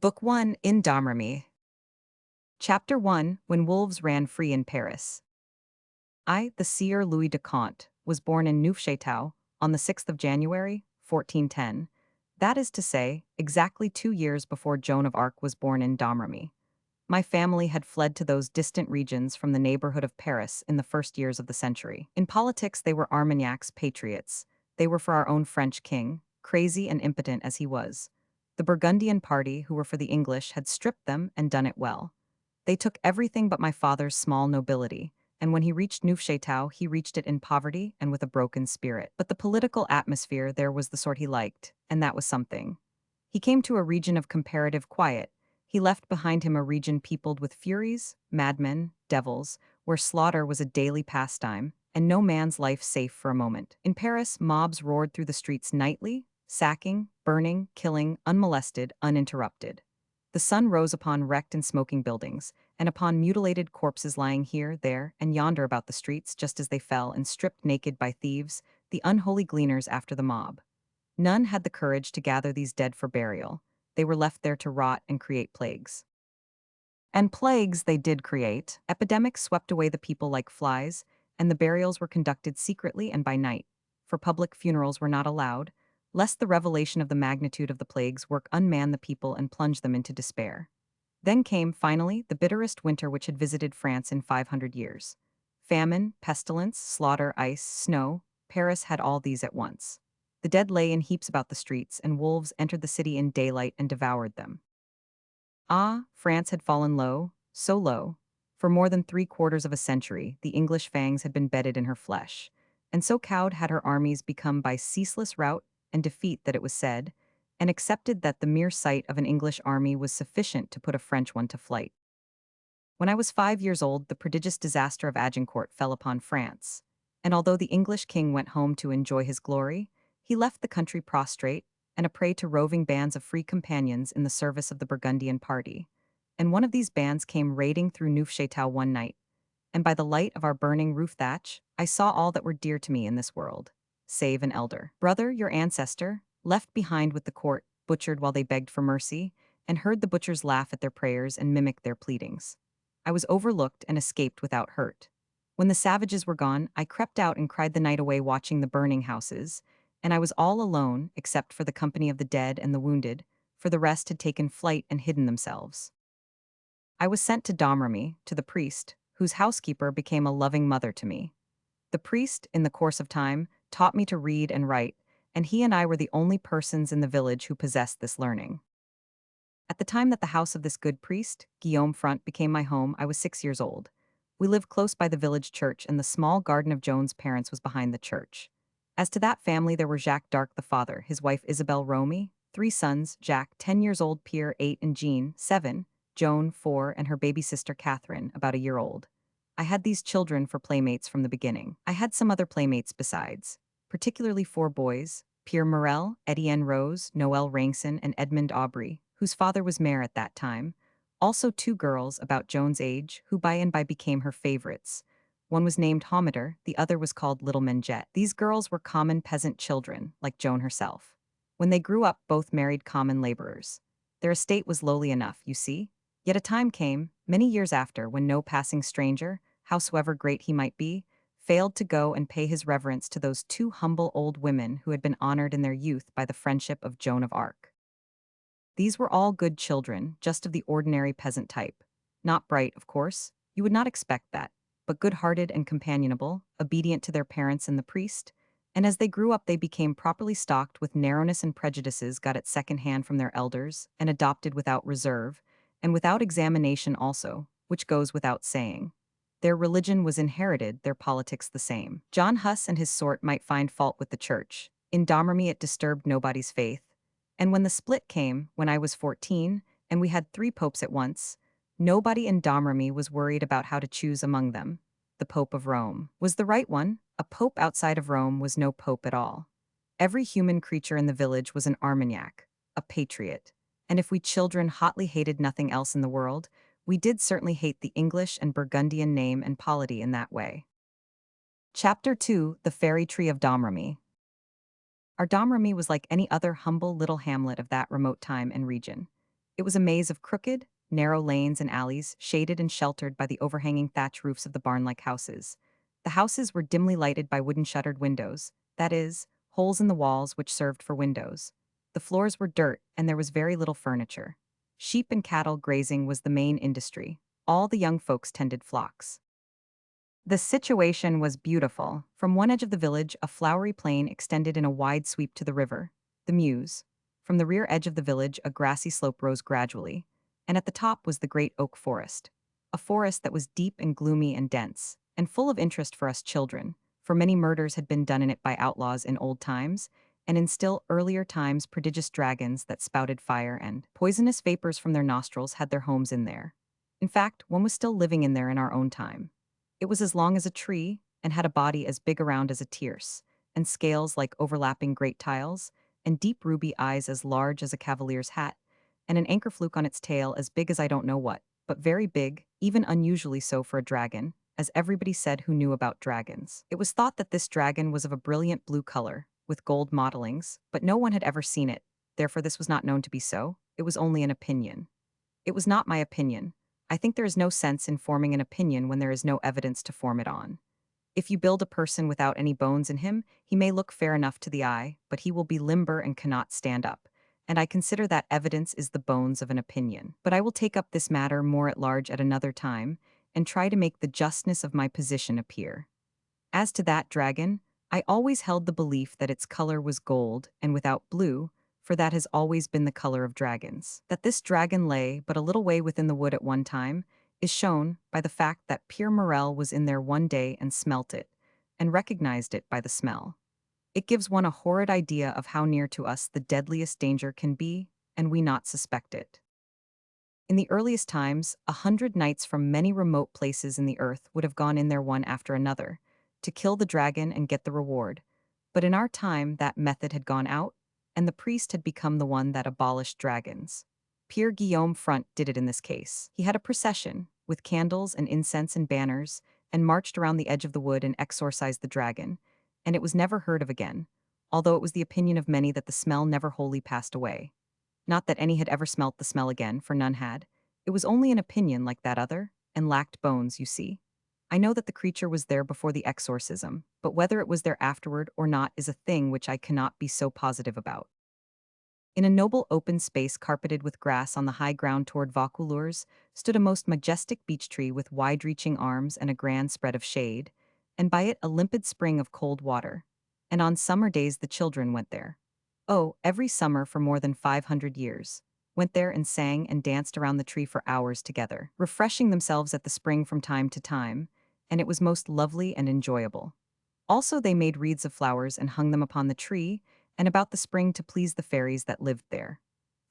Book 1 in Domrémy. Chapter 1 When Wolves Ran Free in Paris. I, the Sieur Louis de Conte, was born in Neufchâteau on the 6th of January, 1410. That is to say, exactly 2 years before Joan of Arc was born in Domrémy. My family had fled to those distant regions from the neighborhood of Paris in the first years of the century. In politics, they were Armagnacs patriots. They were for our own French king, crazy and impotent as he was. The Burgundian party, who were for the English, had stripped them and done it well. They took everything but my father's small nobility, and when he reached Neufchâteau, he reached it in poverty and with a broken spirit. But the political atmosphere there was the sort he liked, and that was something. He came to a region of comparative quiet. He left behind him a region peopled with furies, madmen, devils, where slaughter was a daily pastime, and no man's life safe for a moment. In Paris, mobs roared through the streets nightly, sacking, burning, killing, unmolested, uninterrupted. The sun rose upon wrecked and smoking buildings, and upon mutilated corpses lying here, there, and yonder about the streets just as they fell and stripped naked by thieves, the unholy gleaners after the mob. None had the courage to gather these dead for burial. They were left there to rot and create plagues. And plagues they did create. Epidemics swept away the people like flies, and the burials were conducted secretly and by night, for public funerals were not allowed, lest the revelation of the magnitude of the plague's work unman the people and plunge them into despair. Then came, finally, the bitterest winter which had visited France in 500 years. Famine, pestilence, slaughter, ice, snow, Paris had all these at once. The dead lay in heaps about the streets, and wolves entered the city in daylight and devoured them. Ah, France had fallen low, so low. For more than 3/4 of a century, the English fangs had been bedded in her flesh, and so cowed had her armies become by ceaseless rout and defeat that it was said, and accepted that the mere sight of an English army was sufficient to put a French one to flight. When I was 5 years old, the prodigious disaster of Agincourt fell upon France, and although the English king went home to enjoy his glory, he left the country prostrate and a prey to roving bands of free companions in the service of the Burgundian party. And one of these bands came raiding through Neufchâteau one night, and by the light of our burning roof thatch, I saw all that were dear to me in this world, save an elder brother, your ancestor, left behind with the court, butchered while they begged for mercy, and heard the butchers laugh at their prayers and mimic their pleadings. I was overlooked and escaped without hurt. When the savages were gone, I crept out and cried the night away watching the burning houses, and I was all alone except for the company of the dead and the wounded, for the rest had taken flight and hidden themselves. I was sent to Domrémy, to the priest, whose housekeeper became a loving mother to me. The priest, in the course of time, taught me to read and write, and he and I were the only persons in the village who possessed this learning. At the time that the house of this good priest, Guillaume Front, became my home, I was 6 years old. We lived close by the village church, and the small garden of Joan's parents was behind the church. As to that family, there were Jacques d'Arc the father, his wife Isabelle Romy, 3 sons, Jacques, 10 years old, Pierre, 8, and Jean, 7, Joan, 4, and her baby sister Catherine, about a year old. I had these children for playmates from the beginning. I had some other playmates besides, particularly 4 boys, Pierre Morel, Etienne Rose, Noël Rainson, and Edmond Aubry, whose father was mayor at that time. Also 2 girls about Joan's age, who by and by became her favorites. One was named Hometer, the other was called Little Mengette. These girls were common peasant children, like Joan herself. When they grew up, both married common laborers. Their estate was lowly enough, you see. Yet a time came, many years after, when no passing stranger, howsoever great he might be, failed to go and pay his reverence to those 2 humble old women who had been honored in their youth by the friendship of Joan of Arc. These were all good children, just of the ordinary peasant type. Not bright, of course, you would not expect that, but good-hearted and companionable, obedient to their parents and the priest, and as they grew up they became properly stocked with narrowness and prejudices got at second hand from their elders, and adopted without reserve, and without examination also, which goes without saying. Their religion was inherited, their politics the same. John Huss and his sort might find fault with the church. In Domrémy it disturbed nobody's faith. And when the split came, when I was 14, and we had 3 popes at once, nobody in Domrémy was worried about how to choose among them. The Pope of Rome was the right one. A pope outside of Rome was no pope at all. Every human creature in the village was an Armagnac, a patriot. And if we children hotly hated nothing else in the world, we did certainly hate the English and Burgundian name and polity in that way. Chapter 2 The Fairy Tree of Domrémy. Our Domrémy was like any other humble little hamlet of that remote time and region. It was a maze of crooked, narrow lanes and alleys, shaded and sheltered by the overhanging thatch roofs of the barn-like houses. The houses were dimly lighted by wooden shuttered windows, that is, holes in the walls which served for windows. The floors were dirt, and there was very little furniture. Sheep and cattle grazing was the main industry. All the young folks tended flocks. The situation was beautiful. From one edge of the village, a flowery plain extended in a wide sweep to the river, the Meuse. From the rear edge of the village, a grassy slope rose gradually, and at the top was the great oak forest. A forest that was deep and gloomy and dense, and full of interest for us children, for many murders had been done in it by outlaws in old times, and in still earlier times prodigious dragons that spouted fire and poisonous vapors from their nostrils had their homes in there. In fact, one was still living in there in our own time. It was as long as a tree, and had a body as big around as a tierce, and scales like overlapping great tiles, and deep ruby eyes as large as a cavalier's hat, and an anchor fluke on its tail as big as I don't know what, but very big, even unusually so for a dragon, as everybody said who knew about dragons. It was thought that this dragon was of a brilliant blue color, with gold mottlings, but no one had ever seen it, therefore this was not known to be so, it was only an opinion. It was not my opinion. I think there is no sense in forming an opinion when there is no evidence to form it on. If you build a person without any bones in him, he may look fair enough to the eye, but he will be limber and cannot stand up. And I consider that evidence is the bones of an opinion. But I will take up this matter more at large at another time, and try to make the justness of my position appear. As to that dragon, I always held the belief that its color was gold and without blue, for that has always been the color of dragons. That this dragon lay but a little way within the wood at one time is shown by the fact that Pierre Morel was in there one day and smelt it, and recognized it by the smell. It gives one a horrid idea of how near to us the deadliest danger can be, and we not suspect it. In the earliest times, 100 knights from many remote places in the earth would have gone in there one after another, to kill the dragon and get the reward. But in our time that method had gone out, and the priest had become the one that abolished dragons. Pierre Guillaume Front did it in this case. He had a procession, with candles and incense and banners, and marched around the edge of the wood and exorcised the dragon, and it was never heard of again, although it was the opinion of many that the smell never wholly passed away. Not that any had ever smelt the smell again, for none had. It was only an opinion like that other, and lacked bones, you see. I know that the creature was there before the exorcism, but whether it was there afterward or not is a thing which I cannot be so positive about. In a noble open space carpeted with grass on the high ground toward Vaucouleurs stood a most majestic beech tree with wide-reaching arms and a grand spread of shade, and by it a limpid spring of cold water. And on summer days the children went there. Oh, every summer for more than 500 years. Went there and sang and danced around the tree for hours together, refreshing themselves at the spring from time to time, and it was most lovely and enjoyable. Also they made wreaths of flowers and hung them upon the tree, and about the spring to please the fairies that lived there.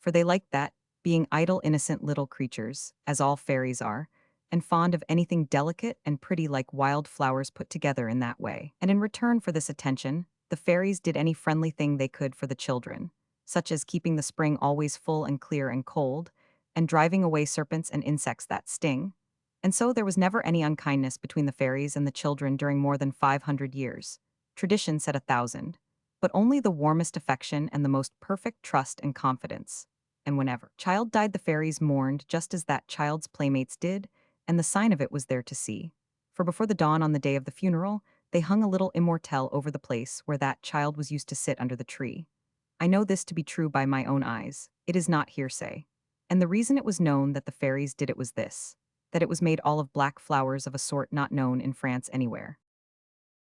For they liked that, being idle innocent little creatures, as all fairies are, and fond of anything delicate and pretty like wild flowers put together in that way. And in return for this attention, the fairies did any friendly thing they could for the children, such as keeping the spring always full and clear and cold, and driving away serpents and insects that sting. And so there was never any unkindness between the fairies and the children during more than 500 years. Tradition said 1,000, but only the warmest affection and the most perfect trust and confidence. And whenever child died, the fairies mourned just as that child's playmates did, and the sign of it was there to see. For before the dawn on the day of the funeral, they hung a little immortelle over the place where that child was used to sit under the tree. I know this to be true by my own eyes. It is not hearsay. And the reason it was known that the fairies did it was this, that it was made all of black flowers of a sort not known in France anywhere.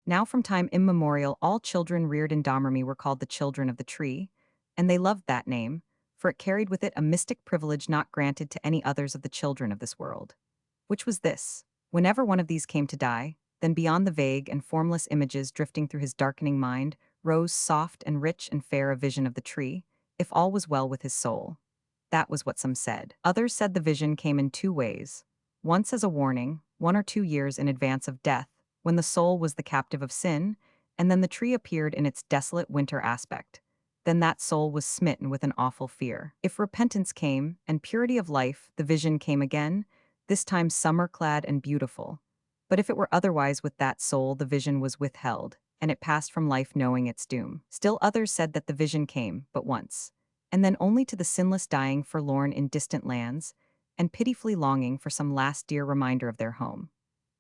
Now from time immemorial all children reared in Domrémy were called the children of the tree, and they loved that name, for it carried with it a mystic privilege not granted to any others of the children of this world. Which was this: whenever one of these came to die, then beyond the vague and formless images drifting through his darkening mind, rose soft and rich and fair a vision of the tree, if all was well with his soul. That was what some said. Others said the vision came in two ways. Once as a warning, 1 or 2 years in advance of death, when the soul was the captive of sin, and then the tree appeared in its desolate winter aspect. Then that soul was smitten with an awful fear. If repentance came, and purity of life, the vision came again, this time summer-clad and beautiful. But if it were otherwise with that soul, the vision was withheld, and it passed from life knowing its doom. Still others said that the vision came but once, and then only to the sinless dying forlorn in distant lands, and pitifully longing for some last dear reminder of their home.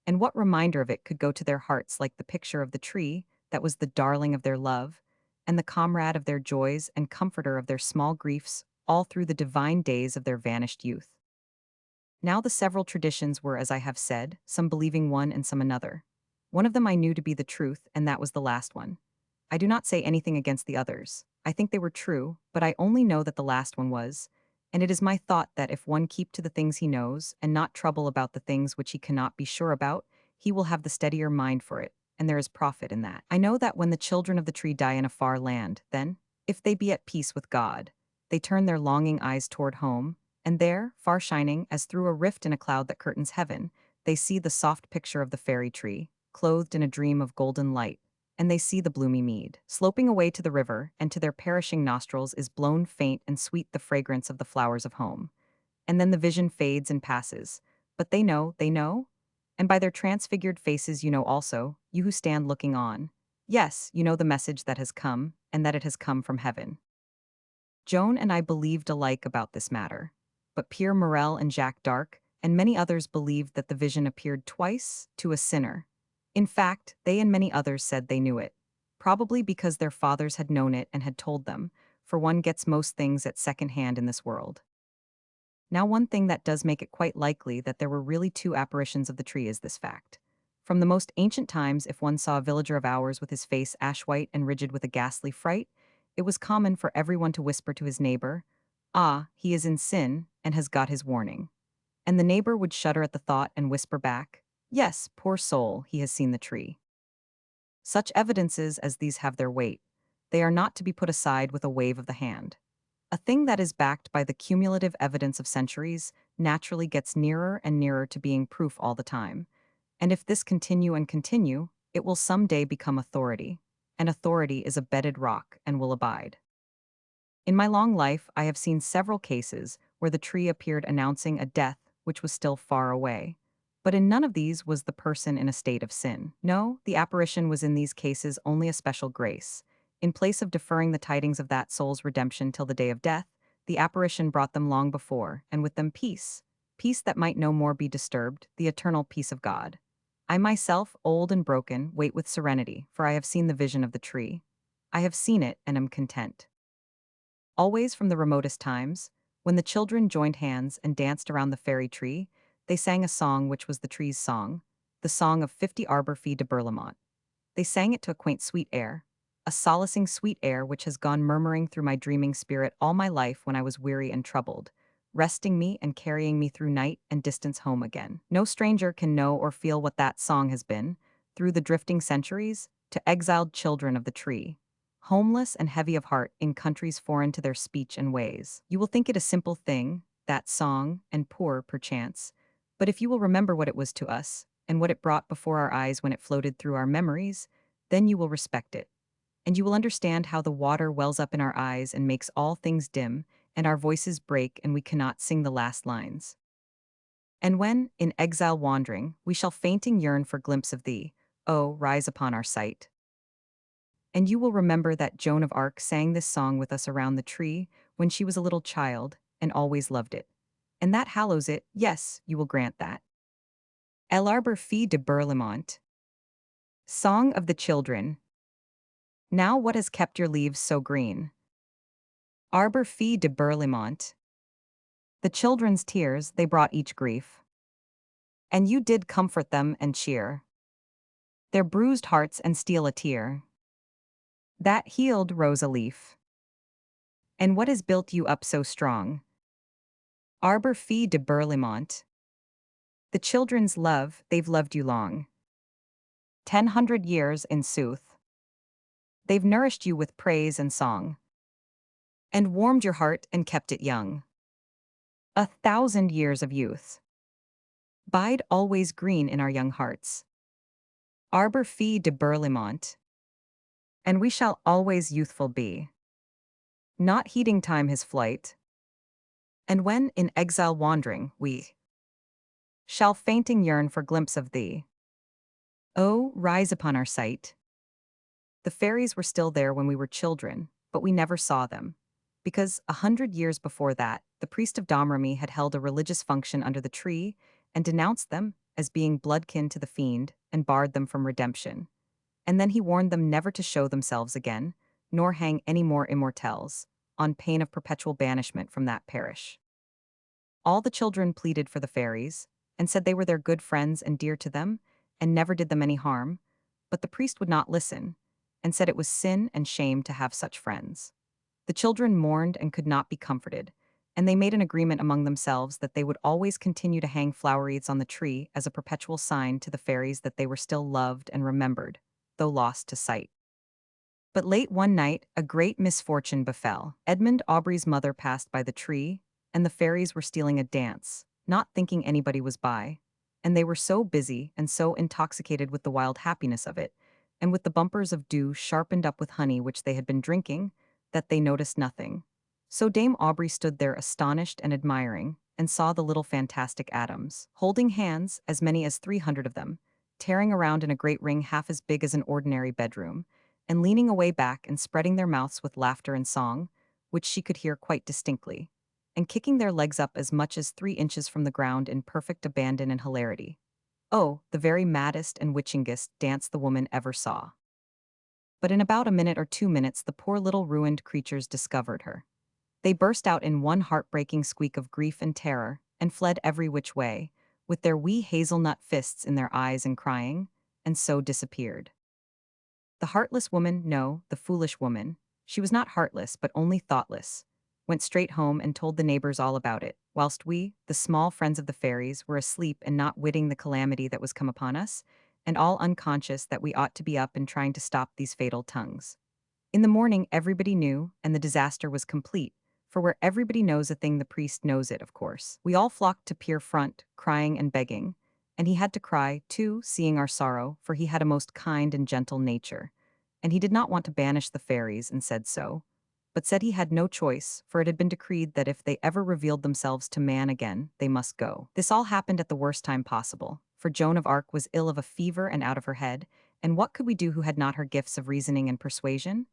And what reminder of it could go to their hearts like the picture of the tree that was the darling of their love, and the comrade of their joys and comforter of their small griefs, all through the divine days of their vanished youth. Now the several traditions were, as I have said, some believing one and some another. One of them I knew to be the truth, and that was the last one. I do not say anything against the others. I think they were true, but I only know that the last one was, and it is my thought that if one keep to the things he knows, and not trouble about the things which he cannot be sure about, he will have the steadier mind for it, and there is profit in that. I know that when the children of the tree die in a far land, then, if they be at peace with God, they turn their longing eyes toward home, and there, far shining, as through a rift in a cloud that curtains heaven, they see the soft picture of the fairy tree, clothed in a dream of golden light, and they see the bloomy mead, sloping away to the river, and to their perishing nostrils is blown faint and sweet the fragrance of the flowers of home. And then the vision fades and passes. But they know, and by their transfigured faces you know also, you who stand looking on. Yes, you know the message that has come, and that it has come from heaven. Joan and I believed alike about this matter, but Pierre Morel and Jacques d'Arc, and many others believed that the vision appeared twice to a sinner. In fact, they and many others said they knew it, probably because their fathers had known it and had told them, for one gets most things at second hand in this world. Now one thing that does make it quite likely that there were really two apparitions of the tree is this fact. From the most ancient times, if one saw a villager of ours with his face ash-white and rigid with a ghastly fright, it was common for everyone to whisper to his neighbor, "Ah, he is in sin, and has got his warning." And the neighbor would shudder at the thought and whisper back, "Yes, poor soul, he has seen the tree." Such evidences as these have their weight. They are not to be put aside with a wave of the hand. A thing that is backed by the cumulative evidence of centuries naturally gets nearer and nearer to being proof all the time. And if this continue and continue, it will someday become authority. And authority is a bedded rock and will abide. In my long life, I have seen several cases where the tree appeared announcing a death which was still far away. But in none of these was the person in a state of sin. No, the apparition was in these cases only a special grace. In place of deferring the tidings of that soul's redemption till the day of death, the apparition brought them long before, and with them peace. Peace that might no more be disturbed, the eternal peace of God. I myself, old and broken, wait with serenity, for I have seen the vision of the tree. I have seen it and am content. Always from the remotest times, when the children joined hands and danced around the fairy tree, they sang a song which was the tree's song, the song of 50 arbor fee de Berlamont. They sang it to a quaint sweet air, a solacing sweet air which has gone murmuring through my dreaming spirit all my life when I was weary and troubled, resting me and carrying me through night and distance home again. No stranger can know or feel what that song has been, through the drifting centuries, to exiled children of the tree, homeless and heavy of heart in countries foreign to their speech and ways. You will think it a simple thing, that song, and poor, perchance, but if you will remember what it was to us, and what it brought before our eyes when it floated through our memories, then you will respect it. And you will understand how the water wells up in our eyes and makes all things dim, and our voices break and we cannot sing the last lines. And when, in exile wandering, we shall fainting yearn for glimpse of thee, oh, rise upon our sight. And you will remember that Joan of Arc sang this song with us around the tree when she was a little child, and always loved it. And that hallows it, yes, you will grant that. El arbor fee de Berlamont. Song of the Children. Now what has kept your leaves so green? Arbor fee de Berlamont. The children's tears, they brought each grief. And you did comfort them and cheer their bruised hearts and steal a tear. That healed rose a leaf. And what has built you up so strong? Arbor fee de Berlamont. The children's love, they've loved you long. 100 years in sooth. They've nourished you with praise and song, and warmed your heart and kept it young. 1,000 years of youth bide always green in our young hearts. Arbor fee de Berlamont. And we shall always youthful be, not heeding time his flight. And when, in exile wandering, we shall fainting yearn for glimpse of thee, oh, rise upon our sight. The fairies were still there when we were children, but we never saw them. because 100 years before that, the priest of Domrémy had held a religious function under the tree and denounced them as being bloodkin to the fiend and barred them from redemption. And then he warned them never to show themselves again, nor hang any more immortelles, on pain of perpetual banishment from that parish. All the children pleaded for the fairies, and said they were their good friends and dear to them, and never did them any harm, but the priest would not listen, and said it was sin and shame to have such friends. The children mourned and could not be comforted, and they made an agreement among themselves that they would always continue to hang flower wreaths on the tree as a perpetual sign to the fairies that they were still loved and remembered, though lost to sight. But late one night, a great misfortune befell. Edmund Aubrey's mother passed by the tree, and the fairies were stealing a dance, not thinking anybody was by. And they were so busy and so intoxicated with the wild happiness of it, and with the bumpers of dew sharpened up with honey which they had been drinking, that they noticed nothing. So Dame Aubrey stood there astonished and admiring, and saw the little fantastic atoms, holding hands, as many as 300 of them, tearing around in a great ring half as big as an ordinary bedroom, and leaning away back and spreading their mouths with laughter and song, which she could hear quite distinctly, and kicking their legs up as much as 3 inches from the ground in perfect abandon and hilarity. Oh, the very maddest and witchingest dance the woman ever saw. But in about a minute or 2 minutes the poor little ruined creatures discovered her. They burst out in one heartbreaking squeak of grief and terror, and fled every which way, with their wee hazelnut fists in their eyes and crying, and so disappeared. The heartless woman, no, the foolish woman, she was not heartless but only thoughtless, went straight home and told the neighbors all about it, whilst we, the small friends of the fairies, were asleep and not witting the calamity that was come upon us, and all unconscious that we ought to be up and trying to stop these fatal tongues. In the morning everybody knew, and the disaster was complete, for where everybody knows a thing the priest knows it, of course. We all flocked to Pier Front, crying and begging, and he had to cry, too, seeing our sorrow, for he had a most kind and gentle nature, and he did not want to banish the fairies, and said so, but said he had no choice, for it had been decreed that if they ever revealed themselves to man again, they must go. This all happened at the worst time possible, for Joan of Arc was ill of a fever and out of her head, and what could we do who had not her gifts of reasoning and persuasion?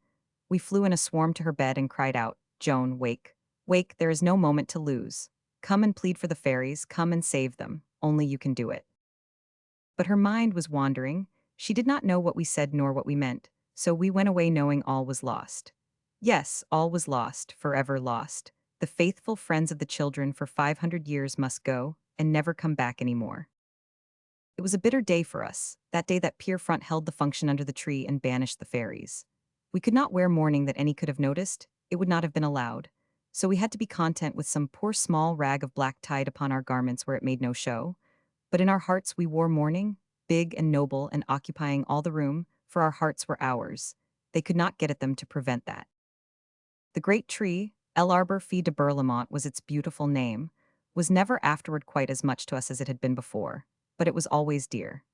We flew in a swarm to her bed and cried out, "Joan, wake. Wake, there is no moment to lose. Come and plead for the fairies, come and save them, only you can do it." But her mind was wandering, she did not know what we said nor what we meant, so we went away knowing all was lost. Yes, all was lost, forever lost. The faithful friends of the children for 500 years must go, and never come back any more. It was a bitter day for us, that day that Pier Front held the function under the tree and banished the fairies. We could not wear mourning that any could have noticed, it would not have been allowed, so we had to be content with some poor small rag of black tied upon our garments where it made no show, but in our hearts we wore mourning, big and noble and occupying all the room, for our hearts were ours. They could not get at them to prevent that. The great tree, L'Arbre Fee de Berlaymont was its beautiful name, was never afterward quite as much to us as it had been before, but it was always dear.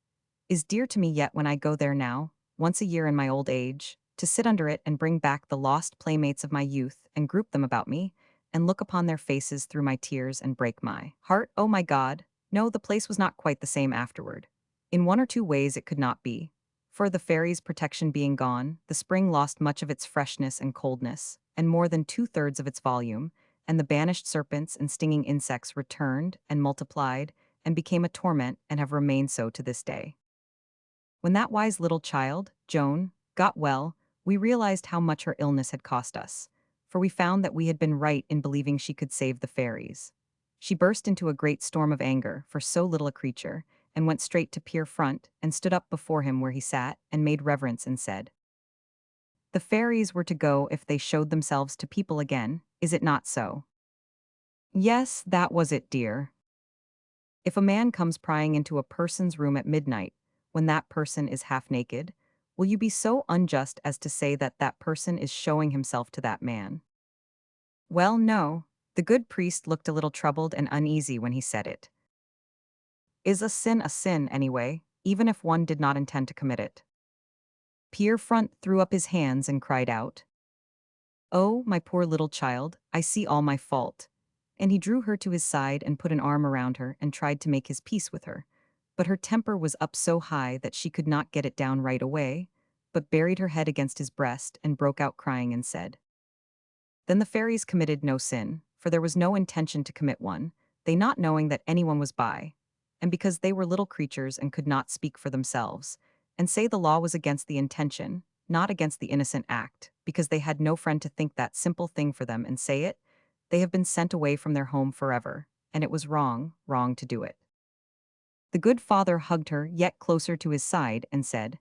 Is dear to me yet when I go there now, once a year in my old age, to sit under it and bring back the lost playmates of my youth and group them about me, and look upon their faces through my tears and break my heart. Oh my God! No, the place was not quite the same afterward. In one or two ways it could not be. For the fairies' protection being gone, the spring lost much of its freshness and coldness, and more than 2/3 of its volume, and the banished serpents and stinging insects returned and multiplied and became a torment and have remained so to this day. When that wise little child, Joan, got well, we realized how much her illness had cost us, for we found that we had been right in believing she could save the fairies. She burst into a great storm of anger for so little a creature, and went straight to Pier Front, and stood up before him where he sat, and made reverence and said, "The fairies were to go if they showed themselves to people again, is it not so?" "Yes, that was it, dear. If a man comes prying into a person's room at midnight, when that person is half naked, will you be so unjust as to say that that person is showing himself to that man?" Well, no. The good priest looked a little troubled and uneasy when he said it. Is a sin, anyway, even if one did not intend to commit it? Pier Front threw up his hands and cried out, "Oh, my poor little child, I see all my fault." And he drew her to his side and put an arm around her and tried to make his peace with her. But her temper was up so high that she could not get it down right away, but buried her head against his breast and broke out crying and said, Then the fairies committed no sin, for there was no intention to commit one, they not knowing that anyone was by, and because they were little creatures and could not speak for themselves, and say the law was against the intention, not against the innocent act, because they had no friend to think that simple thing for them and say it, they have been sent away from their home forever, and it was wrong, wrong to do it. The good father hugged her yet closer to his side and said,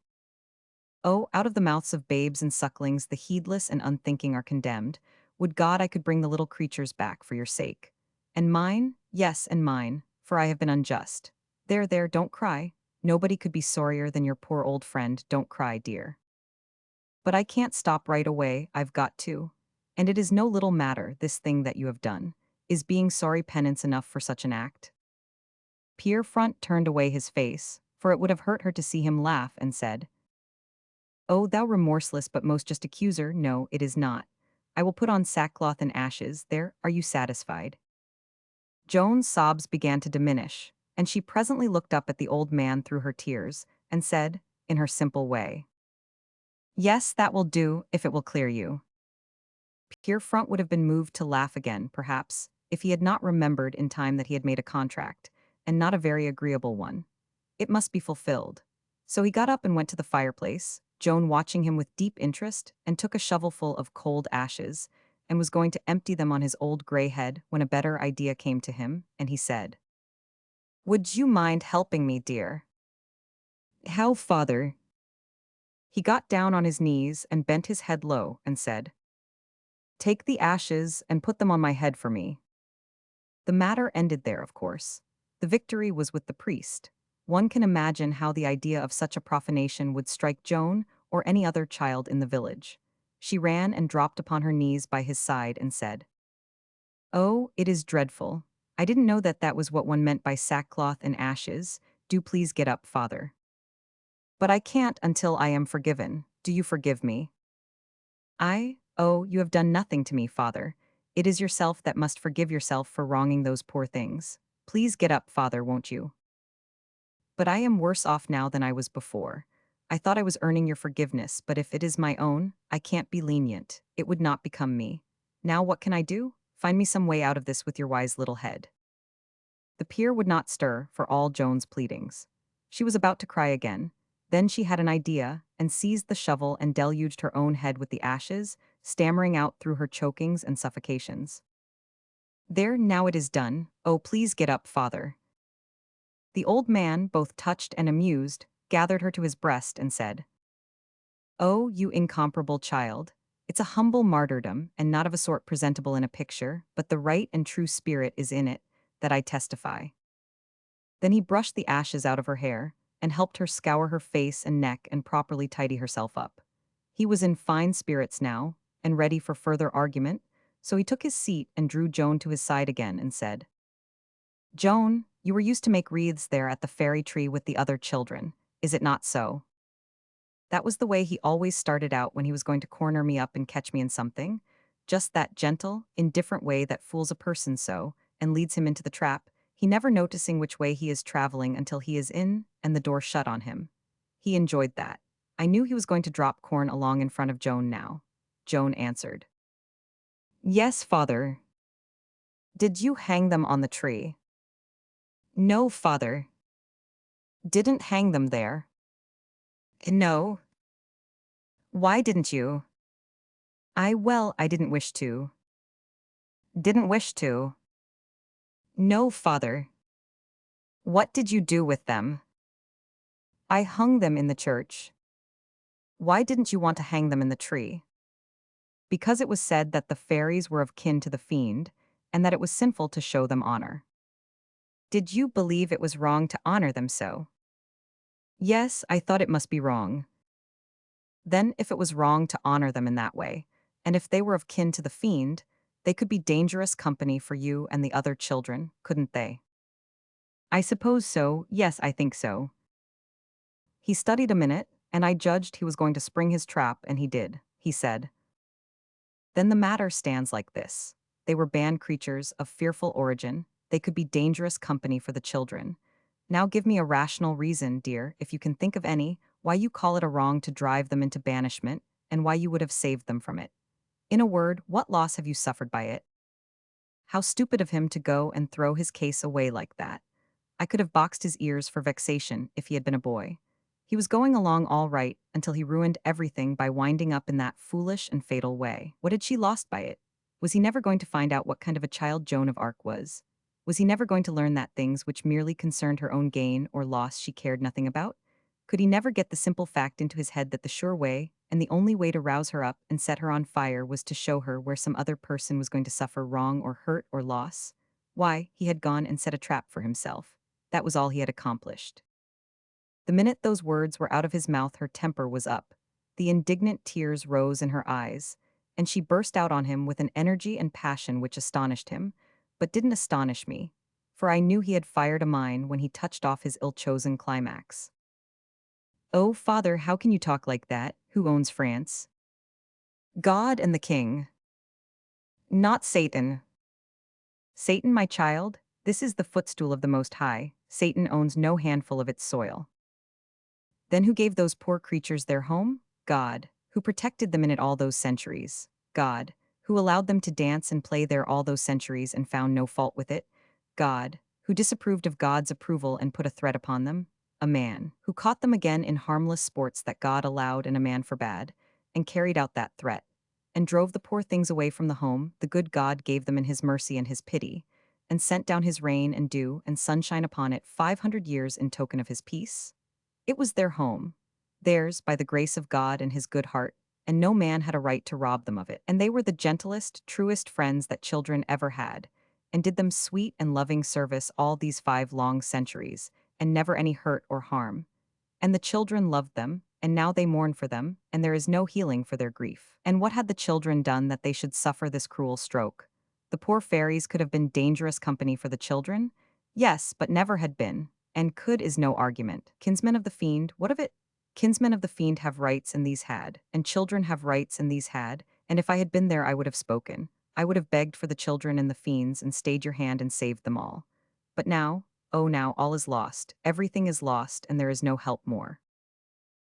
"Oh, out of the mouths of babes and sucklings the heedless and unthinking are condemned. Would God I could bring the little creatures back for your sake. And mine, yes, and mine, for I have been unjust. There, there, don't cry. Nobody could be sorrier than your poor old friend, don't cry, dear. But I can't stop right away, I've got to. And it is no little matter, this thing that you have done. Is being sorry penance enough for such an act?" Pierrefront turned away his face, for it would have hurt her to see him laugh, and said, "Oh, thou remorseless but most just accuser, no, it is not. I will put on sackcloth and ashes, there, are you satisfied?" Joan's sobs began to diminish, and she presently looked up at the old man through her tears, and said, in her simple way, "Yes, that will do, if it will clear you." Pierrefront would have been moved to laugh again, perhaps, if he had not remembered in time that he had made a contract, and not a very agreeable one. It must be fulfilled. So he got up and went to the fireplace, Joan watching him with deep interest, and took a shovelful of cold ashes, and was going to empty them on his old gray head when a better idea came to him, and he said, "Would you mind helping me, dear?" "How, father?" He got down on his knees and bent his head low and said, "Take the ashes and put them on my head for me." The matter ended there, of course. The victory was with the priest. One can imagine how the idea of such a profanation would strike Joan or any other child in the village. She ran and dropped upon her knees by his side and said, "Oh, it is dreadful. I didn't know that that was what one meant by sackcloth and ashes. Do please get up, father." "But I can't until I am forgiven. Do you forgive me?" Oh, you have done nothing to me, father. It is yourself that must forgive yourself for wronging those poor things. Please get up, father, won't you?" "But I am worse off now than I was before. I thought I was earning your forgiveness, but if it is my own, I can't be lenient. It would not become me. Now what can I do? Find me some way out of this with your wise little head." The peer would not stir, for all Joan's pleadings. She was about to cry again. Then she had an idea, and seized the shovel and deluged her own head with the ashes, stammering out through her chokings and suffocations. "There, now it is done. Oh, please get up, father." The old man, both touched and amused, gathered her to his breast and said, "Oh, you incomparable child. It's a humble martyrdom, and not of a sort presentable in a picture, but the right and true spirit is in it, that I testify." Then he brushed the ashes out of her hair, and helped her scour her face and neck and properly tidy herself up. He was in fine spirits now, and ready for further argument, so he took his seat and drew Joan to his side again and said, "Joan, you were used to make wreaths there at the fairy tree with the other children, is it not so?" That was the way he always started out when he was going to corner me up and catch me in something, just that gentle, indifferent way that fools a person so, and leads him into the trap, he never noticing which way he is traveling until he is in and the door shut on him. He enjoyed that. I knew he was going to drop corn along in front of Joan now. Joan answered, "Yes, father." "Did you hang them on the tree?" "No, father." "Didn't hang them there?" "No." "Why didn't you?" I didn't wish to." "Didn't wish to?" "No, father." "What did you do with them?" "I hung them in the church." "Why didn't you want to hang them in the tree?" "Because it was said that the fairies were of kin to the fiend, and that it was sinful to show them honor." "Did you believe it was wrong to honor them so?" "Yes, I thought it must be wrong." "Then if it was wrong to honor them in that way, and if they were of kin to the fiend, they could be dangerous company for you and the other children, couldn't they?" "I suppose so, yes, I think so." He studied a minute, and I judged he was going to spring his trap, and he did. He said, "Then the matter stands like this. They were banned creatures of fearful origin. They could be dangerous company for the children. Now give me a rational reason, dear, if you can think of any, why you call it a wrong to drive them into banishment, and why you would have saved them from it." In a word, what loss have you suffered by it? How stupid of him to go and throw his case away like that. I could have boxed his ears for vexation if he had been a boy. He was going along all right until he ruined everything by winding up in that foolish and fatal way. What had she lost by it? Was he never going to find out what kind of a child Joan of Arc was? Was he never going to learn that things which merely concerned her own gain or loss she cared nothing about? Could he never get the simple fact into his head that the sure way, and the only way to rouse her up and set her on fire was to show her where some other person was going to suffer wrong or hurt or loss? Why, he had gone and set a trap for himself. That was all he had accomplished. The minute those words were out of his mouth, her temper was up. The indignant tears rose in her eyes, and she burst out on him with an energy and passion which astonished him, but didn't astonish me, for I knew he had fired a mine when he touched off his ill-chosen climax. "Oh, father, how can you talk like that? Who owns France?" "God and the king." "Not Satan." "Satan, my child? This is the footstool of the Most High. Satan owns no handful of its soil." "Then who gave those poor creatures their home? God. Who protected them in it all those centuries? God. Who allowed them to dance and play there all those centuries and found no fault with it? God. Who disapproved of God's approval and put a threat upon them? A man. Who caught them again in harmless sports that God allowed and a man forbade, and carried out that threat, and drove the poor things away from the home the good God gave them in his mercy and his pity, and sent down his rain and dew and sunshine upon it 500 years in token of his peace? It was their home, theirs by the grace of God and his good heart, and no man had a right to rob them of it. And they were the gentlest, truest friends that children ever had, and did them sweet and loving service all these 5 long centuries, and never any hurt or harm. And the children loved them, and now they mourn for them, and there is no healing for their grief. And what had the children done that they should suffer this cruel stroke? The poor fairies could have been dangerous company for the children? Yes, but never had been. And could is no argument. Kinsmen of the fiend, what of it? Kinsmen of the fiend have rights, and these had, and children have rights, and these had, and if I had been there I would have spoken. I would have begged for the children and the fiends and stayed your hand and saved them all. But now, oh now all is lost, everything is lost, and there is no help more.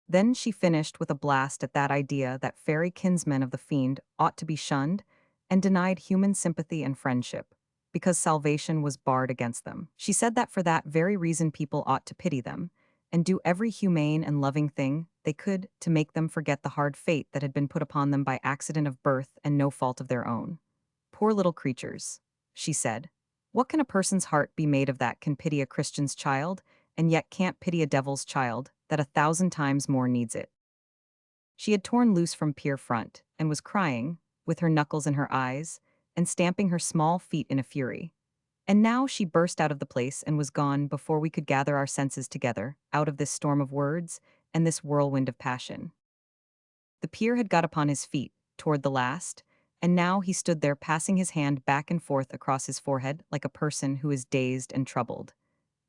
Then she finished with a blast at that idea that fairy kinsmen of the fiend ought to be shunned, and denied human sympathy and friendship, because salvation was barred against them. She said that for that very reason people ought to pity them, and do every humane and loving thing they could to make them forget the hard fate that had been put upon them by accident of birth and no fault of their own. Poor little creatures, she said. What can a person's heart be made of that can pity a Christian's child, and yet can't pity a devil's child, that 1,000 times more needs it? She had torn loose from Pier Front, and was crying, with her knuckles in her eyes, and stamping her small feet in a fury. And now she burst out of the place and was gone before we could gather our senses together, out of this storm of words, and this whirlwind of passion. The peer had got upon his feet, toward the last, and now he stood there passing his hand back and forth across his forehead like a person who is dazed and troubled.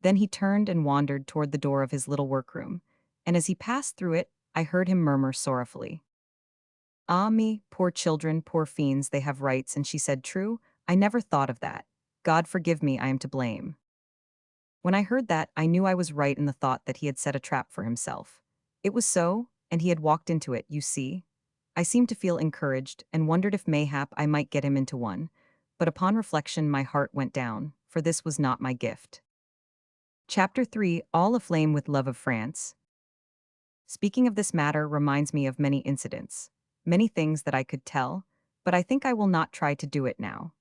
Then he turned and wandered toward the door of his little workroom, and as he passed through it, I heard him murmur sorrowfully, "Ah me, poor children, poor fiends, they have rights," and she said, "True, I never thought of that. God forgive me, I am to blame." When I heard that, I knew I was right in the thought that he had set a trap for himself. It was so, and he had walked into it, you see. I seemed to feel encouraged, and wondered if mayhap I might get him into one, but upon reflection my heart went down, for this was not my gift. Chapter 3, All aflame with love of France. Speaking of this matter reminds me of many incidents, many things that I could tell, but I think I will not try to do it now.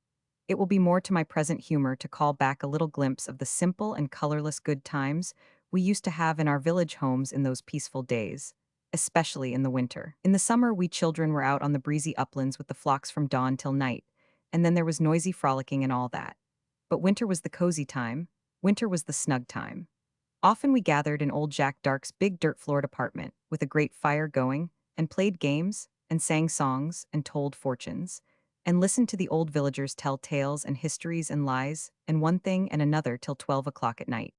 It will be more to my present humor to call back a little glimpse of the simple and colorless good times we used to have in our village homes in those peaceful days, especially in the winter. In the summer, we children were out on the breezy uplands with the flocks from dawn till night, and then there was noisy frolicking and all that. But winter was the cozy time, winter was the snug time. Often we gathered in old Jack Dark's big dirt-floored apartment, with a great fire going, and played games, and sang songs, and told fortunes, and listened to the old villagers tell tales and histories and lies, and one thing and another till 12 o'clock at night.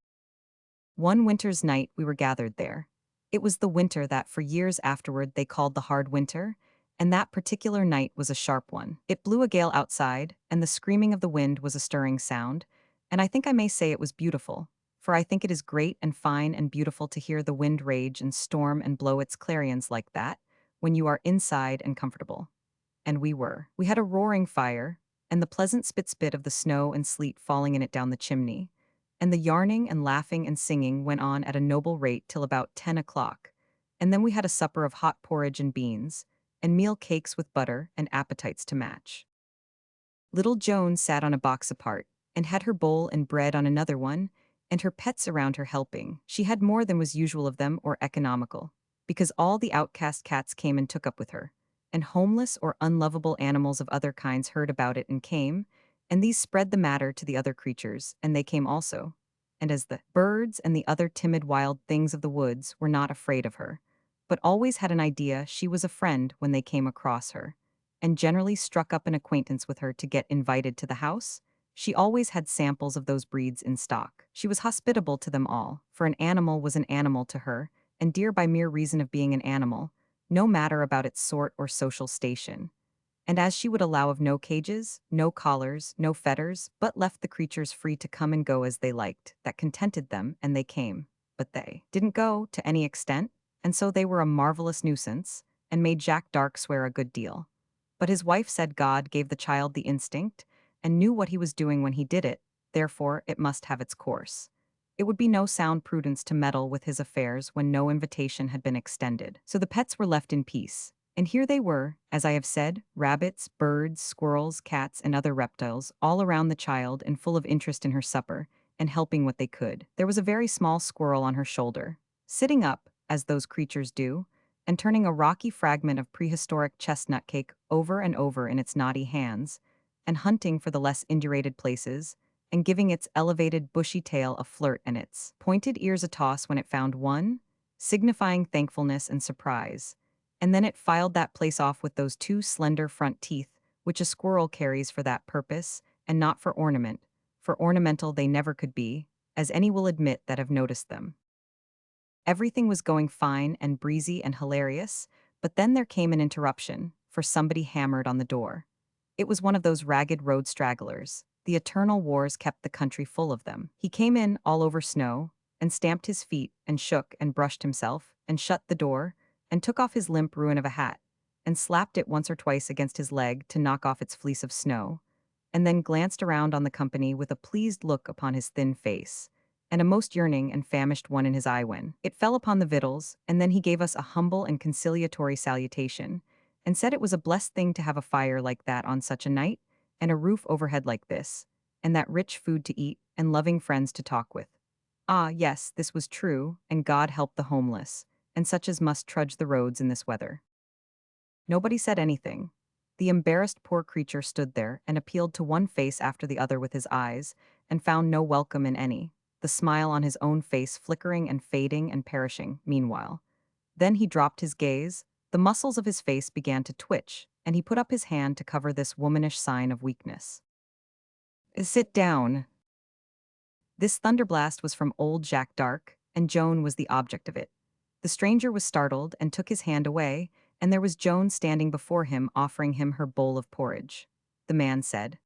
One winter's night we were gathered there. It was the winter that for years afterward they called the hard winter, and that particular night was a sharp one. It blew a gale outside, and the screaming of the wind was a stirring sound, and I think I may say it was beautiful, for I think it is great and fine and beautiful to hear the wind rage and storm and blow its clarions like that, when you are inside and comfortable. and we were. We had a roaring fire, and the pleasant spit of the snow and sleet falling in it down the chimney, and the yarning and laughing and singing went on at a noble rate till about 10 o'clock, and then we had a supper of hot porridge and beans, and meal cakes with butter and appetites to match. Little Joan sat on a box apart, and had her bowl and bread on another one, and her pets around her helping. She had more than was usual of them or economical, because all the outcast cats came and took up with her, and homeless or unlovable animals of other kinds heard about it and came, and these spread the matter to the other creatures, and they came also. And as the birds and the other timid wild things of the woods were not afraid of her, but always had an idea she was a friend when they came across her, and generally struck up an acquaintance with her to get invited to the house, she always had samples of those breeds in stock. She was hospitable to them all, for an animal was an animal to her, and dear by mere reason of being an animal, no matter about its sort or social station. And as she would allow of no cages, no collars, no fetters, but left the creatures free to come and go as they liked, that contented them, and they came. But they didn't go to any extent, and so they were a marvelous nuisance, and made Jacques d'Arc swear a good deal. But his wife said God gave the child the instinct, and knew what he was doing when he did it, therefore it must have its course. It would be no sound prudence to meddle with his affairs when no invitation had been extended. So the pets were left in peace. And here they were, as I have said, rabbits, birds, squirrels, cats, and other reptiles, all around the child and full of interest in her supper, and helping what they could. There was a very small squirrel on her shoulder, sitting up, as those creatures do, and turning a rocky fragment of prehistoric chestnut cake over and over in its knotty hands, and hunting for the less indurated places, and giving its elevated bushy tail a flirt and its pointed ears a toss when it found one, signifying thankfulness and surprise. And then it filed that place off with those two slender front teeth, which a squirrel carries for that purpose, and not for ornament, for ornamental they never could be, as any will admit that have noticed them. Everything was going fine and breezy and hilarious, but then there came an interruption, for somebody hammered on the door. It was one of those ragged road stragglers. The eternal wars kept the country full of them. He came in all over snow, and stamped his feet, and shook and brushed himself, and shut the door, and took off his limp ruin of a hat, and slapped it once or twice against his leg to knock off its fleece of snow, and then glanced around on the company with a pleased look upon his thin face, and a most yearning and famished one in his eye when it fell upon the victuals, and then he gave us a humble and conciliatory salutation, and said it was a blessed thing to have a fire like that on such a night, and a roof overhead like this, and that rich food to eat, and loving friends to talk with. Ah, yes, this was true, and God help the homeless, and such as must trudge the roads in this weather. Nobody said anything. The embarrassed poor creature stood there and appealed to one face after the other with his eyes, and found no welcome in any, the smile on his own face flickering and fading and perishing, meanwhile. Then he dropped his gaze, the muscles of his face began to twitch, and he put up his hand to cover this womanish sign of weakness. Sit down. This thunderblast was from old Jacques d'Arc, and Joan was the object of it. The stranger was startled and took his hand away, and there was Joan standing before him offering him her bowl of porridge. The man said,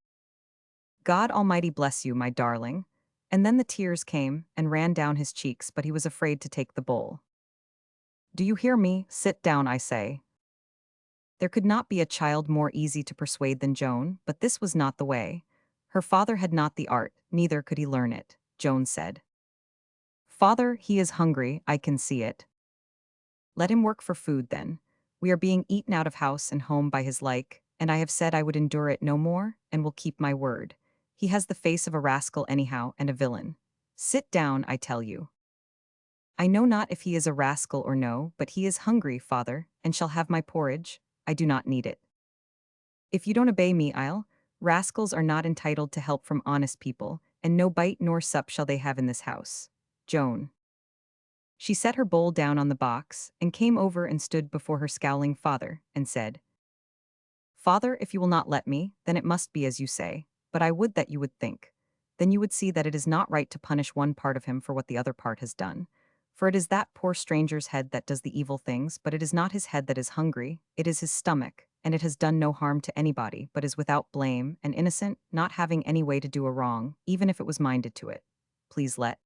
God Almighty bless you, my darling. And then the tears came and ran down his cheeks, but he was afraid to take the bowl. Do you hear me? Sit down, I say. There could not be a child more easy to persuade than Joan, but this was not the way. Her father had not the art, neither could he learn it, Joan said. Father, he is hungry, I can see it. Let him work for food, then. We are being eaten out of house and home by his like, and I have said I would endure it no more, and will keep my word. He has the face of a rascal anyhow, and a villain. Sit down, I tell you. I know not if he is a rascal or no, but he is hungry, father, and shall have my porridge. I do not need it. If you don't obey me, rascals are not entitled to help from honest people, and no bite nor sup shall they have in this house. Joan. She set her bowl down on the box, and came over and stood before her scowling father, and said, Father, if you will not let me, then it must be as you say, but I would that you would think. Then you would see that it is not right to punish one part of him for what the other part has done. For it is that poor stranger's head that does the evil things, but it is not his head that is hungry, it is his stomach, and it has done no harm to anybody, but is without blame, and innocent, not having any way to do a wrong, even if it was minded to it. Please let.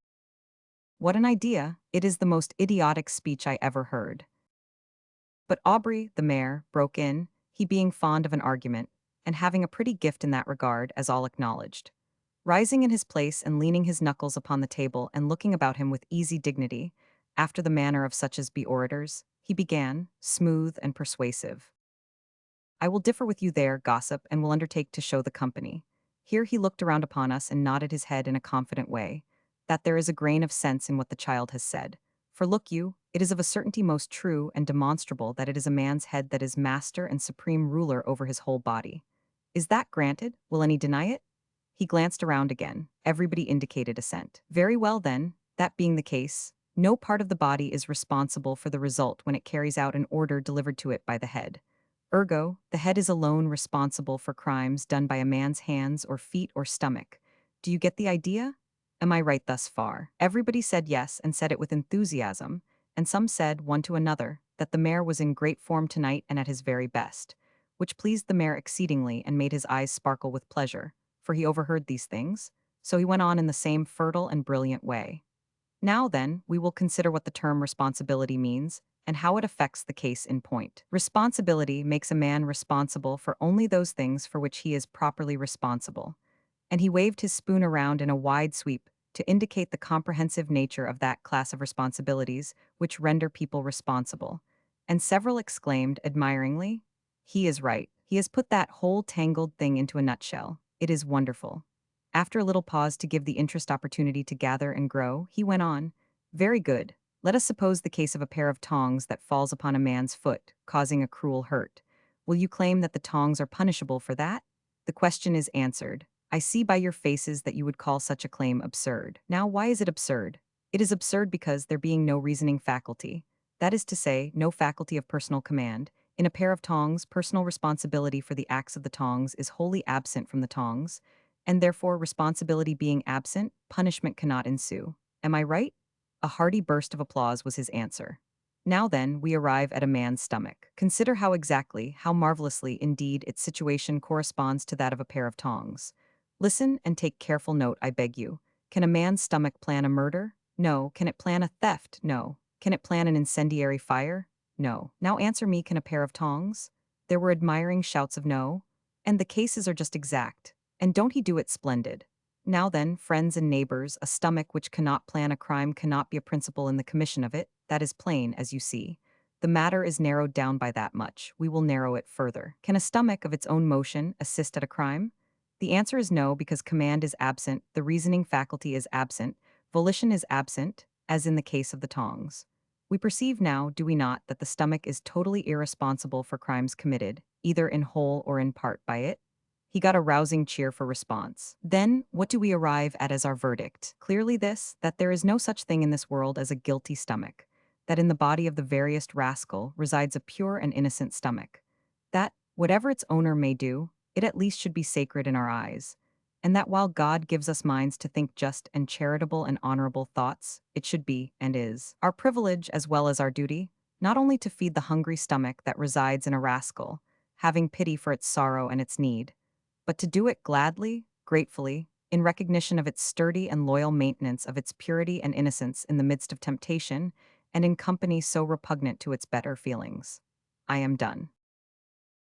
What an idea! It is the most idiotic speech I ever heard. But Aubrey, the mayor, broke in. he being fond of an argument, and having a pretty gift in that regard, as all acknowledged. Rising in his place and leaning his knuckles upon the table and looking about him with easy dignity, after the manner of such as be orators, he began, smooth and persuasive. I will differ with you there, gossip, and will undertake to show the company. Here he looked around upon us and nodded his head in a confident way, that there is a grain of sense in what the child has said. For look you, it is of a certainty most true and demonstrable that it is a man's head that is master and supreme ruler over his whole body. Is that granted? Will any deny it? He glanced around again. Everybody indicated assent. Very well then, that being the case, no part of the body is responsible for the result when it carries out an order delivered to it by the head. Ergo, the head is alone responsible for crimes done by a man's hands or feet or stomach. Do you get the idea? Am I right thus far? Everybody said yes and said it with enthusiasm, and some said, one to another, that the mayor was in great form tonight and at his very best, which pleased the mayor exceedingly and made his eyes sparkle with pleasure, for he overheard these things, so he went on in the same fertile and brilliant way. Now then, we will consider what the term responsibility means and how it affects the case in point. Responsibility makes a man responsible for only those things for which he is properly responsible. And he waved his spoon around in a wide sweep to indicate the comprehensive nature of that class of responsibilities which render people responsible. And several exclaimed admiringly, "He is right. He has put that whole tangled thing into a nutshell. It is wonderful." After a little pause to give the interest opportunity to gather and grow, he went on, "Very good. Let us suppose the case of a pair of tongs that falls upon a man's foot, causing a cruel hurt. Will you claim that the tongs are punishable for that? The question is answered. I see by your faces that you would call such a claim absurd. Now, why is it absurd? It is absurd because, there being no reasoning faculty, that is to say, no faculty of personal command, in a pair of tongs, personal responsibility for the acts of the tongs is wholly absent from the tongs, and therefore, responsibility being absent, punishment cannot ensue. Am I right?" A hearty burst of applause was his answer. Now then, we arrive at a man's stomach. Consider how exactly, how marvelously, indeed, its situation corresponds to that of a pair of tongs. Listen and take careful note, I beg you. Can a man's stomach plan a murder? No. Can it plan a theft? No. Can it plan an incendiary fire? No. Now answer me, can a pair of tongs? There were admiring shouts of no. And the cases are just exact. And don't he do it splendid? Now then, friends and neighbors, a stomach which cannot plan a crime cannot be a principal in the commission of it. That is plain, as you see. The matter is narrowed down by that much. We will narrow it further. Can a stomach of its own motion assist at a crime? The answer is no, because command is absent, the reasoning faculty is absent, volition is absent, as in the case of the tongs. We perceive now, do we not, that the stomach is totally irresponsible for crimes committed, either in whole or in part by it? He got a rousing cheer for response. Then, what do we arrive at as our verdict? Clearly this, that there is no such thing in this world as a guilty stomach, that in the body of the veriest rascal resides a pure and innocent stomach, that, whatever its owner may do, it at least should be sacred in our eyes, and that while God gives us minds to think just and charitable and honorable thoughts, it should be, and is, our privilege as well as our duty, not only to feed the hungry stomach that resides in a rascal, having pity for its sorrow and its need, but to do it gladly, gratefully, in recognition of its sturdy and loyal maintenance of its purity and innocence in the midst of temptation, and in company so repugnant to its better feelings. I am done.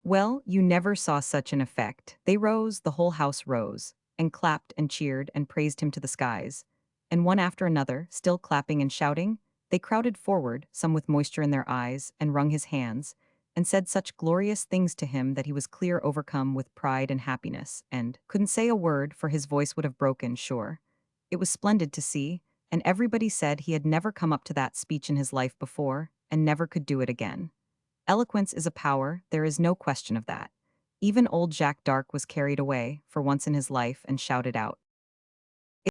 Well, you never saw such an effect. They rose, the whole house rose, and clapped and cheered and praised him to the skies. And one after another, still clapping and shouting, they crowded forward, some with moisture in their eyes, and wrung his hands, and said such glorious things to him that he was clear overcome with pride and happiness, and couldn't say a word, for his voice would have broken, sure. It was splendid to see, and everybody said he had never come up to that speech in his life before, and never could do it again. Eloquence is a power, there is no question of that. Even old Jacques d'Arc was carried away, for once in his life, and shouted out,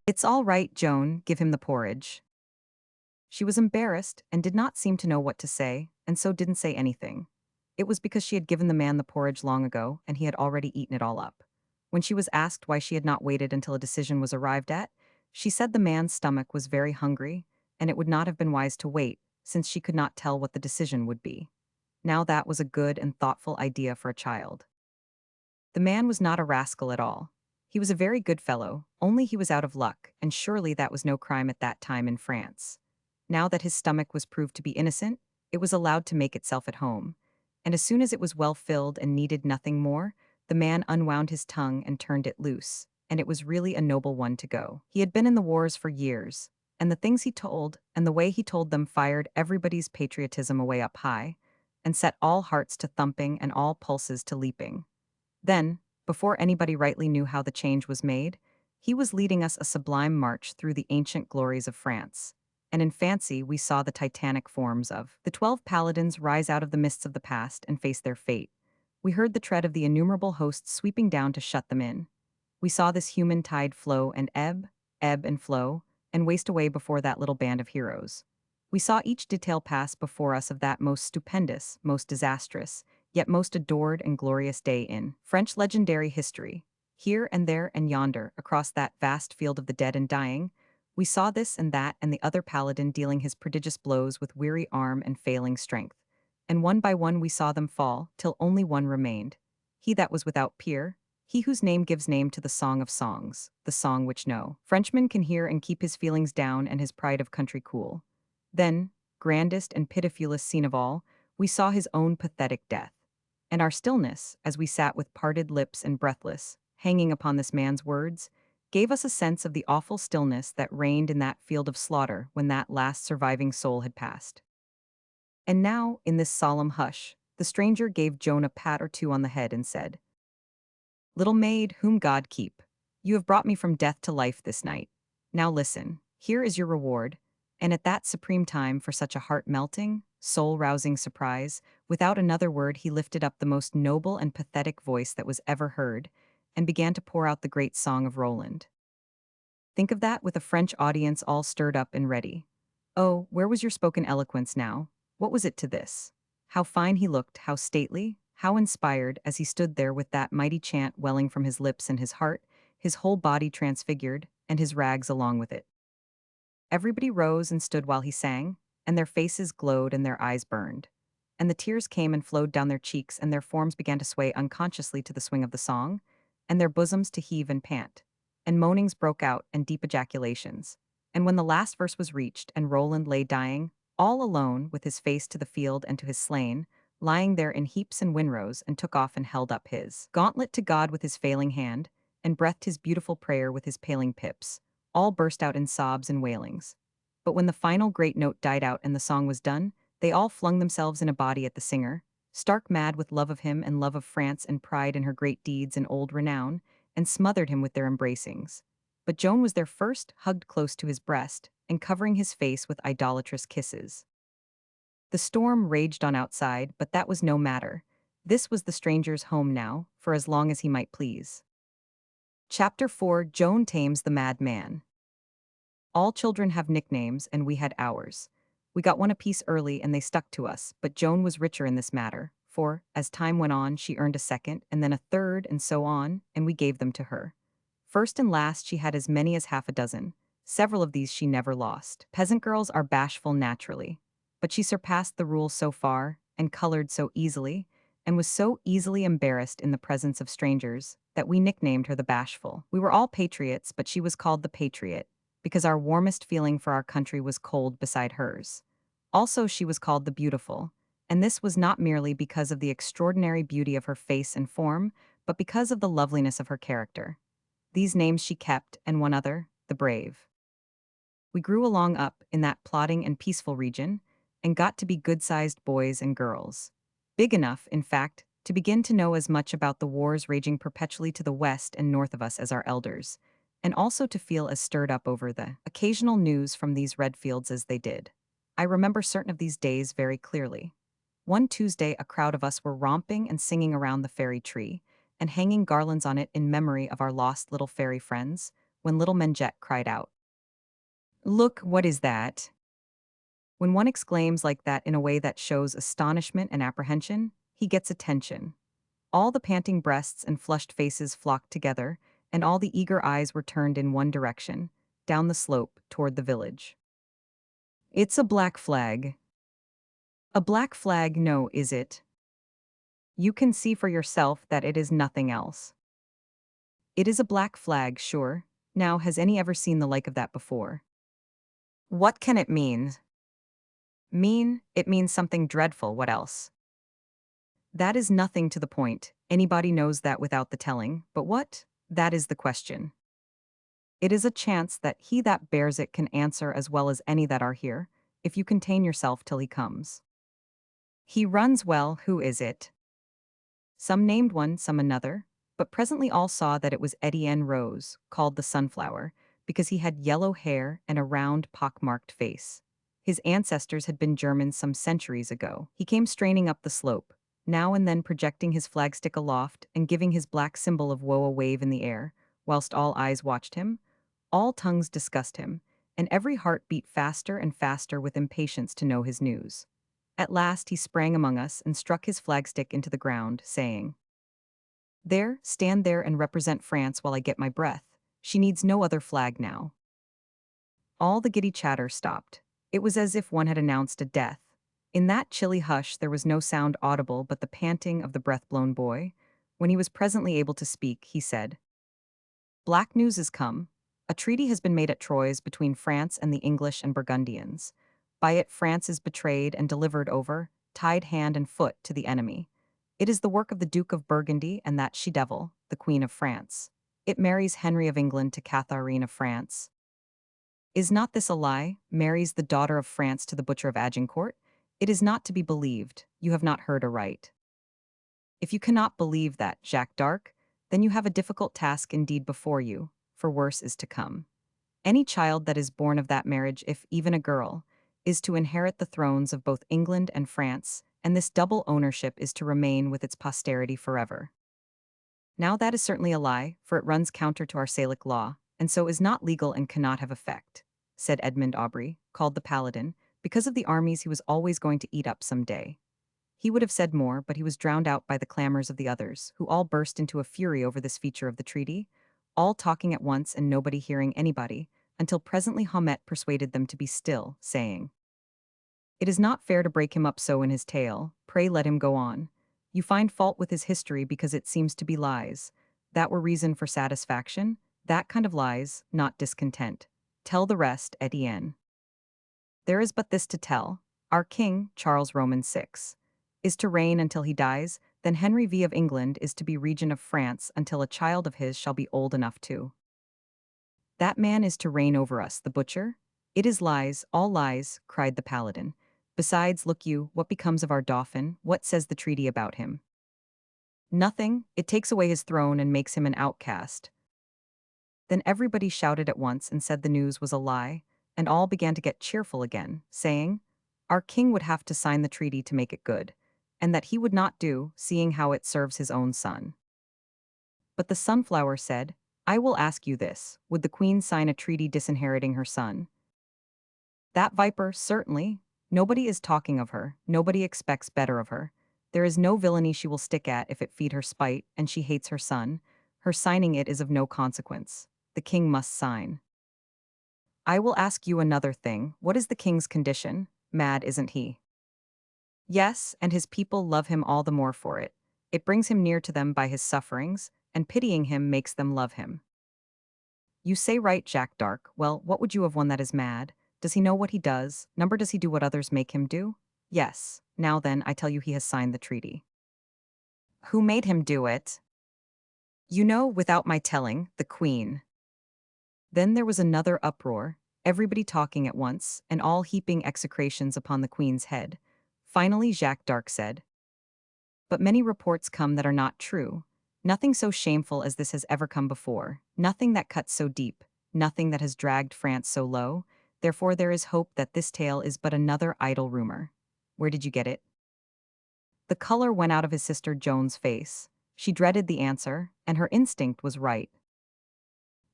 "It's all right, Joan, give him the porridge." She was embarrassed, and did not seem to know what to say, and so didn't say anything. It was because she had given the man the porridge long ago, and he had already eaten it all up. When she was asked why she had not waited until a decision was arrived at, she said the man's stomach was very hungry, and it would not have been wise to wait, since she could not tell what the decision would be. Now that was a good and thoughtful idea for a child. The man was not a rascal at all. He was a very good fellow, only he was out of luck, and surely that was no crime at that time in France. Now that his stomach was proved to be innocent, it was allowed to make itself at home, and as soon as it was well filled and needed nothing more, the man unwound his tongue and turned it loose, and it was really a noble one to go. He had been in the wars for years, and the things he told and the way he told them fired everybody's patriotism away up high, and set all hearts to thumping and all pulses to leaping. Then, before anybody rightly knew how the change was made, he was leading us a sublime march through the ancient glories of France. And in fancy, we saw the titanic forms of the 12 paladins rise out of the mists of the past and face their fate. We heard the tread of the innumerable hosts sweeping down to shut them in. We saw this human tide flow and ebb and flow, and waste away before that little band of heroes. We saw each detail pass before us of that most stupendous, most disastrous, yet most adored and glorious day in French legendary history. Here and there and yonder, across that vast field of the dead and dying, we saw this and that and the other paladin dealing his prodigious blows with weary arm and failing strength. And one by one we saw them fall, till only one remained. He that was without peer, he whose name gives name to the song of songs, the song which no Frenchman can hear and keep his feelings down and his pride of country cool. Then, grandest and pitifulest scene of all, we saw his own pathetic death. And our stillness, as we sat with parted lips and breathless, hanging upon this man's words, gave us a sense of the awful stillness that reigned in that field of slaughter when that last surviving soul had passed. And now, in this solemn hush, the stranger gave Joan a pat or two on the head and said, "Little maid, whom God keep, you have brought me from death to life this night. Now listen, here is your reward." And at that supreme time for such a heart-melting, soul-rousing surprise, without another word he lifted up the most noble and pathetic voice that was ever heard, and began to pour out the great song of Roland. Think of that, with a French audience all stirred up and ready. Oh, where was your spoken eloquence now? What was it to this? How fine he looked, how stately, how inspired, as he stood there with that mighty chant welling from his lips and his heart, his whole body transfigured, and his rags along with it. Everybody rose and stood while he sang, and their faces glowed and their eyes burned. And the tears came and flowed down their cheeks, and their forms began to sway unconsciously to the swing of the song, and their bosoms to heave and pant. And moanings broke out and deep ejaculations. And when the last verse was reached, and Roland lay dying, all alone, with his face to the field and to his slain, lying there in heaps and winrows, and took off and held up his gauntlet to God with his failing hand, and breathed his beautiful prayer with his paling pips, all burst out in sobs and wailings. But when the final great note died out and the song was done, they all flung themselves in a body at the singer, stark mad with love of him and love of France and pride in her great deeds and old renown, and smothered him with their embracings. But Joan was there first, hugged close to his breast, and covering his face with idolatrous kisses. The storm raged on outside, but that was no matter. This was the stranger's home now, for as long as he might please. Chapter 4: Joan Tames the Mad Man. All children have nicknames, and we had ours. We got one apiece early, and they stuck to us, but Joan was richer in this matter, for, as time went on, she earned a second, and then a third, and so on, and we gave them to her. First and last, she had as many as half a dozen. Several of these she never lost. Peasant girls are bashful naturally, but she surpassed the rule so far, and colored so easily, and was so easily embarrassed in the presence of strangers, that we nicknamed her the Bashful. We were all patriots, but she was called the Patriot, because our warmest feeling for our country was cold beside hers. Also, she was called the Beautiful, and this was not merely because of the extraordinary beauty of her face and form, but because of the loveliness of her character. These names she kept, and one other, the Brave. We grew along up in that plodding and peaceful region, and got to be good-sized boys and girls. Big enough, in fact, to begin to know as much about the wars raging perpetually to the west and north of us as our elders, and also to feel as stirred up over the occasional news from these red fields as they did. I remember certain of these days very clearly. One Tuesday, a crowd of us were romping and singing around the fairy tree, and hanging garlands on it in memory of our lost little fairy friends, when little Mengette cried out, "Look, what is that?" When one exclaims like that in a way that shows astonishment and apprehension, he gets attention. All the panting breasts and flushed faces flocked together, and all the eager eyes were turned in one direction, down the slope toward the village. "It's a black flag." "A black flag, no, is it? You can see for yourself that it is nothing else." "It is a black flag, sure. Now, has any ever seen the like of that before?" "What can it mean?" "Mean? It means something dreadful, what else?" That is nothing to the point. Anybody knows that without the telling, but what? That is the question. It is a chance that he that bears it can answer as well as any that are here, if you contain yourself till he comes. He runs well, who is it? Some named one, some another, but presently all saw that it was Etienne Rose, called the Sunflower, because he had yellow hair and a round, pock-marked face. His ancestors had been Germans some centuries ago. He came straining up the slope, now and then projecting his flagstick aloft and giving his black symbol of woe a wave in the air, whilst all eyes watched him. All tongues discussed him, and every heart beat faster and faster with impatience to know his news. At last he sprang among us and struck his flagstick into the ground, saying, "There, stand there and represent France while I get my breath. She needs no other flag now." All the giddy chatter stopped. It was as if one had announced a death. In that chilly hush there was no sound audible but the panting of the breath-blown boy. When he was presently able to speak, he said, "Black news is come. A treaty has been made at Troyes between France and the English and Burgundians. By it France is betrayed and delivered over, tied hand and foot, to the enemy. It is the work of the Duke of Burgundy and that she-devil, the Queen of France. It marries Henry of England to Catharine of France. Is not this a lie? Marries the daughter of France to the butcher of Agincourt? It is not to be believed. You have not heard aright. If you cannot believe that, Jacques d'Arc, then you have a difficult task indeed before you, for worse is to come. Any child that is born of that marriage, if even a girl, is to inherit the thrones of both England and France, and this double ownership is to remain with its posterity forever. Now that is certainly a lie, for it runs counter to our Salic law, and so is not legal and cannot have effect," said Edmund Aubrey, called the Paladin, because of the armies he was always going to eat up some day. He would have said more, but he was drowned out by the clamors of the others, who all burst into a fury over this feature of the treaty, all talking at once and nobody hearing anybody, until presently Hamet persuaded them to be still, saying, "It is not fair to break him up so in his tale. Pray let him go on. You find fault with his history because it seems to be lies. That were reason for satisfaction, that kind of lies, not discontent. Tell the rest, Etienne." "There is but this to tell. Our king, Charles Roman VI, is to reign until he dies, then Henry V of England is to be regent of France until a child of his shall be old enough to. That man is to reign over us, the butcher? It is lies, all lies," cried the Paladin. "Besides, look you, what becomes of our Dauphin? What says the treaty about him?" "Nothing. It takes away his throne and makes him an outcast." Then everybody shouted at once and said the news was a lie, and all began to get cheerful again, saying, "Our king would have to sign the treaty to make it good, and that he would not do, seeing how it serves his own son." But the Sunflower said, "I will ask you this, would the queen sign a treaty disinheriting her son?" "That viper, certainly. Nobody is talking of her, nobody expects better of her. There is no villainy she will stick at if it feed her spite, and she hates her son. Her signing it is of no consequence. The king must sign." "I will ask you another thing. What is the king's condition? Mad, isn't he?" "Yes, and his people love him all the more for it. It brings him near to them by his sufferings, and pitying him makes them love him." "You say right, Jacques d'Arc. Well, what would you of one that is mad? Does he know what he does? Number does he do what others make him do?" "Yes. Now then, I tell you he has signed the treaty." "Who made him do it?" "You know, without my telling, the queen." Then there was another uproar, everybody talking at once, and all heaping execrations upon the queen's head. Finally Jacques d'Arc said, "But many reports come that are not true. Nothing so shameful as this has ever come before, nothing that cuts so deep, nothing that has dragged France so low. Therefore there is hope that this tale is but another idle rumor." "Where did you get it?" The color went out of his sister Joan's face. She dreaded the answer, and her instinct was right.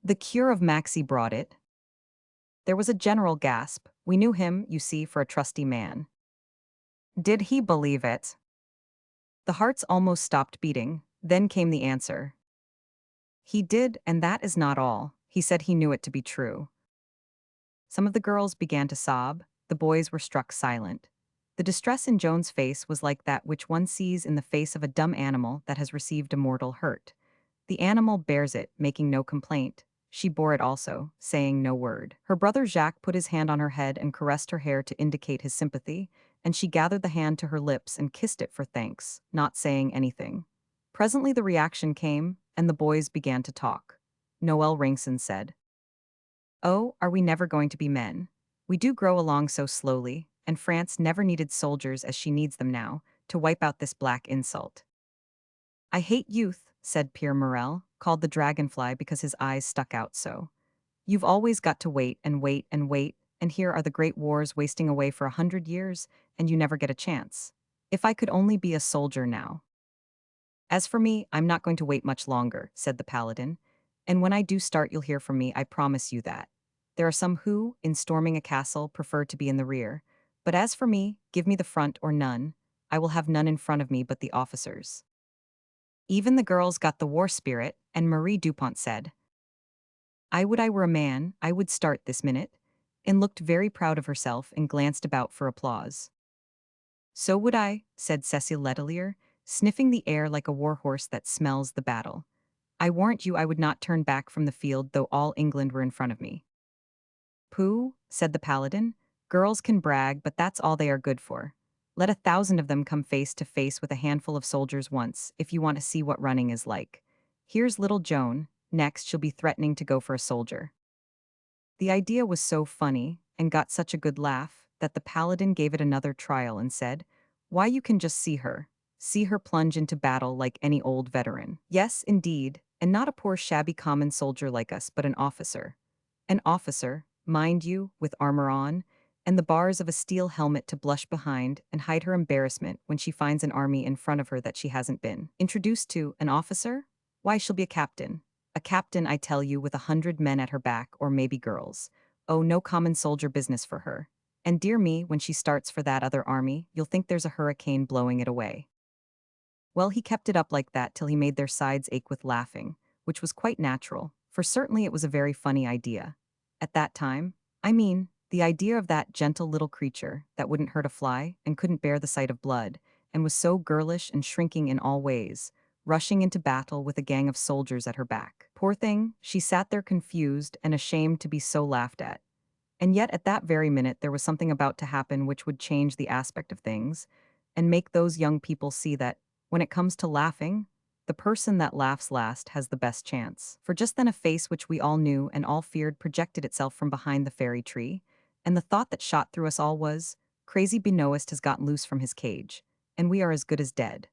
"The cure of Maxey brought it." There was a general gasp. We knew him, you see, for a trusty man. "Did he believe it?" The hearts almost stopped beating. Then came the answer. "He did, and that is not all. He said he knew it to be true." Some of the girls began to sob. The boys were struck silent. The distress in Joan's face was like that which one sees in the face of a dumb animal that has received a mortal hurt. The animal bears it, making no complaint, She bore it also, saying no word. Her brother Jacques put his hand on her head and caressed her hair to indicate his sympathy, and she gathered the hand to her lips and kissed it for thanks, not saying anything. Presently the reaction came, and the boys began to talk. Noel Ringson said, "Oh, are we never going to be men? We do grow along so slowly, and France never needed soldiers as she needs them now, to wipe out this black insult." "I hate youth," said Pierre Morel, called the dragonfly because his eyes stuck out so. "You've always got to wait and wait and wait, and here are the great wars wasting away for 100 years, and you never get a chance. If I could only be a soldier now." "As for me, I'm not going to wait much longer," said the paladin. "And when I do start, you'll hear from me, I promise you that. There are some who, in storming a castle, prefer to be in the rear. But as for me, give me the front or none. I will have none in front of me but the officers." Even the girls got the war spirit, and Marie Dupont said, "I would I were a man, I would start this minute," and looked very proud of herself and glanced about for applause. "So would I," said Cecile Letelier, sniffing the air like a war horse that smells the battle. "I warrant you I would not turn back from the field though all England were in front of me." "Pooh," said the paladin, "girls can brag, but that's all they are good for. Let 1,000 of them come face to face with a handful of soldiers once, if you want to see what running is like. Here's little Joan, next she'll be threatening to go for a soldier." The idea was so funny, and got such a good laugh, that the paladin gave it another trial and said, "Why, you can just see her plunge into battle like any old veteran. Yes, indeed, and not a poor shabby common soldier like us, but an officer. An officer, mind you, with armor on, and the bars of a steel helmet to blush behind and hide her embarrassment when she finds an army in front of her that she hasn't been introduced to. An officer? Why, she'll be a captain. A captain, I tell you, with 100 men at her back, or maybe girls. Oh, no common soldier business for her. And dear me, when she starts for that other army, you'll think there's a hurricane blowing it away." Well, he kept it up like that till he made their sides ache with laughing, which was quite natural, for certainly it was a very funny idea. At that time, I mean, the idea of that gentle little creature that wouldn't hurt a fly and couldn't bear the sight of blood, and was so girlish and shrinking in all ways, rushing into battle with a gang of soldiers at her back. Poor thing, she sat there confused and ashamed to be so laughed at. And yet at that very minute there was something about to happen which would change the aspect of things, and make those young people see that, when it comes to laughing, the person that laughs last has the best chance. For just then a face which we all knew and all feared projected itself from behind the fairy tree, and the thought that shot through us all was, "Crazy Benoist has gotten loose from his cage, and we are as good as dead."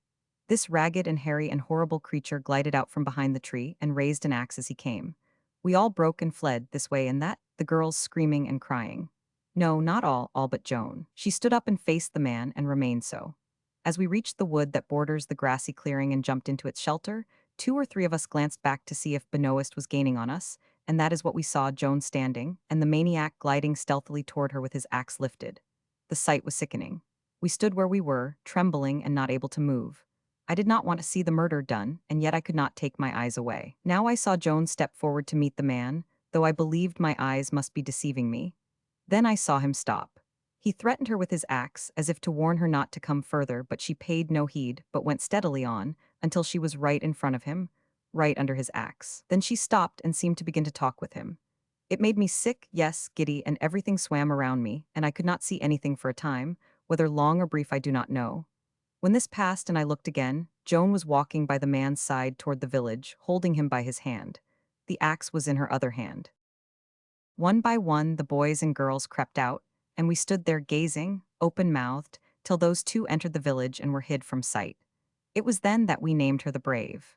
This ragged and hairy and horrible creature glided out from behind the tree and raised an axe as he came. We all broke and fled this way and that, the girls screaming and crying. No, not all but Joan. She stood up and faced the man and remained so. As we reached the wood that borders the grassy clearing and jumped into its shelter, 2 or 3 of us glanced back to see if Benoist was gaining on us, and that is what we saw: Joan standing, and the maniac gliding stealthily toward her with his axe lifted. The sight was sickening. We stood where we were, trembling and not able to move. I did not want to see the murder done, and yet I could not take my eyes away. Now I saw Joan step forward to meet the man, though I believed my eyes must be deceiving me. Then I saw him stop. He threatened her with his axe, as if to warn her not to come further, but she paid no heed, but went steadily on, until she was right in front of him, right under his axe. Then she stopped and seemed to begin to talk with him. It made me sick, yes, giddy, and everything swam around me, and I could not see anything for a time, whether long or brief I do not know. When this passed and I looked again, Joan was walking by the man's side toward the village, holding him by his hand. The axe was in her other hand. One by one the boys and girls crept out, and we stood there gazing, open-mouthed, till those two entered the village and were hid from sight. It was then that we named her the Brave.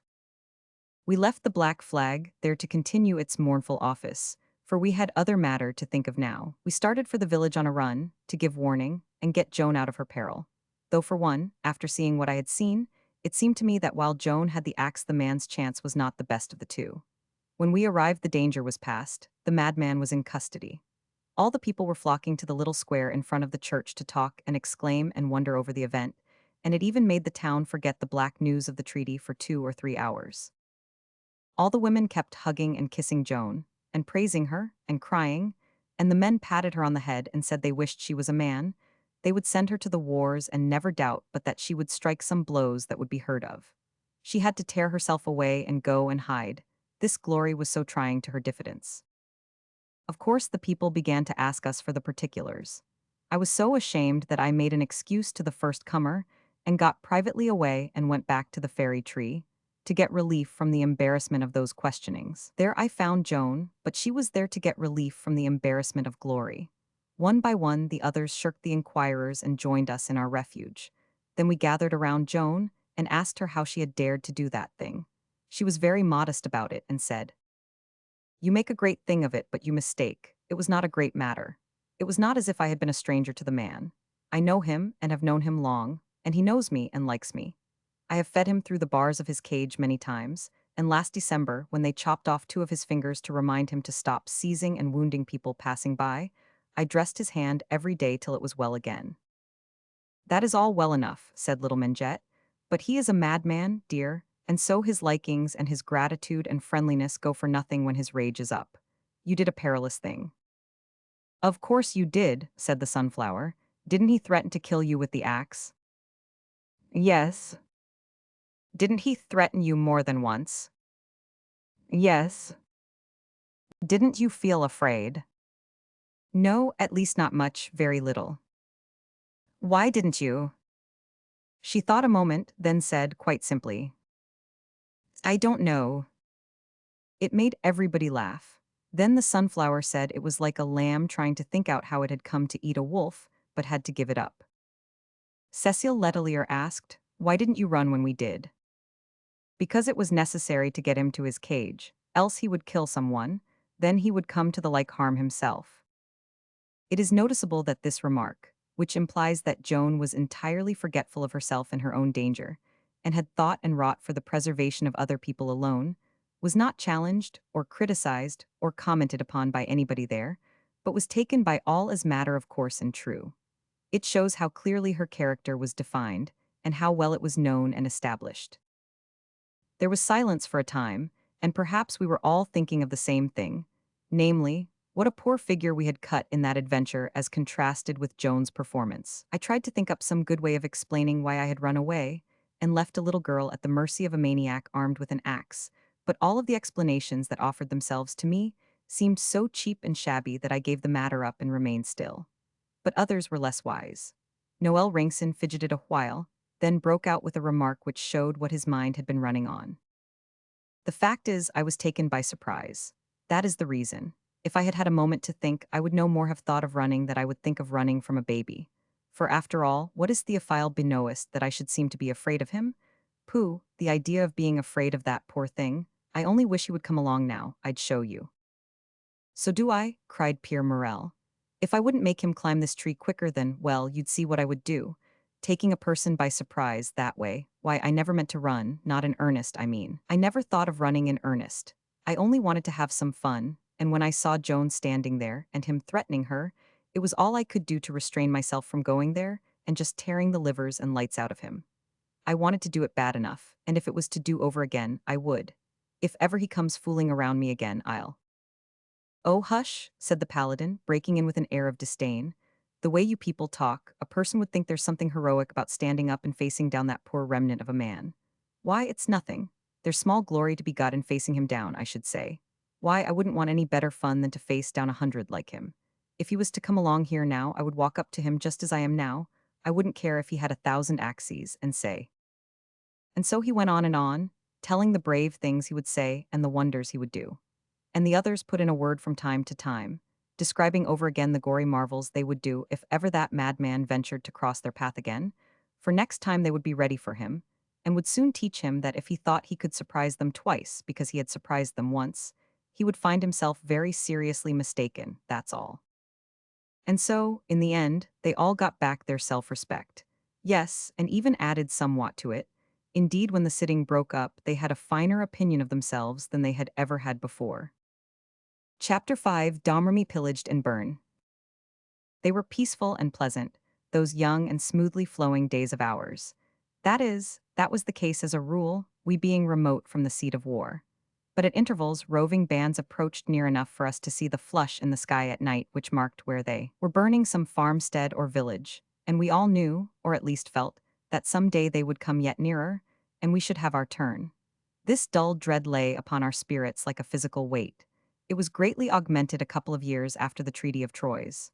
We left the black flag there to continue its mournful office, for we had other matter to think of now. We started for the village on a run, to give warning, and get Joan out of her peril. Though for one, after seeing what I had seen, it seemed to me that while Joan had the axe, the man's chance was not the best of the two. When we arrived, the danger was past, the madman was in custody. All the people were flocking to the little square in front of the church to talk and exclaim and wonder over the event, and it even made the town forget the black news of the treaty for 2 or 3 hours. All the women kept hugging and kissing Joan, and praising her, and crying, and the men patted her on the head and said they wished she was a man. They would send her to the wars and never doubt but that she would strike some blows that would be heard of. She had to tear herself away and go and hide, This glory was so trying to her diffidence. Of course, the people began to ask us for the particulars. I was so ashamed that I made an excuse to the first comer and got privately away and went back to the fairy tree to get relief from the embarrassment of those questionings. There I found Joan, but she was there to get relief from the embarrassment of glory. One by one, the others shirked the inquirers and joined us in our refuge. Then we gathered around Joan and asked her how she had dared to do that thing. She was very modest about it and said, "You make a great thing of it, but you mistake. It was not a great matter. It was not as if I had been a stranger to the man. I know him and have known him long, and he knows me and likes me. I have fed him through the bars of his cage many times, and last December, when they chopped off two of his fingers to remind him to stop seizing and wounding people passing by, I dressed his hand every day till it was well again." "That is all well enough," said little Minjet, "but he is a madman, dear, and so his likings and his gratitude and friendliness go for nothing when his rage is up. You did a perilous thing." "Of course you did," said the sunflower. "Didn't he threaten to kill you with the axe?" "Yes." "Didn't he threaten you more than once?" "Yes." "Didn't you feel afraid?" "No, at least not much, very little." "Why didn't you?" She thought a moment, then said quite simply, "I don't know." It made everybody laugh. Then the sunflower said it was like a lamb trying to think out how it had come to eat a wolf, but had to give it up. Cecile Letelier asked, "Why didn't you run when we did?" "Because it was necessary to get him to his cage, else he would kill someone, then he would come to the like harm himself." It is noticeable that this remark, which implies that Joan was entirely forgetful of herself and her own danger, and had thought and wrought for the preservation of other people alone, was not challenged or criticized or commented upon by anybody there, but was taken by all as matter of course and true. It shows how clearly her character was defined and how well it was known and established. There was silence for a time, and perhaps we were all thinking of the same thing, namely, what a poor figure we had cut in that adventure as contrasted with Joan's performance. I tried to think up some good way of explaining why I had run away and left a little girl at the mercy of a maniac armed with an axe, but all of the explanations that offered themselves to me seemed so cheap and shabby that I gave the matter up and remained still. But others were less wise. Noel Ringson fidgeted a while, then broke out with a remark which showed what his mind had been running on. "The fact is, I was taken by surprise. That is the reason. If I had had a moment to think, I would no more have thought of running than I would think of running from a baby. For after all, what is Theophile Benoist that I should seem to be afraid of him? Pooh, the idea of being afraid of that poor thing. I only wish he would come along now, I'd show you." "So do I," cried Pierre Morel. "If I wouldn't make him climb this tree quicker than, well, you'd see what I would do. Taking a person by surprise that way, why, I never meant to run, not in earnest, I mean. I never thought of running in earnest. I only wanted to have some fun, and when I saw Joan standing there and him threatening her, it was all I could do to restrain myself from going there and just tearing the livers and lights out of him. I wanted to do it bad enough, and if it was to do over again, I would. If ever he comes fooling around me again, I'll—" "Oh, hush," said the paladin, breaking in with an air of disdain. "The way you people talk, a person would think there's something heroic about standing up and facing down that poor remnant of a man. Why, it's nothing. There's small glory to be got in facing him down, I should say. Why, I wouldn't want any better fun than to face down 100 like him. If he was to come along here now, I would walk up to him just as I am now. I wouldn't care if he had 1,000 axes, and say—" And so he went on, telling the brave things he would say and the wonders he would do. And the others put in a word from time to time, describing over again the gory marvels they would do if ever that madman ventured to cross their path again, for next time they would be ready for him, and would soon teach him that if he thought he could surprise them twice because he had surprised them once, he would find himself very seriously mistaken, that's all. And so, in the end, they all got back their self-respect. Yes, and even added somewhat to it. Indeed, when the sitting broke up, they had a finer opinion of themselves than they had ever had before. Chapter 5: Domrémy Pillaged and Burned. They were peaceful and pleasant, those young and smoothly flowing days of ours. That was the case as a rule, we being remote from the seat of war. But at intervals, roving bands approached near enough for us to see the flush in the sky at night which marked where they were burning some farmstead or village, and we all knew, or at least felt, that some day they would come yet nearer, and we should have our turn. This dull dread lay upon our spirits like a physical weight. It was greatly augmented a couple of years after the Treaty of Troyes.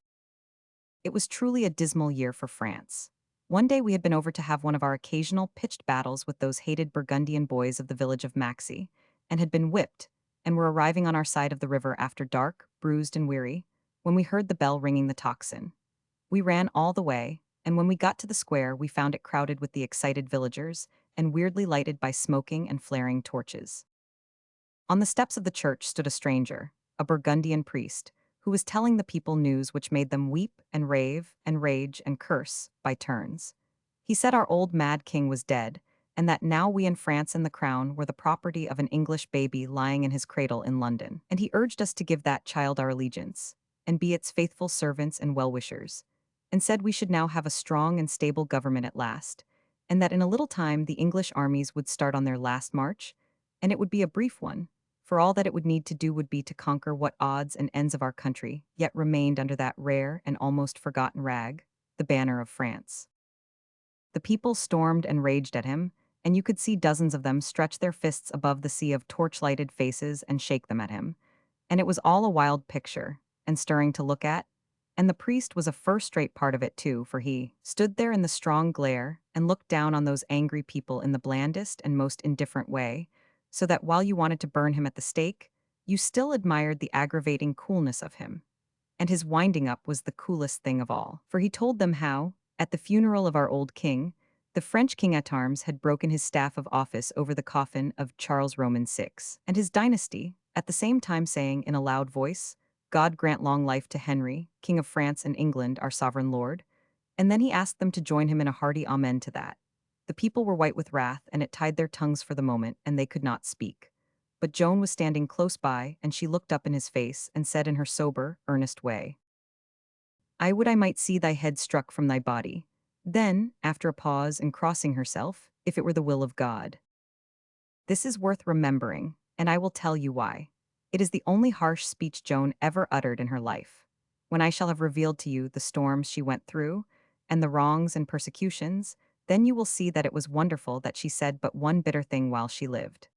It was truly a dismal year for France. One day we had been over to have one of our occasional pitched battles with those hated Burgundian boys of the village of Maxey, and had been whipped, and were arriving on our side of the river after dark, bruised and weary, when we heard the bell ringing the tocsin. We ran all the way, and when we got to the square we found it crowded with the excited villagers, and weirdly lighted by smoking and flaring torches. On the steps of the church stood a stranger, a Burgundian priest, who was telling the people news which made them weep and rave and rage and curse by turns. He said our old mad king was dead, and that now we in France and the crown were the property of an English baby lying in his cradle in London, and he urged us to give that child our allegiance, and be its faithful servants and well-wishers, and said we should now have a strong and stable government at last, and that in a little time the English armies would start on their last march, and it would be a brief one, for all that it would need to do would be to conquer what odds and ends of our country yet remained under that rare and almost forgotten rag, the banner of France. The people stormed and raged at him, and you could see dozens of them stretch their fists above the sea of torch-lighted faces and shake them at him. And it was all a wild picture, and stirring to look at, and the priest was a first-rate part of it too, for he stood there in the strong glare and looked down on those angry people in the blandest and most indifferent way, so that while you wanted to burn him at the stake, you still admired the aggravating coolness of him. And his winding up was the coolest thing of all, for he told them how, at the funeral of our old king, the French king at arms had broken his staff of office over the coffin of Charles Roman VI, and his dynasty, at the same time saying in a loud voice, "God grant long life to Henry, King of France and England, our sovereign lord." And then he asked them to join him in a hearty amen to that. The people were white with wrath, and it tied their tongues for the moment, and they could not speak. But Joan was standing close by, and she looked up in his face and said in her sober, earnest way, "I would I might see thy head struck from thy body." Then, after a pause and crossing herself, "if it were the will of God." This is worth remembering, and I will tell you why. It is the only harsh speech Joan ever uttered in her life. When I shall have revealed to you the storms she went through, and the wrongs and persecutions, then you will see that it was wonderful that she said but one bitter thing while she lived.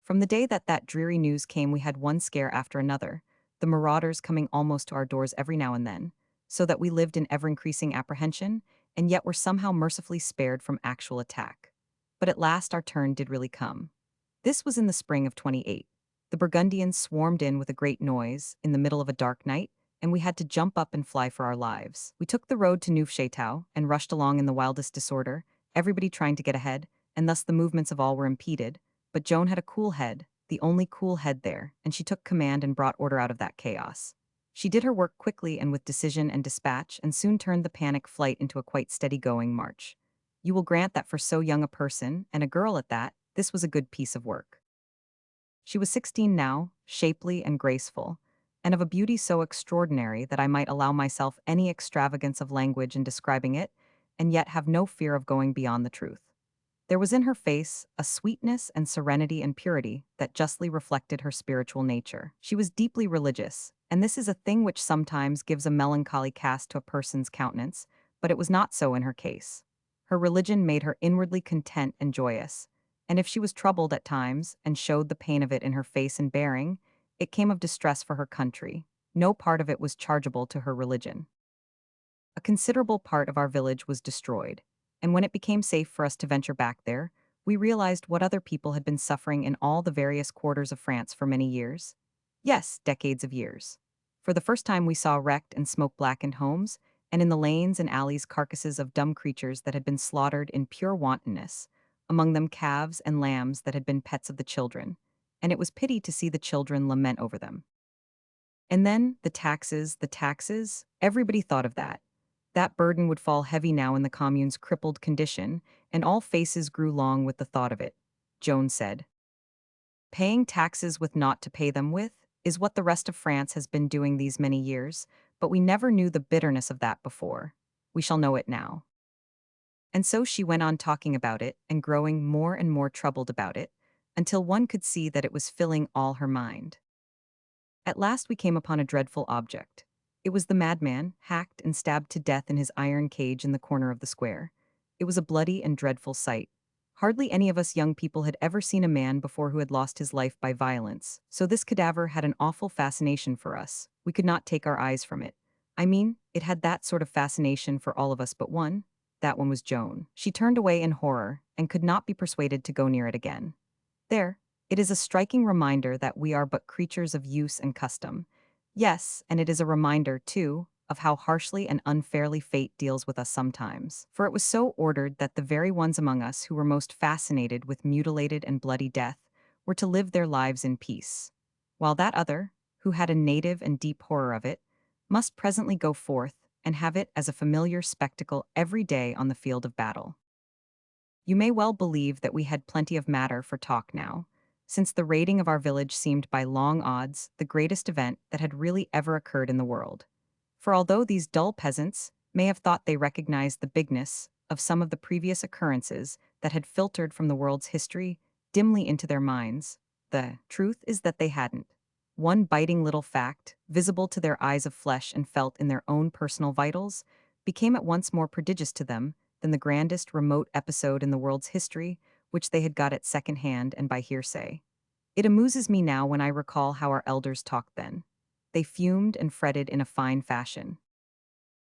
From the day that that dreary news came we had one scare after another, the marauders coming almost to our doors every now and then, so that we lived in ever-increasing apprehension, and yet were somehow mercifully spared from actual attack. But at last our turn did really come. This was in the spring of 28. The Burgundians swarmed in with a great noise, in the middle of a dark night, and we had to jump up and fly for our lives. We took the road to Neufchâteau and rushed along in the wildest disorder, everybody trying to get ahead, and thus the movements of all were impeded. But Joan had a cool head, the only cool head there, and she took command and brought order out of that chaos. She did her work quickly and with decision and dispatch, and soon turned the panic flight into a quite steady-going march. You will grant that for so young a person, and a girl at that, this was a good piece of work. She was 16 now, shapely and graceful, and of a beauty so extraordinary that I might allow myself any extravagance of language in describing it, and yet have no fear of going beyond the truth. There was in her face a sweetness and serenity and purity that justly reflected her spiritual nature. She was deeply religious, and this is a thing which sometimes gives a melancholy cast to a person's countenance, but it was not so in her case. Her religion made her inwardly content and joyous, and if she was troubled at times and showed the pain of it in her face and bearing, it came of distress for her country. No part of it was chargeable to her religion. A considerable part of our village was destroyed, and when it became safe for us to venture back there, we realized what other people had been suffering in all the various quarters of France for many years. Yes, decades of years. For the first time we saw wrecked and smoke-blackened homes, and in the lanes and alleys carcasses of dumb creatures that had been slaughtered in pure wantonness, among them calves and lambs that had been pets of the children, and it was pity to see the children lament over them. And then, the taxes, everybody thought of that. That burden would fall heavy now in the commune's crippled condition, and all faces grew long with the thought of it. Joan said, "Paying taxes with naught to pay them with is what the rest of France has been doing these many years, but we never knew the bitterness of that before. We shall know it now." And so she went on talking about it and growing more and more troubled about it, until one could see that it was filling all her mind. At last we came upon a dreadful object. It was the madman, hacked and stabbed to death in his iron cage in the corner of the square. It was a bloody and dreadful sight. Hardly any of us young people had ever seen a man before who had lost his life by violence, so this cadaver had an awful fascination for us. We could not take our eyes from it. I mean, it had that sort of fascination for all of us but one. That one was Joan. She turned away in horror and could not be persuaded to go near it again. There, it is a striking reminder that we are but creatures of use and custom. Yes, and it is a reminder, too, of how harshly and unfairly fate deals with us sometimes. For it was so ordered that the very ones among us who were most fascinated with mutilated and bloody death were to live their lives in peace, while that other, who had a native and deep horror of it, must presently go forth and have it as a familiar spectacle every day on the field of battle. You may well believe that we had plenty of matter for talk now, since the raiding of our village seemed by long odds the greatest event that had really ever occurred in the world. For although these dull peasants may have thought they recognized the bigness of some of the previous occurrences that had filtered from the world's history dimly into their minds, the truth is that they hadn't. One biting little fact, visible to their eyes of flesh and felt in their own personal vitals, became at once more prodigious to them than the grandest remote episode in the world's history, which they had got at second hand and by hearsay. It amuses me now when I recall how our elders talked then. They fumed and fretted in a fine fashion.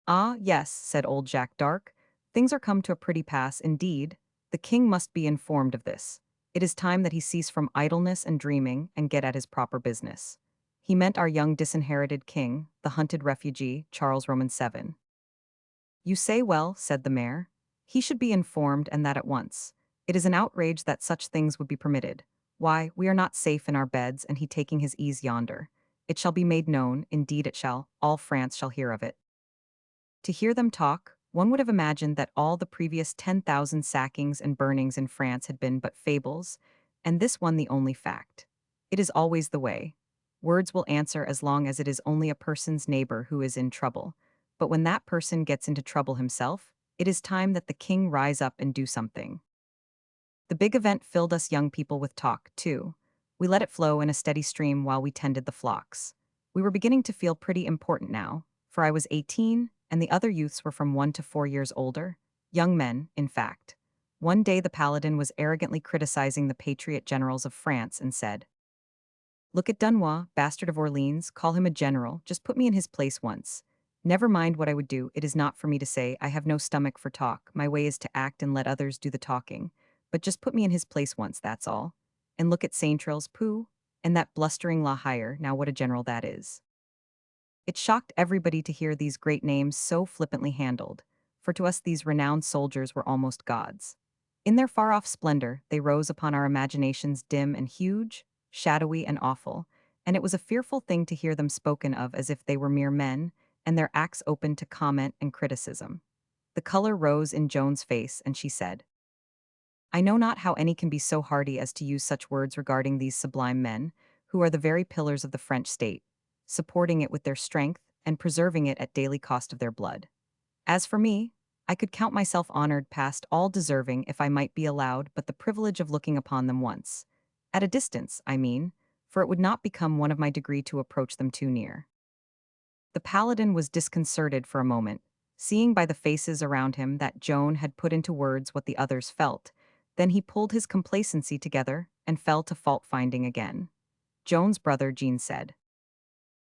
"Ah, yes," said old Jacques d'Arc, "things are come to a pretty pass indeed. The king must be informed of this. It is time that he cease from idleness and dreaming and get at his proper business." He meant our young disinherited king, the hunted refugee, Charles Roman VII. "You say well," said the mayor. "He should be informed, and that at once. It is an outrage that such things would be permitted. Why, we are not safe in our beds, and he taking his ease yonder. It shall be made known, indeed it shall, all France shall hear of it." To hear them talk, one would have imagined that all the previous 10,000 sackings and burnings in France had been but fables, and this one the only fact. It is always the way. Words will answer as long as it is only a person's neighbor who is in trouble, but when that person gets into trouble himself, it is time that the king rise up and do something. The big event filled us young people with talk, too. We let it flow in a steady stream while we tended the flocks. We were beginning to feel pretty important now, for I was 18, and the other youths were from 1 to 4 years older. Young men, in fact. One day the paladin was arrogantly criticizing the patriot generals of France and said, "Look at Dunois, bastard of Orleans, call him a general, just put me in his place once. Never mind what I would do, it is not for me to say, I have no stomach for talk, my way is to act and let others do the talking. But just put me in his place once, that's all. And look at Saintrels, pooh, and that blustering La Hire, now what a general that is." It shocked everybody to hear these great names so flippantly handled, for to us these renowned soldiers were almost gods. In their far-off splendor, they rose upon our imaginations dim and huge, shadowy and awful, and it was a fearful thing to hear them spoken of as if they were mere men, and their acts open to comment and criticism. The color rose in Joan's face, and she said, "I know not how any can be so hardy as to use such words regarding these sublime men, who are the very pillars of the French state, supporting it with their strength and preserving it at daily cost of their blood. As for me, I could count myself honored past all deserving if I might be allowed but the privilege of looking upon them once. At a distance, I mean, for it would not become one of my degree to approach them too near." The paladin was disconcerted for a moment, seeing by the faces around him that Joan had put into words what the others felt. Then he pulled his complacency together and fell to fault-finding again. Joan's brother Jean said,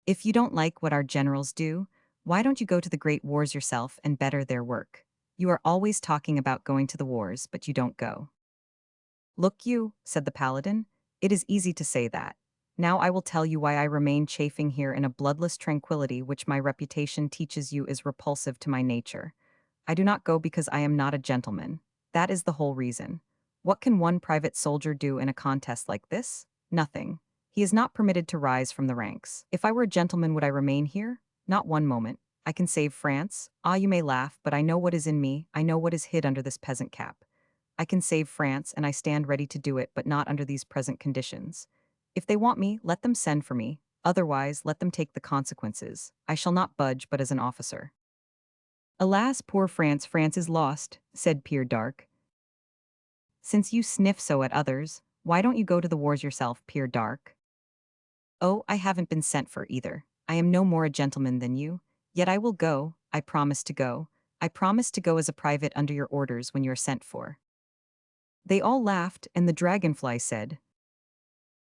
"If you don't like what our generals do, why don't you go to the great wars yourself and better their work? You are always talking about going to the wars, but you don't go." "Look you," said the paladin, "it is easy to say that. Now I will tell you why I remain chafing here in a bloodless tranquility which my reputation teaches you is repulsive to my nature. I do not go because I am not a gentleman. That is the whole reason. What can one private soldier do in a contest like this? Nothing. He is not permitted to rise from the ranks. If I were a gentleman, would I remain here? Not one moment. I can save France. Ah, you may laugh, but I know what is in me, I know what is hid under this peasant cap. I can save France, and I stand ready to do it, but not under these present conditions. If they want me, let them send for me. Otherwise, let them take the consequences. I shall not budge but as an officer." "Alas, poor France, France is lost," said Pierre d'Arc. "Since you sniff so at others, why don't you go to the wars yourself, Pierre d'Arc?" "Oh, I haven't been sent for either. I am no more a gentleman than you. Yet I will go, I promise to go. I promise to go as a private under your orders when you are sent for." They all laughed, and the dragonfly said,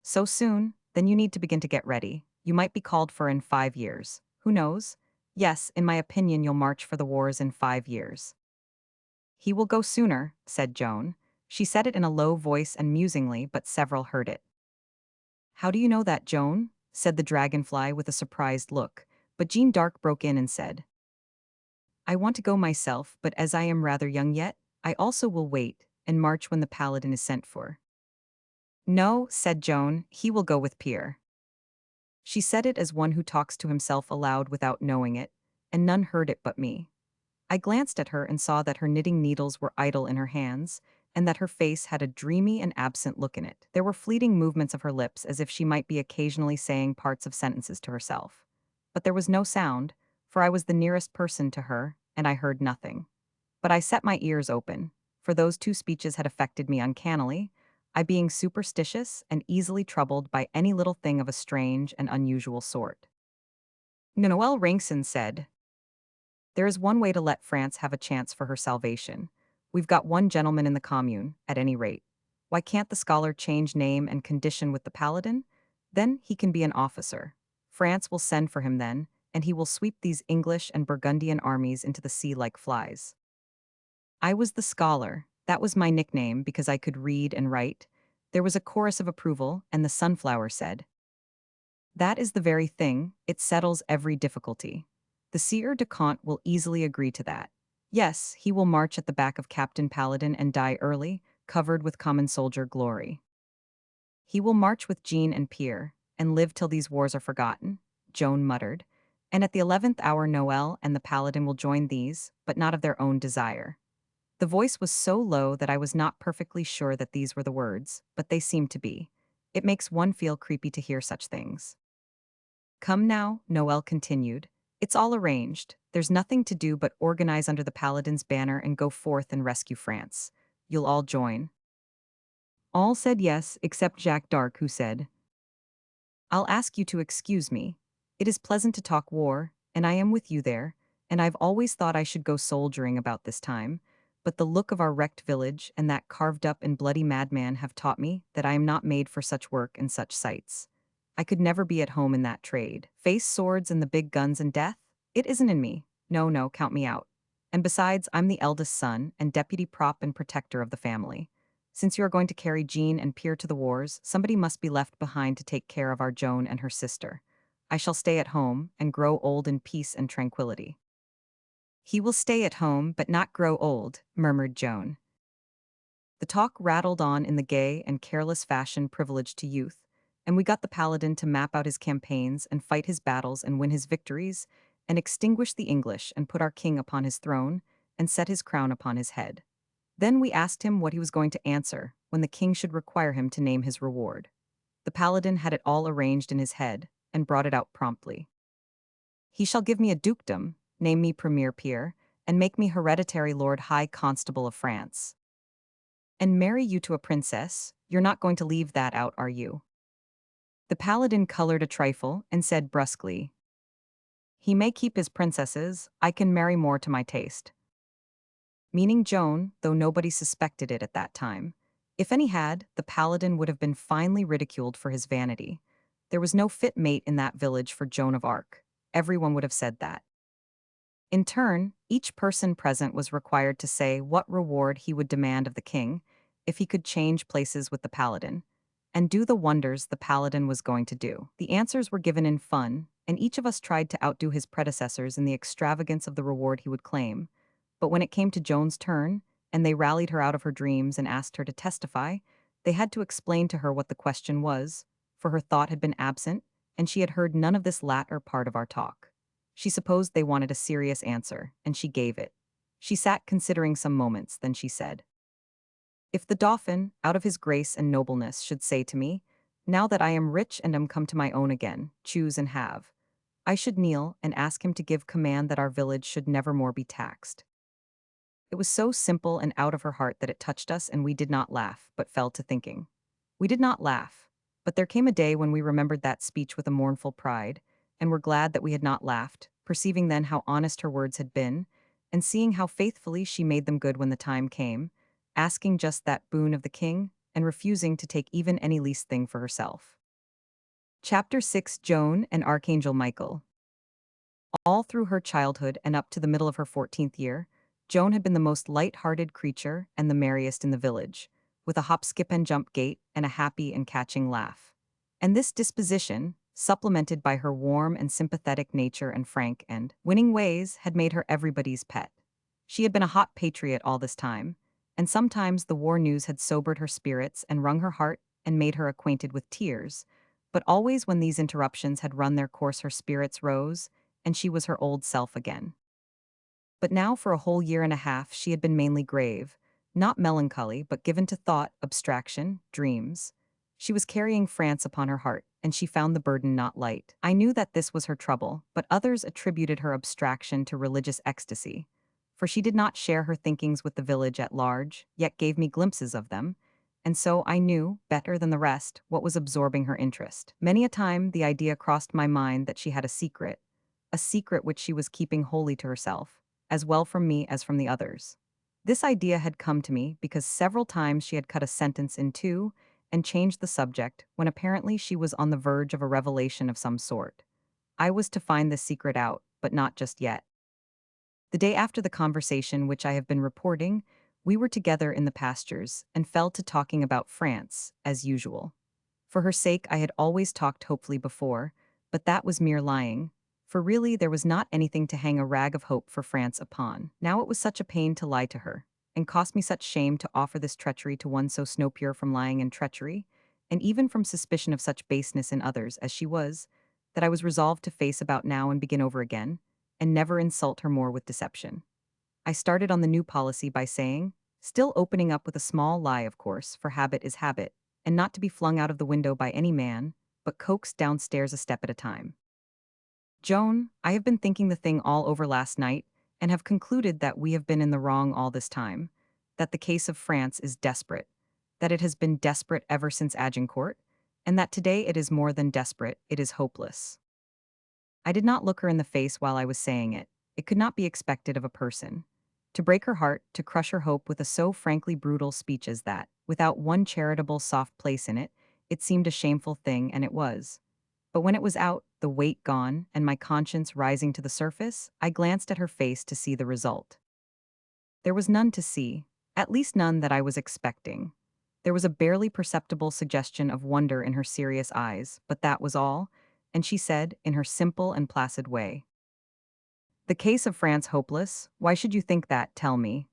"So soon? Then you need to begin to get ready. You might be called for in 5 years. Who knows? Yes, in my opinion, you'll march for the wars in 5 years." "He will go sooner," said Joan. She said it in a low voice and musingly, but several heard it. "How do you know that, Joan?" said the dragonfly with a surprised look, but Jean Dark broke in and said, "I want to go myself, but as I am rather young yet, I also will wait and march when the paladin is sent for." "No," said Joan, "he will go with Pierre." She said it as one who talks to himself aloud without knowing it, and none heard it but me. I glanced at her and saw that her knitting needles were idle in her hands, and that her face had a dreamy and absent look in it. There were fleeting movements of her lips as if she might be occasionally saying parts of sentences to herself. But there was no sound, for I was the nearest person to her, and I heard nothing. But I set my ears open, for those two speeches had affected me uncannily, I being superstitious and easily troubled by any little thing of a strange and unusual sort. Noël Ringson said, "There is one way to let France have a chance for her salvation. We've got one gentleman in the commune, at any rate. Why can't the scholar change name and condition with the paladin? Then he can be an officer. France will send for him then, and he will sweep these English and Burgundian armies into the sea like flies." I was the scholar. That was my nickname because I could read and write. There was a chorus of approval, and the sunflower said, "That is the very thing, it settles every difficulty. The Sieur de Conte will easily agree to that. Yes, he will march at the back of Captain Paladin and die early, covered with common soldier glory. He will march with Jean and Pierre, and live till these wars are forgotten," Joan muttered, "and at the 11th hour Noel and the Paladin will join these, but not of their own desire." The voice was so low that I was not perfectly sure that these were the words, but they seemed to be. It makes one feel creepy to hear such things. "Come now," Noel continued. "It's all arranged. There's nothing to do but organize under the Paladin's banner and go forth and rescue France. You'll all join." All said yes, except Jacques d'Arc, who said, "I'll ask you to excuse me. It is pleasant to talk war, and I am with you there, and I've always thought I should go soldiering about this time, but the look of our wrecked village and that carved-up and bloody madman have taught me that I am not made for such work and such sights. I could never be at home in that trade. Face swords and the big guns and death? It isn't in me. No, no, count me out. And besides, I'm the eldest son and deputy prop and protector of the family. Since you are going to carry Jean and Pierre to the wars, somebody must be left behind to take care of our Joan and her sister. I shall stay at home and grow old in peace and tranquility." "He will stay at home but not grow old," murmured Joan. The talk rattled on in the gay and careless fashion privileged to youth, and we got the paladin to map out his campaigns and fight his battles and win his victories, and extinguish the English and put our king upon his throne, and set his crown upon his head. Then we asked him what he was going to answer when the king should require him to name his reward. The paladin had it all arranged in his head, and brought it out promptly. "He shall give me a dukedom, name me Premier Pierre, and make me hereditary Lord High Constable of France. And marry you to a princess. You're not going to leave that out, are you?" The paladin colored a trifle and said brusquely, "He may keep his princesses, I can marry more to my taste." Meaning Joan, though nobody suspected it at that time. If any had, the paladin would have been finely ridiculed for his vanity. There was no fit mate in that village for Joan of Arc. Everyone would have said that. In turn, each person present was required to say what reward he would demand of the king if he could change places with the paladin, and do the wonders the paladin was going to do. The answers were given in fun, and each of us tried to outdo his predecessors in the extravagance of the reward he would claim. But when it came to Joan's turn, and they rallied her out of her dreams and asked her to testify, they had to explain to her what the question was, for her thought had been absent, and she had heard none of this latter part of our talk. She supposed they wanted a serious answer, and she gave it. She sat considering some moments, then she said, "If the Dauphin, out of his grace and nobleness, should say to me, 'Now that I am rich and am come to my own again, choose and have,' I should kneel and ask him to give command that our village should never more be taxed." It was so simple and out of her heart that it touched us, and we did not laugh, but fell to thinking. We did not laugh, but there came a day when we remembered that speech with a mournful pride, and were glad that we had not laughed, perceiving then how honest her words had been, and seeing how faithfully she made them good when the time came, asking just that boon of the king, and refusing to take even any least thing for herself. Chapter 6: Joan and Archangel Michael. All through her childhood and up to the middle of her 14th year, Joan had been the most light-hearted creature and the merriest in the village, with a hop, skip, and jump gait and a happy and catching laugh. And this disposition, supplemented by her warm and sympathetic nature and frank and winning ways, had made her everybody's pet. She had been a hot patriot all this time, and sometimes the war news had sobered her spirits and wrung her heart and made her acquainted with tears, but always when these interruptions had run their course her spirits rose, and she was her old self again. But now for a whole year and a half she had been mainly grave, not melancholy but given to thought, abstraction, dreams. She was carrying France upon her heart, and she found the burden not light. I knew that this was her trouble, but others attributed her abstraction to religious ecstasy, for she did not share her thinkings with the village at large, yet gave me glimpses of them, and so I knew, better than the rest, what was absorbing her interest. Many a time the idea crossed my mind that she had a secret which she was keeping wholly to herself, as well from me as from the others. This idea had come to me because several times she had cut a sentence in two and changed the subject when apparently she was on the verge of a revelation of some sort. I was to find this secret out, but not just yet. The day after the conversation which I have been reporting, we were together in the pastures and fell to talking about France, as usual. For her sake I had always talked hopefully before, but that was mere lying, for really there was not anything to hang a rag of hope for France upon. Now it was such a pain to lie to her, and cost me such shame to offer this treachery to one so snow-pure from lying and treachery, and even from suspicion of such baseness in others as she was, that I was resolved to face about now and begin over again, and never insult her more with deception. I started on the new policy by saying, still opening up with a small lie of course, for habit is habit, and not to be flung out of the window by any man, but coaxed downstairs a step at a time. Joan, I have been thinking the thing all over last night, and have concluded that we have been in the wrong all this time, that the case of France is desperate, that it has been desperate ever since Agincourt, and that today it is more than desperate, it is hopeless. I did not look her in the face while I was saying it. It could not be expected of a person. To break her heart, to crush her hope with a so frankly brutal speech as that, without one charitable soft place in it, it seemed a shameful thing, and it was. But when it was out, the weight gone, and my conscience rising to the surface, I glanced at her face to see the result. There was none to see, at least none that I was expecting. There was a barely perceptible suggestion of wonder in her serious eyes, but that was all, and she said, in her simple and placid way, "The case of France hopeless? Why should you think that, tell me?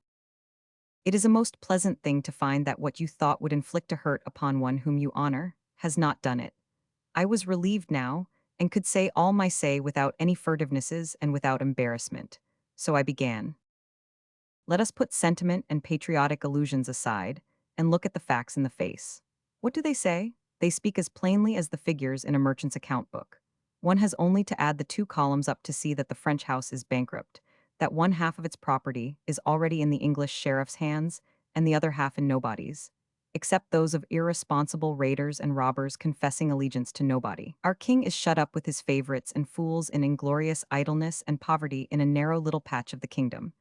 It is a most pleasant thing to find that what you thought would inflict a hurt upon one whom you honor, has not done it." I was relieved now, and could say all my say without any furtivenesses and without embarrassment. So I began. Let us put sentiment and patriotic illusions aside, and look at the facts in the face. What do they say? They speak as plainly as the figures in a merchant's account book. One has only to add the two columns up to see that the French house is bankrupt, that one half of its property is already in the English sheriff's hands, and the other half in nobody's, except those of irresponsible raiders and robbers confessing allegiance to nobody. Our king is shut up with his favorites and fools in inglorious idleness and poverty in a narrow little patch of the kingdom,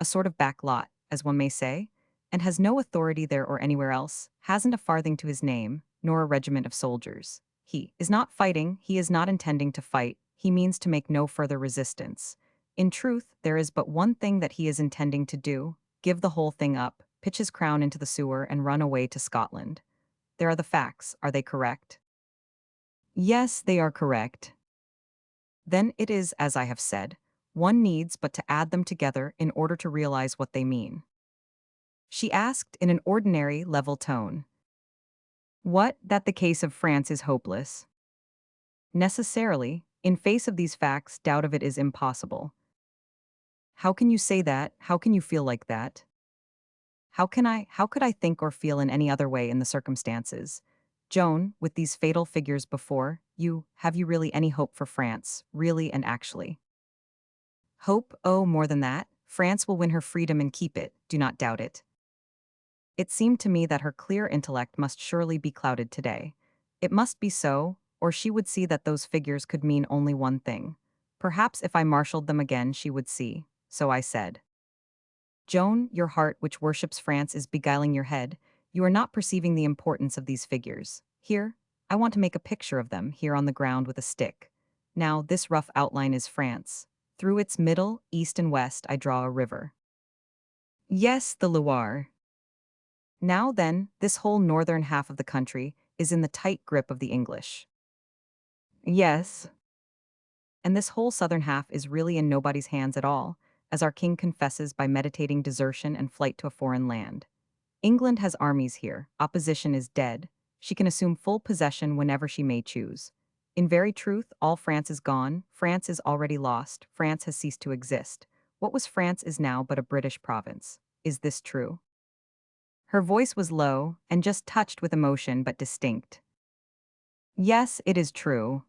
a sort of back lot, as one may say, and has no authority there or anywhere else, hasn't a farthing to his name, nor a regiment of soldiers. He is not fighting, he is not intending to fight, he means to make no further resistance. In truth, there is but one thing that he is intending to do: give the whole thing up, pitch his crown into the sewer, and run away to Scotland. There are the facts, are they correct? Yes, they are correct. Then it is as I have said, one needs but to add them together in order to realize what they mean. She asked in an ordinary, level tone. What, that the case of France is hopeless? Necessarily, in face of these facts, doubt of it is impossible. How can you say that? How can you feel like that? How could I think or feel in any other way in the circumstances? Joan, with these fatal figures before you, have you really any hope for France, really and actually? Hope? Oh, more than that. France will win her freedom and keep it, do not doubt it. It seemed to me that her clear intellect must surely be clouded today. It must be so, or she would see that those figures could mean only one thing. Perhaps if I marshaled them again she would see, so I said. Joan, your heart which worships France is beguiling your head. You are not perceiving the importance of these figures. Here, I want to make a picture of them here on the ground with a stick. Now, this rough outline is France. Through its middle, east and west, I draw a river. Yes, the Loire. Now then, this whole northern half of the country is in the tight grip of the English. Yes. And this whole southern half is really in nobody's hands at all, as our king confesses by meditating desertion and flight to a foreign land. England has armies here, opposition is dead, she can assume full possession whenever she may choose. In very truth, all France is gone, France is already lost, France has ceased to exist. What was France is now but a British province. Is this true? Her voice was low, and just touched with emotion but distinct. Yes, it is true.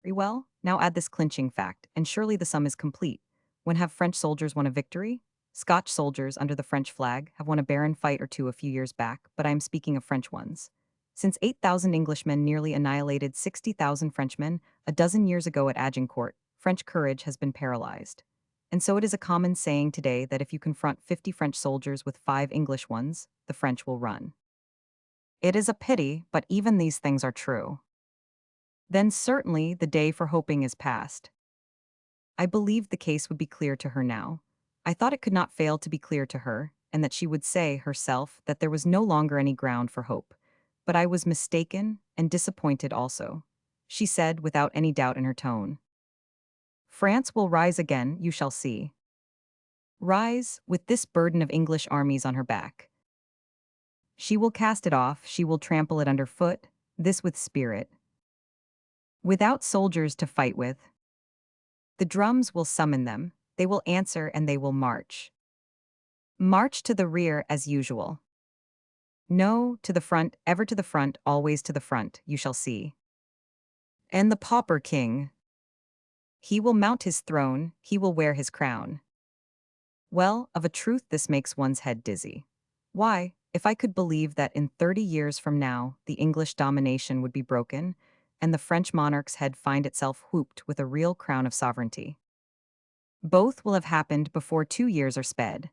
Very well, now add this clinching fact, and surely the sum is complete. When have French soldiers won a victory? Scotch soldiers under the French flag have won a barren fight or two a few years back, but I am speaking of French ones. Since 8,000 Englishmen nearly annihilated 60,000 Frenchmen a dozen years ago at Agincourt, French courage has been paralyzed. And so it is a common saying today that if you confront 50 French soldiers with 5 English ones, the French will run. It is a pity, but even these things are true. Then certainly the day for hoping is past. I believed the case would be clear to her now. I thought it could not fail to be clear to her, and that she would say, herself, that there was no longer any ground for hope. But I was mistaken, and disappointed also. She said, without any doubt in her tone, France will rise again, you shall see. Rise, with this burden of English armies on her back. She will cast it off, she will trample it underfoot, this with spirit. Without soldiers to fight with, the drums will summon them, they will answer and they will march. March to the rear as usual. No, to the front, ever to the front, always to the front, you shall see. And the pauper king. He will mount his throne, he will wear his crown. Well, of a truth this makes one's head dizzy. Why, if I could believe that in 30 years from now the English domination would be broken, and the French monarch's head find itself whooped with a real crown of sovereignty. Both will have happened before 2 years are sped.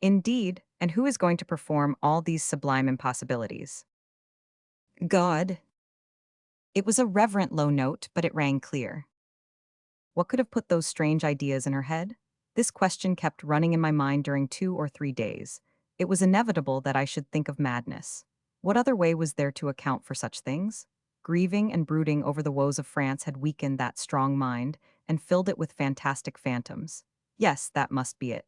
Indeed, and who is going to perform all these sublime impossibilities? God. It was a reverent low note, but it rang clear. What could have put those strange ideas in her head? This question kept running in my mind during 2 or 3 days. It was inevitable that I should think of madness. What other way was there to account for such things? Grieving and brooding over the woes of France had weakened that strong mind and filled it with fantastic phantoms. Yes, that must be it.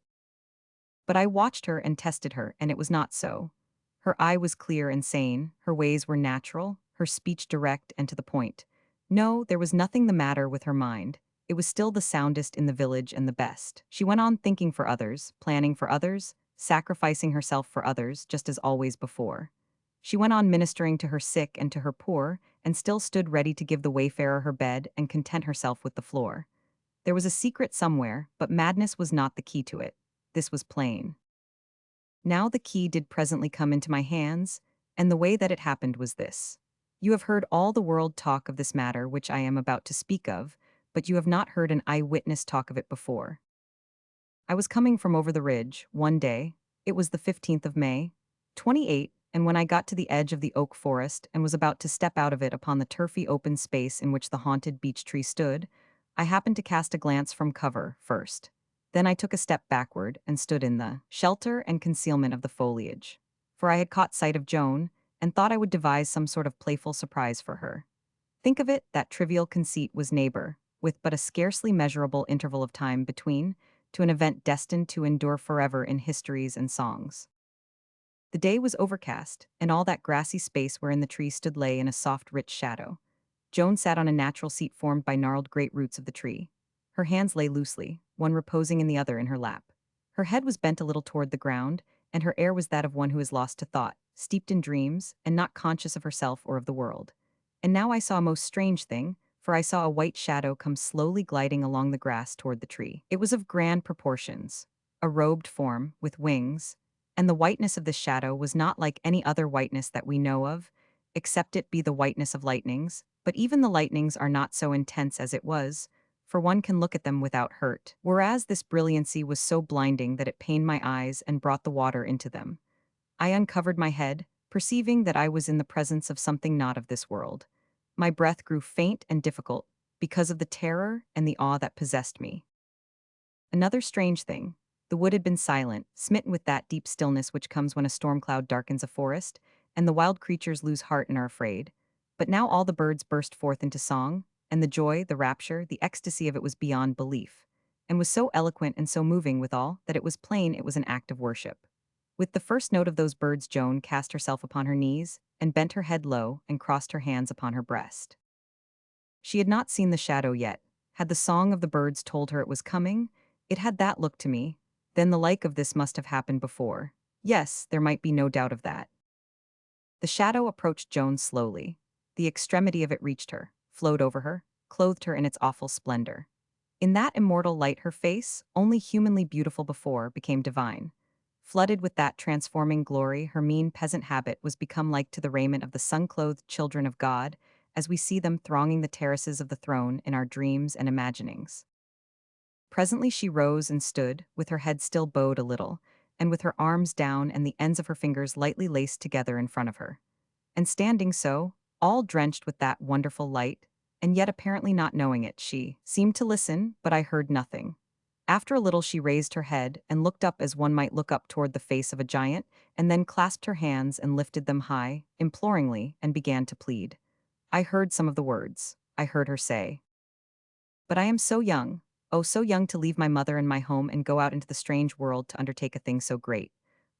But I watched her and tested her, and it was not so. Her eye was clear and sane, her ways were natural, her speech direct and to the point. No, there was nothing the matter with her mind. It was still the soundest in the village and the best. She went on thinking for others, planning for others, sacrificing herself for others, just as always before. She went on ministering to her sick and to her poor, and still stood ready to give the wayfarer her bed and content herself with the floor. There was a secret somewhere, but madness was not the key to it. This was plain. Now the key did presently come into my hands, and the way that it happened was this. You have heard all the world talk of this matter which I am about to speak of, but you have not heard an eyewitness talk of it before. I was coming from over the ridge, one day, it was the 15th of May, 28, and when I got to the edge of the oak forest and was about to step out of it upon the turfy open space in which the haunted beech tree stood, I happened to cast a glance from cover, first. Then I took a step backward and stood in the shelter and concealment of the foliage. For I had caught sight of Joan, and thought I would devise some sort of playful surprise for her. Think of it, that trivial conceit was neighbor, with but a scarcely measurable interval of time between, to an event destined to endure forever in histories and songs. The day was overcast, and all that grassy space wherein the tree stood lay in a soft, rich shadow. Joan sat on a natural seat formed by gnarled great roots of the tree. Her hands lay loosely, one reposing in the other in her lap. Her head was bent a little toward the ground, and her air was that of one who is lost to thought, steeped in dreams, and not conscious of herself or of the world. And now I saw a most strange thing, for I saw a white shadow come slowly gliding along the grass toward the tree. It was of grand proportions, a robed form, with wings, and the whiteness of the shadow was not like any other whiteness that we know of, except it be the whiteness of lightnings, but even the lightnings are not so intense as it was, for one can look at them without hurt. Whereas this brilliancy was so blinding that it pained my eyes and brought the water into them. I uncovered my head, perceiving that I was in the presence of something not of this world. My breath grew faint and difficult because of the terror and the awe that possessed me. Another strange thing. The wood had been silent, smitten with that deep stillness which comes when a storm cloud darkens a forest, and the wild creatures lose heart and are afraid. But now all the birds burst forth into song, and the joy, the rapture, the ecstasy of it was beyond belief, and was so eloquent and so moving withal that it was plain it was an act of worship. With the first note of those birds, Joan cast herself upon her knees, and bent her head low, and crossed her hands upon her breast. She had not seen the shadow yet. Had the song of the birds told her it was coming? It had that look to me. Then the like of this must have happened before. Yes, there might be no doubt of that. The shadow approached Joan slowly. The extremity of it reached her, flowed over her, clothed her in its awful splendor. In that immortal light her face, only humanly beautiful before, became divine. Flooded with that transforming glory, her mean peasant habit was become like to the raiment of the sun-clothed children of God, as we see them thronging the terraces of the throne in our dreams and imaginings. Presently she rose and stood, with her head still bowed a little, and with her arms down and the ends of her fingers lightly laced together in front of her. And standing so, all drenched with that wonderful light, and yet apparently not knowing it, she seemed to listen, but I heard nothing. After a little she raised her head and looked up as one might look up toward the face of a giant, and then clasped her hands and lifted them high, imploringly, and began to plead. I heard some of the words. I heard her say, "But I am so young, oh so young to leave my mother and my home and go out into the strange world to undertake a thing so great.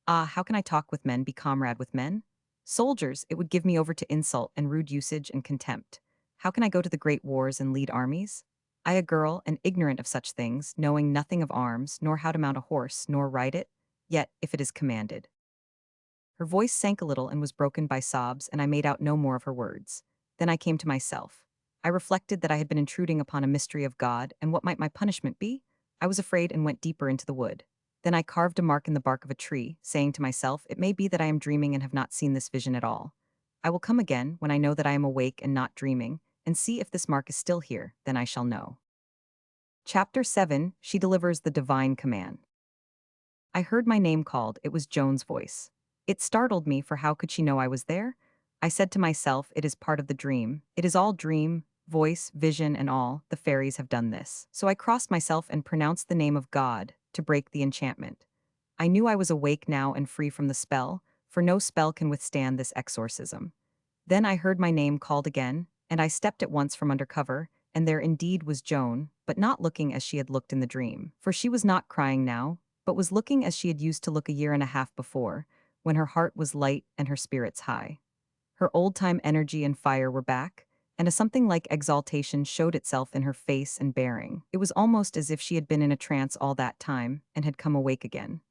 Ah, how can I talk with men, be comrade with men? Soldiers, it would give me over to insult and rude usage and contempt. How can I go to the great wars and lead armies? I a girl, and ignorant of such things, knowing nothing of arms, nor how to mount a horse, nor ride it, yet, if it is commanded." Her voice sank a little and was broken by sobs, and I made out no more of her words. Then I came to myself. I reflected that I had been intruding upon a mystery of God, and what might my punishment be? I was afraid and went deeper into the wood. Then I carved a mark in the bark of a tree, saying to myself, it may be that I am dreaming and have not seen this vision at all. I will come again, when I know that I am awake and not dreaming, and see if this mark is still here, then I shall know. Chapter 7, She Delivers the Divine Command. I heard my name called. It was Joan's voice. It startled me, for how could she know I was there? I said to myself, it is part of the dream. It is all dream, voice, vision, and all. The fairies have done this. So I crossed myself and pronounced the name of God, to break the enchantment. I knew I was awake now and free from the spell, for no spell can withstand this exorcism. Then I heard my name called again, and I stepped at once from under cover, and there indeed was Joan, but not looking as she had looked in the dream. For she was not crying now, but was looking as she had used to look a year and a half before, when her heart was light and her spirits high. Her old-time energy and fire were back, and a something like exaltation showed itself in her face and bearing. It was almost as if she had been in a trance all that time, and had come awake again.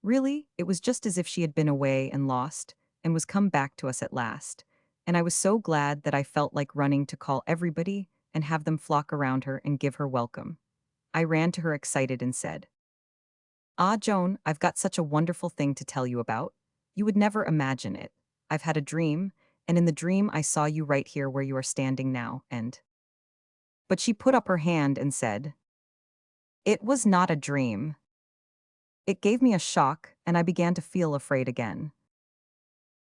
Really, it was just as if she had been away and lost, and was come back to us at last. And I was so glad that I felt like running to call everybody, and have them flock around her and give her welcome. I ran to her excited and said, "Ah, Joan, I've got such a wonderful thing to tell you about. You would never imagine it. I've had a dream, and in the dream I saw you right here where you are standing now, and—" But she put up her hand and said, "It was not a dream." It gave me a shock, and I began to feel afraid again.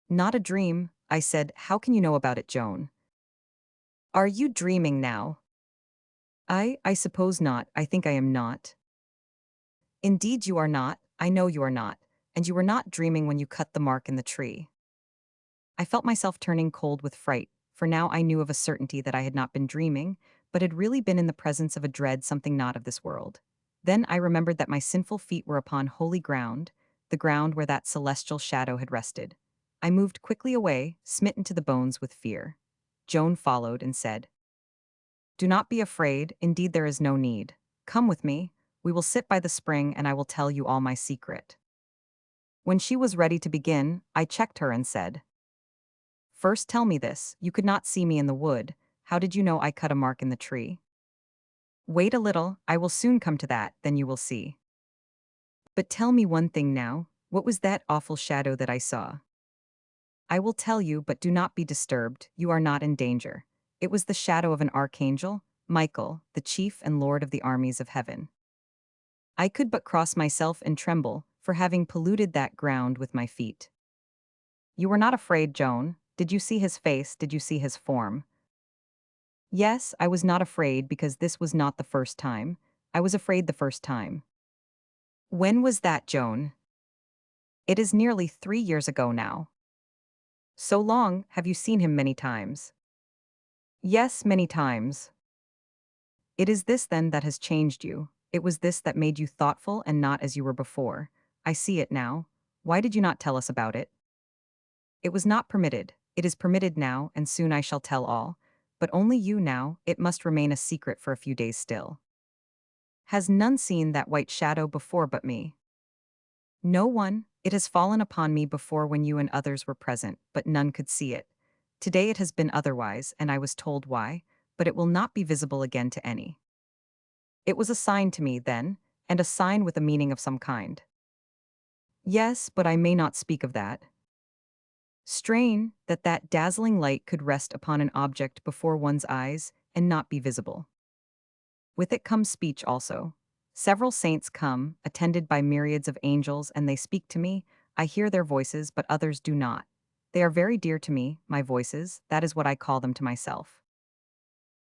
"Not a dream," I said. "How can you know about it, Joan? Are you dreaming now?" I suppose not. I think I am not." "Indeed you are not. I know you are not. And you were not dreaming when you cut the mark in the tree." I felt myself turning cold with fright, for now I knew of a certainty that I had not been dreaming, but had really been in the presence of a dread something not of this world. Then I remembered that my sinful feet were upon holy ground, the ground where that celestial shadow had rested. I moved quickly away, smitten to the bones with fear. Joan followed and said, "Do not be afraid, indeed there is no need. Come with me, we will sit by the spring and I will tell you all my secret." When she was ready to begin, I checked her and said, "First tell me this, you could not see me in the wood, how did you know I cut a mark in the tree?" "Wait a little, I will soon come to that, then you will see. But tell me one thing now, what was that awful shadow that I saw?" "I will tell you, but do not be disturbed, you are not in danger. It was the shadow of an archangel, Michael, the chief and lord of the armies of heaven. I could but cross myself and tremble, for having polluted that ground with my feet. You were not afraid, Joan. Did you see his face? Did you see his form? Yes, I was not afraid because this was not the first time. I was afraid the first time. When was that, Joan? It is nearly 3 years ago now. So long, have you seen him many times? Yes, many times. It is this then that has changed you. It was this that made you thoughtful and not as you were before. I see it now. Why did you not tell us about it? It was not permitted. It is permitted now, and soon I shall tell all. But only you now, it must remain a secret for a few days still. Has none seen that white shadow before but me? No one. It has fallen upon me before when you and others were present, but none could see it. Today it has been otherwise, and I was told why, but it will not be visible again to any. It was a sign to me, then, and a sign with a meaning of some kind. Yes, but I may not speak of that. Strain, that that dazzling light could rest upon an object before one's eyes and not be visible. With it comes speech also. Several saints come, attended by myriads of angels, and they speak to me. I hear their voices, but others do not. They are very dear to me, my voices, that is what I call them to myself.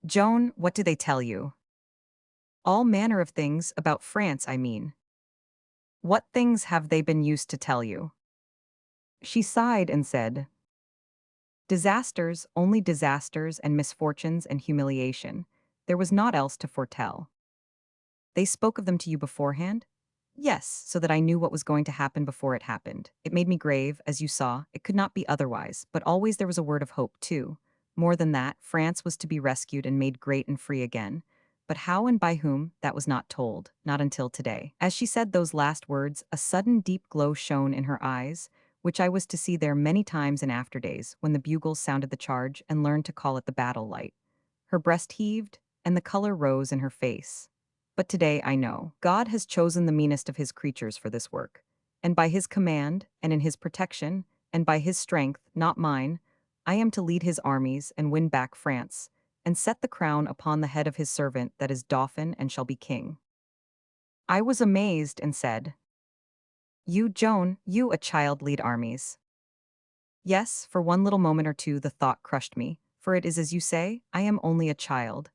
Joan, what do they tell you? All manner of things, about France, I mean. What things have they been used to tell you? She sighed and said, disasters, only disasters and misfortunes and humiliation. There was naught else to foretell. They spoke of them to you beforehand? Yes, so that I knew what was going to happen before it happened. It made me grave, as you saw. It could not be otherwise, but always there was a word of hope, too. More than that, France was to be rescued and made great and free again. But how and by whom, that was not told, not until today. As she said those last words, a sudden deep glow shone in her eyes, which I was to see there many times in after days, when the bugles sounded the charge and learned to call it the battle light. Her breast heaved, and the color rose in her face. But today I know God has chosen the meanest of his creatures for this work. And by his command, and in his protection, and by his strength, not mine, I am to lead his armies and win back France, and set the crown upon the head of his servant that is Dauphin and shall be king. I was amazed and said, you, Joan, you a child lead armies. Yes, for one little moment or two the thought crushed me, for it is as you say, I am only a child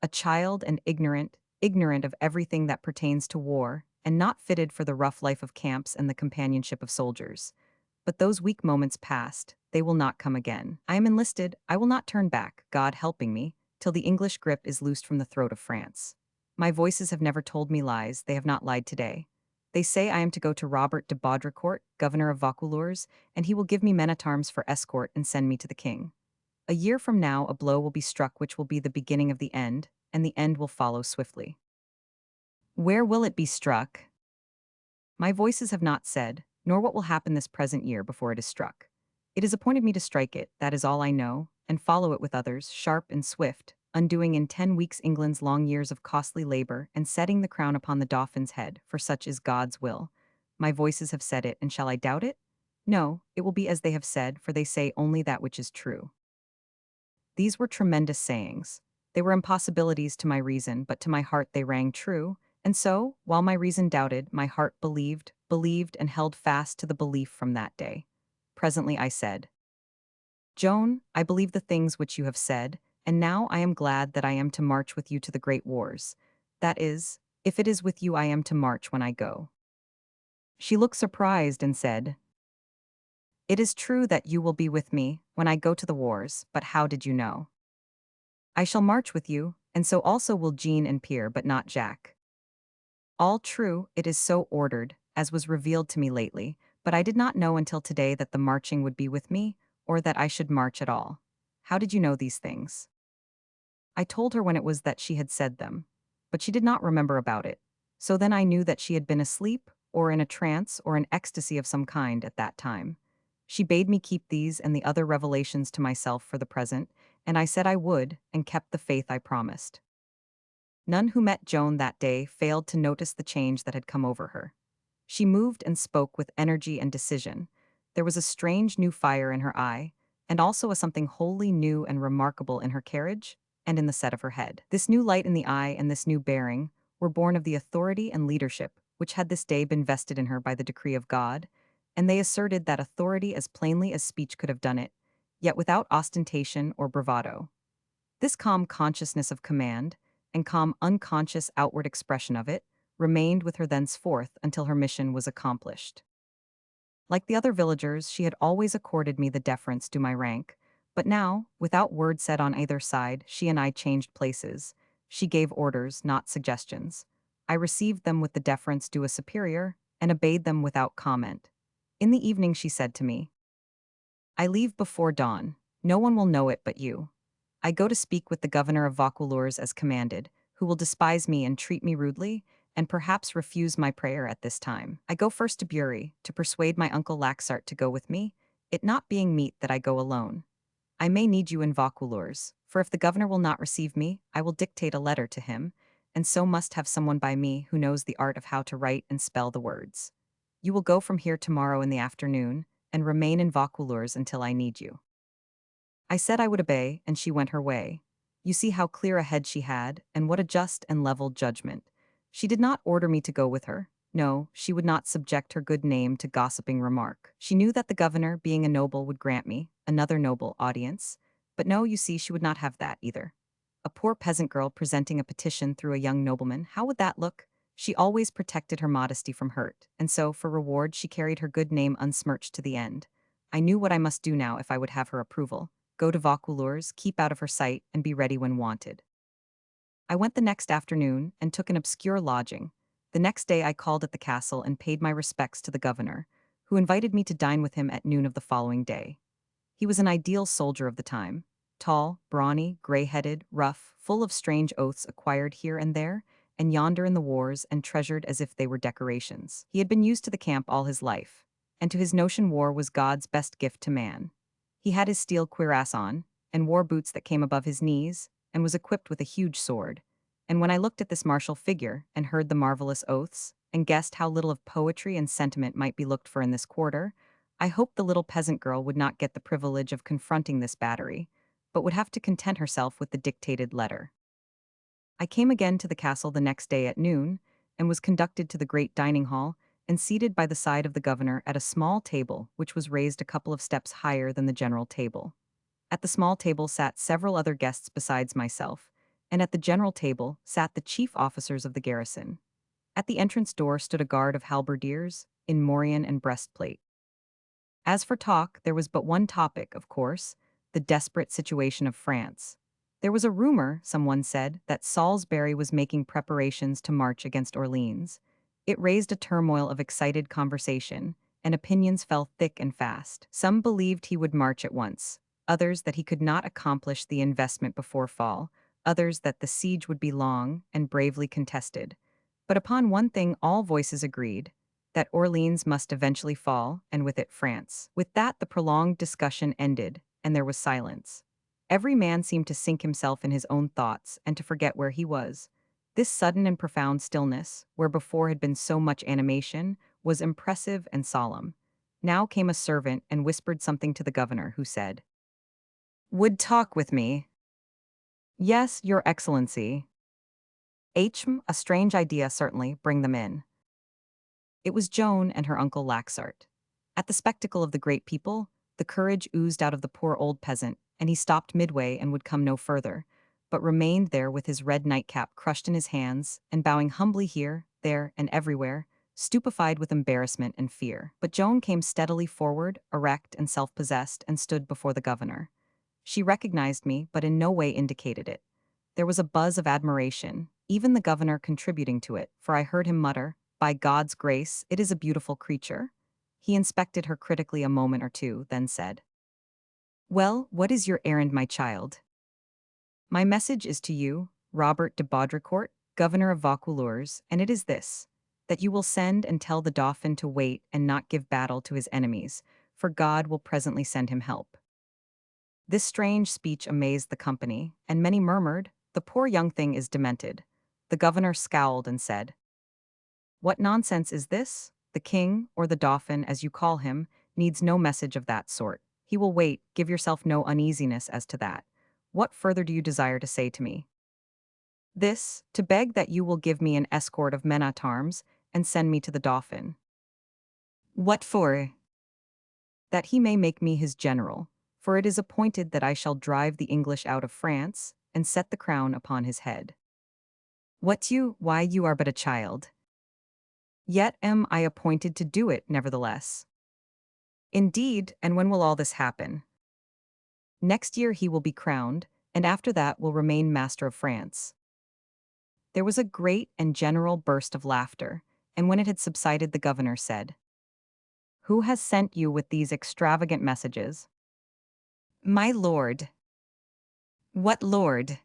and ignorant of everything that pertains to war, and not fitted for the rough life of camps and the companionship of soldiers. But those weak moments passed, they will not come again. I am enlisted, I will not turn back, God helping me, till the English grip is loosed from the throat of France. My voices have never told me lies, they have not lied today. They say I am to go to Robert de Baudricourt, governor of Vaucouleurs, and he will give me men-at-arms for escort and send me to the king. A year from now a blow will be struck which will be the beginning of the end, and the end will follow swiftly. Where will it be struck? My voices have not said, nor what will happen this present year before it is struck. It is appointed me to strike it, that is all I know, and follow it with others, sharp and swift, undoing in 10 weeks England's long years of costly labor, and setting the crown upon the Dauphin's head, for such is God's will. My voices have said it, and shall I doubt it? No, it will be as they have said, for they say only that which is true. These were tremendous sayings. They were impossibilities to my reason, but to my heart they rang true, and so, while my reason doubted, my heart believed and held fast to the belief from that day. Presently I said, Joan, I believe the things which you have said, and now I am glad that I am to march with you to the great wars. That is, if it is with you I am to march when I go. She looked surprised and said, it is true that you will be with me when I go to the wars, but how did you know? I shall march with you, and so also will Jean and Pierre, but not Jacques. All true, it is so ordered, as was revealed to me lately, but I did not know until today that the marching would be with me, or that I should march at all. How did you know these things? I told her when it was that she had said them, but she did not remember about it. So then I knew that she had been asleep, or in a trance, or an ecstasy of some kind at that time. She bade me keep these and the other revelations to myself for the present, and I said I would, and kept the faith I promised. None who met Joan that day failed to notice the change that had come over her. She moved and spoke with energy and decision. There was a strange new fire in her eye, and also a something wholly new and remarkable in her carriage. and in the set of her head. This new light in the eye and this new bearing were born of the authority and leadership which had this day been vested in her by the decree of God, and they asserted that authority as plainly as speech could have done it, yet without ostentation or bravado. This calm consciousness of command, and calm unconscious outward expression of it, remained with her thenceforth until her mission was accomplished. Like the other villagers, she had always accorded me the deference due my rank, but now, without word said on either side, she and I changed places. She gave orders, not suggestions. I received them with the deference due a superior, and obeyed them without comment. In the evening she said to me, "I leave before dawn. No one will know it but you. I go to speak with the governor of Vaucouleurs as commanded, who will despise me and treat me rudely, and perhaps refuse my prayer at this time. I go first to Bury, to persuade my uncle Laxart to go with me, it not being meet that I go alone. I may need you in Vaucouleurs, for if the governor will not receive me, I will dictate a letter to him, and so must have someone by me who knows the art of how to write and spell the words. You will go from here tomorrow in the afternoon, and remain in Vaucouleurs until I need you." I said I would obey, and she went her way. You see how clear a head she had, and what a just and level judgment. She did not order me to go with her. No, she would not subject her good name to gossiping remark. She knew that the governor, being a noble, would grant me, another noble, audience. But no, you see, she would not have that either. A poor peasant girl presenting a petition through a young nobleman, how would that look? She always protected her modesty from hurt, and so, for reward, she carried her good name unsmirched to the end. I knew what I must do now if I would have her approval. Go to Vaucouleurs, keep out of her sight, and be ready when wanted. I went the next afternoon and took an obscure lodging. The next day I called at the castle and paid my respects to the governor, who invited me to dine with him at noon of the following day. He was an ideal soldier of the time, tall, brawny, gray-headed, rough, full of strange oaths acquired here and there, and yonder in the wars and treasured as if they were decorations. He had been used to the camp all his life, and to his notion war was God's best gift to man. He had his steel cuirass on, and wore boots that came above his knees, and was equipped with a huge sword. And when I looked at this martial figure, and heard the marvelous oaths, and guessed how little of poetry and sentiment might be looked for in this quarter, I hoped the little peasant girl would not get the privilege of confronting this battery, but would have to content herself with the dictated letter. I came again to the castle the next day at noon, and was conducted to the great dining hall, and seated by the side of the governor at a small table which was raised a couple of steps higher than the general table. At the small table sat several other guests besides myself, and at the general table sat the chief officers of the garrison. At the entrance door stood a guard of halberdiers, in morion and breastplate. As for talk, there was but one topic, of course, the desperate situation of France. There was a rumor, someone said, that Salisbury was making preparations to march against Orleans. It raised a turmoil of excited conversation, and opinions fell thick and fast. Some believed he would march at once, others that he could not accomplish the investment before fall, others that the siege would be long and bravely contested. But upon one thing all voices agreed, that Orleans must eventually fall, and with it France. With that the prolonged discussion ended, and there was silence. Every man seemed to sink himself in his own thoughts and to forget where he was. This sudden and profound stillness, where before had been so much animation, was impressive and solemn. Now came a servant and whispered something to the governor, who said, "Would talk with me." "Yes, your excellency." A strange idea, certainly. Bring them in." It was Joan and her uncle Laxart. At the spectacle of the great people, the courage oozed out of the poor old peasant, and he stopped midway and would come no further, but remained there with his red nightcap crushed in his hands, and bowing humbly here, there, and everywhere, stupefied with embarrassment and fear. But Joan came steadily forward, erect and self-possessed, and stood before the governor. She recognized me, but in no way indicated it. There was a buzz of admiration, even the governor contributing to it, for I heard him mutter, "By God's grace, it is a beautiful creature." He inspected her critically a moment or two, then said, "Well, what is your errand, my child?" "My message is to you, Robert de Baudricourt, governor of Vaucouleurs, and it is this, that you will send and tell the Dauphin to wait and not give battle to his enemies, for God will presently send him help." This strange speech amazed the company, and many murmured, "The poor young thing is demented." The governor scowled and said, "What nonsense is this? The king, or the Dauphin, as you call him, needs no message of that sort. He will wait, give yourself no uneasiness as to that. What further do you desire to say to me? This, to beg that you will give me an escort of men-at-arms and send me to the Dauphin. What for? That he may make me his general, for it is appointed that I shall drive the English out of France and set the crown upon his head. What you, why you are but a child. Yet am I appointed to do it nevertheless. Indeed, and when will all this happen? Next year he will be crowned, and after that will remain master of France. There was a great and general burst of laughter, and when it had subsided the governor said, "Who has sent you with these extravagant messages?" "My lord." "What lord?"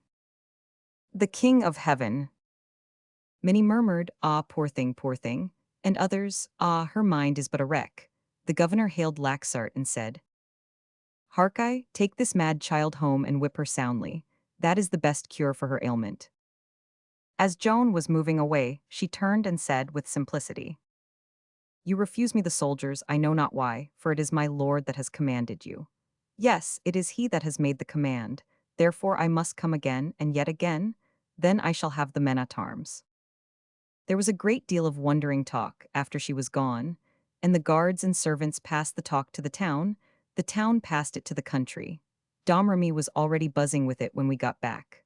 "The King of Heaven." Many murmured, "Ah, poor thing," and others, "Ah, her mind is but a wreck." The governor hailed Laxart and said, "Harkeye, take this mad child home and whip her soundly. That is the best cure for her ailment." As Joan was moving away, she turned and said with simplicity, "You refuse me the soldiers, I know not why, for it is my lord that has commanded you." "Yes, it is he that has made the command, therefore I must come again and yet again, then I shall have the men-at-arms." There was a great deal of wondering talk after she was gone, and the guards and servants passed the talk to the town passed it to the country. Domrémy was already buzzing with it when we got back.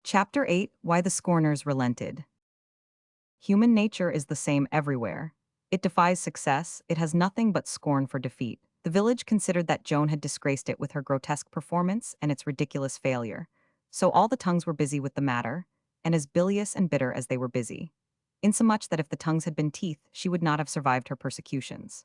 Chapter 8: Why the Scorners Relented. Human nature is the same everywhere. It defies success, it has nothing but scorn for defeat. The village considered that Joan had disgraced it with her grotesque performance and its ridiculous failure. So all the tongues were busy with the matter, and as bilious and bitter as they were busy. Insomuch that if the tongues had been teeth, she would not have survived her persecutions.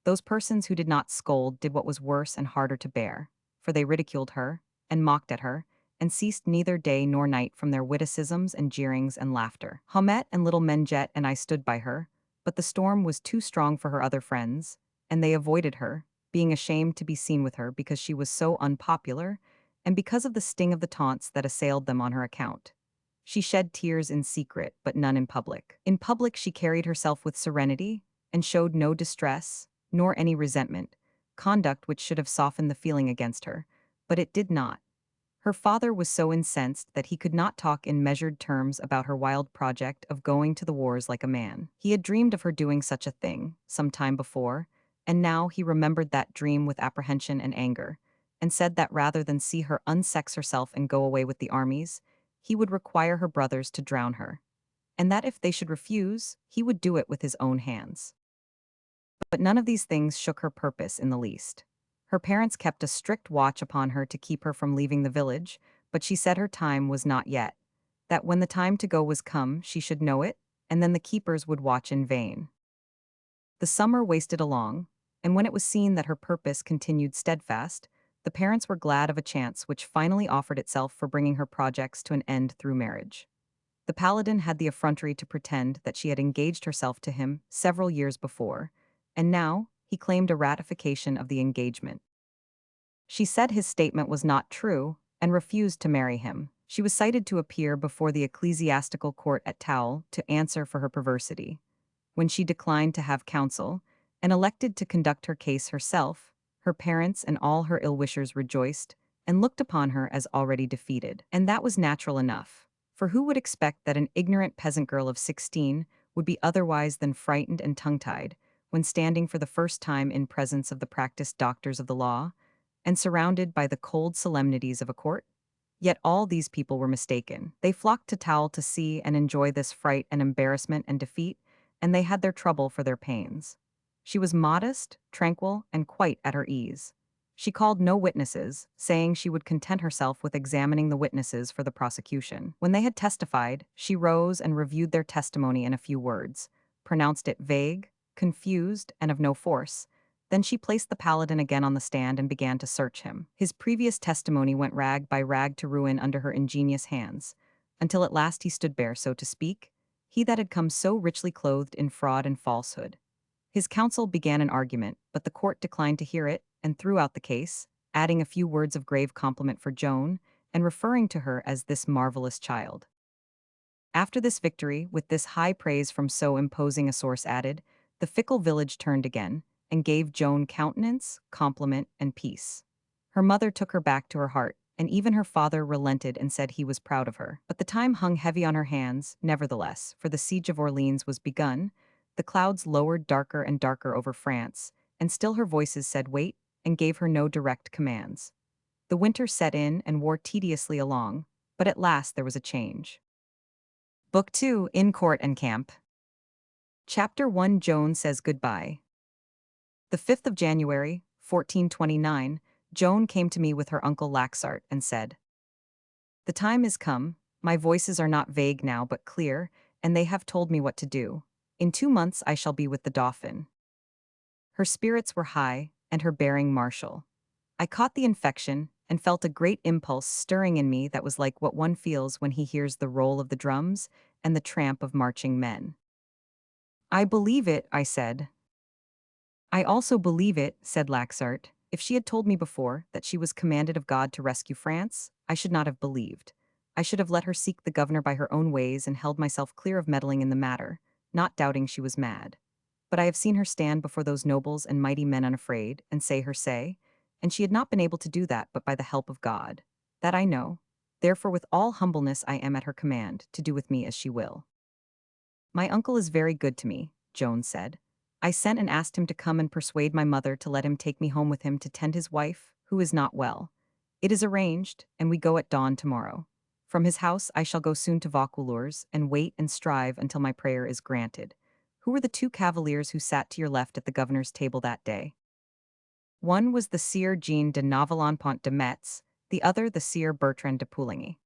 Those persons who did not scold did what was worse and harder to bear, for they ridiculed her, and mocked at her, and ceased neither day nor night from their witticisms and jeerings and laughter. Haumette and little Menjet and I stood by her, but the storm was too strong for her other friends, and they avoided her, being ashamed to be seen with her because she was so unpopular, and because of the sting of the taunts that assailed them on her account. She shed tears in secret, but none in public. In public she carried herself with serenity, and showed no distress, nor any resentment, conduct which should have softened the feeling against her, but it did not. Her father was so incensed that he could not talk in measured terms about her wild project of going to the wars like a man. He had dreamed of her doing such a thing, some time before, and now he remembered that dream with apprehension and anger, and said that rather than see her unsex herself and go away with the armies, he would require her brothers to drown her, and that if they should refuse, he would do it with his own hands. But none of these things shook her purpose in the least. Her parents kept a strict watch upon her to keep her from leaving the village, but she said her time was not yet, that when the time to go was come she should know it, and then the keepers would watch in vain. The summer wasted along, and when it was seen that her purpose continued steadfast, the parents were glad of a chance which finally offered itself for bringing her projects to an end through marriage. The paladin had the effrontery to pretend that she had engaged herself to him several years before, and now he claimed a ratification of the engagement. She said his statement was not true and refused to marry him. She was cited to appear before the ecclesiastical court at Towel to answer for her perversity. When she declined to have counsel and elected to conduct her case herself, her parents and all her ill-wishers rejoiced and looked upon her as already defeated. And that was natural enough, for who would expect that an ignorant peasant girl of 16 would be otherwise than frightened and tongue-tied when standing for the first time in presence of the practiced doctors of the law, and surrounded by the cold solemnities of a court? Yet all these people were mistaken. They flocked to Towel to see and enjoy this fright and embarrassment and defeat, and they had their trouble for their pains. She was modest, tranquil, and quite at her ease. She called no witnesses, saying she would content herself with examining the witnesses for the prosecution. When they had testified, she rose and reviewed their testimony in a few words, pronounced it vague, confused, and of no force. Then she placed the paladin again on the stand and began to search him. His previous testimony went rag by rag to ruin under her ingenious hands, until at last he stood bare, so to speak, he that had come so richly clothed in fraud and falsehood. His counsel began an argument, but the court declined to hear it, and threw out the case, adding a few words of grave compliment for Joan, and referring to her as this marvelous child. After this victory, with this high praise from so imposing a source added, the fickle village turned again, and gave Joan countenance, compliment, and peace. Her mother took her back to her heart, and even her father relented and said he was proud of her. But the time hung heavy on her hands, nevertheless, for the siege of Orleans was begun, the clouds lowered darker and darker over France, and still her voices said wait, and gave her no direct commands. The winter set in and wore tediously along, but at last there was a change. Book 2, In Court and Camp. Chapter 1, Joan Says Goodbye. The 5th of January, 1429, Joan came to me with her uncle Laxart and said, "The time is come, my voices are not vague now but clear, and they have told me what to do. In 2 months I shall be with the Dauphin." Her spirits were high, and her bearing martial. I caught the infection, and felt a great impulse stirring in me that was like what one feels when he hears the roll of the drums and the tramp of marching men. "I believe it," I said. "I also believe it," said Laxart. "If she had told me before that she was commanded of God to rescue France, I should not have believed. I should have let her seek the governor by her own ways and held myself clear of meddling in the matter, not doubting she was mad. But I have seen her stand before those nobles and mighty men unafraid, and say her say, and she had not been able to do that but by the help of God. That I know. Therefore with all humbleness I am at her command, to do with me as she will." "My uncle is very good to me," Joan said. "I sent and asked him to come and persuade my mother to let him take me home with him to tend his wife, who is not well. It is arranged, and we go at dawn tomorrow. From his house I shall go soon to Vaucouleurs, and wait and strive until my prayer is granted. Who were the 2 cavaliers who sat to your left at the governor's table that day?" "One was the Sieur Jean de Novelonpont de Metz, the other the Sieur Bertrand de Pouligny."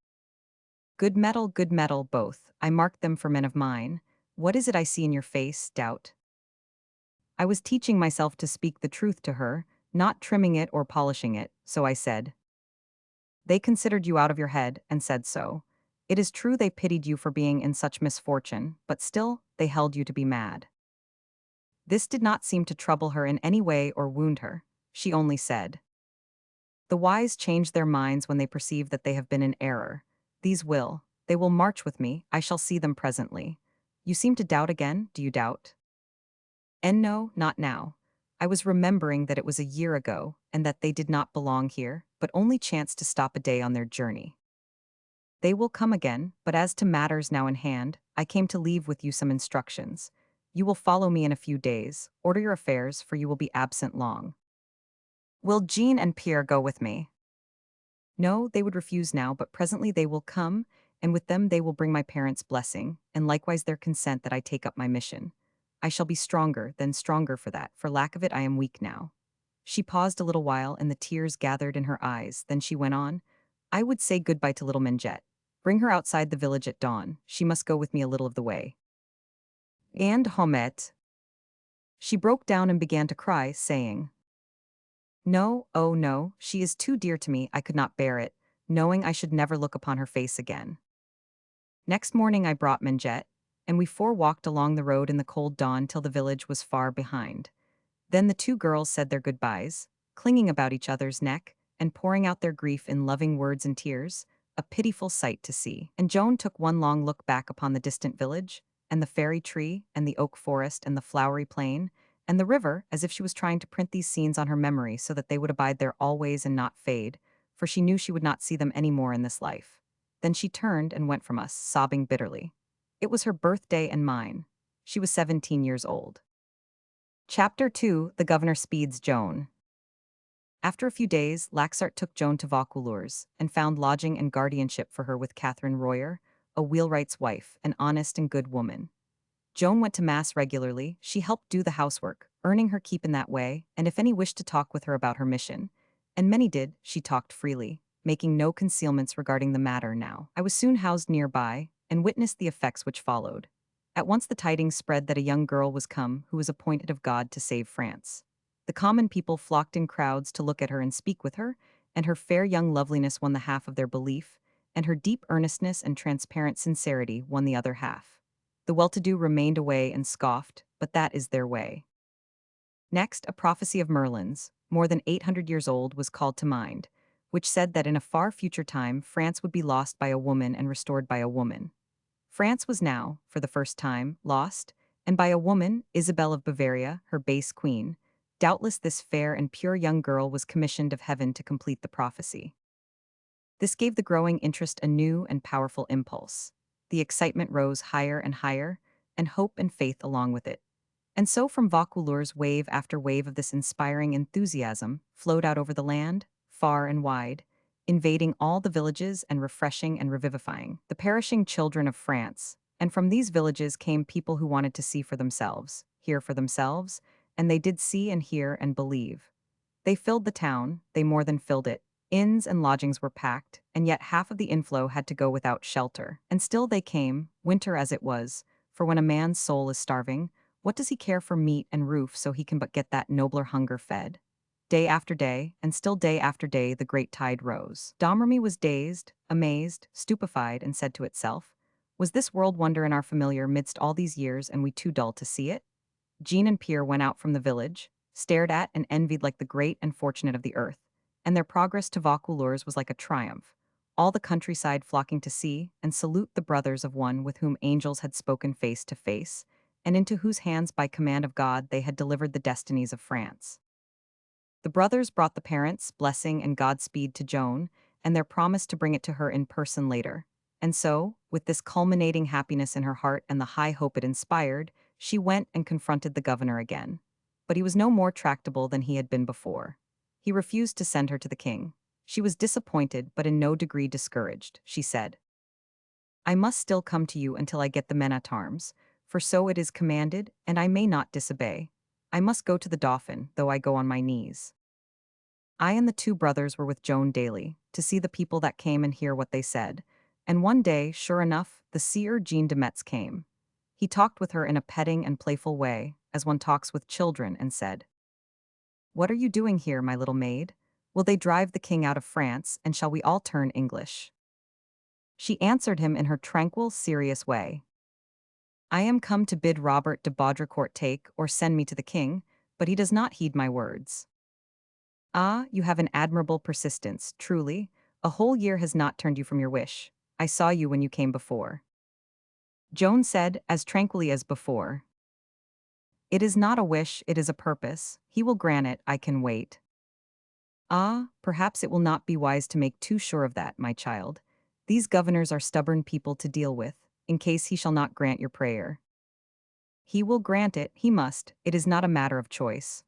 Good metal, both. I marked them for men of mine. What is it I see in your face, doubt?" I was teaching myself to speak the truth to her, not trimming it or polishing it, so I said, "They considered you out of your head, and said so. It is true they pitied you for being in such misfortune, but still, they held you to be mad." This did not seem to trouble her in any way or wound her. She only said, "The wise change their minds when they perceive that they have been in error. They will march with me, I shall see them presently. You seem to doubt again, do you doubt?" "And no, not now. I was remembering that it was a year ago, and that they did not belong here, but only chanced to stop a day on their journey. They will come again, but as to matters now in hand, I came to leave with you some instructions. You will follow me in a few days, order your affairs, for you will be absent long." "Will Jean and Pierre go with me?" "No, they would refuse now, but presently they will come, and with them they will bring my parents' blessing, and likewise their consent that I take up my mission. I shall be stronger, then stronger for that, for lack of it I am weak now." She paused a little while, and the tears gathered in her eyes, then she went on, "I would say goodbye to little Mengette. Bring her outside the village at dawn, she must go with me a little of the way. And Homet." She broke down and began to cry, saying, "No, oh no, she is too dear to me, I could not bear it, knowing I should never look upon her face again." Next morning I brought Mengette, and we 4 walked along the road in the cold dawn till the village was far behind. Then the 2 girls said their goodbyes, clinging about each other's neck, and pouring out their grief in loving words and tears, a pitiful sight to see. And Joan took one long look back upon the distant village, and the fairy tree, and the oak forest, and the flowery plain, and the river, as if she was trying to print these scenes on her memory so that they would abide there always and not fade, for she knew she would not see them any more in this life. Then she turned and went from us, sobbing bitterly. It was her birthday and mine. She was 17 years old. Chapter 2, The Governor Speeds Joan. After a few days, Laxart took Joan to Vaucouleurs, and found lodging and guardianship for her with Catherine Royer, a wheelwright's wife, an honest and good woman. Joan went to mass regularly, she helped do the housework, earning her keep in that way, and if any wished to talk with her about her mission, and many did, she talked freely, making no concealments regarding the matter now. I was soon housed nearby, and witnessed the effects which followed. At once the tidings spread that a young girl was come who was appointed of God to save France. The common people flocked in crowds to look at her and speak with her, and her fair young loveliness won the half of their belief, and her deep earnestness and transparent sincerity won the other half. The well-to-do remained away and scoffed, but that is their way. Next, a prophecy of Merlin's, more than 800 years old, was called to mind, which said that in a far future time France would be lost by a woman and restored by a woman. France was now, for the first time, lost, and by a woman, Isabel of Bavaria, her base queen. Doubtless this fair and pure young girl was commissioned of heaven to complete the prophecy. This gave the growing interest a new and powerful impulse. The excitement rose higher and higher, and hope and faith along with it. And so from Vaucouleurs wave after wave of this inspiring enthusiasm flowed out over the land, far and wide, invading all the villages and refreshing and revivifying the perishing children of France. And from these villages came people who wanted to see for themselves, hear for themselves, and they did see and hear and believe. They filled the town, they more than filled it. Inns and lodgings were packed, and yet half of the inflow had to go without shelter. And still they came, winter as it was, for when a man's soul is starving, what does he care for meat and roof so he can but get that nobler hunger fed? Day after day, and still day after day, the great tide rose. Domrémy was dazed, amazed, stupefied, and said to itself, "Was this world wonder in our familiar midst all these years, and we too dull to see it?" Jean and Pierre went out from the village, stared at and envied like the great and fortunate of the earth, and their progress to Vaucouleurs was like a triumph, all the countryside flocking to see and salute the brothers of one with whom angels had spoken face to face, and into whose hands by command of God they had delivered the destinies of France. The brothers brought the parents' blessing and Godspeed to Joan, and their promise to bring it to her in person later. And so, with this culminating happiness in her heart and the high hope it inspired, she went and confronted the governor again. But he was no more tractable than he had been before. He refused to send her to the king. She was disappointed, but in no degree discouraged. She said, "I must still come to you until I get the men-at-arms, for so it is commanded, and I may not disobey. I must go to the Dauphin, though I go on my knees." I and the two brothers were with Joan daily, to see the people that came and hear what they said, and one day, sure enough, the seer Jean de Metz came. He talked with her in a petting and playful way, as one talks with children, and said, "What are you doing here, my little maid? Will they drive the king out of France, and shall we all turn English?" She answered him in her tranquil, serious way, "I am come to bid Robert de Baudricourt take or send me to the king, but he does not heed my words." "Ah, you have an admirable persistence, truly. A whole year has not turned you from your wish. I saw you when you came before." Joan said, as tranquilly as before, "It is not a wish, it is a purpose. He will grant it, I can wait." "Ah, perhaps it will not be wise to make too sure of that, my child. These governors are stubborn people to deal with, in case he shall not grant your prayer." "He will grant it, he must, it is not a matter of choice."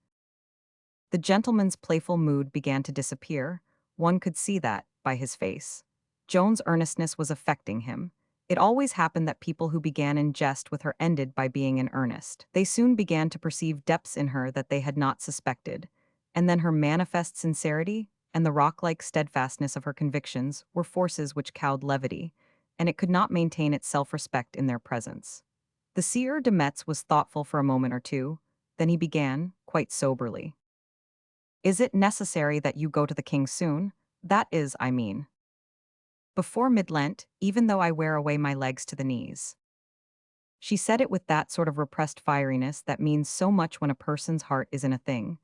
The gentleman's playful mood began to disappear. One could see that, by his face. Joan's earnestness was affecting him. It always happened that people who began in jest with her ended by being in earnest. They soon began to perceive depths in her that they had not suspected. And then her manifest sincerity and the rock-like steadfastness of her convictions were forces which cowed levity, and it could not maintain its self-respect in their presence. The Sieur de Metz was thoughtful for a moment or two, then he began, quite soberly. "Is it necessary that you go to the king soon? That is, I mean, before mid-Lent, even though I wear away my legs to the knees." She said it with that sort of repressed fieriness that means so much when a person's heart is in a thing.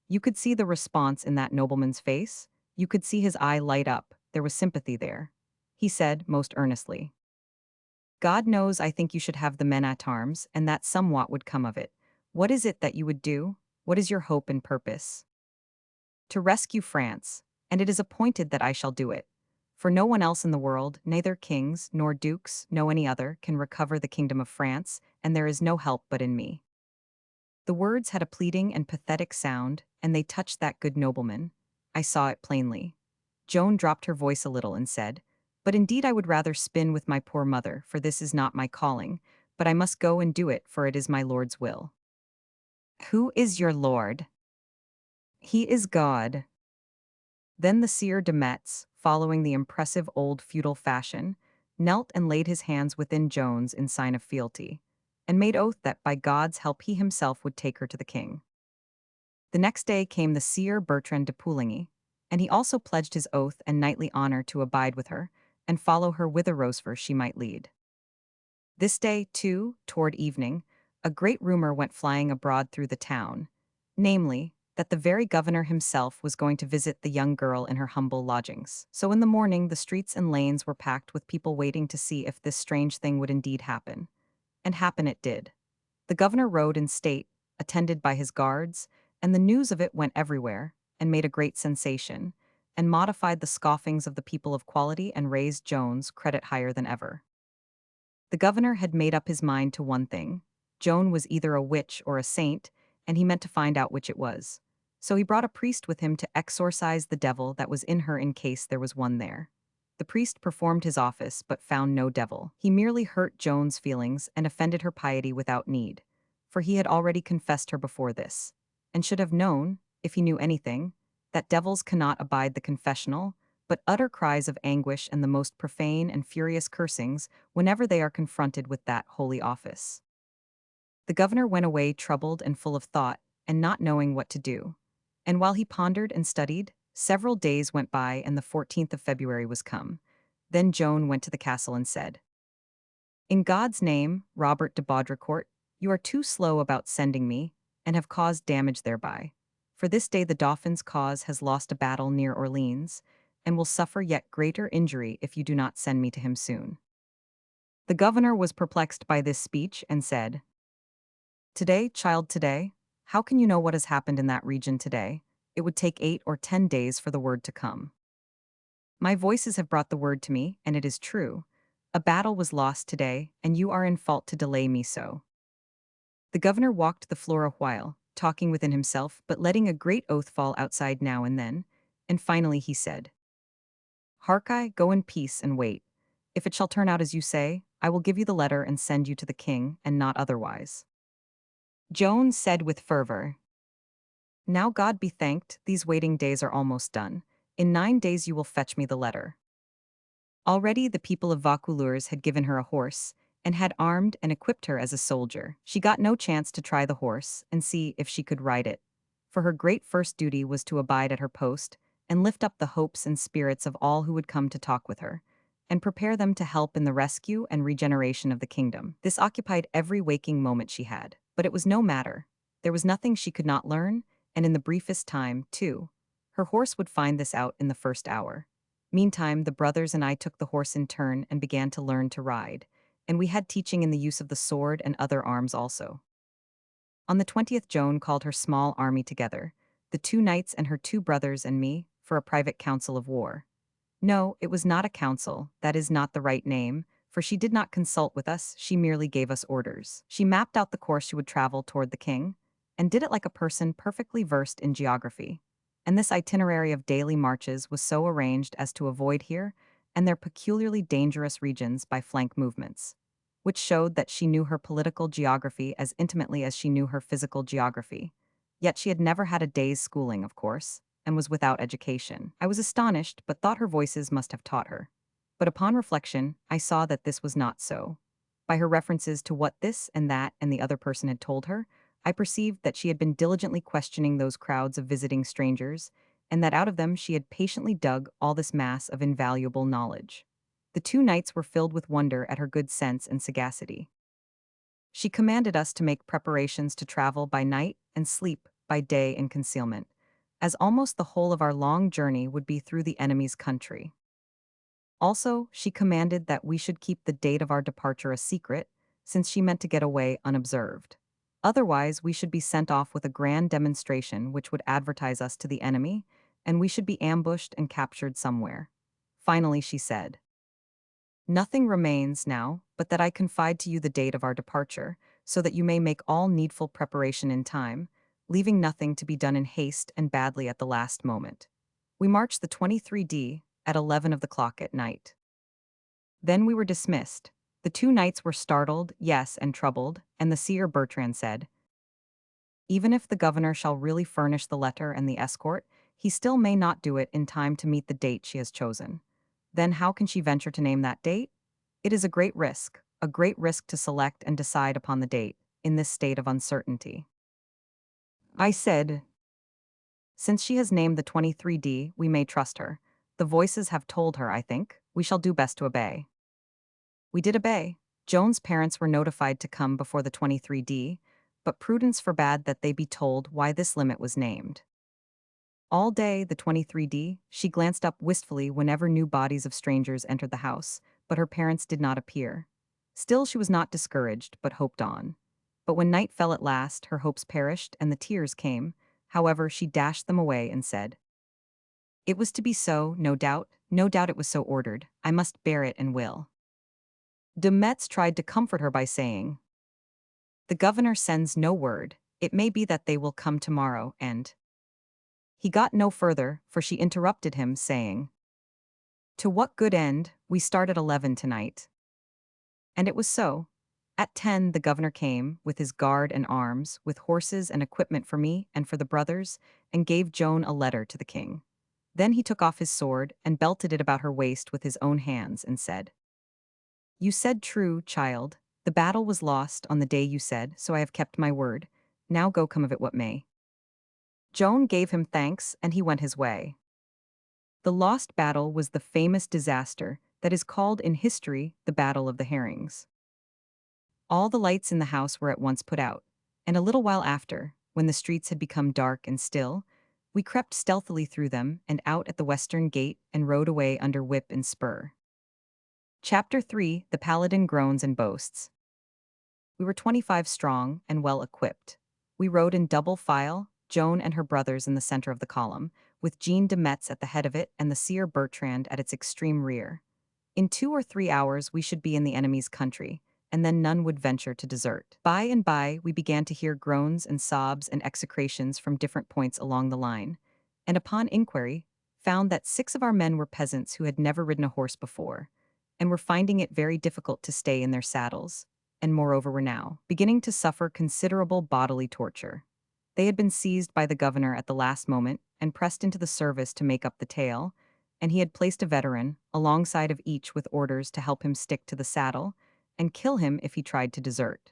You could see the response in that nobleman's face. You could see his eye light up. There was sympathy there. He said, most earnestly, "God knows I think you should have the men-at-arms, and that somewhat would come of it. What is it that you would do? What is your hope and purpose?" "To rescue France, and it is appointed that I shall do it. For no one else in the world, neither kings, nor dukes, no any other, can recover the kingdom of France, and there is no help but in me." The words had a pleading and pathetic sound, and they touched that good nobleman. I saw it plainly. Joan dropped her voice a little and said, "But indeed I would rather spin with my poor mother, for this is not my calling, but I must go and do it, for it is my Lord's will." "Who is your Lord?" "He is God." Then the Sieur de Metz, following the impressive old feudal fashion, knelt and laid his hands within Joan's in sign of fealty, and made oath that by God's help he himself would take her to the king. The next day came the Sieur Bertrand de Pouligny, and he also pledged his oath and knightly honor to abide with her, and follow her whithersoever she might lead. This day, too, toward evening, a great rumor went flying abroad through the town, namely, that the very governor himself was going to visit the young girl in her humble lodgings. So in the morning the streets and lanes were packed with people waiting to see if this strange thing would indeed happen. And happen it did. The governor rode in state, attended by his guards, and the news of it went everywhere, and made a great sensation. and modified the scoffings of the people of quality and raised Joan's credit higher than ever. The governor had made up his mind to one thing. Joan was either a witch or a saint, and he meant to find out which it was. So he brought a priest with him to exorcise the devil that was in her in case there was one there. The priest performed his office but found no devil. He merely hurt Joan's feelings and offended her piety without need, for he had already confessed her before this, and should have known, if he knew anything, that devils cannot abide the confessional, but utter cries of anguish and the most profane and furious cursings whenever they are confronted with that holy office. The governor went away troubled and full of thought, and not knowing what to do. And while he pondered and studied, several days went by and the 14th of February was come. Then Joan went to the castle and said, "In God's name, Robert de Baudricourt, you are too slow about sending me, and have caused damage thereby. For this day the Dauphin's cause has lost a battle near Orleans, and will suffer yet greater injury if you do not send me to him soon." The governor was perplexed by this speech and said, "Today, child, today? How can you know what has happened in that region today? It would take 8 or 10 days for the word to come. My voices have brought the word to me, and it is true. A battle was lost today, and you are in fault to delay me so." The governor walked the floor a while, talking within himself, but letting a great oath fall outside now and finally he said, "Hark, I go in peace and wait. If it shall turn out as you say, I will give you the letter and send you to the king, and not otherwise." Joan said with fervor, "Now God be thanked, these waiting days are almost done. In 9 days you will fetch me the letter." Already the people of Vaucouleurs had given her a horse, and had armed and equipped her as a soldier. She got no chance to try the horse and see if she could ride it, for her great first duty was to abide at her post and lift up the hopes and spirits of all who would come to talk with her, and prepare them to help in the rescue and regeneration of the kingdom. This occupied every waking moment she had, but it was no matter. There was nothing she could not learn, and in the briefest time, too. Her horse would find this out in the first hour. Meantime, the brothers and I took the horse in turn and began to learn to ride, and we had teaching in the use of the sword and other arms also. On the 20th Joan called her small army together, the 2 knights and her 2 brothers and me, for a private council of war. No, it was not a council, that is not the right name, for she did not consult with us, she merely gave us orders. She mapped out the course she would travel toward the king, and did it like a person perfectly versed in geography. And this itinerary of daily marches was so arranged as to avoid here and their peculiarly dangerous regions by flank movements, which showed that she knew her political geography as intimately as she knew her physical geography. Yet she had never had a day's schooling, of course, and was without education. I was astonished, but thought her voices must have taught her. But upon reflection, I saw that this was not so. By her references to what this and that and the other person had told her, I perceived that she had been diligently questioning those crowds of visiting strangers, and that out of them she had patiently dug all this mass of invaluable knowledge. The 2 knights were filled with wonder at her good sense and sagacity. She commanded us to make preparations to travel by night and sleep by day in concealment, as almost the whole of our long journey would be through the enemy's country. Also, she commanded that we should keep the date of our departure a secret, since she meant to get away unobserved. Otherwise, we should be sent off with a grand demonstration which would advertise us to the enemy, and we should be ambushed and captured somewhere. Finally, she said, "Nothing remains now but that I confide to you the date of our departure, so that you may make all needful preparation in time, leaving nothing to be done in haste and badly at the last moment." We marched the 23d at 11 of the clock at night. Then we were dismissed. The 2 knights were startled, yes, and troubled, and the seer Bertrand said, "Even if the governor shall really furnish the letter and the escort, he still may not do it in time to meet the date she has chosen. Then how can she venture to name that date? It is a great risk to select and decide upon the date, in this state of uncertainty." I said, "Since she has named the 23d, we may trust her. The voices have told her, I think. We shall do best to obey." We did obey. Joan's parents were notified to come before the 23d, but prudence forbade that they be told why this limit was named. All day, the 23d, she glanced up wistfully whenever new bodies of strangers entered the house, but her parents did not appear. Still, she was not discouraged, but hoped on. But when night fell at last, her hopes perished and the tears came. However, she dashed them away and said, It was to be so, no doubt it was so ordered. I must bear it and will. De Metz tried to comfort her by saying, "The governor sends no word. It may be that they will come tomorrow, and—" He got no further, for she interrupted him, saying, "To what good end? We start at 11 tonight." And it was so. At 10 the governor came, with his guard and arms, with horses and equipment for me and for the brothers, and gave Joan a letter to the king. Then he took off his sword and belted it about her waist with his own hands and said, "You said true, child. The battle was lost on the day you said, so I have kept my word. Now go come of it what may." Joan gave him thanks and he went his way. The lost battle was the famous disaster that is called in history the Battle of the Herrings. All the lights in the house were at once put out, and a little while after, when the streets had become dark and still, we crept stealthily through them and out at the western gate and rode away under whip and spur. Chapter 3: The Paladin Groans and Boasts. We were 25 strong and well equipped. We rode in double file, Joan and her brothers in the center of the column, with Jean de Metz at the head of it and the seer Bertrand at its extreme rear. In 2 or 3 hours we should be in the enemy's country, and then none would venture to desert. By and by we began to hear groans and sobs and execrations from different points along the line, and upon inquiry, found that 6 of our men were peasants who had never ridden a horse before, and were finding it very difficult to stay in their saddles, and moreover were now beginning to suffer considerable bodily torture. They had been seized by the governor at the last moment and pressed into the service to make up the tale, and he had placed a veteran alongside of each with orders to help him stick to the saddle and kill him if he tried to desert.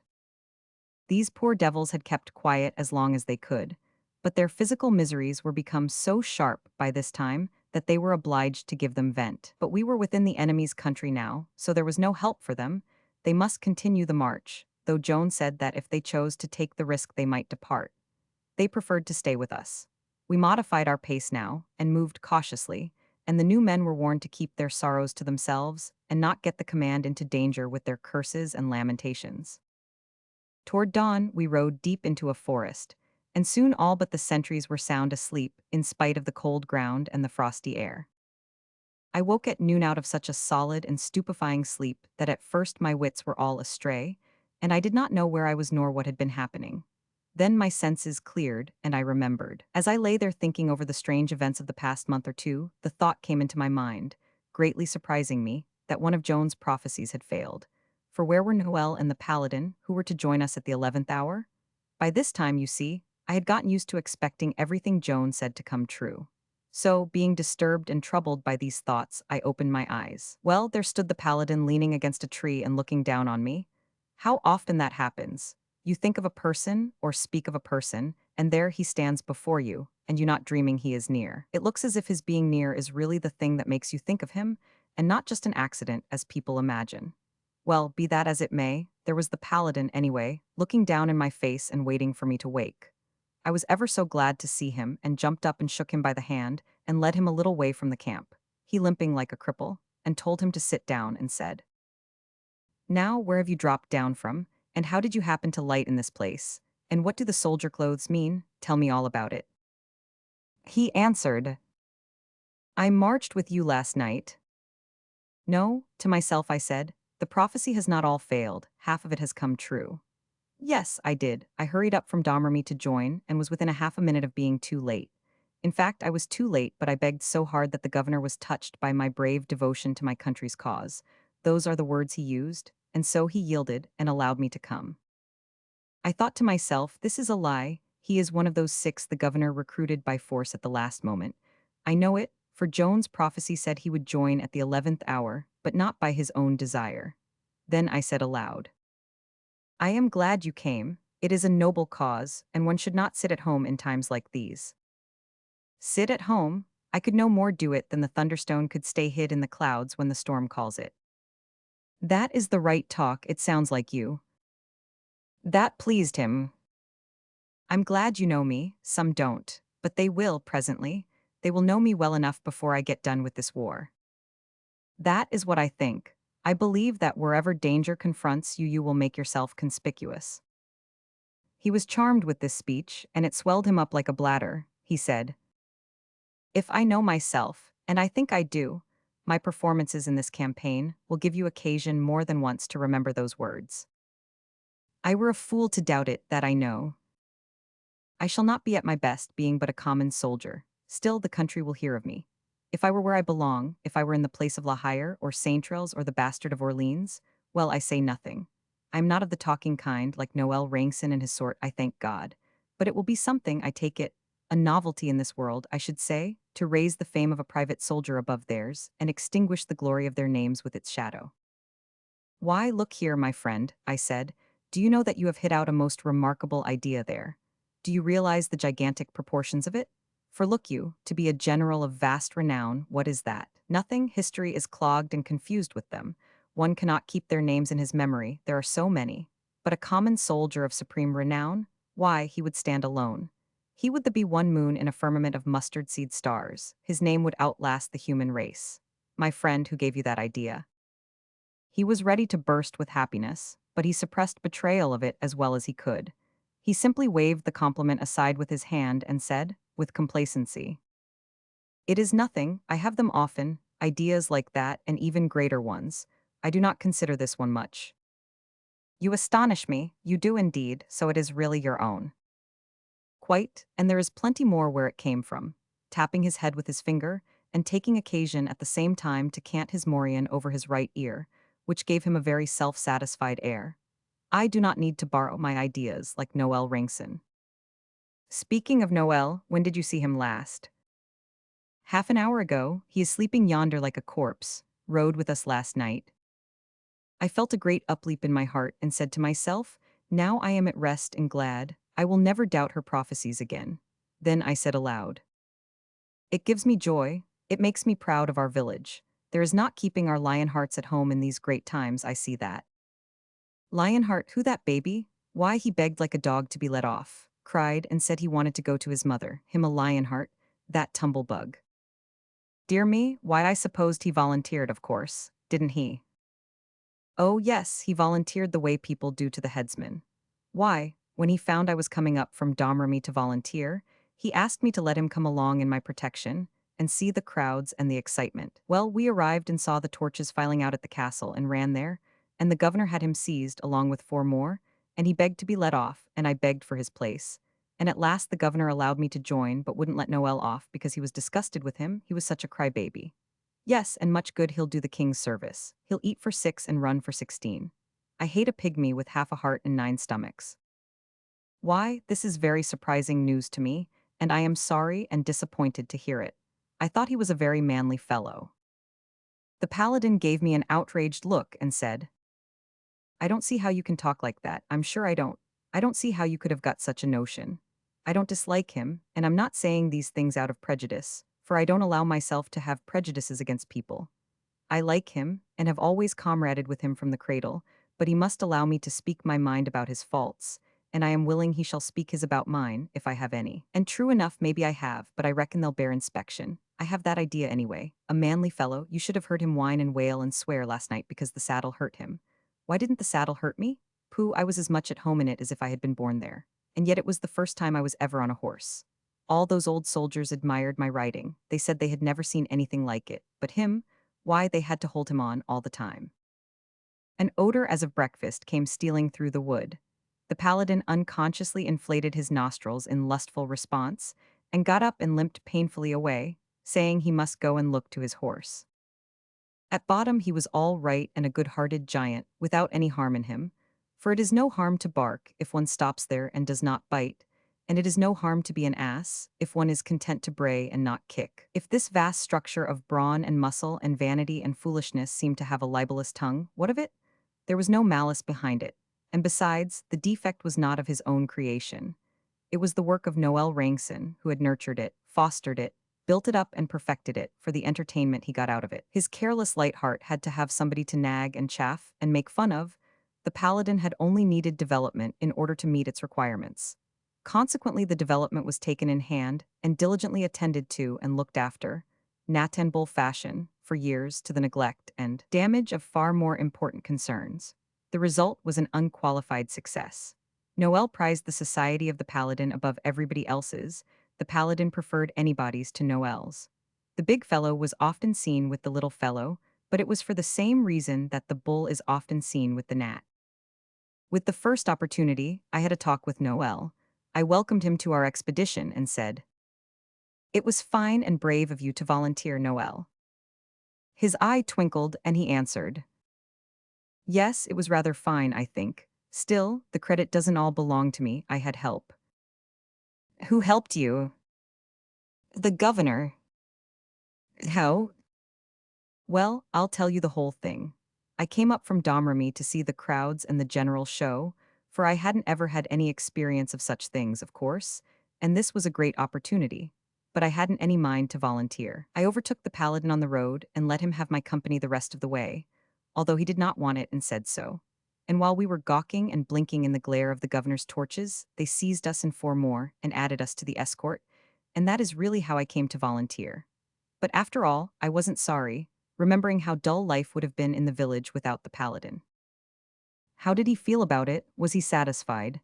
These poor devils had kept quiet as long as they could, but their physical miseries were become so sharp by this time that they were obliged to give them vent. But we were within the enemy's country now, so there was no help for them. They must continue the march, though Joan said that if they chose to take the risk they might depart. They preferred to stay with us. We modified our pace now, and moved cautiously, and the new men were warned to keep their sorrows to themselves, and not get the command into danger with their curses and lamentations. Toward dawn we rode deep into a forest, and soon all but the sentries were sound asleep, in spite of the cold ground and the frosty air. I woke at noon out of such a solid and stupefying sleep that at first my wits were all astray, and I did not know where I was nor what had been happening. Then my senses cleared, and I remembered. As I lay there thinking over the strange events of the past month or two, the thought came into my mind, greatly surprising me, that one of Joan's prophecies had failed. For where were Noel and the paladin, who were to join us at the 11th hour? By this time, you see, I had gotten used to expecting everything Joan said to come true. So, being disturbed and troubled by these thoughts, I opened my eyes. Well, there stood the paladin leaning against a tree and looking down on me. How often that happens. You think of a person, or speak of a person, and there he stands before you, and you not dreaming he is near. It looks as if his being near is really the thing that makes you think of him, and not just an accident, as people imagine. Well, be that as it may, there was the paladin anyway, looking down in my face and waiting for me to wake. I was ever so glad to see him, and jumped up and shook him by the hand, and led him a little way from the camp, he limping like a cripple, and told him to sit down, and said, "Now, where have you dropped down from, and how did you happen to light in this place, and what do the soldier clothes mean? Tell me all about it." He answered, "I marched with you last night." "No," to myself I said, "the prophecy has not all failed, half of it has come true." "Yes, I did. I hurried up from Domrémy to join, and was within a half a minute of being too late. In fact, I was too late, but I begged so hard that the governor was touched by my brave devotion to my country's cause. Those are the words he used, and so he yielded and allowed me to come. I thought to myself, this is a lie. He is one of those 6 the governor recruited by force at the last moment. I know it, for Joan's prophecy said he would join at the 11th hour, but not by his own desire. Then I said aloud, "I am glad you came. It is a noble cause, and one should not sit at home in times like these." Sit at home? I could no more do it than the thunderstone could stay hid in the clouds when the storm calls it. "That is the right talk, it sounds like you." That pleased him. "I'm glad you know me, some don't, but they will presently. They will know me well enough before I get done with this war." "That is what I think. I believe that wherever danger confronts you, you will make yourself conspicuous." He was charmed with this speech, and it swelled him up like a bladder. He said, If I know myself, and I think I do, my performances in this campaign will give you occasion more than once to remember those words. I were a fool to doubt it, that I know. I shall not be at my best, being but a common soldier. Still, the country will hear of me. If I were where I belong, if I were in the place of La Hire, or Saintrels, or the bastard of Orleans, well, I say nothing. I am not of the talking kind, like Noel Rankson and his sort, I thank God. But it will be something, I take it, a novelty in this world, I should say, to raise the fame of a private soldier above theirs, and extinguish the glory of their names with its shadow. Why, look here, my friend, I said. Do you know that you have hit out a most remarkable idea there? Do you realize the gigantic proportions of it? For look you, to be a general of vast renown, what is that? Nothing. History is clogged and confused with them. One cannot keep their names in his memory, there are so many. But a common soldier of supreme renown? Why, he would stand alone. He would be one moon in a firmament of mustard seed stars. His name would outlast the human race. My friend who gave you that idea. He was ready to burst with happiness, but he suppressed betrayal of it as well as he could. He simply waved the compliment aside with his hand and said, with complacency, "It is nothing, I have them often, ideas like that and even greater ones. I do not consider this one much." "You astonish me, you do indeed, so it is really your own." "Quite, and there is plenty more where it came from," tapping his head with his finger, and taking occasion at the same time to cant his morion over his right ear, which gave him a very self-satisfied air. "I do not need to borrow my ideas like Noel Rankson." "Speaking of Noel, when did you see him last?" "Half an hour ago, he is sleeping yonder like a corpse, rode with us last night." I felt a great upleap in my heart and said to myself, "Now I am at rest and glad, I will never doubt her prophecies again." Then I said aloud, "It gives me joy, it makes me proud of our village. There is not keeping our lion hearts at home in these great times, I see that." "Lionheart, who that baby? Why, he begged like a dog to be let off, cried and said he wanted to go to his mother, him a Lionheart, that tumblebug." "Dear me, why I supposed he volunteered, of course, didn't he?" "Oh yes, he volunteered the way people do to the headsman. Why, when he found I was coming up from Domrémy to volunteer, he asked me to let him come along in my protection and see the crowds and the excitement. Well, we arrived and saw the torches filing out at the castle and ran there, and the governor had him seized along with four more, and he begged to be let off, and I begged for his place. And at last the governor allowed me to join but wouldn't let Noel off because he was disgusted with him, he was such a crybaby. Yes, and much good he'll do the king's service. He'll eat for 6 and run for 16. I hate a pygmy with half a heart and 9 stomachs." "Why, this is very surprising news to me, and I am sorry and disappointed to hear it. I thought he was a very manly fellow." The paladin gave me an outraged look and said, "I don't see how you can talk like that, I'm sure I don't. I don't see how you could have got such a notion. I don't dislike him, and I'm not saying these things out of prejudice, for I don't allow myself to have prejudices against people. I like him, and have always comraded with him from the cradle, but he must allow me to speak my mind about his faults, and I am willing he shall speak his about mine, if I have any. And true enough, maybe I have, but I reckon they'll bear inspection. I have that idea anyway. A manly fellow, you should have heard him whine and wail and swear last night because the saddle hurt him. Why didn't the saddle hurt me? Pooh, I was as much at home in it as if I had been born there. And yet it was the first time I was ever on a horse. All those old soldiers admired my riding. They said they had never seen anything like it, but him, why, they had to hold him on all the time." An odor as of breakfast came stealing through the wood. The paladin unconsciously inflated his nostrils in lustful response, and got up and limped painfully away, saying he must go and look to his horse. At bottom he was all right and a good-hearted giant, without any harm in him, for it is no harm to bark if one stops there and does not bite, and it is no harm to be an ass if one is content to bray and not kick. If this vast structure of brawn and muscle and vanity and foolishness seemed to have a libelous tongue, what of it? There was no malice behind it, and besides, the defect was not of his own creation. It was the work of Noel Rankson, who had nurtured it, fostered it, built it up and perfected it for the entertainment he got out of it. His careless light heart had to have somebody to nag and chaff and make fun of. The paladin had only needed development in order to meet its requirements. Consequently, the development was taken in hand and diligently attended to and looked after, Nat and Bull fashion, for years, to the neglect and damage of far more important concerns. The result was an unqualified success. Noel prized the society of the paladin above everybody else's. the paladin preferred anybody's to Noel's. The big fellow was often seen with the little fellow, but it was for the same reason that the bull is often seen with the gnat. With the first opportunity, I had a talk with Noel. I welcomed him to our expedition and said, "It was fine and brave of you to volunteer, Noel." His eye twinkled and he answered, "Yes, it was rather fine, I think. Still, the credit doesn't all belong to me, I had help." "Who helped you?" "The governor." "How?" "Well, I'll tell you the whole thing. I came up from Domrémy to see the crowds and the general show, for I hadn't ever had any experience of such things, of course, and this was a great opportunity. But I hadn't any mind to volunteer. I overtook the paladin on the road and let him have my company the rest of the way, although he did not want it and said so. And while we were gawking and blinking in the glare of the governor's torches, they seized us and 4 more and added us to the escort, and that is really how I came to volunteer. But after all, I wasn't sorry, remembering how dull life would have been in the village without the paladin. How did he feel about it? Was he satisfied?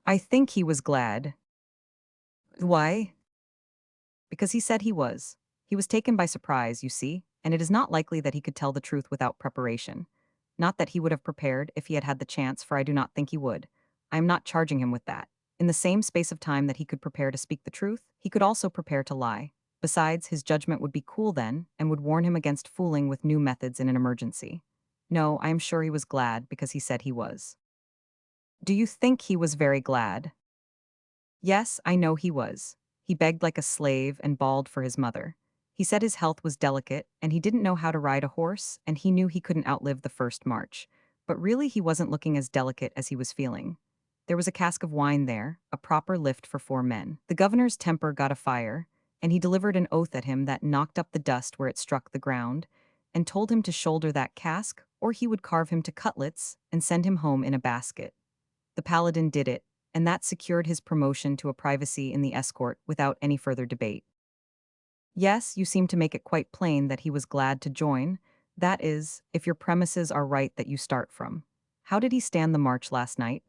I think he was glad. Why? Because he said he was. He was taken by surprise, you see, and it is not likely that he could tell the truth without preparation. Not that he would have prepared if he had had the chance, for I do not think he would. I am not charging him with that. In the same space of time that he could prepare to speak the truth, he could also prepare to lie. Besides, his judgment would be cool then, and would warn him against fooling with new methods in an emergency. No, I am sure he was glad because he said he was. Do you think he was very glad? Yes, I know he was. He begged like a slave and bawled for his mother. He said his health was delicate, and he didn't know how to ride a horse, and he knew he couldn't outlive the first march. But really, he wasn't looking as delicate as he was feeling. There was a cask of wine there, a proper lift for 4 men. The governor's temper got afire, and he delivered an oath at him that knocked up the dust where it struck the ground, and told him to shoulder that cask, or he would carve him to cutlets and send him home in a basket. The paladin did it, and that secured his promotion to a privacy in the escort without any further debate. Yes, you seem to make it quite plain that he was glad to join. That is, if your premises are right that you start from. How did he stand the march last night?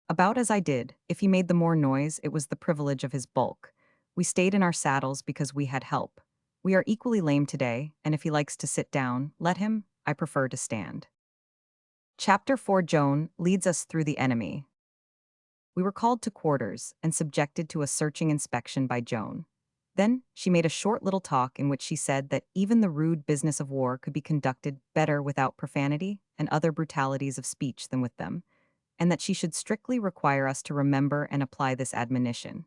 About as I did. If he made the more noise, it was the privilege of his bulk. We stayed in our saddles because we had help. We are equally lame today, and if he likes to sit down, let him. I prefer to stand. Chapter 4. Joan leads us through the enemy. We were called to quarters and subjected to a searching inspection by Joan. Then she made a short little talk in which she said that even the rude business of war could be conducted better without profanity and other brutalities of speech than with them, and that she should strictly require us to remember and apply this admonition.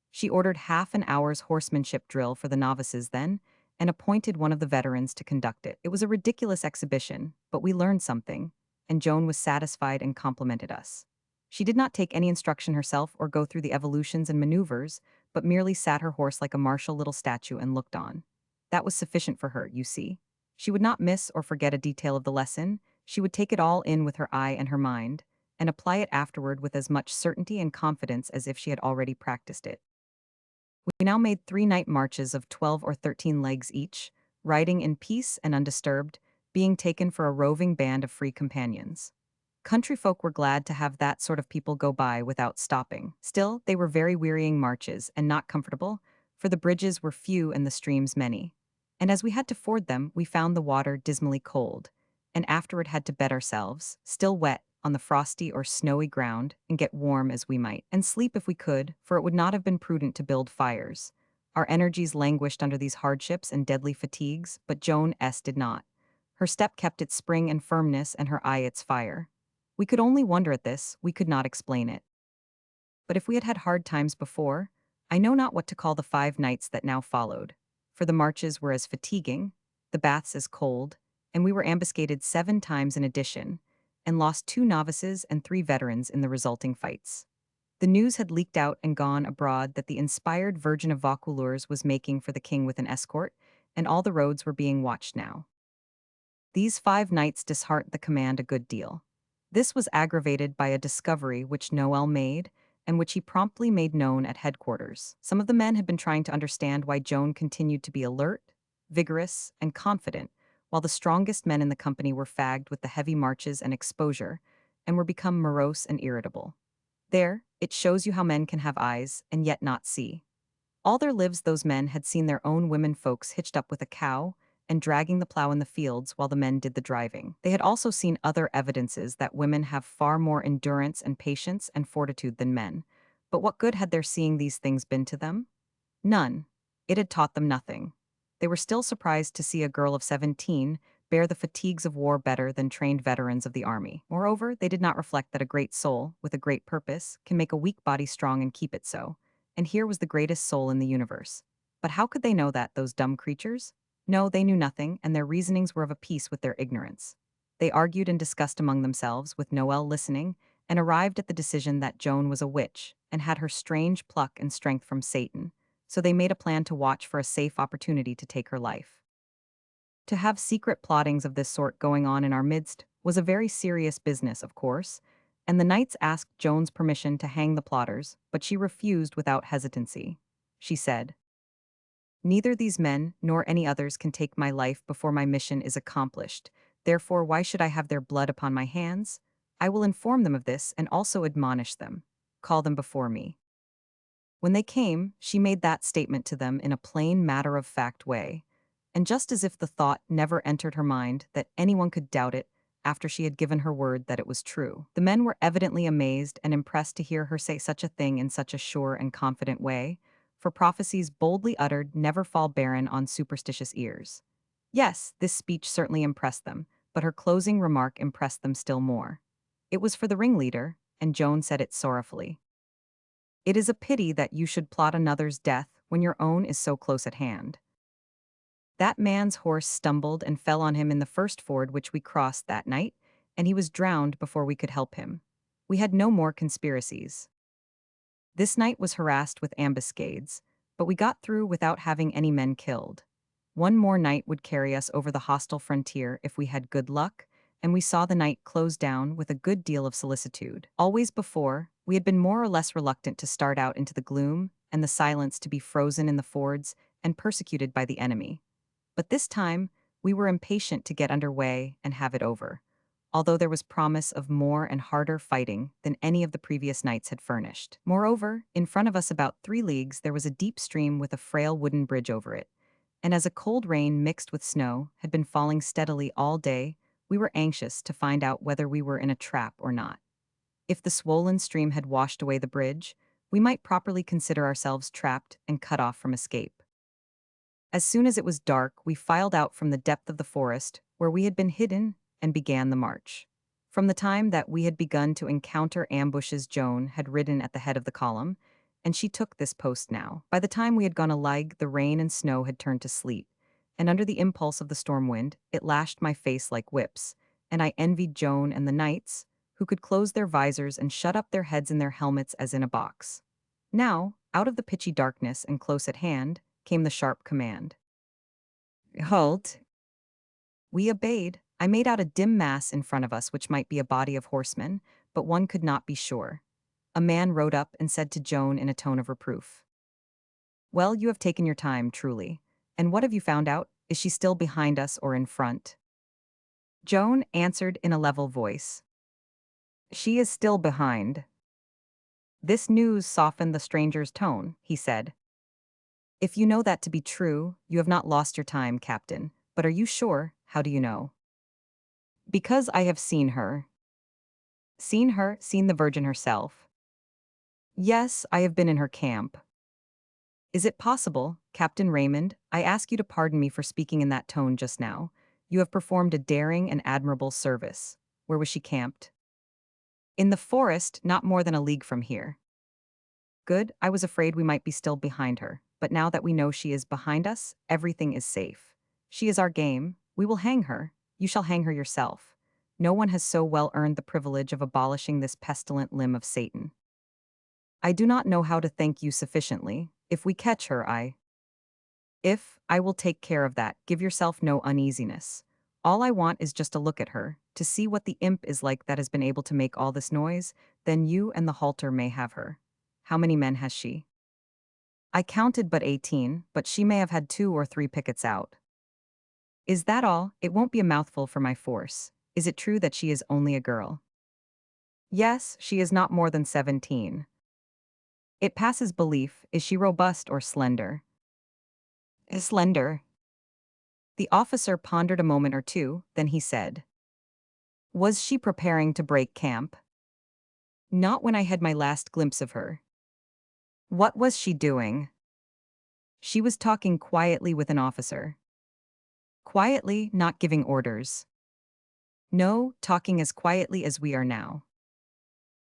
She ordered half an hour's horsemanship drill for the novices then, and appointed one of the veterans to conduct it. It was a ridiculous exhibition, but we learned something, and Joan was satisfied and complimented us. She did not take any instruction herself or go through the evolutions and maneuvers, but merely sat her horse like a martial little statue and looked on. That was sufficient for her, you see. She would not miss or forget a detail of the lesson. She would take it all in with her eye and her mind, and apply it afterward with as much certainty and confidence as if she had already practiced it. We now made 3 night marches of 12 or 13 legs each, riding in peace and undisturbed, being taken for a roving band of free companions. Country folk were glad to have that sort of people go by without stopping. Still, they were very wearying marches and not comfortable, for the bridges were few and the streams many. And as we had to ford them, we found the water dismally cold, and afterward had to bed ourselves, still wet, on the frosty or snowy ground, and get warm as we might, and sleep if we could, for it would not have been prudent to build fires. Our energies languished under these hardships and deadly fatigues, but Joan S. did not. Her step kept its spring and firmness, and her eye its fire. We could only wonder at this, we could not explain it. But if we had had hard times before, I know not what to call the 5 nights that now followed, for the marches were as fatiguing, the baths as cold, and we were ambuscaded 7 times in addition, and lost 2 novices and 3 veterans in the resulting fights. The news had leaked out and gone abroad that the inspired Virgin of Vaucouleurs was making for the king with an escort, and all the roads were being watched now. These 5 nights disheartened the command a good deal. This was aggravated by a discovery which Noel made, and which he promptly made known at headquarters. Some of the men had been trying to understand why Joan continued to be alert, vigorous, and confident, while the strongest men in the company were fagged with the heavy marches and exposure, and were become morose and irritable. There, It shows you how men can have eyes and yet not see. All their lives those men had seen their own women folks hitched up with a cow and dragging the plow in the fields while the men did the driving. They had also seen other evidences that women have far more endurance and patience and fortitude than men. But what good had their seeing these things been to them? None. It had taught them nothing. They were still surprised to see a girl of 17 bear the fatigues of war better than trained veterans of the army. Moreover, they did not reflect that a great soul, with a great purpose, can make a weak body strong and keep it so. And here was the greatest soul in the universe. But how could they know that, those dumb creatures? No, they knew nothing, and their reasonings were of a piece with their ignorance. They argued and discussed among themselves, with Noel listening, and arrived at the decision that Joan was a witch, and had her strange pluck and strength from Satan, so they made a plan to watch for a safe opportunity to take her life. To have secret plottings of this sort going on in our midst was a very serious business, of course, and the knights asked Joan's permission to hang the plotters, but she refused without hesitancy. She said, "Neither these men nor any others can take my life before my mission is accomplished. Therefore, why should I have their blood upon my hands? I will inform them of this and also admonish them. Call them before me." When they came, she made that statement to them in a plain matter-of-fact way, and just as if the thought never entered her mind that anyone could doubt it after she had given her word that it was true. The men were evidently amazed and impressed to hear her say such a thing in such a sure and confident way, for prophecies boldly uttered never fall barren on superstitious ears. Yes, this speech certainly impressed them, but her closing remark impressed them still more. It was for the ringleader, and Joan said it sorrowfully. "It is a pity that you should plot another's death when your own is so close at hand. That man's horse stumbled and fell on him in the first ford which we crossed that night, and he was drowned before we could help him. We had no more conspiracies. This night was harassed with ambuscades, but we got through without having any men killed. One more night would carry us over the hostile frontier if we had good luck, and we saw the night close down with a good deal of solicitude. Always before, we had been more or less reluctant to start out into the gloom and the silence to be frozen in the fords and persecuted by the enemy. But this time, we were impatient to get under way and have it over, although there was promise of more and harder fighting than any of the previous nights had furnished. Moreover, in front of us about 3 leagues there was a deep stream with a frail wooden bridge over it, and as a cold rain mixed with snow had been falling steadily all day, we were anxious to find out whether we were in a trap or not. If the swollen stream had washed away the bridge, we might properly consider ourselves trapped and cut off from escape. As soon as it was dark, we filed out from the depth of the forest, where we had been hidden, and began the march. From the time that we had begun to encounter ambushes, Joan had ridden at the head of the column, and she took this post now. By the time we had gone a league, the rain and snow had turned to sleet, and under the impulse of the storm wind, it lashed my face like whips, and I envied Joan and the knights, who could close their visors and shut up their heads in their helmets as in a box. Now, out of the pitchy darkness and close at hand, came the sharp command. "Halt!" We obeyed. I made out a dim mass in front of us which might be a body of horsemen, but one could not be sure. A man rode up and said to Joan in a tone of reproof, "Well, you have taken your time, truly. And what have you found out? Is she still behind us or in front?" Joan answered in a level voice, "She is still behind." This news softened the stranger's tone. He said, "If you know that to be true, you have not lost your time, Captain. But are you sure? How do you know?" "Because I have seen her." "Seen her? Seen the Virgin herself?" "Yes, I have been in her camp." "Is it possible, Captain Raymond? I ask you to pardon me for speaking in that tone just now. You have performed a daring and admirable service. Where was she camped?" "In the forest, not more than a league from here." "Good, I was afraid we might be still behind her, but now that we know she is behind us, everything is safe. She is our game. We will hang her. You shall hang her yourself. No one has so well earned the privilege of abolishing this pestilent limb of Satan. I do not know how to thank you sufficiently. If we catch her, I will take care of that. Give yourself no uneasiness. All I want is just to look at her, to see what the imp is like that has been able to make all this noise, then you and the halter may have her. How many men has she?" "I counted but 18, but she may have had 2 or 3 pickets out." "Is that all? It won't be a mouthful for my force. Is it true that she is only a girl?" "Yes, she is not more than 17. It passes belief. Is she robust or slender? Slender. The officer pondered a moment or two, then he said, Was she preparing to break camp? Not when I had my last glimpse of her. What was she doing? She was talking quietly with an officer. Quietly, not giving orders. No, talking as quietly as we are now.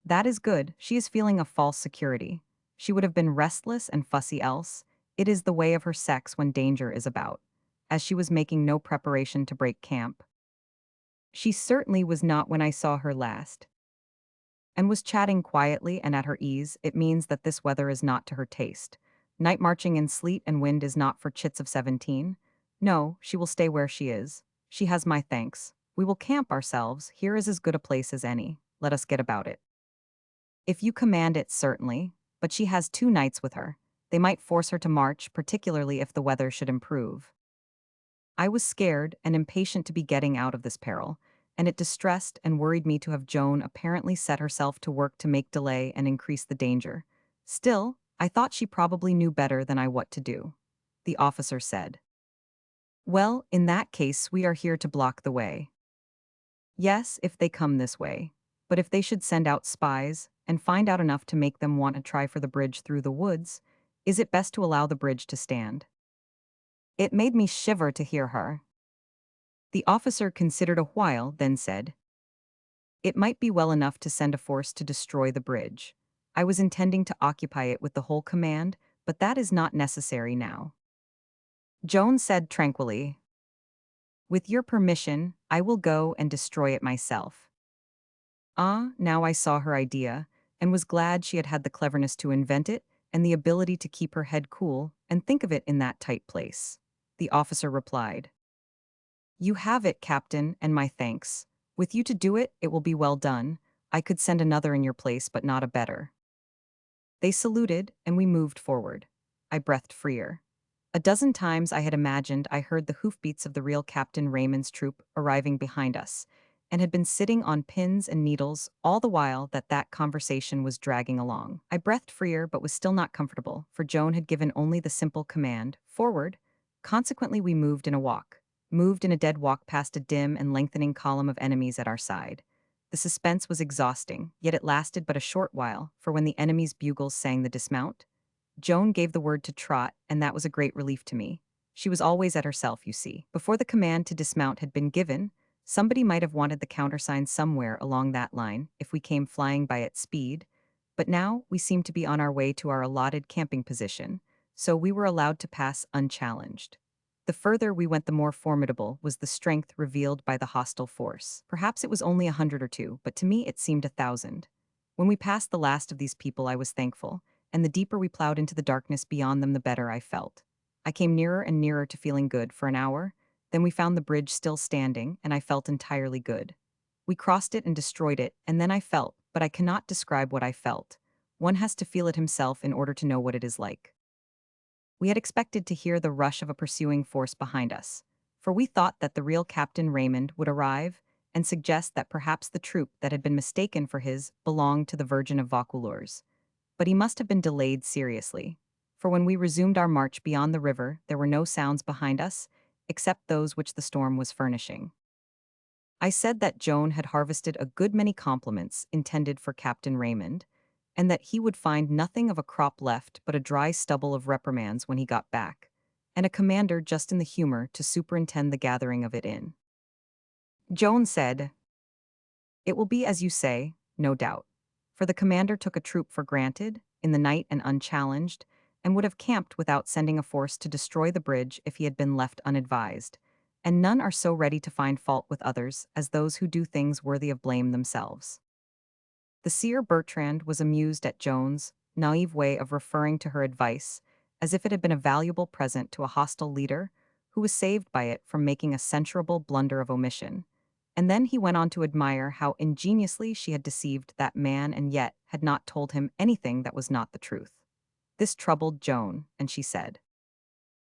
That is good. She is feeling a false security. She would have been restless and fussy else. It is the way of her sex when danger is about. As she was making no preparation to break camp. She certainly was not when I saw her last. And was chatting quietly and at her ease. It means that this weather is not to her taste. Night marching in sleet and wind is not for chits of 17. No, she will stay where she is. She has my thanks. We will camp ourselves. Here is as good a place as any. Let us get about it. If you command it, certainly, but she has 2 nights with her. They might force her to march, particularly if the weather should improve. I was scared and impatient to be getting out of this peril, and it distressed and worried me to have Joan apparently set herself to work to make delay and increase the danger. Still, I thought she probably knew better than I what to do. The officer said, Well, in that case, we are here to block the way. Yes, if they come this way. But if they should send out spies and find out enough to make them want to try for the bridge through the woods, is it best to allow the bridge to stand? It made me shiver to hear her. The officer considered a while, then said, It might be well enough to send a force to destroy the bridge. I was intending to occupy it with the whole command, but that is not necessary now. Joan said tranquilly, With your permission, I will go and destroy it myself. Ah, now I saw her idea, and was glad she had had the cleverness to invent it, and the ability to keep her head cool and think of it in that tight place. The officer replied, You have it, Captain, and my thanks. With you to do it, it will be well done. I could send another in your place, but not a better. They saluted, and we moved forward. I breathed freer. A dozen times I had imagined I heard the hoofbeats of the real Captain Raymond's troop arriving behind us, and had been sitting on pins and needles all the while that conversation was dragging along. I breathed freer but was still not comfortable, for Joan had given only the simple command, forward. Consequently we moved in a dead walk past a dim and lengthening column of enemies at our side. The suspense was exhausting, yet it lasted but a short while, for when the enemy's bugles sang the dismount, Joan gave the word to trot, and that was a great relief to me. She was always at herself, you see. Before the command to dismount had been given, somebody might have wanted the countersign somewhere along that line if we came flying by at speed, but now we seemed to be on our way to our allotted camping position, so we were allowed to pass unchallenged. The further we went, the more formidable was the strength revealed by the hostile force. Perhaps it was only 100 or two, but to me it seemed 1,000. When we passed the last of these people, I was thankful, and the deeper we plowed into the darkness beyond them, the better I felt. I came nearer and nearer to feeling good for an hour, then we found the bridge still standing, and I felt entirely good. We crossed it and destroyed it, and then I felt, but I cannot describe what I felt. One has to feel it himself in order to know what it is like. We had expected to hear the rush of a pursuing force behind us, for we thought that the real Captain Raymond would arrive and suggest that perhaps the troop that had been mistaken for his belonged to the Virgin of Vaucouleurs. But he must have been delayed seriously, for when we resumed our march beyond the river, there were no sounds behind us, except those which the storm was furnishing. I said that Joan had harvested a good many compliments intended for Captain Raymond, and that he would find nothing of a crop left but a dry stubble of reprimands when he got back, and a commander just in the humor to superintend the gathering of it in. Joan said, It will be as you say, no doubt, for the commander took a troop for granted, in the night and unchallenged, and would have camped without sending a force to destroy the bridge if he had been left unadvised, and none are so ready to find fault with others as those who do things worthy of blame themselves. The seer Bertrand was amused at Joan's naive way of referring to her advice as if it had been a valuable present to a hostile leader who was saved by it from making a censurable blunder of omission. And then he went on to admire how ingeniously she had deceived that man and yet had not told him anything that was not the truth. This troubled Joan, and she said,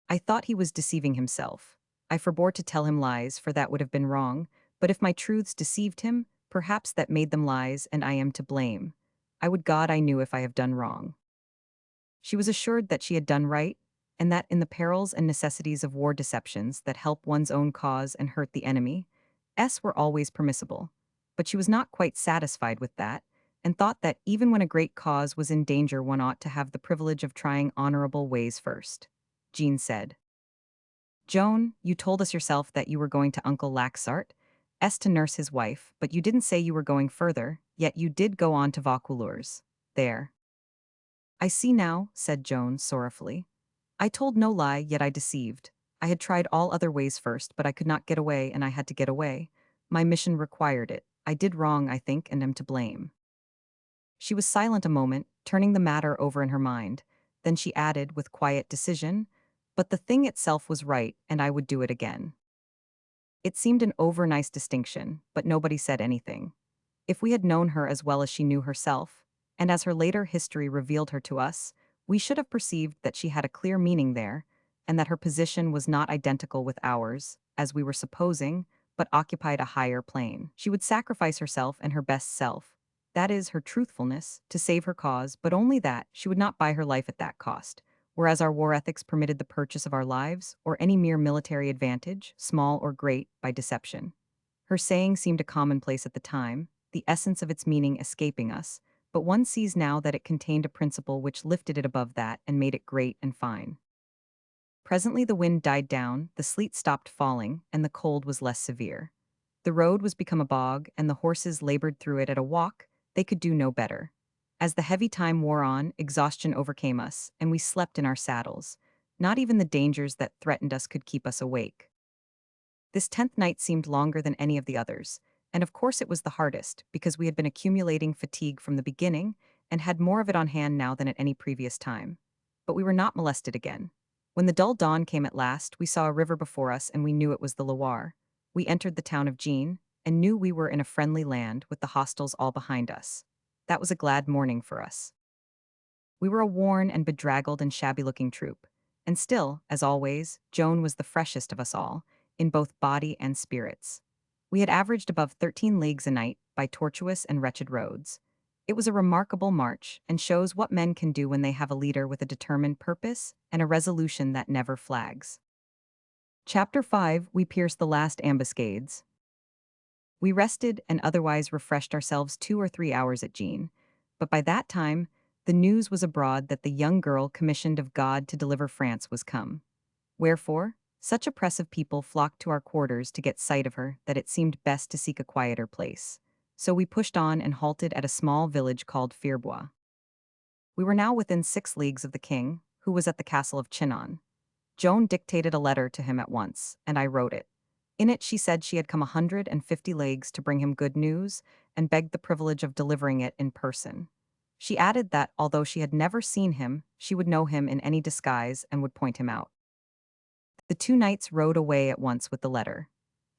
I thought he was deceiving himself. I forbore to tell him lies, for that would have been wrong, but if my truths deceived him, perhaps that made them lies, and I am to blame. I would God I knew if I have done wrong. She was assured that she had done right, and that in the perils and necessities of war deceptions that help one's own cause and hurt the enemy, were always permissible. But she was not quite satisfied with that, and thought that even when a great cause was in danger one ought to have the privilege of trying honorable ways first. Jean said. Joan, you told us yourself that you were going to Uncle Laxart, to nurse his wife, but you didn't say you were going further, yet you did go on to Vaucouleurs. There. I see now, said Joan sorrowfully. I told no lie, yet I deceived. I had tried all other ways first, but I could not get away, and I had to get away. My mission required it. I did wrong, I think, and am to blame. She was silent a moment, turning the matter over in her mind. Then she added, with quiet decision, but the thing itself was right, and I would do it again. It seemed an over-nice distinction, but nobody said anything. If we had known her as well as she knew herself, and as her later history revealed her to us, we should have perceived that she had a clear meaning there, and that her position was not identical with ours, as we were supposing, but occupied a higher plane. She would sacrifice herself and her best self, that is, her truthfulness, to save her cause, but only that. She would not buy her life at that cost, whereas our war ethics permitted the purchase of our lives, or any mere military advantage, small or great, by deception. Her saying seemed a commonplace at the time, the essence of its meaning escaping us, but one sees now that it contained a principle which lifted it above that and made it great and fine. Presently the wind died down, the sleet stopped falling, and the cold was less severe. The road was become a bog, and the horses labored through it at a walk. They could do no better. As the heavy time wore on, exhaustion overcame us, and we slept in our saddles. Not even the dangers that threatened us could keep us awake. This 10th night seemed longer than any of the others, and of course it was the hardest, because we had been accumulating fatigue from the beginning, and had more of it on hand now than at any previous time. But we were not molested again. When the dull dawn came at last, we saw a river before us, and we knew it was the Loire. We entered the town of Jean, and knew we were in a friendly land, with the hostels all behind us. That was a glad morning for us. We were a worn and bedraggled and shabby-looking troop, and still, as always, Joan was the freshest of us all, in both body and spirits. We had averaged above 13 leagues a night by tortuous and wretched roads. It was a remarkable march, and shows what men can do when they have a leader with a determined purpose and a resolution that never flags. Chapter 5. We pierced the last ambuscades. We rested and otherwise refreshed ourselves 2 or 3 hours at Jean, but by that time, the news was abroad that the young girl commissioned of God to deliver France was come. Wherefore, such a press of people flocked to our quarters to get sight of her that it seemed best to seek a quieter place. So we pushed on and halted at a small village called Fierbois. We were now within 6 leagues of the king, who was at the castle of Chinon. Joan dictated a letter to him at once, and I wrote it. In it she said she had come 150 leagues to bring him good news, and begged the privilege of delivering it in person. She added that, although she had never seen him, she would know him in any disguise and would point him out. The 2 knights rode away at once with the letter.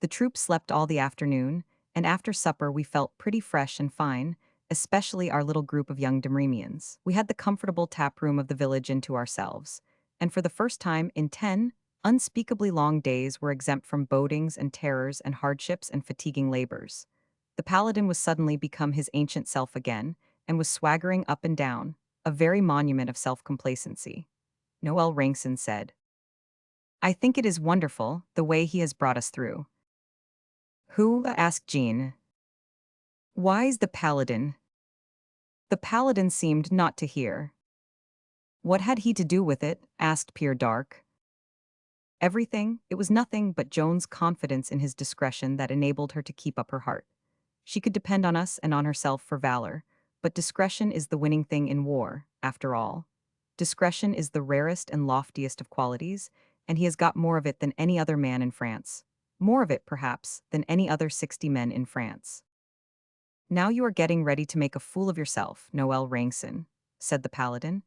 The troop slept all the afternoon, and after supper we felt pretty fresh and fine, especially our little group of young Domrémians. We had the comfortable tap room of the village into ourselves, and for the first time in 10 unspeakably long days were exempt from bodings and terrors and hardships and fatiguing labors. The paladin was suddenly become his ancient self again, and was swaggering up and down, a very monument of self-complacency. Noel Rankson said, I think it is wonderful, the way he has brought us through. Who? Asked Jean. Why's the paladin? The paladin seemed not to hear. What had he to do with it? Asked Pierre Dark. Everything. It was nothing but Joan's confidence in his discretion that enabled her to keep up her heart. She could depend on us and on herself for valor, but discretion is the winning thing in war, after all. Discretion is the rarest and loftiest of qualities, and he has got more of it than any other man in France. More of it, perhaps, than any other 60 men in France. Now you are getting ready to make a fool of yourself, Noel Rankson, said the paladin,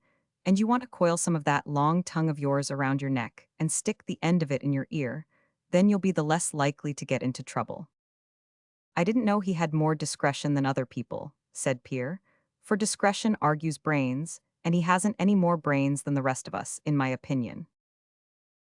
and you want to coil some of that long tongue of yours around your neck and stick the end of it in your ear, then you'll be the less likely to get into trouble. I didn't know he had more discretion than other people, said Pierre, for discretion argues brains, and he hasn't any more brains than the rest of us, in my opinion.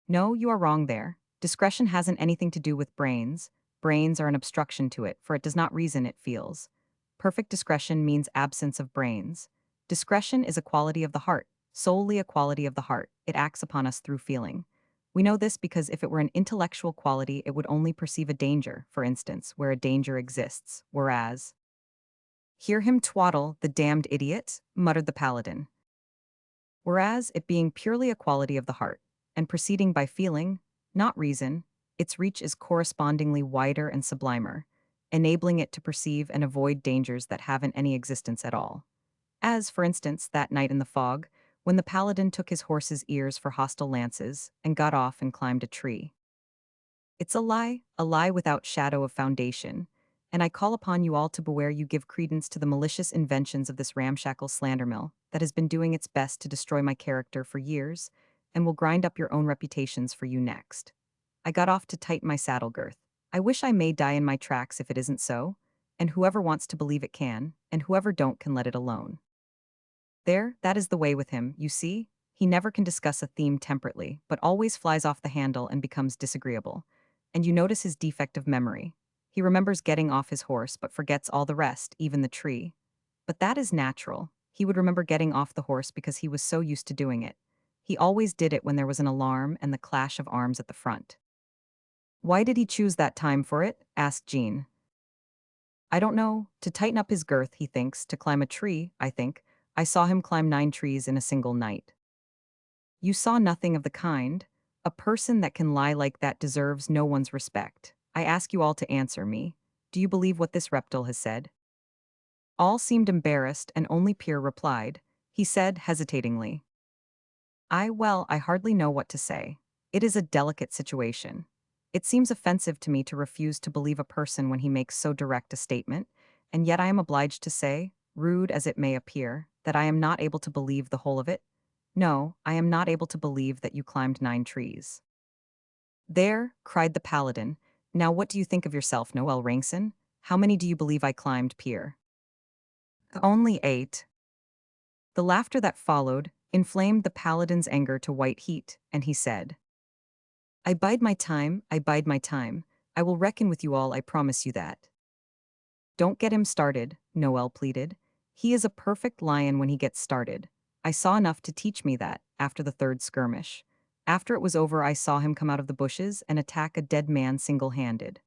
No, you are wrong there. Discretion hasn't anything to do with brains. Brains are an obstruction to it, for it does not reason, it feels. Perfect discretion means absence of brains. Discretion is a quality of the heart, solely a quality of the heart. It acts upon us through feeling. We know this because if it were an intellectual quality, it would only perceive a danger, for instance, where a danger exists, whereas, "Hear him twaddle, the damned idiot," muttered the paladin. Whereas, it being purely a quality of the heart, and proceeding by feeling, not reason, its reach is correspondingly wider and sublimer, enabling it to perceive and avoid dangers that haven't any existence at all. As, for instance, that night in the fog, when the paladin took his horse's ears for hostile lances and got off and climbed a tree. It's a lie without shadow of foundation, and I call upon you all to beware you give credence to the malicious inventions of this ramshackle slander mill that has been doing its best to destroy my character for years and will grind up your own reputations for you next. I got off to tighten my saddle girth. I wish I may die in my tracks if it isn't so, and whoever wants to believe it can, and whoever don't can let it alone. There, that is the way with him, you see. He never can discuss a theme temperately, but always flies off the handle and becomes disagreeable. And you notice his defect of memory. He remembers getting off his horse, but forgets all the rest, even the tree. But that is natural. He would remember getting off the horse because he was so used to doing it. He always did it when there was an alarm and the clash of arms at the front. "Why did he choose that time for it?" asked Jean. "I don't know. To tighten up his girth, he thinks, to climb a tree, I think. I saw him climb 9 trees in a single night." "You saw nothing of the kind. A person that can lie like that deserves no one's respect. I ask you all to answer me. Do you believe what this reptile has said?" All seemed embarrassed, and only Pierre replied. He said, hesitatingly, I hardly know what to say. It is a delicate situation. It seems offensive to me to refuse to believe a person when he makes so direct a statement, and yet I am obliged to say, rude as it may appear, that I am not able to believe the whole of it. No, I am not able to believe that you climbed 9 trees." "There," cried the paladin. "Now what do you think of yourself, Noel Rankson? How many do you believe I climbed, Pierre?" "Only 8. The laughter that followed inflamed the paladin's anger to white heat, and he said, I bide my time, I bide my time. I will reckon with you all, I promise you that." "Don't get him started," Noel pleaded. "He is a perfect lion when he gets started. I saw enough to teach me that, after the 3rd skirmish. After it was over, I saw him come out of the bushes and attack a dead man single-handed.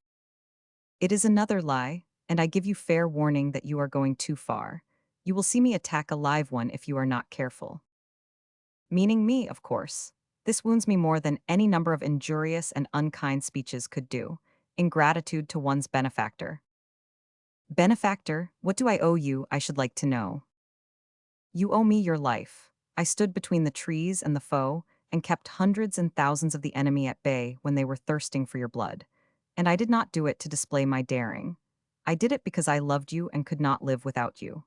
It is another lie, and I give you fair warning that you are going too far. You will see me attack a live one if you are not careful." Meaning me, of course. This wounds me more than any number of injurious and unkind speeches could do. Ingratitude to one's benefactor. "Benefactor, what do I owe you, I should like to know?" "You owe me your life. I stood between the trees and the foe, and kept hundreds and thousands of the enemy at bay when they were thirsting for your blood. And I did not do it to display my daring. I did it because I loved you and could not live without you.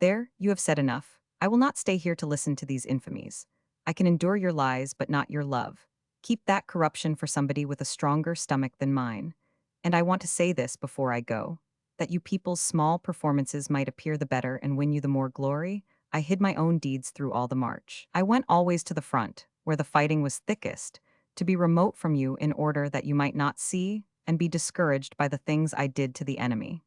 There, you have said enough. I will not stay here to listen to these infamies. I can endure your lies, but not your love. Keep that corruption for somebody with a stronger stomach than mine. And I want to say this before I go, that you people's small performances might appear the better and win you the more glory. I hid my own deeds through all the march. I went always to the front, where the fighting was thickest, to be remote from you in order that you might not see and be discouraged by the things I did to the enemy.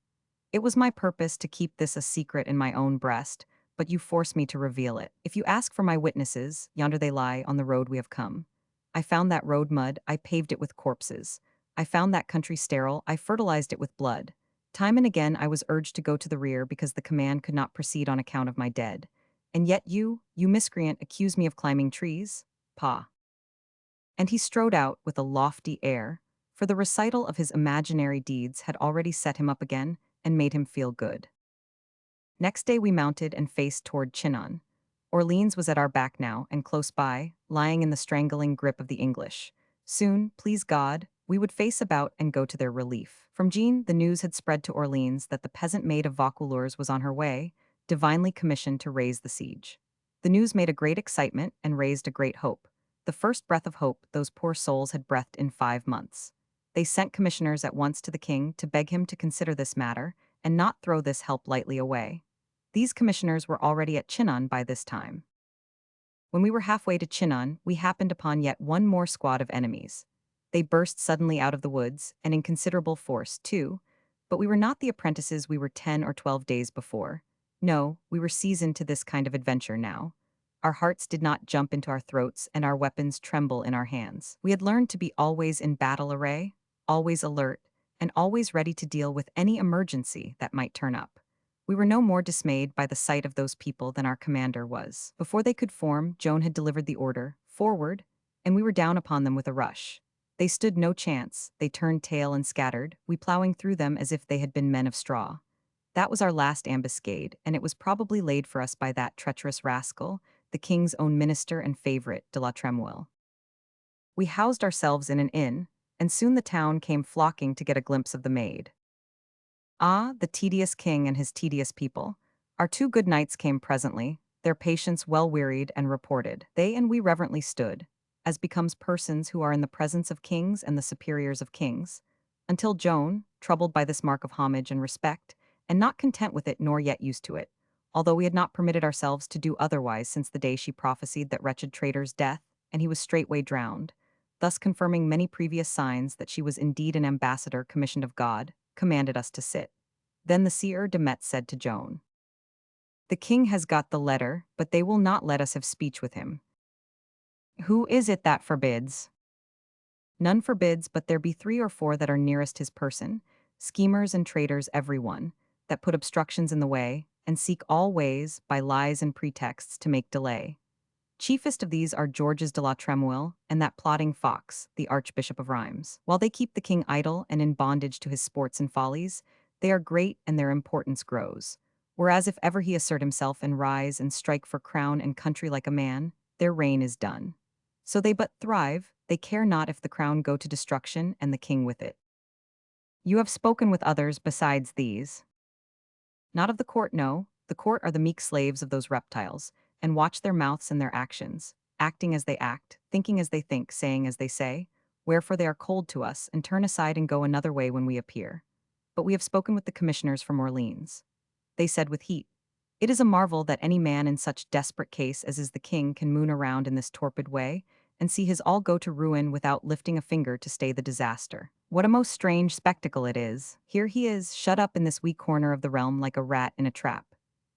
It was my purpose to keep this a secret in my own breast, but you force me to reveal it. If you ask for my witnesses, yonder they lie on the road we have come. I found that road mud, I paved it with corpses. I found that country sterile, I fertilized it with blood. Time and again I was urged to go to the rear because the command could not proceed on account of my dead. And yet you miscreant, accuse me of climbing trees? Pah." And he strode out with a lofty air, for the recital of his imaginary deeds had already set him up again and made him feel good. Next day we mounted and faced toward Chinon. Orleans was at our back now, and close by, lying in the strangling grip of the English. Soon, please God, we would face about and go to their relief. From Jean, the news had spread to Orleans that the peasant maid of Vaucouleurs was on her way, divinely commissioned to raise the siege. The news made a great excitement and raised a great hope. The first breath of hope those poor souls had breathed in 5 months. They sent commissioners at once to the king to beg him to consider this matter and not throw this help lightly away. These commissioners were already at Chinon by this time. When we were halfway to Chinon, we happened upon yet one more squad of enemies. They burst suddenly out of the woods, and in considerable force, too, but we were not the apprentices we were 10 or 12 days before. No, we were seasoned to this kind of adventure now. Our hearts did not jump into our throats and our weapons tremble in our hands. We had learned to be always in battle array, always alert, and always ready to deal with any emergency that might turn up. We were no more dismayed by the sight of those people than our commander was. Before they could form, Joan had delivered the order, "Forward," and we were down upon them with a rush. They stood no chance, they turned tail and scattered, we plowing through them as if they had been men of straw. That was our last ambuscade, and it was probably laid for us by that treacherous rascal, the king's own minister and favorite, de la Tremouille. We housed ourselves in an inn, and soon the town came flocking to get a glimpse of the maid. Ah, the tedious king and his tedious people. Our two good knights came presently, their patience well wearied and reported. They and we reverently stood, as becomes persons who are in the presence of kings and the superiors of kings, until Joan, troubled by this mark of homage and respect, and not content with it nor yet used to it, although we had not permitted ourselves to do otherwise since the day she prophesied that wretched traitor's death, and he was straightway drowned, thus confirming many previous signs that she was indeed an ambassador commissioned of God, commanded us to sit. Then the Sieur de Metz said to Joan, "The king has got the letter, but they will not let us have speech with him. Who is it that forbids?" "None forbids, but there be 3 or 4 that are nearest his person, schemers and traitors every one, that put obstructions in the way, and seek all ways, by lies and pretexts, to make delay. Chiefest of these are Georges de la Tremouille and that plotting fox, the Archbishop of Rheims. While they keep the king idle and in bondage to his sports and follies, they are great and their importance grows. Whereas if ever he assert himself and rise and strike for crown and country like a man, their reign is done. So they but thrive, they care not if the crown go to destruction and the king with it. You have spoken with others besides these. Not of the court, no. The court are the meek slaves of those reptiles, and watch their mouths and their actions, acting as they act, thinking as they think, saying as they say, wherefore they are cold to us, and turn aside and go another way when we appear. But we have spoken with the commissioners from Orleans. They said with heat, "It is a marvel that any man in such desperate case as is the king can moon around in this torpid way, and see his all go to ruin without lifting a finger to stay the disaster. What a most strange spectacle it is. Here he is, shut up in this wee corner of the realm like a rat in a trap.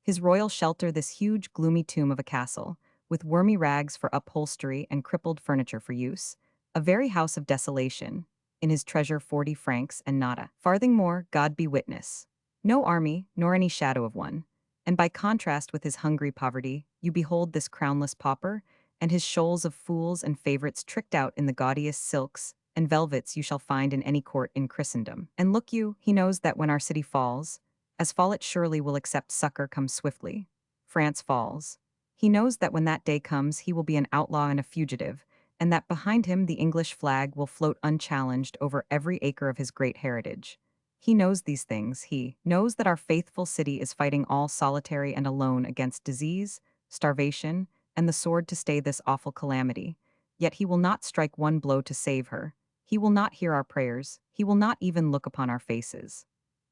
His royal shelter this huge gloomy tomb of a castle, with wormy rags for upholstery and crippled furniture for use, a very house of desolation, in his treasure 40 francs and not a farthing more, God be witness. No army, nor any shadow of one. And by contrast with his hungry poverty, you behold this crownless pauper, and his shoals of fools and favorites tricked out in the gaudiest silks and velvets you shall find in any court in Christendom. And look you, he knows that when our city falls, as fall it surely will accept succor come swiftly. France falls. He knows that when that day comes he will be an outlaw and a fugitive, and that behind him the English flag will float unchallenged over every acre of his great heritage. He knows these things, he knows that our faithful city is fighting all solitary and alone against disease, starvation, and the sword to stay this awful calamity. Yet he will not strike one blow to save her. He will not hear our prayers. He will not even look upon our faces.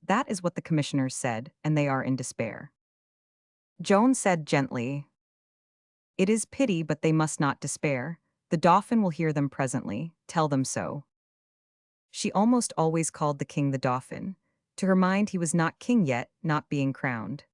That is what the commissioners said, and they are in despair. Joan said gently, "It is pity, but they must not despair. The Dauphin will hear them presently. Tell them so." She almost always called the king the Dauphin. To her mind he was not king yet, not being crowned.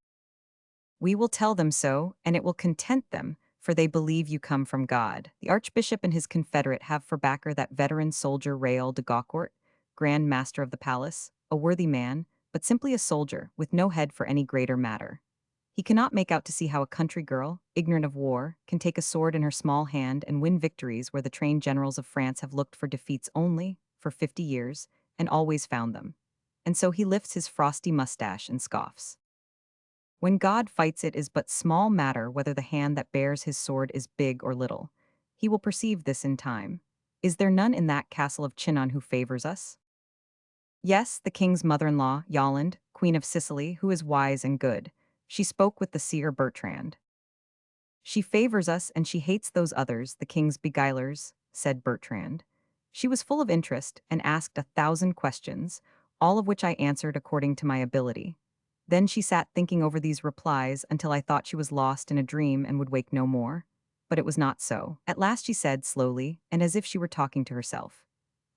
"We will tell them so, and it will content them, for they believe you come from God." The archbishop and his confederate have for backer that veteran soldier Raoul de Gaucourt, grand master of the palace, a worthy man, but simply a soldier, with no head for any greater matter. He cannot make out to see how a country girl, ignorant of war, can take a sword in her small hand and win victories where the trained generals of France have looked for defeats only, for 50 years, and always found them. And so he lifts his frosty mustache and scoffs. When God fights, it is but small matter whether the hand that bears his sword is big or little. He will perceive this in time. Is there none in that castle of Chinon who favors us? Yes, the king's mother-in-law, Yolande, queen of Sicily, who is wise and good. She spoke with the seer Bertrand. "She favors us and she hates those others, the king's beguilers," said Bertrand. "She was full of interest and asked 1,000 questions, all of which I answered according to my ability. Then she sat thinking over these replies until I thought she was lost in a dream and would wake no more. But it was not so. At last she said slowly, and as if she were talking to herself,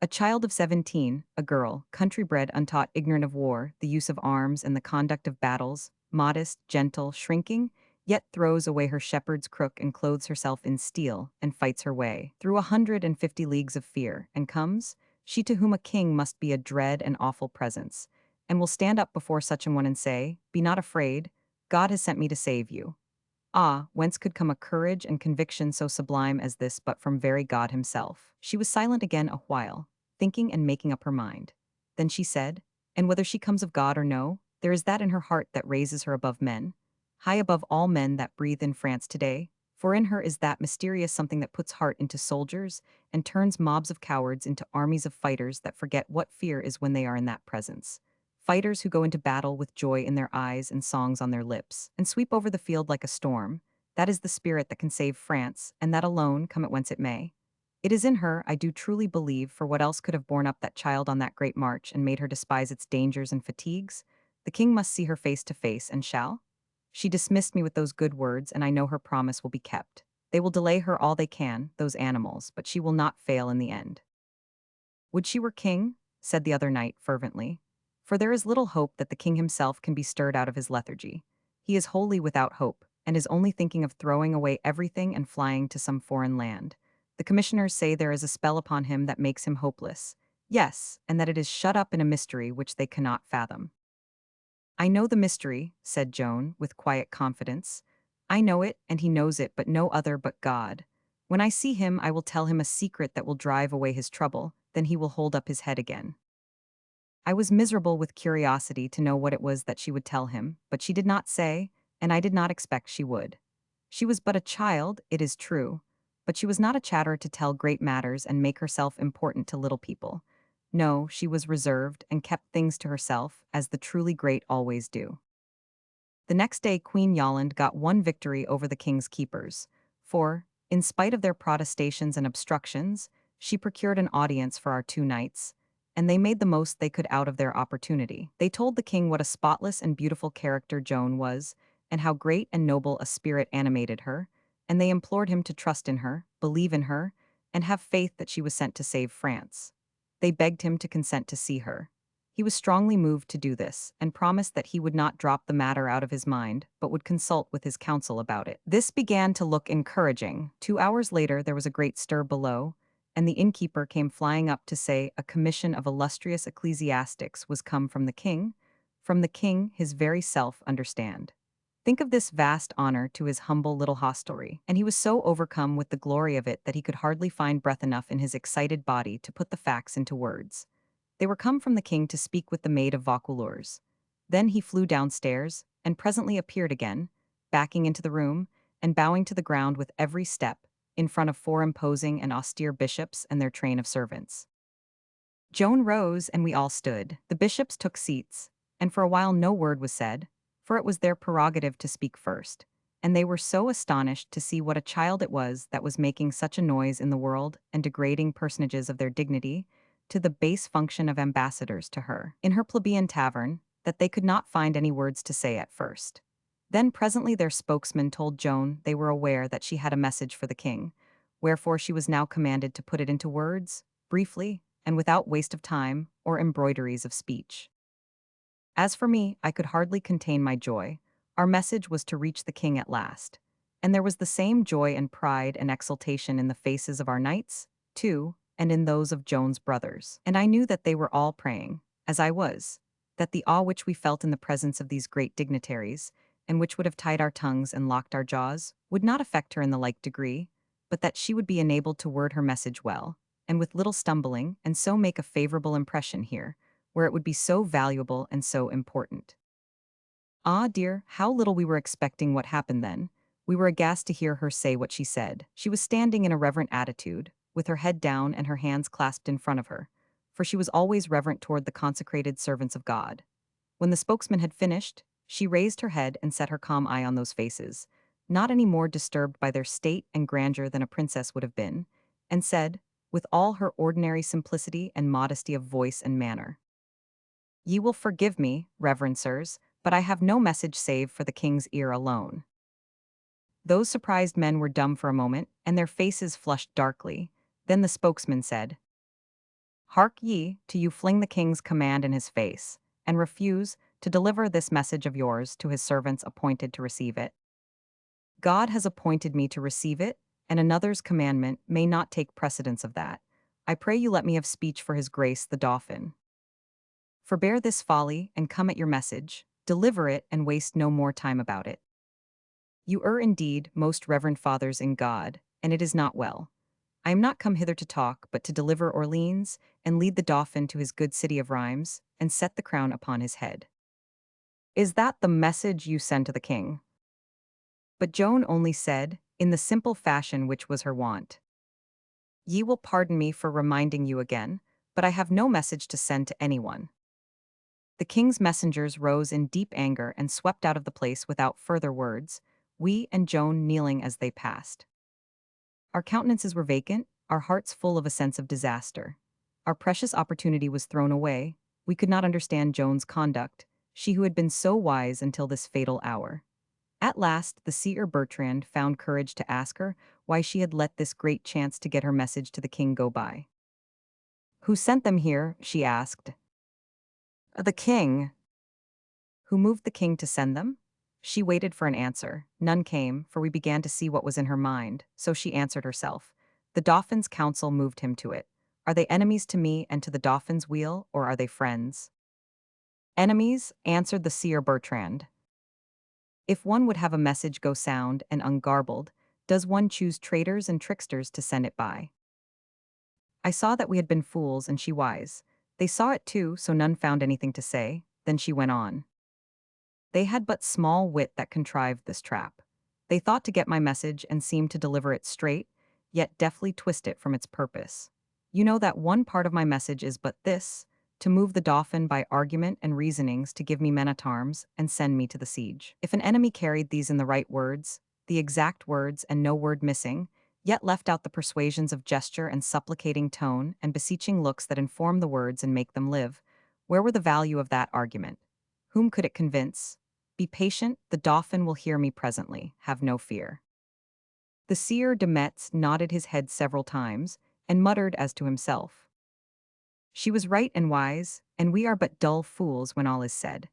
'A child of 17, a girl, country-bred, untaught, ignorant of war, the use of arms and the conduct of battles, modest, gentle, shrinking, yet throws away her shepherd's crook and clothes herself in steel, and fights her way through 150 leagues of fear, and comes, she to whom a king must be a dread and awful presence, and will stand up before such an one and say, Be not afraid, God has sent me to save you. Ah, whence could come a courage and conviction so sublime as this but from very God himself? She was silent again a while, thinking and making up her mind. Then she said, And whether she comes of God or no, there is that in her heart that raises her above men, high above all men that breathe in France today, for in her is that mysterious something that puts heart into soldiers and turns mobs of cowards into armies of fighters that forget what fear is when they are in that presence. Fighters who go into battle with joy in their eyes and songs on their lips, and sweep over the field like a storm. That is the spirit that can save France, and that alone, come it whence it may. It is in her, I do truly believe, for what else could have borne up that child on that great march and made her despise its dangers and fatigues? The king must see her face to face, and shall? She dismissed me with those good words, and I know her promise will be kept. They will delay her all they can, those animals, but she will not fail in the end. Would she were king? Said the other knight fervently. For there is little hope that the king himself can be stirred out of his lethargy. He is wholly without hope, and is only thinking of throwing away everything and flying to some foreign land. The commissioners say there is a spell upon him that makes him hopeless. Yes, and that it is shut up in a mystery which they cannot fathom. I know the mystery, said Joan, with quiet confidence. I know it, and he knows it, but no other but God. When I see him, I will tell him a secret that will drive away his trouble, then he will hold up his head again. I was miserable with curiosity to know what it was that she would tell him, but she did not say, and I did not expect she would. She was but a child, it is true, but she was not a chatterer to tell great matters and make herself important to little people. No, she was reserved and kept things to herself, as the truly great always do. The next day Queen Yolande got one victory over the king's keepers, for, in spite of their protestations and obstructions, she procured an audience for our two knights, and they made the most they could out of their opportunity. They told the king what a spotless and beautiful character Joan was, and how great and noble a spirit animated her, and they implored him to trust in her, believe in her, and have faith that she was sent to save France. They begged him to consent to see her. He was strongly moved to do this, and promised that he would not drop the matter out of his mind, but would consult with his council about it. This began to look encouraging. 2 hours later there was a great stir below, and the innkeeper came flying up to say a commission of illustrious ecclesiastics was come from the king his very self, understand. Think of this vast honor to his humble little hostelry, and he was so overcome with the glory of it that he could hardly find breath enough in his excited body to put the facts into words. They were come from the king to speak with the maid of Vaucouleurs. Then he flew downstairs, and presently appeared again, backing into the room, and bowing to the ground with every step, in front of 4 imposing and austere bishops and their train of servants. Joan rose, and we all stood. The bishops took seats, and for a while no word was said, for it was their prerogative to speak first, and they were so astonished to see what a child it was that was making such a noise in the world and degrading personages of their dignity, to the base function of ambassadors to her, in her plebeian tavern, that they could not find any words to say at first. Then presently their spokesman told Joan they were aware that she had a message for the king, wherefore she was now commanded to put it into words, briefly, and without waste of time or embroideries of speech. As for me, I could hardly contain my joy. Our message was to reach the king at last, and there was the same joy and pride and exultation in the faces of our knights, too, and in those of Joan's brothers. And I knew that they were all praying, as I was, that the awe which we felt in the presence of these great dignitaries, and which would have tied our tongues and locked our jaws, would not affect her in the like degree, but that she would be enabled to word her message well, and with little stumbling, and so make a favorable impression here, where it would be so valuable and so important. Ah, dear, how little we were expecting what happened then. We were aghast to hear her say what she said. She was standing in a reverent attitude, with her head down and her hands clasped in front of her, for she was always reverent toward the consecrated servants of God. When the spokesman had finished, she raised her head and set her calm eye on those faces, not any more disturbed by their state and grandeur than a princess would have been, and said, with all her ordinary simplicity and modesty of voice and manner, Ye will forgive me, reverend sirs, but I have no message save for the king's ear alone. Those surprised men were dumb for a moment, and their faces flushed darkly. Then the spokesman said, Hark ye, to you fling the king's command in his face, and refuse to deliver this message of yours to his servants appointed to receive it. God has appointed me to receive it, and another's commandment may not take precedence of that. I pray you let me have speech for his grace the Dauphin. Forbear this folly, and come at your message, deliver it, and waste no more time about it. You err indeed, most reverend fathers in God, and it is not well. I am not come hither to talk, but to deliver Orleans, and lead the Dauphin to his good city of Rheims, and set the crown upon his head. Is that the message you send to the king? But Joan only said, in the simple fashion which was her wont, Ye will pardon me for reminding you again, but I have no message to send to anyone. The king's messengers rose in deep anger and swept out of the place without further words, we and Joan kneeling as they passed. Our countenances were vacant, our hearts full of a sense of disaster. Our precious opportunity was thrown away. We could not understand Joan's conduct, she who had been so wise until this fatal hour. At last, the seer Bertrand found courage to ask her why she had let this great chance to get her message to the king go by. Who sent them here? She asked. The king. Who moved the king to send them? She waited for an answer. None came, for we began to see what was in her mind, so she answered herself. The Dauphin's counsel moved him to it. Are they enemies to me and to the Dauphin's wheel, or are they friends? Enemies, answered the seer Bertrand. If one would have a message go sound and ungarbled, does one choose traitors and tricksters to send it by? I saw that we had been fools and she wise. They saw it too, so none found anything to say. Then she went on. They had but small wit that contrived this trap. They thought to get my message and seemed to deliver it straight, yet deftly twist it from its purpose. You know that one part of my message is but this, to move the Dauphin by argument and reasonings to give me men-at-arms and send me to the siege. If an enemy carried these in the right words, the exact words and no word missing, yet left out the persuasions of gesture and supplicating tone and beseeching looks that inform the words and make them live, where were the value of that argument? Whom could it convince? Be patient, the Dauphin will hear me presently, have no fear. The seer de Metz nodded his head several times, and muttered as to himself. She was right and wise, and we are but dull fools when all is said.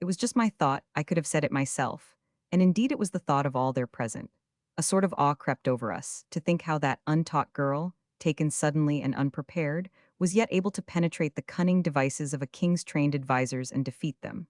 It was just my thought, I could have said it myself, and indeed it was the thought of all there present. A sort of awe crept over us, to think how that untaught girl, taken suddenly and unprepared, was yet able to penetrate the cunning devices of a king's trained advisers and defeat them.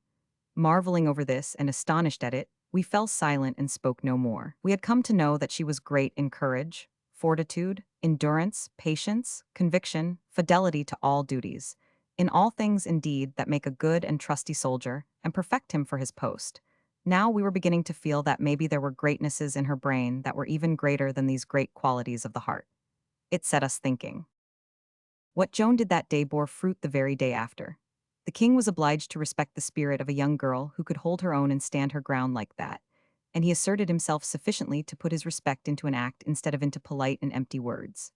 Marveling over this and astonished at it, we fell silent and spoke no more. We had come to know that she was great in courage, fortitude, endurance, patience, conviction, fidelity to all duties, in all things indeed that make a good and trusty soldier and perfect him for his post. Now we were beginning to feel that maybe there were greatnesses in her brain that were even greater than these great qualities of the heart. It set us thinking. What Joan did that day bore fruit the very day after. The king was obliged to respect the spirit of a young girl who could hold her own and stand her ground like that, and he asserted himself sufficiently to put his respect into an act instead of into polite and empty words.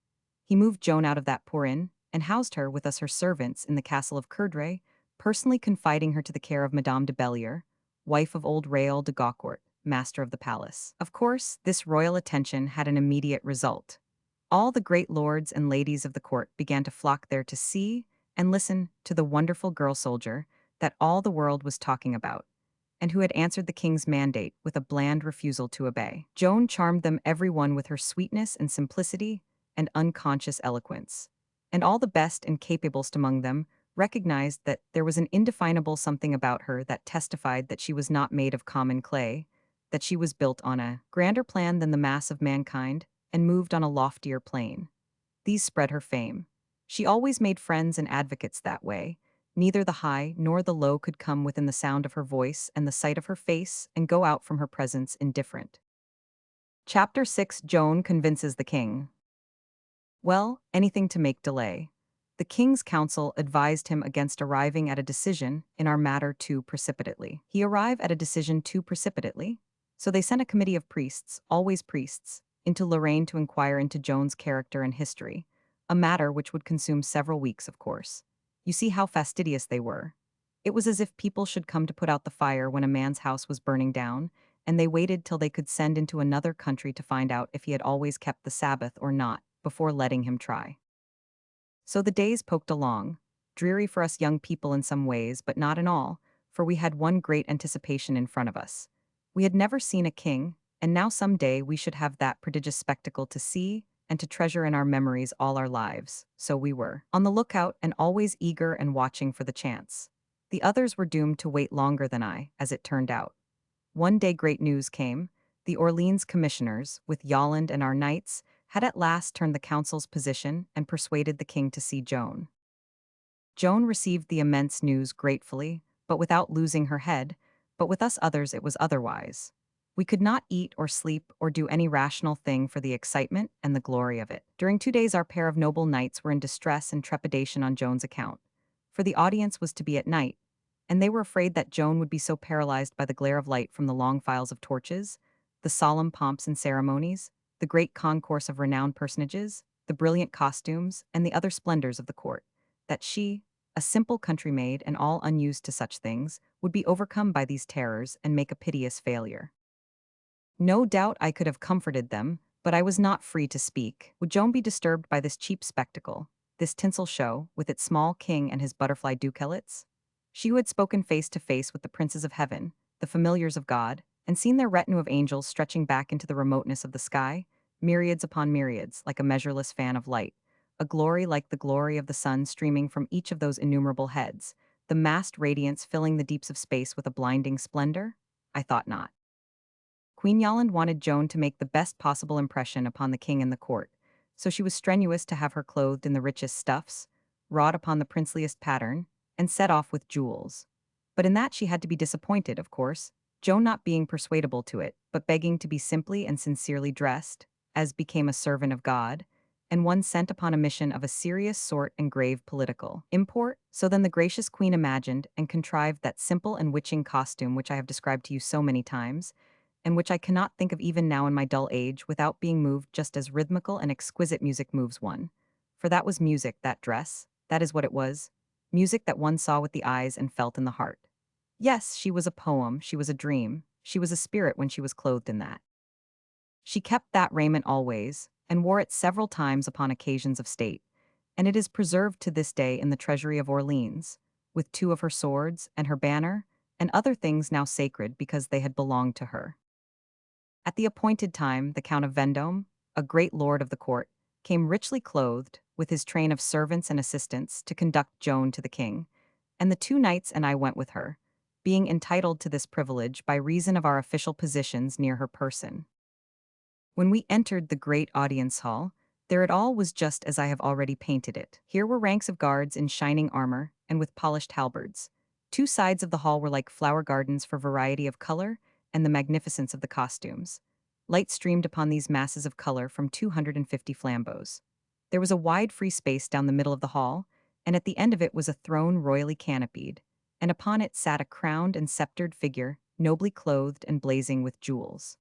He moved Joan out of that poor inn, and housed her with us her servants in the castle of Courdray, personally confiding her to the care of Madame de Bellier, wife of old Raoul de Gaucourt, master of the palace. Of course, this royal attention had an immediate result. All the great lords and ladies of the court began to flock there to see and listen to the wonderful girl soldier that all the world was talking about, and who had answered the king's mandate with a bland refusal to obey. Joan charmed them every one with her sweetness and simplicity and unconscious eloquence, and all the best and capablest among them recognized that there was an indefinable something about her that testified that she was not made of common clay, that she was built on a grander plan than the mass of mankind, and moved on a loftier plane. These spread her fame. She always made friends and advocates that way. Neither the high nor the low could come within the sound of her voice and the sight of her face and go out from her presence indifferent. Chapter 6. Joan convinces the king. Well, anything to make delay. The king's council advised him against arriving at a decision in our matter too precipitately. He arrived at a decision too precipitately, so they sent a committee of priests, always priests, into Lorraine to inquire into Joan's character and history, a matter which would consume several weeks, of course. You see how fastidious they were. It was as if people should come to put out the fire when a man's house was burning down, and they waited till they could send into another country to find out if he had always kept the Sabbath or not, before letting him try. So the days poked along, dreary for us young people in some ways, but not in all, for we had one great anticipation in front of us. We had never seen a king, and now someday we should have that prodigious spectacle to see and to treasure in our memories all our lives. So we were on the lookout and always eager and watching for the chance. The others were doomed to wait longer than I, as it turned out. One day great news came. The Orleans commissioners, with Yolland and our knights, had at last turned the council's position and persuaded the king to see Joan. Joan received the immense news gratefully, but without losing her head, but with us others it was otherwise. We could not eat or sleep or do any rational thing for the excitement and the glory of it. During 2 days our pair of noble knights were in distress and trepidation on Joan's account, for the audience was to be at night, and they were afraid that Joan would be so paralyzed by the glare of light from the long files of torches, the solemn pomps and ceremonies, the great concourse of renowned personages, the brilliant costumes, and the other splendors of the court, that she, a simple country maid and all unused to such things, would be overcome by these terrors and make a piteous failure. No doubt I could have comforted them, but I was not free to speak. Would Joan be disturbed by this cheap spectacle, this tinsel show, with its small king and his butterfly dukelets? She who had spoken face to face with the princes of heaven, the familiars of God, and seen their retinue of angels stretching back into the remoteness of the sky, myriads upon myriads, like a measureless fan of light, a glory like the glory of the sun streaming from each of those innumerable heads, the massed radiance filling the deeps of space with a blinding splendor? I thought not. Queen Yolande wanted Joan to make the best possible impression upon the king and the court, so she was strenuous to have her clothed in the richest stuffs, wrought upon the princeliest pattern, and set off with jewels. But in that she had to be disappointed, of course, Joan not being persuadable to it, but begging to be simply and sincerely dressed, as became a servant of God, and one sent upon a mission of a serious sort and grave political import. So then the gracious queen imagined and contrived that simple and witching costume which I have described to you so many times, and which I cannot think of even now in my dull age without being moved just as rhythmical and exquisite music moves one. For that was music, that dress, that is what it was, music that one saw with the eyes and felt in the heart. Yes, she was a poem, she was a dream, she was a spirit when she was clothed in that. She kept that raiment always, and wore it several times upon occasions of state, and it is preserved to this day in the treasury of Orleans, with two of her swords and her banner, and other things now sacred because they had belonged to her. At the appointed time, the Count of Vendôme, a great lord of the court, came richly clothed, with his train of servants and assistants, to conduct Joan to the king, and the two knights and I went with her, being entitled to this privilege by reason of our official positions near her person. When we entered the great audience hall, there it all was just as I have already painted it. Here were ranks of guards in shining armor and with polished halberds. Two sides of the hall were like flower gardens for variety of color and the magnificence of the costumes. Light streamed upon these masses of color from 250 flambeaux. There was a wide free space down the middle of the hall, and at the end of it was a throne royally canopied, and upon it sat a crowned and sceptered figure, nobly clothed and blazing with jewels.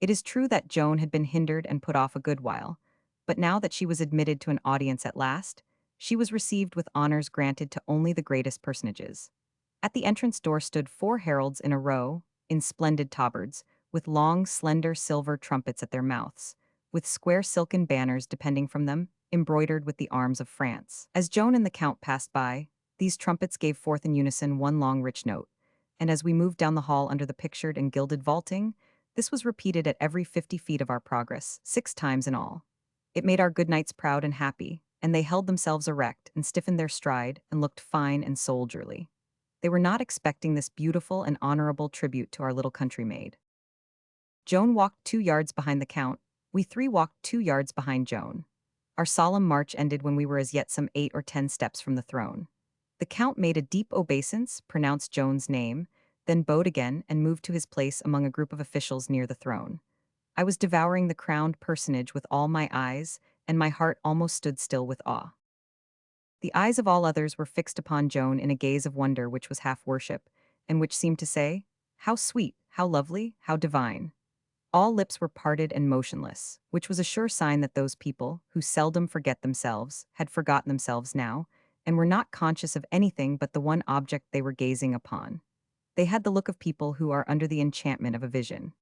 It is true that Joan had been hindered and put off a good while, but now that she was admitted to an audience at last, she was received with honors granted to only the greatest personages. At the entrance door stood 4 heralds in a row, in splendid tabards, with long, slender silver trumpets at their mouths, with square silken banners depending from them, embroidered with the arms of France. As Joan and the Count passed by, these trumpets gave forth in unison one long rich note, and as we moved down the hall under the pictured and gilded vaulting, this was repeated at every 50 feet of our progress, 6 times in all. It made our good knights proud and happy, and they held themselves erect and stiffened their stride and looked fine and soldierly. They were not expecting this beautiful and honorable tribute to our little country maid. Joan walked 2 yards behind the Count, we 3 walked 2 yards behind Joan. Our solemn march ended when we were as yet some 8 or 10 steps from the throne. The Count made a deep obeisance, pronounced Joan's name, then bowed again and moved to his place among a group of officials near the throne. I was devouring the crowned personage with all my eyes, and my heart almost stood still with awe. The eyes of all others were fixed upon Joan in a gaze of wonder which was half worship, and which seemed to say, "How sweet, how lovely, how divine." All lips were parted and motionless, which was a sure sign that those people, who seldom forget themselves, had forgotten themselves now, and were not conscious of anything but the one object they were gazing upon. They had the look of people who are under the enchantment of a vision.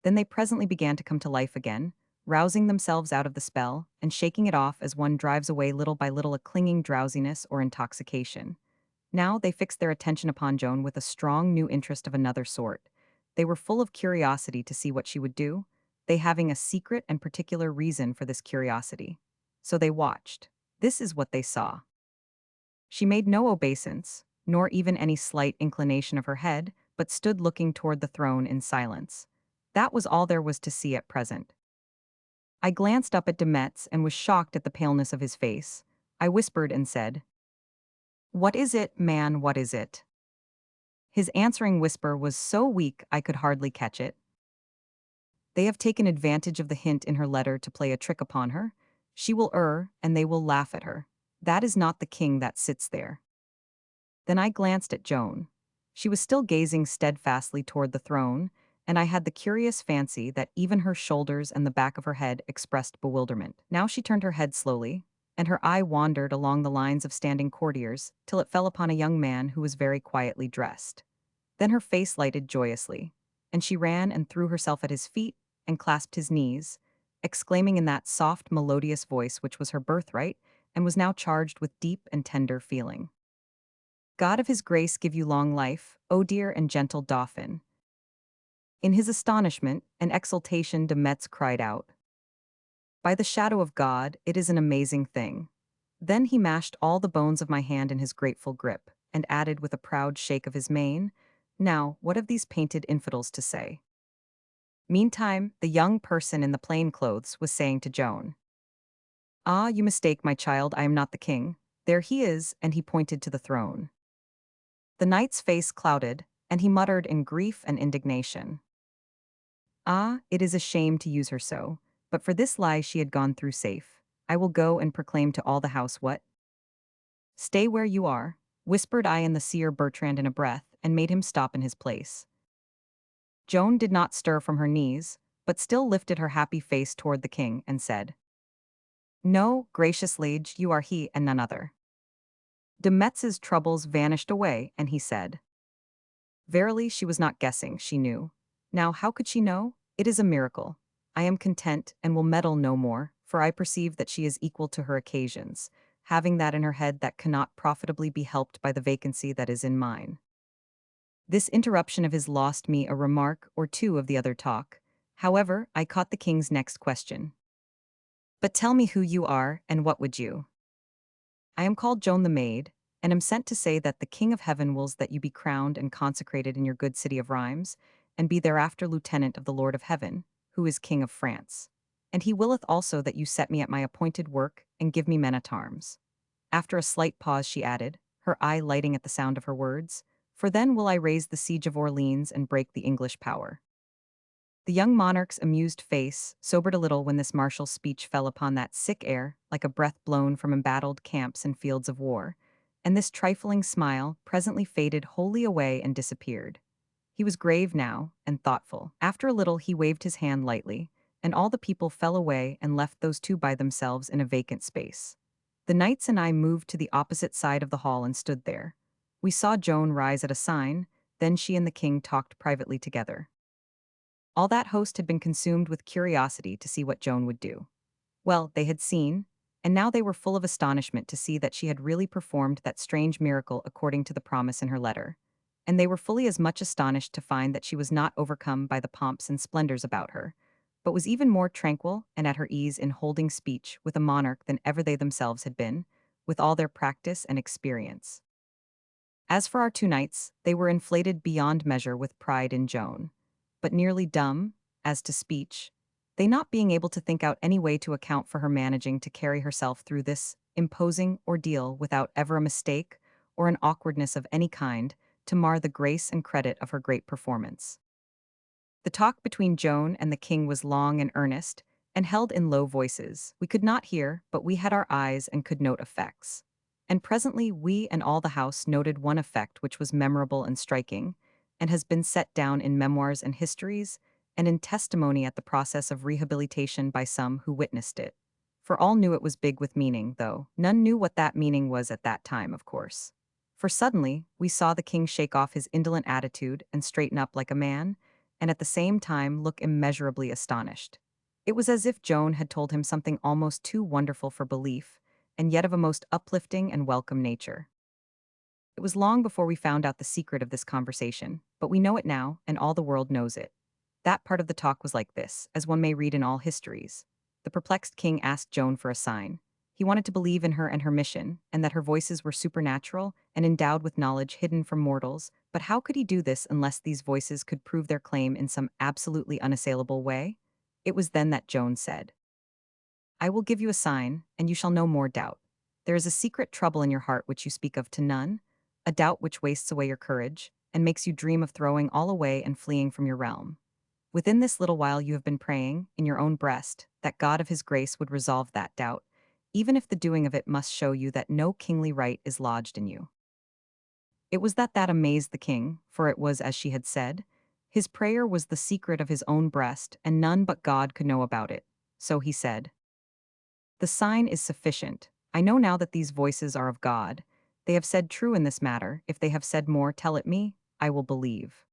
Then they presently began to come to life again, rousing themselves out of the spell, and shaking it off as one drives away little by little a clinging drowsiness or intoxication. Now they fixed their attention upon Joan with a strong new interest of another sort. They were full of curiosity to see what she would do, they having a secret and particular reason for this curiosity. So they watched. This is what they saw. She made no obeisance, nor even any slight inclination of her head, but stood looking toward the throne in silence. That was all there was to see at present. I glanced up at de Metz and was shocked at the paleness of his face. I whispered and said, "What is it, man, what is it?" His answering whisper was so weak I could hardly catch it. "They have taken advantage of the hint in her letter to play a trick upon her. She will err, and they will laugh at her. That is not the king that sits there." Then I glanced at Joan. She was still gazing steadfastly toward the throne, and I had the curious fancy that even her shoulders and the back of her head expressed bewilderment. Now she turned her head slowly, and her eye wandered along the lines of standing courtiers till it fell upon a young man who was very quietly dressed. Then her face lighted joyously, and she ran and threw herself at his feet and clasped his knees, exclaiming in that soft, melodious voice which was her birthright and was now charged with deep and tender feeling. "God of his grace give you long life, O dear and gentle Dauphin." In his astonishment and exultation de Metz cried out, "By the shadow of God, it is an amazing thing." Then he mashed all the bones of my hand in his grateful grip, and added with a proud shake of his mane, "Now, what have these painted infidels to say?" Meantime, the young person in the plain clothes was saying to Joan, "Ah, you mistake, my child, I am not the king. There he is," and he pointed to the throne. The knight's face clouded, and he muttered in grief and indignation, "Ah, it is a shame to use her so, but for this lie she had gone through safe. I will go and proclaim to all the house what—" "Stay where you are," whispered I in the seer Bertrand in a breath, and made him stop in his place. Joan did not stir from her knees, but still lifted her happy face toward the king and said, "No, gracious liege, you are he and none other." De Metz's troubles vanished away, and he said, "Verily she was not guessing, she knew. Now how could she know? It is a miracle. I am content and will meddle no more, for I perceive that she is equal to her occasions, having that in her head that cannot profitably be helped by the vacancy that is in mine." This interruption of his lost me a remark or two of the other talk. However, I caught the king's next question. "But tell me who you are, and what would you?" "I am called Joan the Maid, and am sent to say that the King of Heaven wills that you be crowned and consecrated in your good city of Rheims, and be thereafter lieutenant of the Lord of Heaven, who is King of France. And he willeth also that you set me at my appointed work, and give me men-at-arms." After a slight pause she added, her eye lighting at the sound of her words, "For then will I raise the siege of Orleans and break the English power." The young monarch's amused face sobered a little when this martial speech fell upon that sick air, like a breath blown from embattled camps and fields of war, and this trifling smile presently faded wholly away and disappeared. He was grave now, and thoughtful. After a little he waved his hand lightly, and all the people fell away and left those two by themselves in a vacant space. The knights and I moved to the opposite side of the hall and stood there. We saw Joan rise at a sign, then she and the king talked privately together. All that host had been consumed with curiosity to see what Joan would do. Well, they had seen, and now they were full of astonishment to see that she had really performed that strange miracle according to the promise in her letter. And they were fully as much astonished to find that she was not overcome by the pomps and splendors about her, but was even more tranquil and at her ease in holding speech with a monarch than ever they themselves had been, with all their practice and experience. As for our two knights, they were inflated beyond measure with pride in Joan, but nearly dumb, as to speech, they not being able to think out any way to account for her managing to carry herself through this imposing ordeal without ever a mistake or an awkwardness of any kind to mar the grace and credit of her great performance. The talk between Joan and the king was long and earnest, and held in low voices. We could not hear, but we had our eyes and could note effects. And presently we and all the house noted one effect which was memorable and striking, and has been set down in memoirs and histories, and in testimony at the process of rehabilitation by some who witnessed it. For all knew it was big with meaning, though none knew what that meaning was at that time, of course. For suddenly, we saw the king shake off his indolent attitude and straighten up like a man, and at the same time look immeasurably astonished. It was as if Joan had told him something almost too wonderful for belief, and yet of a most uplifting and welcome nature. It was long before we found out the secret of this conversation, but we know it now, and all the world knows it. That part of the talk was like this, as one may read in all histories. The perplexed king asked Joan for a sign. He wanted to believe in her and her mission, and that her voices were supernatural and endowed with knowledge hidden from mortals, but how could he do this unless these voices could prove their claim in some absolutely unassailable way? It was then that Joan said, I will give you a sign, and you shall no more doubt. There is a secret trouble in your heart which you speak of to none, a doubt which wastes away your courage, and makes you dream of throwing all away and fleeing from your realm. Within this little while you have been praying, in your own breast, that God of his grace would resolve that doubt, even if the doing of it must show you that no kingly right is lodged in you. It was that amazed the king, for it was as she had said. His prayer was the secret of his own breast, and none but God could know about it. So he said, the sign is sufficient. I know now that these voices are of God. They have said true in this matter. If they have said more, tell it me, I will believe.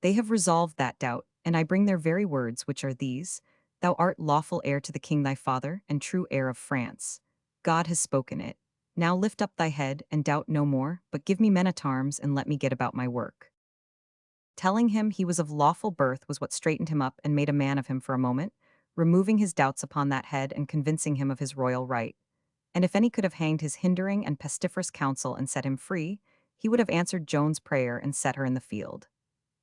They have resolved that doubt, and I bring their very words, which are these. Thou art lawful heir to the king thy father, and true heir of France. God has spoken it. Now lift up thy head, and doubt no more, but give me men at arms, and let me get about my work. Telling him he was of lawful birth was what straightened him up and made a man of him for a moment, removing his doubts upon that head and convincing him of his royal right. And if any could have hanged his hindering and pestiferous counsel and set him free, he would have answered Joan's prayer and set her in the field.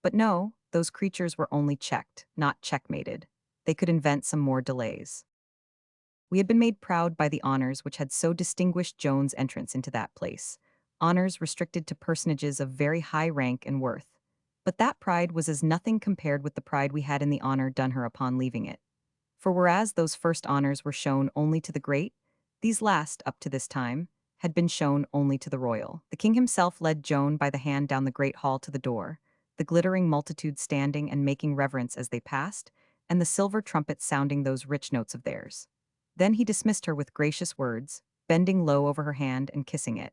But no, those creatures were only checked, not checkmated. They could invent some more delays. We had been made proud by the honors which had so distinguished Joan's entrance into that place, honors restricted to personages of very high rank and worth. But that pride was as nothing compared with the pride we had in the honor done her upon leaving it. For whereas those first honors were shown only to the great, these last, up to this time, had been shown only to the royal. The king himself led Joan by the hand down the great hall to the door, the glittering multitude standing and making reverence as they passed, and the silver trumpets sounding those rich notes of theirs. Then he dismissed her with gracious words, bending low over her hand and kissing it.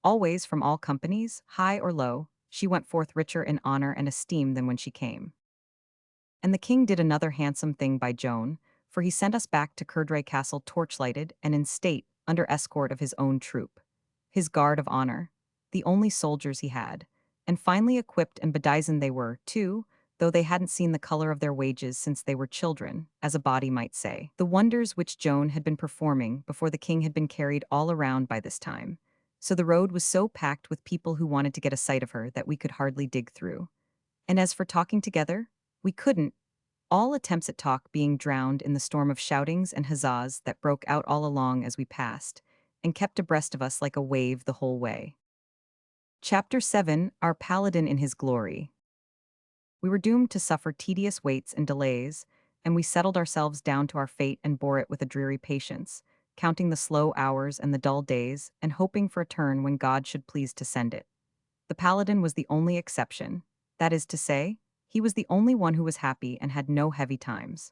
Always, from all companies, high or low, she went forth richer in honor and esteem than when she came. And the king did another handsome thing by Joan, for he sent us back to Courdray Castle torchlighted and in state, under escort of his own troop, his guard of honor, the only soldiers he had, and finely equipped and bedizened they were, too, though they hadn't seen the color of their wages since they were children, as a body might say. The wonders which Joan had been performing before the king had been carried all around by this time, so the road was so packed with people who wanted to get a sight of her that we could hardly dig through. And as for talking together, we couldn't, all attempts at talk being drowned in the storm of shoutings and huzzas that broke out all along as we passed, and kept abreast of us like a wave the whole way. Chapter 7, Our Paladin in His Glory. We were doomed to suffer tedious waits and delays, and we settled ourselves down to our fate and bore it with a dreary patience, counting the slow hours and the dull days, and hoping for a turn when God should please to send it. The paladin was the only exception. That is to say, he was the only one who was happy and had no heavy times.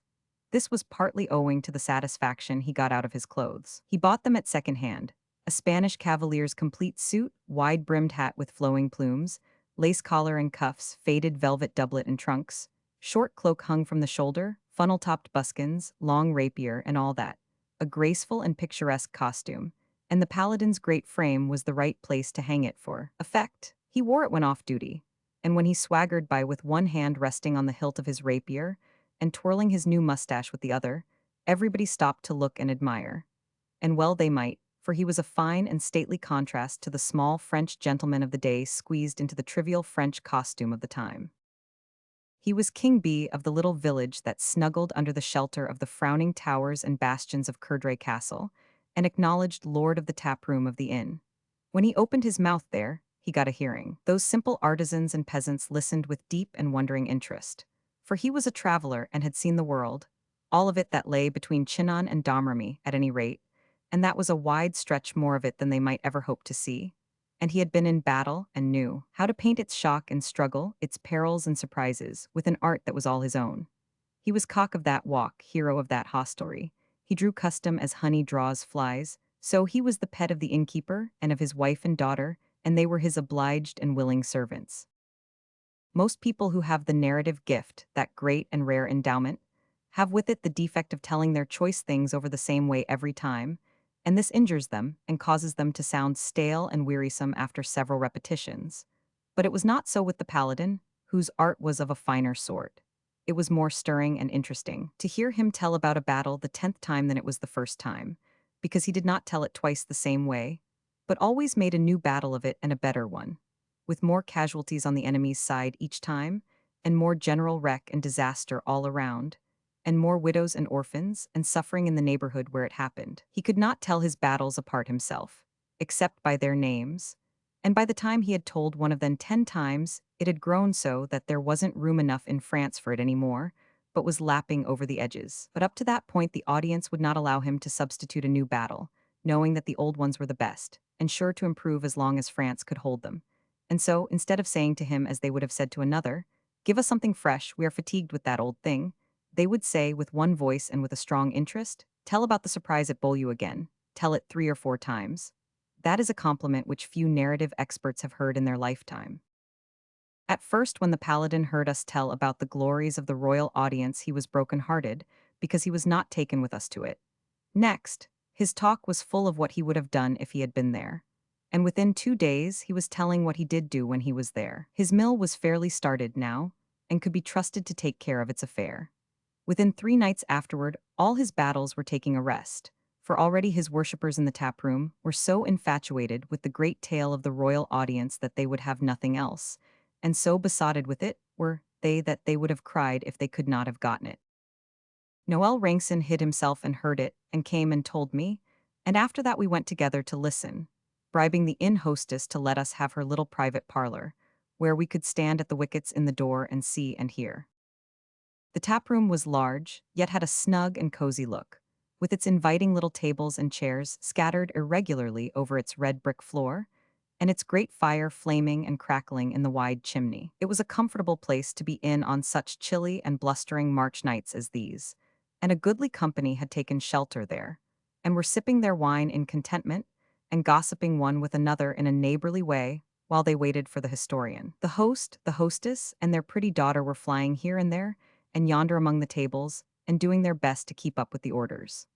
This was partly owing to the satisfaction he got out of his clothes. He bought them at second hand, a Spanish cavalier's complete suit, wide-brimmed hat with flowing plumes, lace collar and cuffs, faded velvet doublet and trunks, short cloak hung from the shoulder, funnel-topped buskins, long rapier, and all that. A graceful and picturesque costume, and the paladin's great frame was the right place to hang it for effect. He wore it when off duty, and when he swaggered by with one hand resting on the hilt of his rapier and twirling his new mustache with the other, everybody stopped to look and admire. And well they might, for he was a fine and stately contrast to the small French gentleman of the day squeezed into the trivial French costume of the time. He was King B of the little village that snuggled under the shelter of the frowning towers and bastions of Courdray Castle, and acknowledged lord of the tap-room of the inn. When he opened his mouth there, he got a hearing. Those simple artisans and peasants listened with deep and wondering interest. For he was a traveler and had seen the world, all of it that lay between Chinon and Domrémy, at any rate, and that was a wide stretch more of it than they might ever hope to see. And he had been in battle and knew how to paint its shock and struggle, its perils and surprises, with an art that was all his own. He was cock of that walk, hero of that hostelry. He drew custom as honey draws flies, so he was the pet of the innkeeper and of his wife and daughter, and they were his obliged and willing servants. Most people who have the narrative gift, that great and rare endowment, have with it the defect of telling their choice things over the same way every time, and this injures them and causes them to sound stale and wearisome after several repetitions. But it was not so with the paladin, whose art was of a finer sort. It was more stirring and interesting to hear him tell about a battle the 10th time than it was the first time, because he did not tell it twice the same way, but always made a new battle of it and a better one, with more casualties on the enemy's side each time, and more general wreck and disaster all around, and more widows and orphans and suffering in the neighborhood where it happened. He could not tell his battles apart himself, except by their names, and by the time he had told one of them 10 times, it had grown so that there wasn't room enough in France for it anymore, but was lapping over the edges. But up to that point, the audience would not allow him to substitute a new battle, knowing that the old ones were the best, and sure to improve as long as France could hold them. And so, instead of saying to him as they would have said to another, "Give us something fresh, we are fatigued with that old thing," they would say with one voice and with a strong interest, "Tell about the surprise at Beaulieu again. Tell it 3 or 4 times." That is a compliment which few narrative experts have heard in their lifetime. At first, when the paladin heard us tell about the glories of the royal audience, he was broken-hearted, because he was not taken with us to it. Next, his talk was full of what he would have done if he had been there. And within 2 days, he was telling what he did do when he was there. His mill was fairly started now, and could be trusted to take care of its affair. Within 3 nights afterward, all his battles were taking a rest, for already his worshippers in the taproom were so infatuated with the great tale of the royal audience that they would have nothing else, and so besotted with it were they that they would have cried if they could not have gotten it. Noel Rankson hid himself and heard it, and came and told me, and after that we went together to listen, bribing the inn hostess to let us have her little private parlor, where we could stand at the wickets in the door and see and hear. The taproom was large, yet had a snug and cozy look, with its inviting little tables and chairs scattered irregularly over its red brick floor, and its great fire flaming and crackling in the wide chimney. It was a comfortable place to be in on such chilly and blustering March nights as these, and a goodly company had taken shelter there, and were sipping their wine in contentment, and gossiping one with another in a neighborly way, while they waited for the historian. The host, the hostess, and their pretty daughter were flying here and there, and yonder among the tables, and doing their best to keep up with the orders.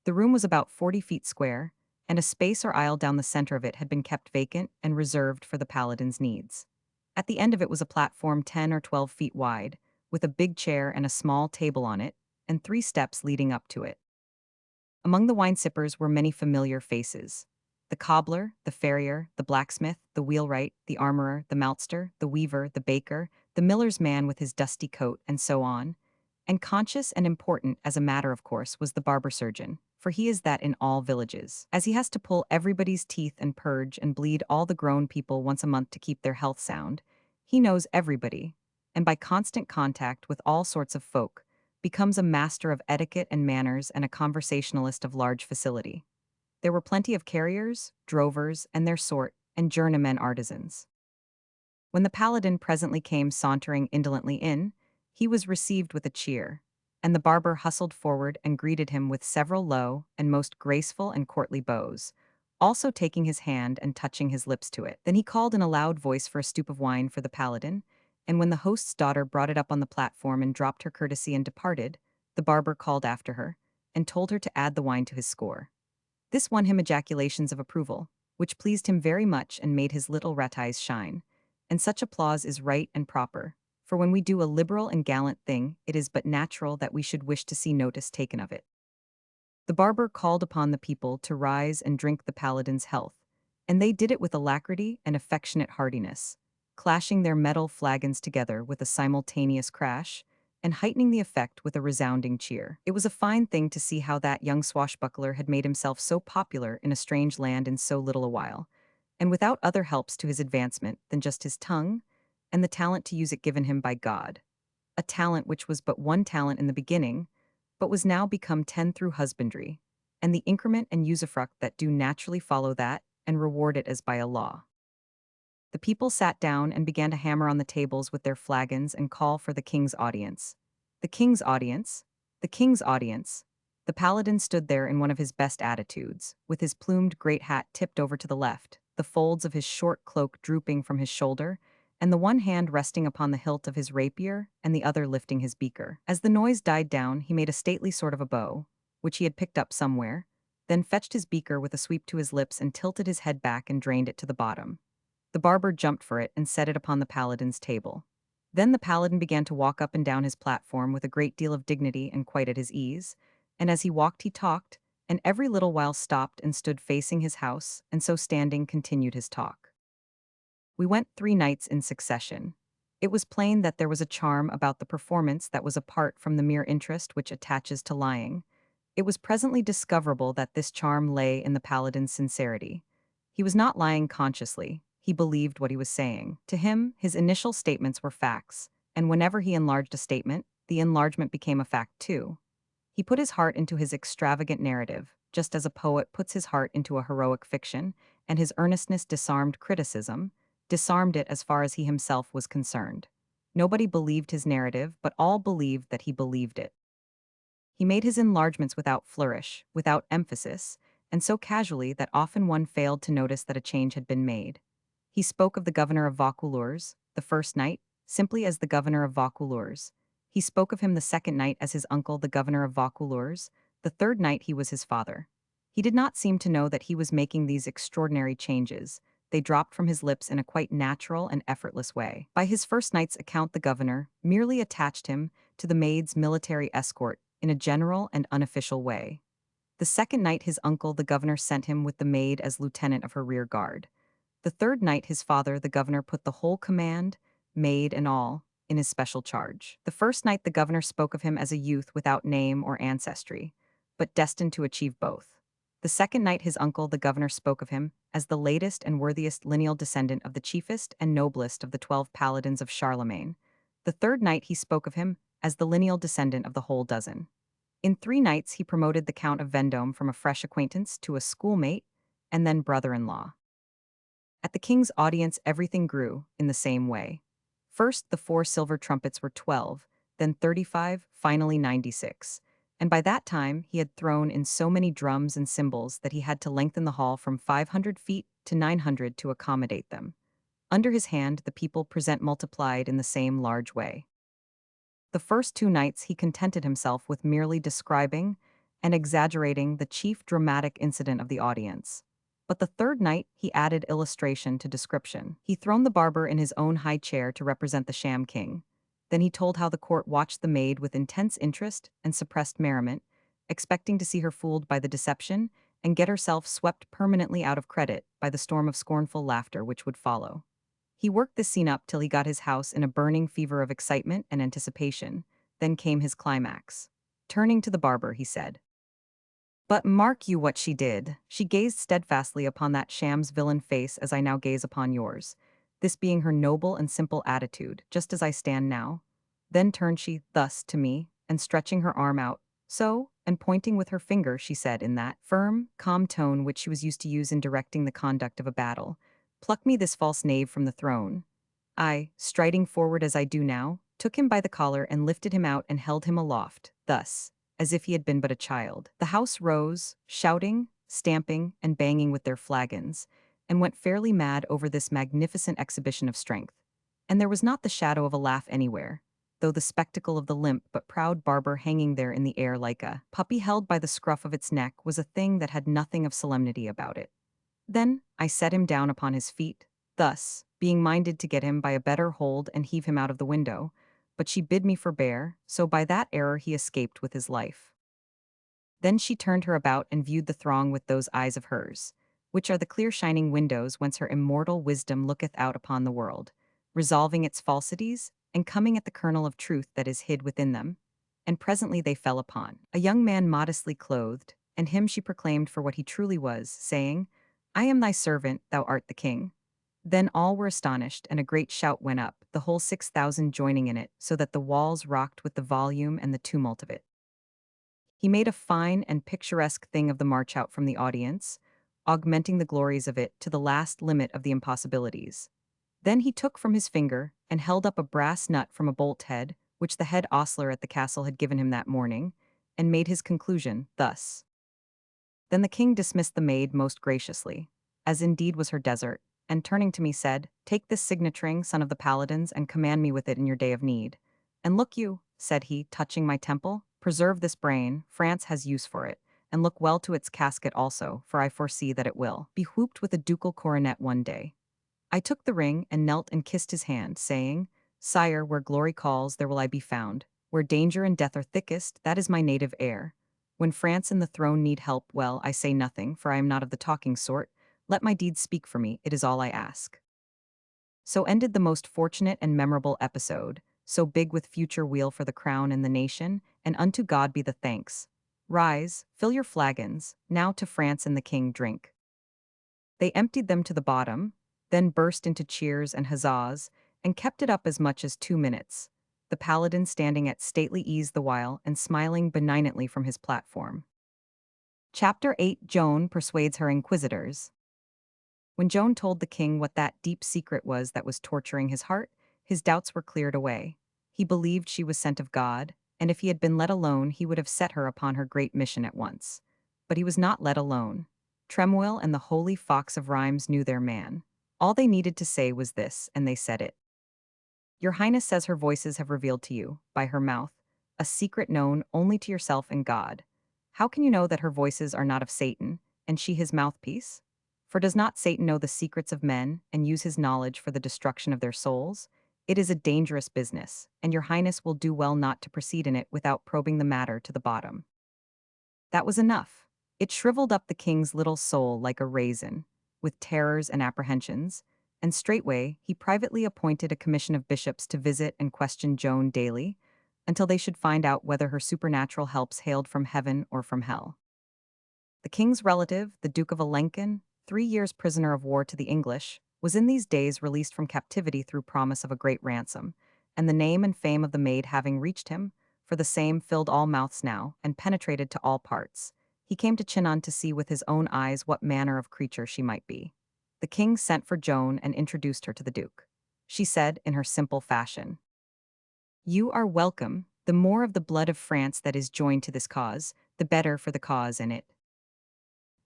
The room was about 40 feet square, and a space or aisle down the center of it had been kept vacant and reserved for the paladin's needs. At the end of it was a platform 10 or 12 feet wide, with a big chair and a small table on it, and 3 steps leading up to it. Among the wine sippers were many familiar faces: the cobbler, the farrier, the blacksmith, the wheelwright, the armorer, the maltster, the weaver, the baker, the miller's man with his dusty coat, and so on. And conscious and important, as a matter of course, was the barber surgeon, for he is that in all villages, as he has to pull everybody's teeth and purge and bleed all the grown people once a month to keep their health sound. He knows everybody, and by constant contact with all sorts of folk, becomes a master of etiquette and manners and a conversationalist of large facility. There were plenty of carriers, drovers, and their sort, and journeymen artisans. When the paladin presently came sauntering indolently in, he was received with a cheer, and the barber hustled forward and greeted him with several low and most graceful and courtly bows, also taking his hand and touching his lips to it. Then he called in a loud voice for a stoup of wine for the paladin, and when the host's daughter brought it up on the platform and dropped her courtesy and departed, the barber called after her, and told her to add the wine to his score. This won him ejaculations of approval, which pleased him very much and made his little rat eyes shine. And such applause is right and proper, for when we do a liberal and gallant thing, it is but natural that we should wish to see notice taken of it. The barber called upon the people to rise and drink the paladin's health, and they did it with alacrity and affectionate heartiness, clashing their metal flagons together with a simultaneous crash, and heightening the effect with a resounding cheer. It was a fine thing to see how that young swashbuckler had made himself so popular in a strange land in so little a while, and without other helps to his advancement than just his tongue, and the talent to use it given him by God. A talent which was but one talent in the beginning, but was now become 10 through husbandry, and the increment and usufruct that do naturally follow that, and reward it as by a law. The people sat down and began to hammer on the tables with their flagons and call for the king's audience. The king's audience? The king's audience? The paladin stood there in one of his best attitudes, with his plumed great hat tipped over to the left, the folds of his short cloak drooping from his shoulder, and the one hand resting upon the hilt of his rapier and the other lifting his beaker. As the noise died down, he made a stately sort of a bow, which he had picked up somewhere, then fetched his beaker with a sweep to his lips and tilted his head back and drained it to the bottom. The barber jumped for it and set it upon the paladin's table. Then the paladin began to walk up and down his platform with a great deal of dignity and quite at his ease, and as he walked he talked, and every little while stopped and stood facing his house, and so standing continued his talk. We went 3 nights in succession. It was plain that there was a charm about the performance that was apart from the mere interest which attaches to lying. It was presently discoverable that this charm lay in the paladin's sincerity. He was not lying consciously, he believed what he was saying. To him, his initial statements were facts, and whenever he enlarged a statement, the enlargement became a fact too. He put his heart into his extravagant narrative, just as a poet puts his heart into a heroic fiction, and his earnestness disarmed criticism, disarmed it as far as he himself was concerned. Nobody believed his narrative, but all believed that he believed it. He made his enlargements without flourish, without emphasis, and so casually that often one failed to notice that a change had been made. He spoke of the governor of Vaucouleurs, the first night, simply as the governor of Vaucouleurs. He spoke of him the second night as his uncle, the governor of Vaucouleurs. The third night he was his father. He did not seem to know that he was making these extraordinary changes. They dropped from his lips in a quite natural and effortless way. By his first night's account, the governor merely attached him to the maid's military escort in a general and unofficial way. The second night his uncle, the governor, sent him with the maid as lieutenant of her rear guard. The third night his father, the governor, put the whole command, maid and all, in his special charge. The first night the governor spoke of him as a youth without name or ancestry, but destined to achieve both. The second night his uncle, the governor, spoke of him as the latest and worthiest lineal descendant of the chiefest and noblest of the 12 paladins of Charlemagne. The third night he spoke of him as the lineal descendant of the whole dozen. In 3 nights he promoted the Count of Vendôme from a fresh acquaintance to a schoolmate, and then brother-in-law. At the king's audience everything grew in the same way. First the 4 silver trumpets were 12, then 35, finally 96. And by that time he had thrown in so many drums and cymbals that he had to lengthen the hall from 500 feet to 900 to accommodate them. Under his hand the people present multiplied in the same large way. The first 2 nights he contented himself with merely describing and exaggerating the chief dramatic incident of the audience. But the third night he added illustration to description. He throned the barber in his own high chair to represent the sham king. Then he told how the court watched the maid with intense interest and suppressed merriment, expecting to see her fooled by the deception and get herself swept permanently out of credit by the storm of scornful laughter which would follow. He worked this scene up till he got his house in a burning fever of excitement and anticipation. Then came his climax. Turning to the barber, he said, "But mark you what she did. She gazed steadfastly upon that sham's villain face as I now gaze upon yours, this being her noble and simple attitude, just as I stand now. Then turned she thus to me, and stretching her arm out, so, and pointing with her finger, she said in that firm, calm tone which she was used to use in directing the conduct of a battle, 'Pluck me this false knave from the throne.' I, striding forward as I do now, took him by the collar and lifted him out and held him aloft, thus, as if he had been but a child. The house rose, shouting, stamping, and banging with their flagons, and went fairly mad over this magnificent exhibition of strength. And there was not the shadow of a laugh anywhere, though the spectacle of the limp but proud barber hanging there in the air like a puppy held by the scruff of its neck was a thing that had nothing of solemnity about it. Then I set him down upon his feet, thus, being minded to get him by a better hold and heave him out of the window, but she bid me forbear, so by that error he escaped with his life. Then she turned her about and viewed the throng with those eyes of hers, which are the clear shining windows whence her immortal wisdom looketh out upon the world, resolving its falsities, and coming at the kernel of truth that is hid within them. And presently they fell upon a young man modestly clothed, and him she proclaimed for what he truly was, saying, 'I am thy servant, thou art the king.' Then all were astonished, and a great shout went up, the whole 6,000 joining in it, so that the walls rocked with the volume and the tumult of it. He made a fine and picturesque thing of the march out from the audience, augmenting the glories of it to the last limit of the impossibilities. Then he took from his finger and held up a brass nut from a bolt head, which the head ostler at the castle had given him that morning, and made his conclusion thus. Then the king dismissed the maid most graciously, as indeed was her desert, and turning to me said, 'Take this signet ring, son of the paladins, and command me with it in your day of need. And look you,' said he, touching my temple, 'preserve this brain, France has use for it, and look well to its casket also, for I foresee that it will be whooped with a ducal coronet one day.' I took the ring and knelt and kissed his hand, saying, Sire, where glory calls, there will I be found. Where danger and death are thickest, that is my native air. When France and the throne need help, well, I say nothing, for I am not of the talking sort. Let my deeds speak for me, it is all I ask. So ended the most fortunate and memorable episode, so big with future weal for the crown and the nation, and unto God be the thanks. Rise, fill your flagons, now to France and the king drink. They emptied them to the bottom, then burst into cheers and huzzas, and kept it up as much as 2 minutes, the paladin standing at stately ease the while and smiling benignantly from his platform. Chapter 8. Joan persuades her inquisitors. When Joan told the king what that deep secret was that was torturing his heart, his doubts were cleared away. He believed she was sent of God, and if he had been let alone, he would have set her upon her great mission at once. But he was not let alone. Tremoil and the holy fox of rhymes knew their man. All they needed to say was this, and they said it. Your Highness says her voices have revealed to you, by her mouth, a secret known only to yourself and God. How can you know that her voices are not of Satan, and she his mouthpiece? For does not Satan know the secrets of men, and use his knowledge for the destruction of their souls? It is a dangerous business, and your Highness will do well not to proceed in it without probing the matter to the bottom. That was enough. It shriveled up the king's little soul like a raisin, with terrors and apprehensions, and straightway he privately appointed a commission of bishops to visit and question Joan daily, until they should find out whether her supernatural helps hailed from heaven or from hell. The king's relative, the Duke of Alençon, 3 years prisoner of war to the English, was in these days released from captivity through promise of a great ransom, and the name and fame of the maid having reached him, for the same filled all mouths now, and penetrated to all parts, he came to Chinon to see with his own eyes what manner of creature she might be. The king sent for Joan and introduced her to the duke. She said, in her simple fashion, You are welcome. The more of the blood of France that is joined to this cause, the better for the cause in it.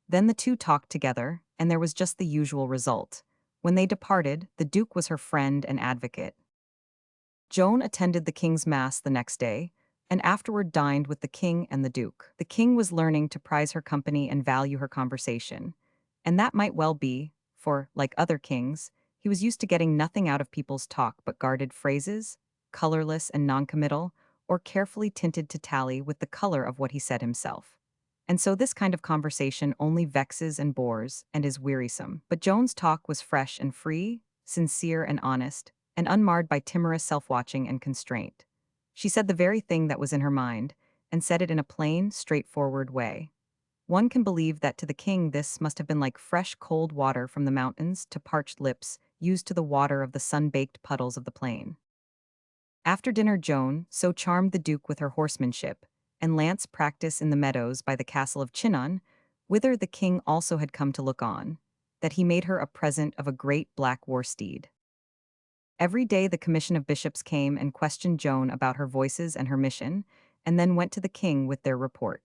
Then the two talked together, and there was just the usual result. When they departed, the duke was her friend and advocate. Joan attended the king's mass the next day, and afterward dined with the king and the duke. The king was learning to prize her company and value her conversation, and that might well be, for, like other kings, he was used to getting nothing out of people's talk but guarded phrases, colorless and noncommittal, or carefully tinted to tally with the color of what he said himself. And so this kind of conversation only vexes and bores and is wearisome. But Joan's talk was fresh and free, sincere and honest, and unmarred by timorous self-watching and constraint. She said the very thing that was in her mind, and said it in a plain, straightforward way. One can believe that to the king this must have been like fresh, cold water from the mountains to parched lips used to the water of the sun-baked puddles of the plain. After dinner Joan so charmed the duke with her horsemanship, and lance practice in the meadows by the castle of Chinon, whither the king also had come to look on, that he made her a present of a great black war steed. Every day the commission of bishops came and questioned Joan about her voices and her mission, and then went to the king with their report.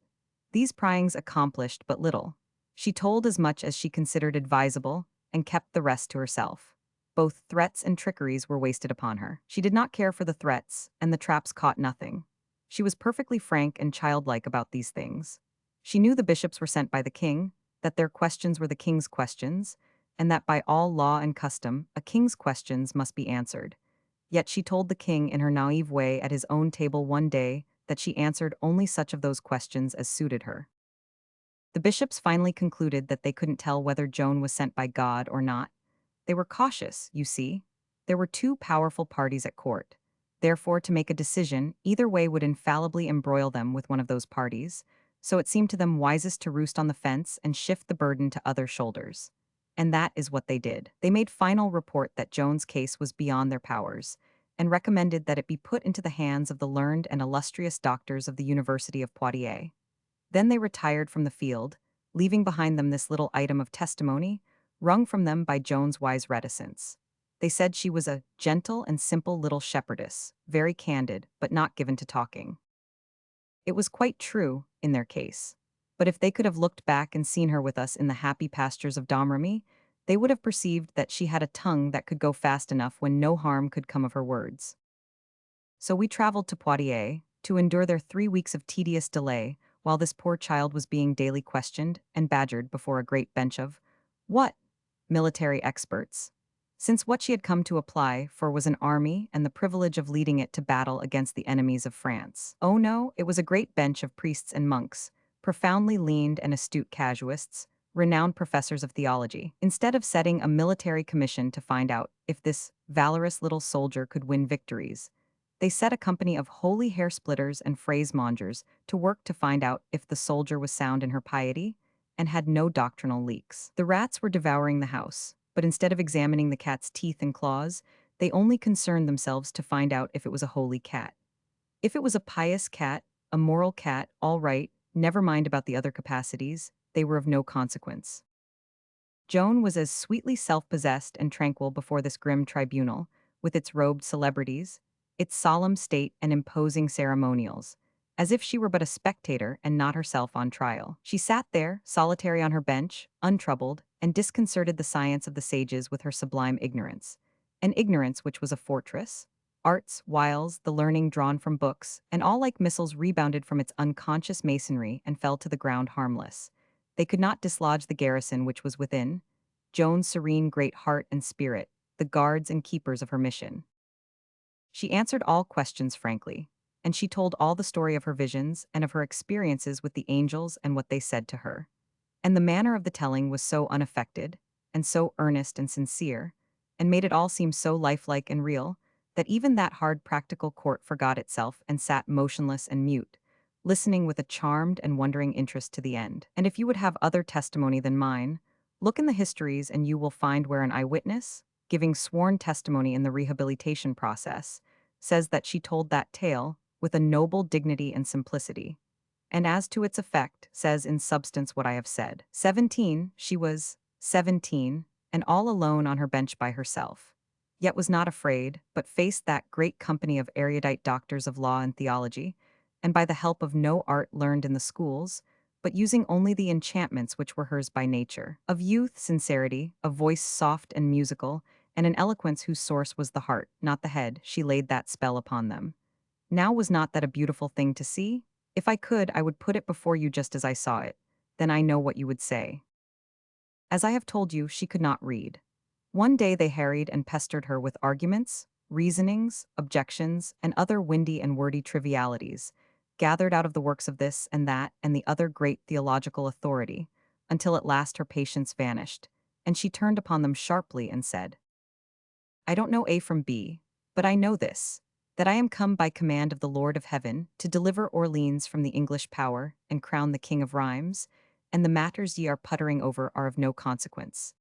These pryings accomplished but little. She told as much as she considered advisable, and kept the rest to herself. Both threats and trickeries were wasted upon her. She did not care for the threats, and the traps caught nothing. She was perfectly frank and childlike about these things. She knew the bishops were sent by the king, that their questions were the king's questions, and that by all law and custom, a king's questions must be answered. Yet she told the king in her naive way at his own table one day that she answered only such of those questions as suited her. The bishops finally concluded that they couldn't tell whether Joan was sent by God or not. They were cautious, you see. There were two powerful parties at court. Therefore, to make a decision, either way would infallibly embroil them with one of those parties, so it seemed to them wisest to roost on the fence and shift the burden to other shoulders. And that is what they did. They made final report that Joan's case was beyond their powers, and recommended that it be put into the hands of the learned and illustrious doctors of the University of Poitiers. Then they retired from the field, leaving behind them this little item of testimony, wrung from them by Joan's wise reticence. They said she was a gentle and simple little shepherdess, very candid, but not given to talking. It was quite true, in their case. But if they could have looked back and seen her with us in the happy pastures of Domrémy, they would have perceived that she had a tongue that could go fast enough when no harm could come of her words. So we traveled to Poitiers, to endure their 3 weeks of tedious delay, while this poor child was being daily questioned and badgered before a great bench of, what? Military experts. since what she had come to apply for was an army and the privilege of leading it to battle against the enemies of France. Oh no, it was a great bench of priests and monks, profoundly learned and astute casuists, renowned professors of theology. Instead of setting a military commission to find out if this valorous little soldier could win victories, they set a company of holy hair splitters and phrasemongers to work to find out if the soldier was sound in her piety and had no doctrinal leaks. The rats were devouring the house, but instead of examining the cat's teeth and claws, they only concerned themselves to find out if it was a holy cat. If it was a pious cat, a moral cat, all right, never mind about the other capacities, they were of no consequence. Joan was as sweetly self-possessed and tranquil before this grim tribunal, with its robed celebrities, its solemn state and imposing ceremonials, as if she were but a spectator and not herself on trial. She sat there, solitary on her bench, untroubled, and disconcerted the science of the sages with her sublime ignorance. An ignorance which was a fortress. Arts, wiles, the learning drawn from books, and all like missiles rebounded from its unconscious masonry and fell to the ground harmless. They could not dislodge the garrison which was within, Joan's serene great heart and spirit, the guards and keepers of her mission. She answered all questions frankly, and she told all the story of her visions and of her experiences with the angels and what they said to her. And the manner of the telling was so unaffected, and so earnest and sincere, and made it all seem so lifelike and real, that even that hard practical court forgot itself and sat motionless and mute, listening with a charmed and wondering interest to the end. And if you would have other testimony than mine, look in the histories and you will find where an eyewitness, giving sworn testimony in the rehabilitation process, says that she told that tale with a noble dignity and simplicity. And as to its effect, says in substance what I have said. 17, she was 17, and all alone on her bench by herself. Yet was not afraid, but faced that great company of erudite doctors of law and theology, and by the help of no art learned in the schools, but using only the enchantments which were hers by nature, of youth, sincerity, a voice soft and musical, and an eloquence whose source was the heart, not the head, she laid that spell upon them. Now was not that a beautiful thing to see? If I could, I would put it before you just as I saw it. Then I know what you would say. As I have told you, she could not read. One day they harried and pestered her with arguments, reasonings, objections, and other windy and wordy trivialities, gathered out of the works of this and that and the other great theological authority, until at last her patience vanished, and she turned upon them sharply and said, I don't know A from B, but I know this, that I am come by command of the Lord of Heaven to deliver Orleans from the English power and crown the King of Rhymes, and the matters ye are puttering over are of no consequence.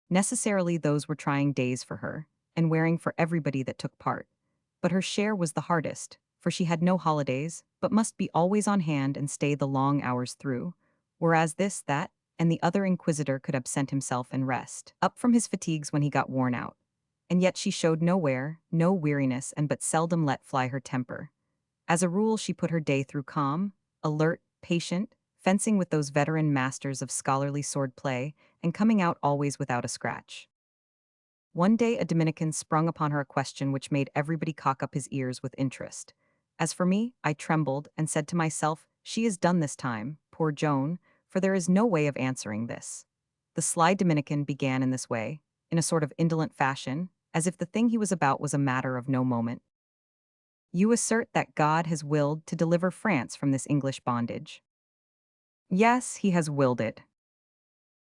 Necessarily those were trying days for her, and wearing for everybody that took part. But her share was the hardest, for she had no holidays, but must be always on hand and stay the long hours through, whereas this, that, and the other inquisitor could absent himself and rest, up from his fatigues when he got worn out. And yet she showed no wear, no weariness, and but seldom let fly her temper. As a rule, she put her day through calm, alert, patient, fencing with those veteran masters of scholarly sword play, and coming out always without a scratch. One day a Dominican sprung upon her a question which made everybody cock up his ears with interest. As for me, I trembled and said to myself, she is done this time, poor Joan, for there is no way of answering this. The sly Dominican began in this way, in a sort of indolent fashion, as if the thing he was about was a matter of no moment. You assert that God has willed to deliver France from this English bondage. Yes, he has willed it.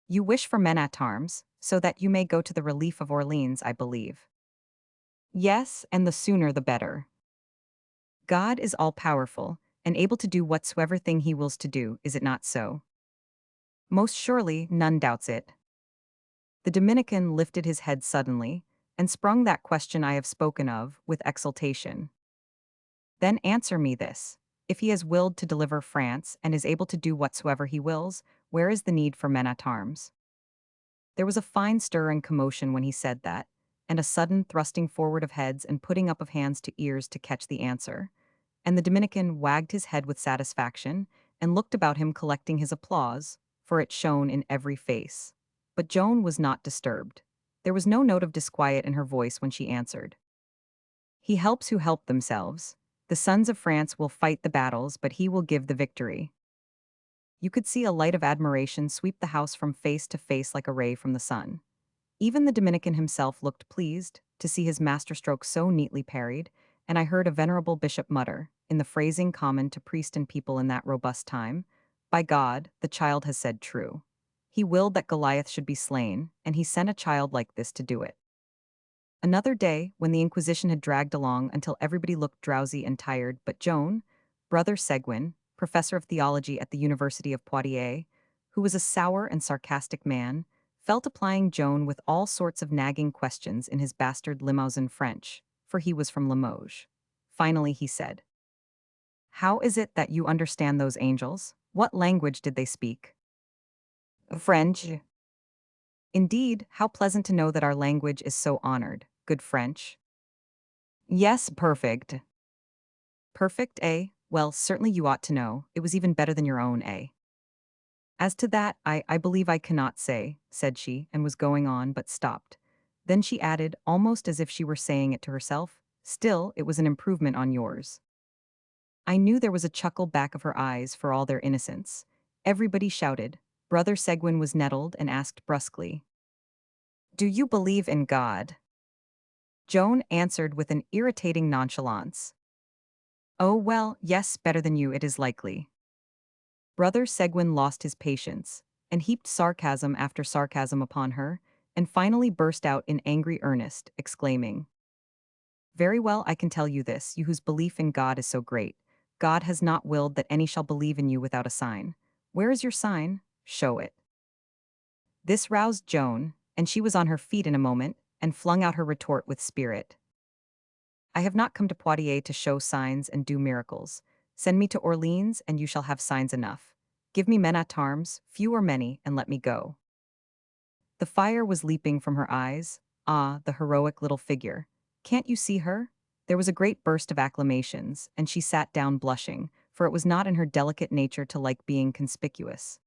You wish for men-at-arms, so that you may go to the relief of Orleans, I believe. Yes, and the sooner the better. God is all-powerful, and able to do whatsoever thing he wills to do, is it not so? Most surely, none doubts it. The Dominican lifted his head suddenly, and sprung that question I have spoken of, with exultation. Then answer me this. If he has willed to deliver France, and is able to do whatsoever he wills, where is the need for men-at-arms? There was a fine stir and commotion when he said that, and a sudden thrusting forward of heads and putting up of hands to ears to catch the answer, and the Dominican wagged his head with satisfaction, and looked about him collecting his applause, for it shone in every face. But Joan was not disturbed. There was no note of disquiet in her voice when she answered. He helps who help themselves. The sons of France will fight the battles, but he will give the victory. You could see a light of admiration sweep the house from face to face like a ray from the sun. Even the Dominican himself looked pleased to see his masterstroke so neatly parried, and I heard a venerable bishop mutter, in the phrasing common to priest and people in that robust time, "By God, the child has said true." He willed that Goliath should be slain, and he sent a child like this to do it. Another day, when the Inquisition had dragged along until everybody looked drowsy and tired but Joan, Brother Seguin, professor of theology at the University of Poitiers, who was a sour and sarcastic man, fell to plying Joan with all sorts of nagging questions in his bastard Limousin French, for he was from Limoges. Finally he said, "How is it that you understand those angels? What language did they speak?" "French." "Indeed, how pleasant to know that our language is so honored. Good French." "Yes, perfect." "Perfect, eh? Well, certainly you ought to know. It was even better than your own, eh?" "As to that, I believe I cannot say," said she, and was going on, but stopped. Then she added, almost as if she were saying it to herself, "Still, it was an improvement on yours." I knew there was a chuckle back of her eyes for all their innocence. Everybody shouted. Brother Seguin was nettled and asked brusquely, "Do you believe in God?" Joan answered with an irritating nonchalance, "Oh well, yes, better than you, it is likely." Brother Seguin lost his patience, and heaped sarcasm after sarcasm upon her, and finally burst out in angry earnest, exclaiming, "Very well, I can tell you this, you whose belief in God is so great. God has not willed that any shall believe in you without a sign. Where is your sign? Show it." This roused Joan, and she was on her feet in a moment, and flung out her retort with spirit. "I have not come to Poitiers to show signs and do miracles. Send me to Orleans, and you shall have signs enough. Give me men at arms, few or many, and let me go." The fire was leaping from her eyes. Ah, the heroic little figure. Can't you see her? There was a great burst of acclamations, and she sat down blushing, for it was not in her delicate nature to like being conspicuous.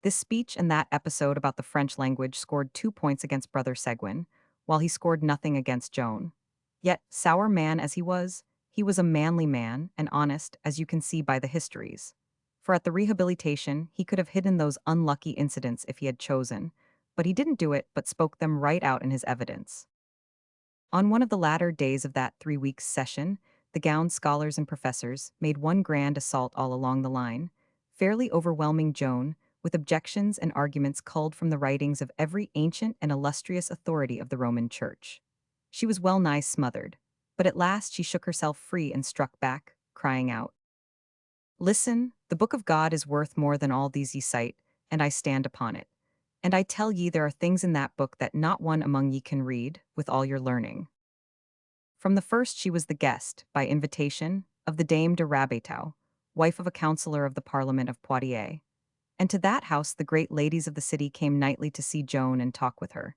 This speech and that episode about the French language scored 2 points against Brother Seguin, while he scored nothing against Joan. Yet, sour man as he was a manly man and honest, as you can see by the histories. For at the rehabilitation, he could have hidden those unlucky incidents if he had chosen, but he didn't do it, but spoke them right out in his evidence. On one of the latter days of that 3 weeks' session, the gowned scholars and professors made one grand assault all along the line, fairly overwhelming Joan with objections and arguments culled from the writings of every ancient and illustrious authority of the Roman Church. She was well nigh smothered, but at last she shook herself free and struck back, crying out, "Listen, the book of God is worth more than all these ye cite, and I stand upon it. And I tell ye there are things in that book that not one among ye can read, with all your learning." From the first she was the guest, by invitation, of the Dame de Rabeteau, wife of a councillor of the Parliament of Poitiers. And to that house the great ladies of the city came nightly to see Joan and talk with her.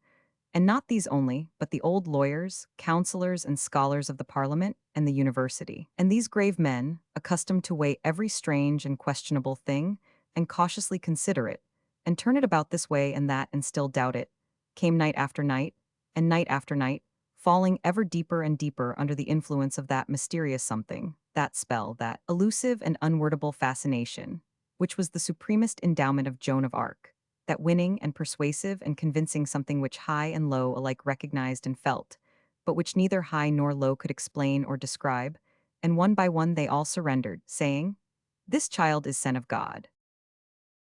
And not these only, but the old lawyers, councillors, and scholars of the Parliament and the University. And these grave men, accustomed to weigh every strange and questionable thing, and cautiously consider it, and turn it about this way and that and still doubt it, came night after night, and night after night, falling ever deeper and deeper under the influence of that mysterious something, that spell, that elusive and unwordable fascination, which was the supremest endowment of Joan of Arc, that winning and persuasive and convincing something which high and low alike recognized and felt, but which neither high nor low could explain or describe, and one by one they all surrendered, saying, "This child is sent of God."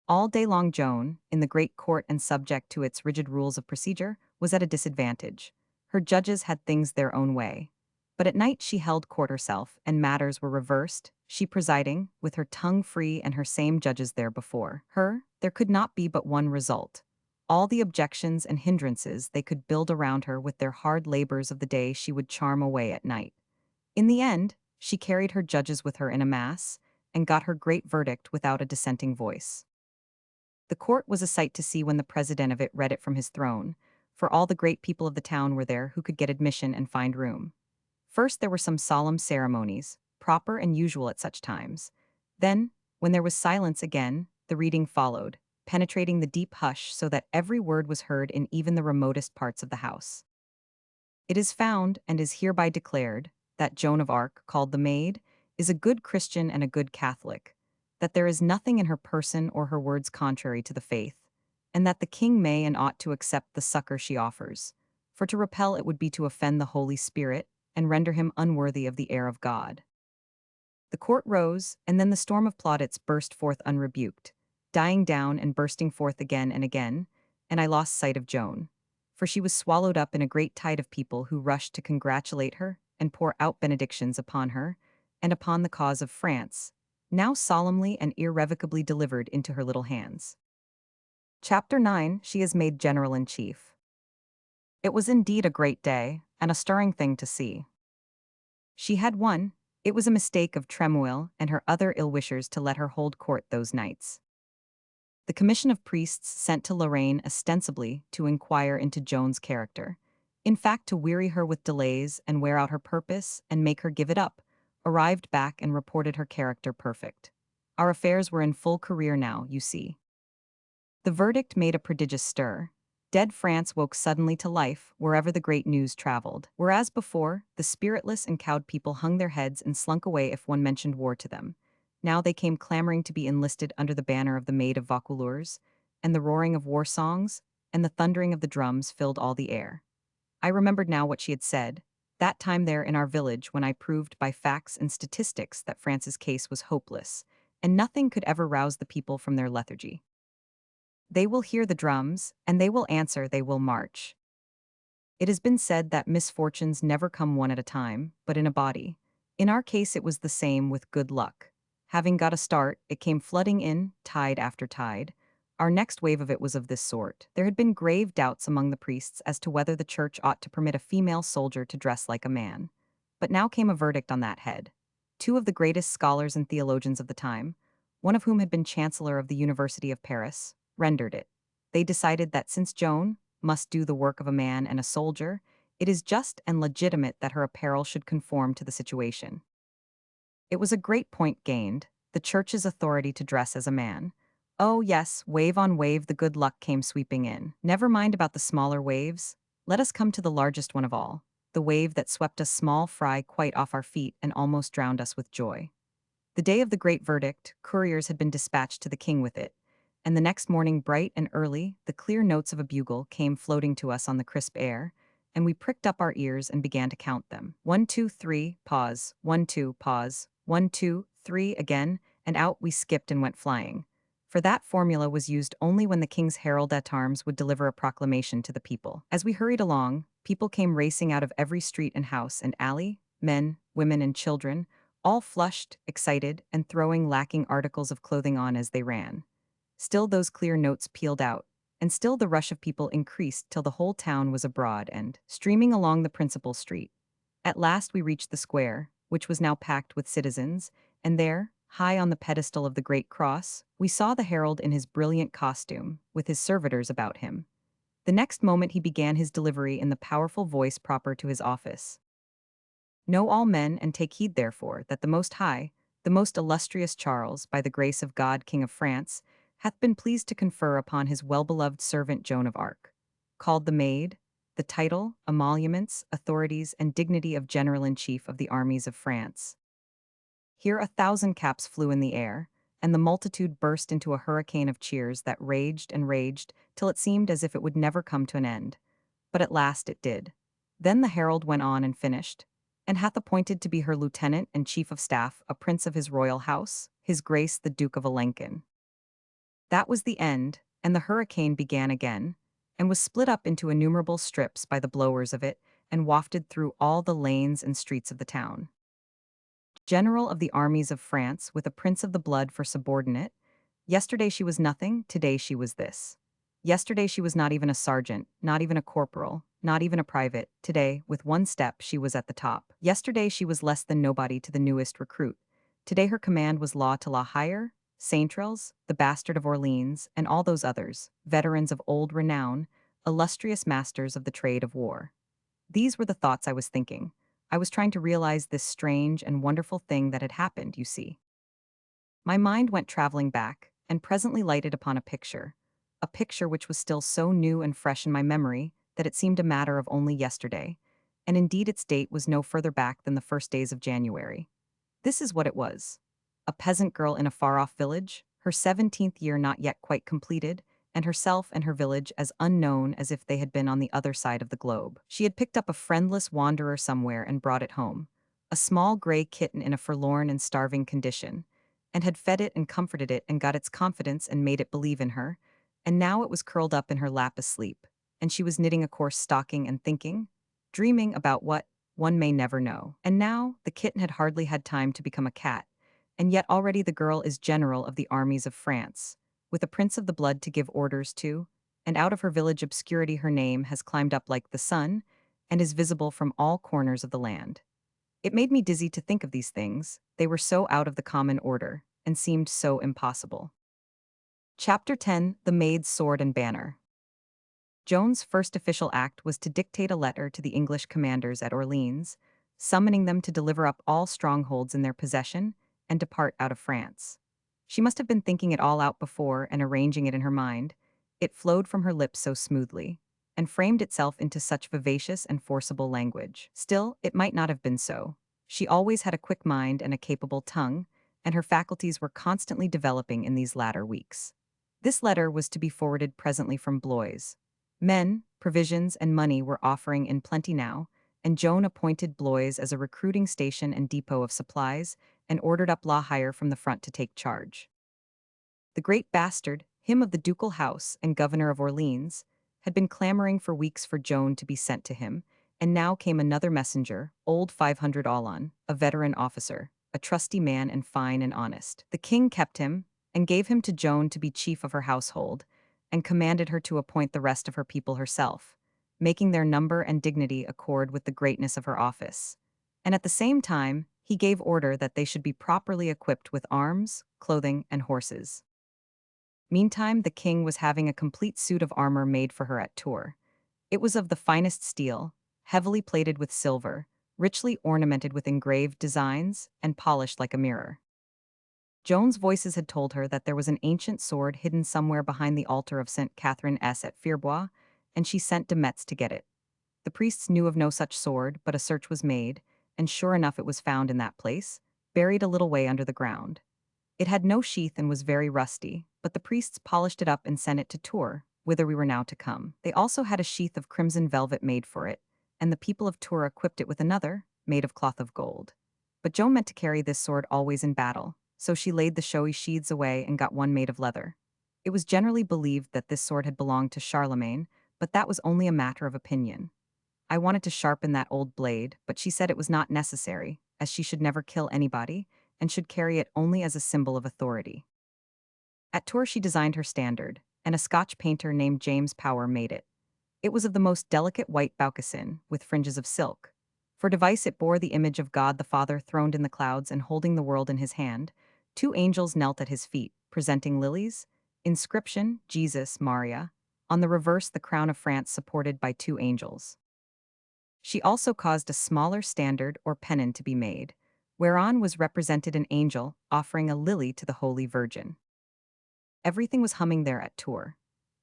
All day long Joan, in the great court and subject to its rigid rules of procedure, was at a disadvantage. Her judges had things their own way. But at night she held court herself, and matters were reversed, she presiding, with her tongue free and her same judges there before her. There could not be but one result. All the objections and hindrances they could build around her with their hard labors of the day she would charm away at night. In the end, she carried her judges with her in a mass, and got her great verdict without a dissenting voice. The court was a sight to see when the president of it read it from his throne, for all the great people of the town were there who could get admission and find room. First there were some solemn ceremonies, proper and usual at such times. Then, when there was silence again, the reading followed, penetrating the deep hush so that every word was heard in even the remotest parts of the house. It is found, and is hereby declared, that Joan of Arc, called the Maid, is a good Christian and a good Catholic, that there is nothing in her person or her words contrary to the faith, and that the king may and ought to accept the succor she offers. For to repel it would be to offend the Holy Spirit, and render him unworthy of the air of God. The court rose, and then the storm of plaudits burst forth unrebuked, dying down and bursting forth again and again, and I lost sight of Joan. For she was swallowed up in a great tide of people who rushed to congratulate her and pour out benedictions upon her, and upon the cause of France, now solemnly and irrevocably delivered into her little hands. Chapter 9. She is made General-in-Chief. It was indeed a great day, and a stirring thing to see. She had won. It was a mistake of Tremuel and her other ill-wishers to let her hold court those nights. The commission of priests sent to Lorraine ostensibly to inquire into Joan's character, in fact to weary her with delays and wear out her purpose and make her give it up, arrived back and reported her character perfect. Our affairs were in full career now, you see. The verdict made a prodigious stir. Dead France woke suddenly to life wherever the great news traveled, whereas before, the spiritless and cowed people hung their heads and slunk away if one mentioned war to them. Now they came clamoring to be enlisted under the banner of the Maid of Vaucouleurs, and the roaring of war songs and the thundering of the drums filled all the air. I remembered now what she had said, that time there in our village when I proved by facts and statistics that France's case was hopeless, and nothing could ever rouse the people from their lethargy. They will hear the drums, and they will answer, they will march. It has been said that misfortunes never come one at a time, but in a body. In our case it was the same with good luck. Having got a start, it came flooding in, tide after tide. Our next wave of it was of this sort. There had been grave doubts among the priests as to whether the church ought to permit a female soldier to dress like a man. But now came a verdict on that head. Two of the greatest scholars and theologians of the time, one of whom had been Chancellor of the University of Paris, rendered it. They decided that since Joan must do the work of a man and a soldier, it is just and legitimate that her apparel should conform to the situation. It was a great point gained, the church's authority to dress as a man. Oh yes, wave on wave the good luck came sweeping in. Never mind about the smaller waves. Let us come to the largest one of all, the wave that swept us small fry quite off our feet and almost drowned us with joy. The day of the great verdict, couriers had been dispatched to the king with it, and the next morning bright and early, the clear notes of a bugle came floating to us on the crisp air, and we pricked up our ears and began to count them. 1, 2, 3, pause, 1, 2, pause, 1, 2, 3 again, and out we skipped and went flying. For that formula was used only when the king's herald-at-arms would deliver a proclamation to the people. As we hurried along, people came racing out of every street and house and alley, men, women, and children, all flushed, excited, and throwing lacking articles of clothing on as they ran. Still those clear notes pealed out, and still the rush of people increased till the whole town was abroad and streaming along the principal street. At last we reached the square, which was now packed with citizens, and there, high on the pedestal of the great cross, we saw the herald in his brilliant costume, with his servitors about him. The next moment he began his delivery in the powerful voice proper to his office. Know all men, and take heed therefore, that the Most High, the most illustrious Charles, by the grace of God King of France, hath been pleased to confer upon his well-beloved servant Joan of Arc, called the Maid, the title, emoluments, authorities, and dignity of General-in-Chief of the armies of France. Here 1,000 caps flew in the air, and the multitude burst into a hurricane of cheers that raged and raged till it seemed as if it would never come to an end. But at last it did. Then the herald went on and finished, and hath appointed to be her lieutenant and chief of staff a prince of his royal house, his grace the Duke of Alençon. That was the end, and the hurricane began again, and was split up into innumerable strips by the blowers of it, and wafted through all the lanes and streets of the town. General of the armies of France, with a prince of the blood for subordinate. Yesterday she was nothing, today she was this. Yesterday she was not even a sergeant, not even a corporal, not even a private. Today, with one step, she was at the top. Yesterday she was less than nobody to the newest recruit. Today her command was law to La Hire, Saintrels, the bastard of Orleans, and all those others, veterans of old renown, illustrious masters of the trade of war. These were the thoughts I was thinking. I was trying to realize this strange and wonderful thing that had happened, you see. My mind went traveling back, and presently lighted upon a picture which was still so new and fresh in my memory that it seemed a matter of only yesterday, and indeed its date was no further back than the first days of January. This is what it was. A peasant girl in a far-off village, her 17th year not yet quite completed, and herself and her village as unknown as if they had been on the other side of the globe. She had picked up a friendless wanderer somewhere and brought it home, a small gray kitten in a forlorn and starving condition, and had fed it and comforted it and got its confidence and made it believe in her, and now it was curled up in her lap asleep, and she was knitting a coarse stocking and thinking, dreaming about what one may never know. And now the kitten had hardly had time to become a cat, and yet already the girl is general of the armies of France, with a prince of the blood to give orders to, and out of her village obscurity her name has climbed up like the sun, and is visible from all corners of the land. It made me dizzy to think of these things, they were so out of the common order, and seemed so impossible. Chapter 10: The Maid's Sword and Banner. Joan's first official act was to dictate a letter to the English commanders at Orleans, summoning them to deliver up all strongholds in their possession and depart out of France. She must have been thinking it all out before and arranging it in her mind. It flowed from her lips so smoothly, and framed itself into such vivacious and forcible language. Still, it might not have been so. She always had a quick mind and a capable tongue, and her faculties were constantly developing in these latter weeks. This letter was to be forwarded presently from Blois. Men, provisions, and money were offering in plenty now, and Joan appointed Blois as a recruiting station and depot of supplies, and ordered up La Hire from the front to take charge. The great bastard, him of the ducal house and governor of Orleans, had been clamoring for weeks for Joan to be sent to him, and now came another messenger, old 500 Allon, a veteran officer, a trusty man and fine and honest. The king kept him, and gave him to Joan to be chief of her household, and commanded her to appoint the rest of her people herself, making their number and dignity accord with the greatness of her office. And at the same time, he gave order that they should be properly equipped with arms, clothing, and horses. Meantime, the king was having a complete suit of armor made for her at Tours. It was of the finest steel, heavily plated with silver, richly ornamented with engraved designs, and polished like a mirror. Joan's voices had told her that there was an ancient sword hidden somewhere behind the altar of St. Catherine S. at Fierbois, and she sent de Metz to get it. The priests knew of no such sword, but a search was made, and sure enough it was found in that place, buried a little way under the ground. It had no sheath and was very rusty, but the priests polished it up and sent it to Tours, whither we were now to come. They also had a sheath of crimson velvet made for it, and the people of Tours equipped it with another, made of cloth of gold. But Joan meant to carry this sword always in battle, so she laid the showy sheaths away and got one made of leather. It was generally believed that this sword had belonged to Charlemagne, but that was only a matter of opinion. I wanted to sharpen that old blade, but she said it was not necessary, as she should never kill anybody, and should carry it only as a symbol of authority. At Tours she designed her standard, and a Scotch painter named James Power made it. It was of the most delicate white baucasin, with fringes of silk. For device it bore the image of God the Father throned in the clouds and holding the world in his hand. 2 angels knelt at his feet, presenting lilies. Inscription, Jesus, Maria. On the reverse the crown of France supported by 2 angels. She also caused a smaller standard or pennon to be made, whereon was represented an angel offering a lily to the Holy Virgin. Everything was humming there at Tours.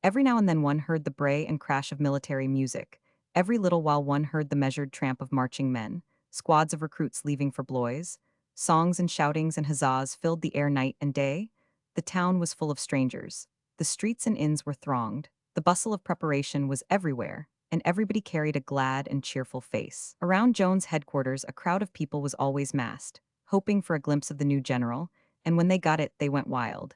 Every now and then one heard the bray and crash of military music. Every little while one heard the measured tramp of marching men, squads of recruits leaving for Blois. Songs and shoutings and huzzas filled the air night and day. The town was full of strangers. The streets and inns were thronged. The bustle of preparation was everywhere, and everybody carried a glad and cheerful face. Around Joan's headquarters a crowd of people was always massed, hoping for a glimpse of the new general, and when they got it they went wild.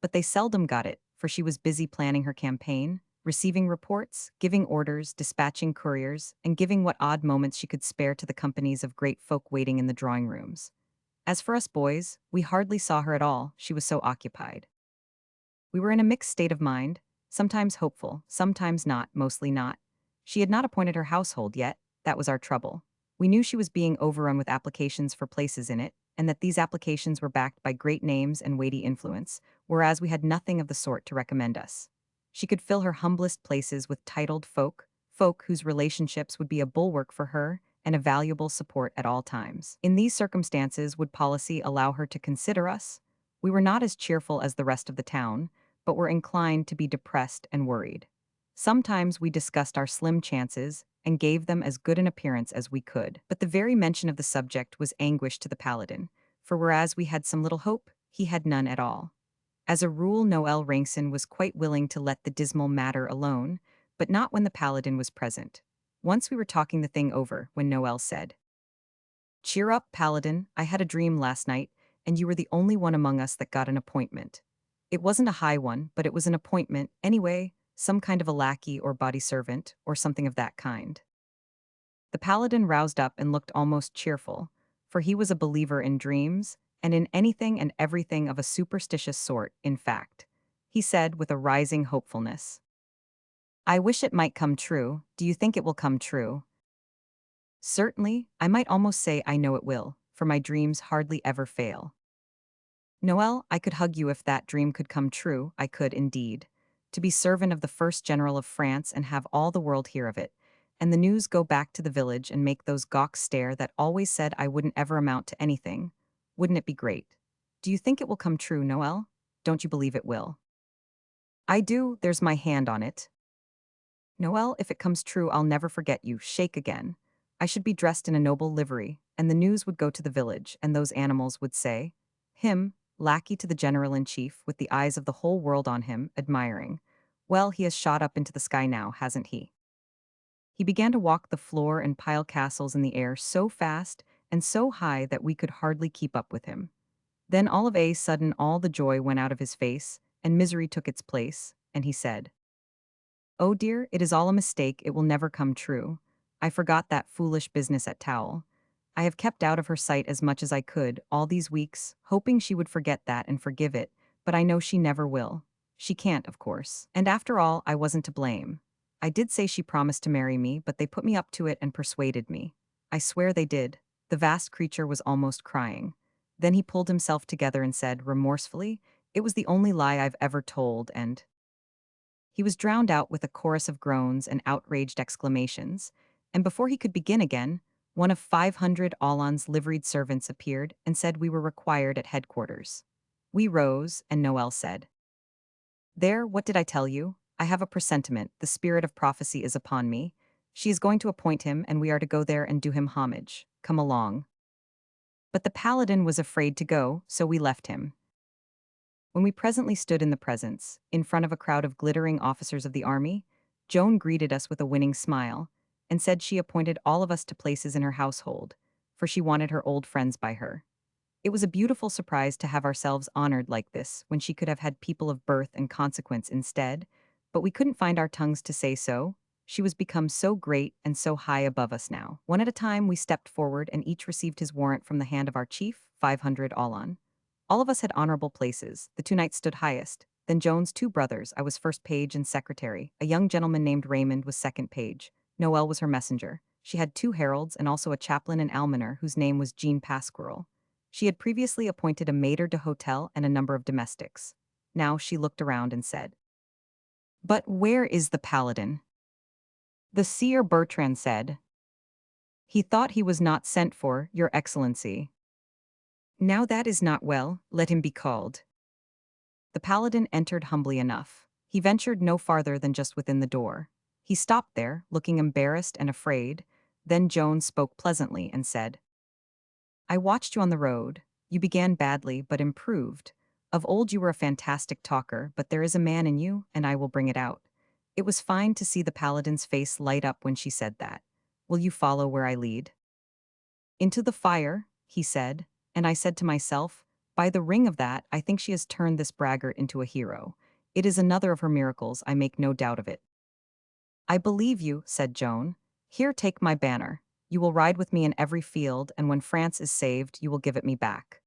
But they seldom got it, for she was busy planning her campaign, receiving reports, giving orders, dispatching couriers, and giving what odd moments she could spare to the companies of great folk waiting in the drawing rooms. As for us boys, we hardly saw her at all, she was so occupied. We were in a mixed state of mind, sometimes hopeful, sometimes not, mostly not. She had not appointed her household yet, that was our trouble. We knew she was being overrun with applications for places in it, and that these applications were backed by great names and weighty influence, whereas we had nothing of the sort to recommend us. She could fill her humblest places with titled folk, folk whose relationships would be a bulwark for her and a valuable support at all times. In these circumstances, would policy allow her to consider us? We were not as cheerful as the rest of the town, but were inclined to be depressed and worried. Sometimes we discussed our slim chances and gave them as good an appearance as we could. But the very mention of the subject was anguish to the paladin, for whereas we had some little hope, he had none at all. As a rule, Noel Rankson was quite willing to let the dismal matter alone, but not when the paladin was present. Once we were talking the thing over when Noel said, "Cheer up, paladin, I had a dream last night, and you were the only one among us that got an appointment. It wasn't a high one, but it was an appointment, anyway, some kind of a lackey or body servant, or something of that kind." The paladin roused up and looked almost cheerful, for he was a believer in dreams, and in anything and everything of a superstitious sort, in fact. He said with a rising hopefulness, "I wish it might come true. Do you think it will come true?" "Certainly, I might almost say I know it will, for my dreams hardly ever fail." "Noel, I could hug you if that dream could come true, I could indeed. To be servant of the first general of France and have all the world hear of it, and the news go back to the village and make those gawks stare that always said I wouldn't ever amount to anything. Wouldn't it be great? Do you think it will come true, Noel? Don't you believe it will?" "I do, there's my hand on it." "Noel, if it comes true, I'll never forget you. Shake again. I should be dressed in a noble livery, and the news would go to the village, and those animals would say, 'Him, lackey to the general-in-chief, with the eyes of the whole world on him, admiring. Well, he has shot up into the sky now, hasn't he?'" He began to walk the floor and pile castles in the air so fast and so high that we could hardly keep up with him. Then all of a sudden all the joy went out of his face, and misery took its place, and he said, "Oh dear, it is all a mistake, it will never come true. I forgot that foolish business at Towel. I have kept out of her sight as much as I could, all these weeks, hoping she would forget that and forgive it, but I know she never will. She can't, of course. And after all, I wasn't to blame. I did say she promised to marry me, but they put me up to it and persuaded me. I swear they did." The vast creature was almost crying. Then he pulled himself together and said, remorsefully, "It was the only lie I've ever told, and—" He was drowned out with a chorus of groans and outraged exclamations, and before he could begin again, one of 500 Alon's liveried servants appeared and said we were required at headquarters. We rose, and Noel said, "There, what did I tell you? I have a presentiment, the spirit of prophecy is upon me. She is going to appoint him, and we are to go there and do him homage. Come along." But the paladin was afraid to go, so we left him. When we presently stood in the presence, in front of a crowd of glittering officers of the army, Joan greeted us with a winning smile, and said she appointed all of us to places in her household, for she wanted her old friends by her. It was a beautiful surprise to have ourselves honored like this, when she could have had people of birth and consequence instead, but we couldn't find our tongues to say so. She was become so great and so high above us now. One at a time we stepped forward and each received his warrant from the hand of our chief, 500 Alon. All of us had honorable places. The two knights stood highest. Then Joan's two brothers, I was first page and secretary. A young gentleman named Raymond was second page. Noel was her messenger. She had two heralds and also a chaplain and almoner whose name was Jean Pasquerel. She had previously appointed a maître d'hôtel and a number of domestics. Now she looked around and said, "But where is the paladin?" The seer Bertrand said, "He thought he was not sent for, your excellency." "Now that is not well, let him be called." The paladin entered humbly enough. He ventured no farther than just within the door. He stopped there, looking embarrassed and afraid. Then Joan spoke pleasantly and said, "I watched you on the road. You began badly, but improved. Of old you were a fantastic talker, but there is a man in you, and I will bring it out." It was fine to see the paladin's face light up when she said that. "Will you follow where I lead?" "Into the fire," he said, and I said to myself, "By the ring of that, I think she has turned this braggart into a hero. It is another of her miracles, I make no doubt of it." "I believe you," said Joan. "Here, take my banner. You will ride with me in every field, and when France is saved, you will give it me back."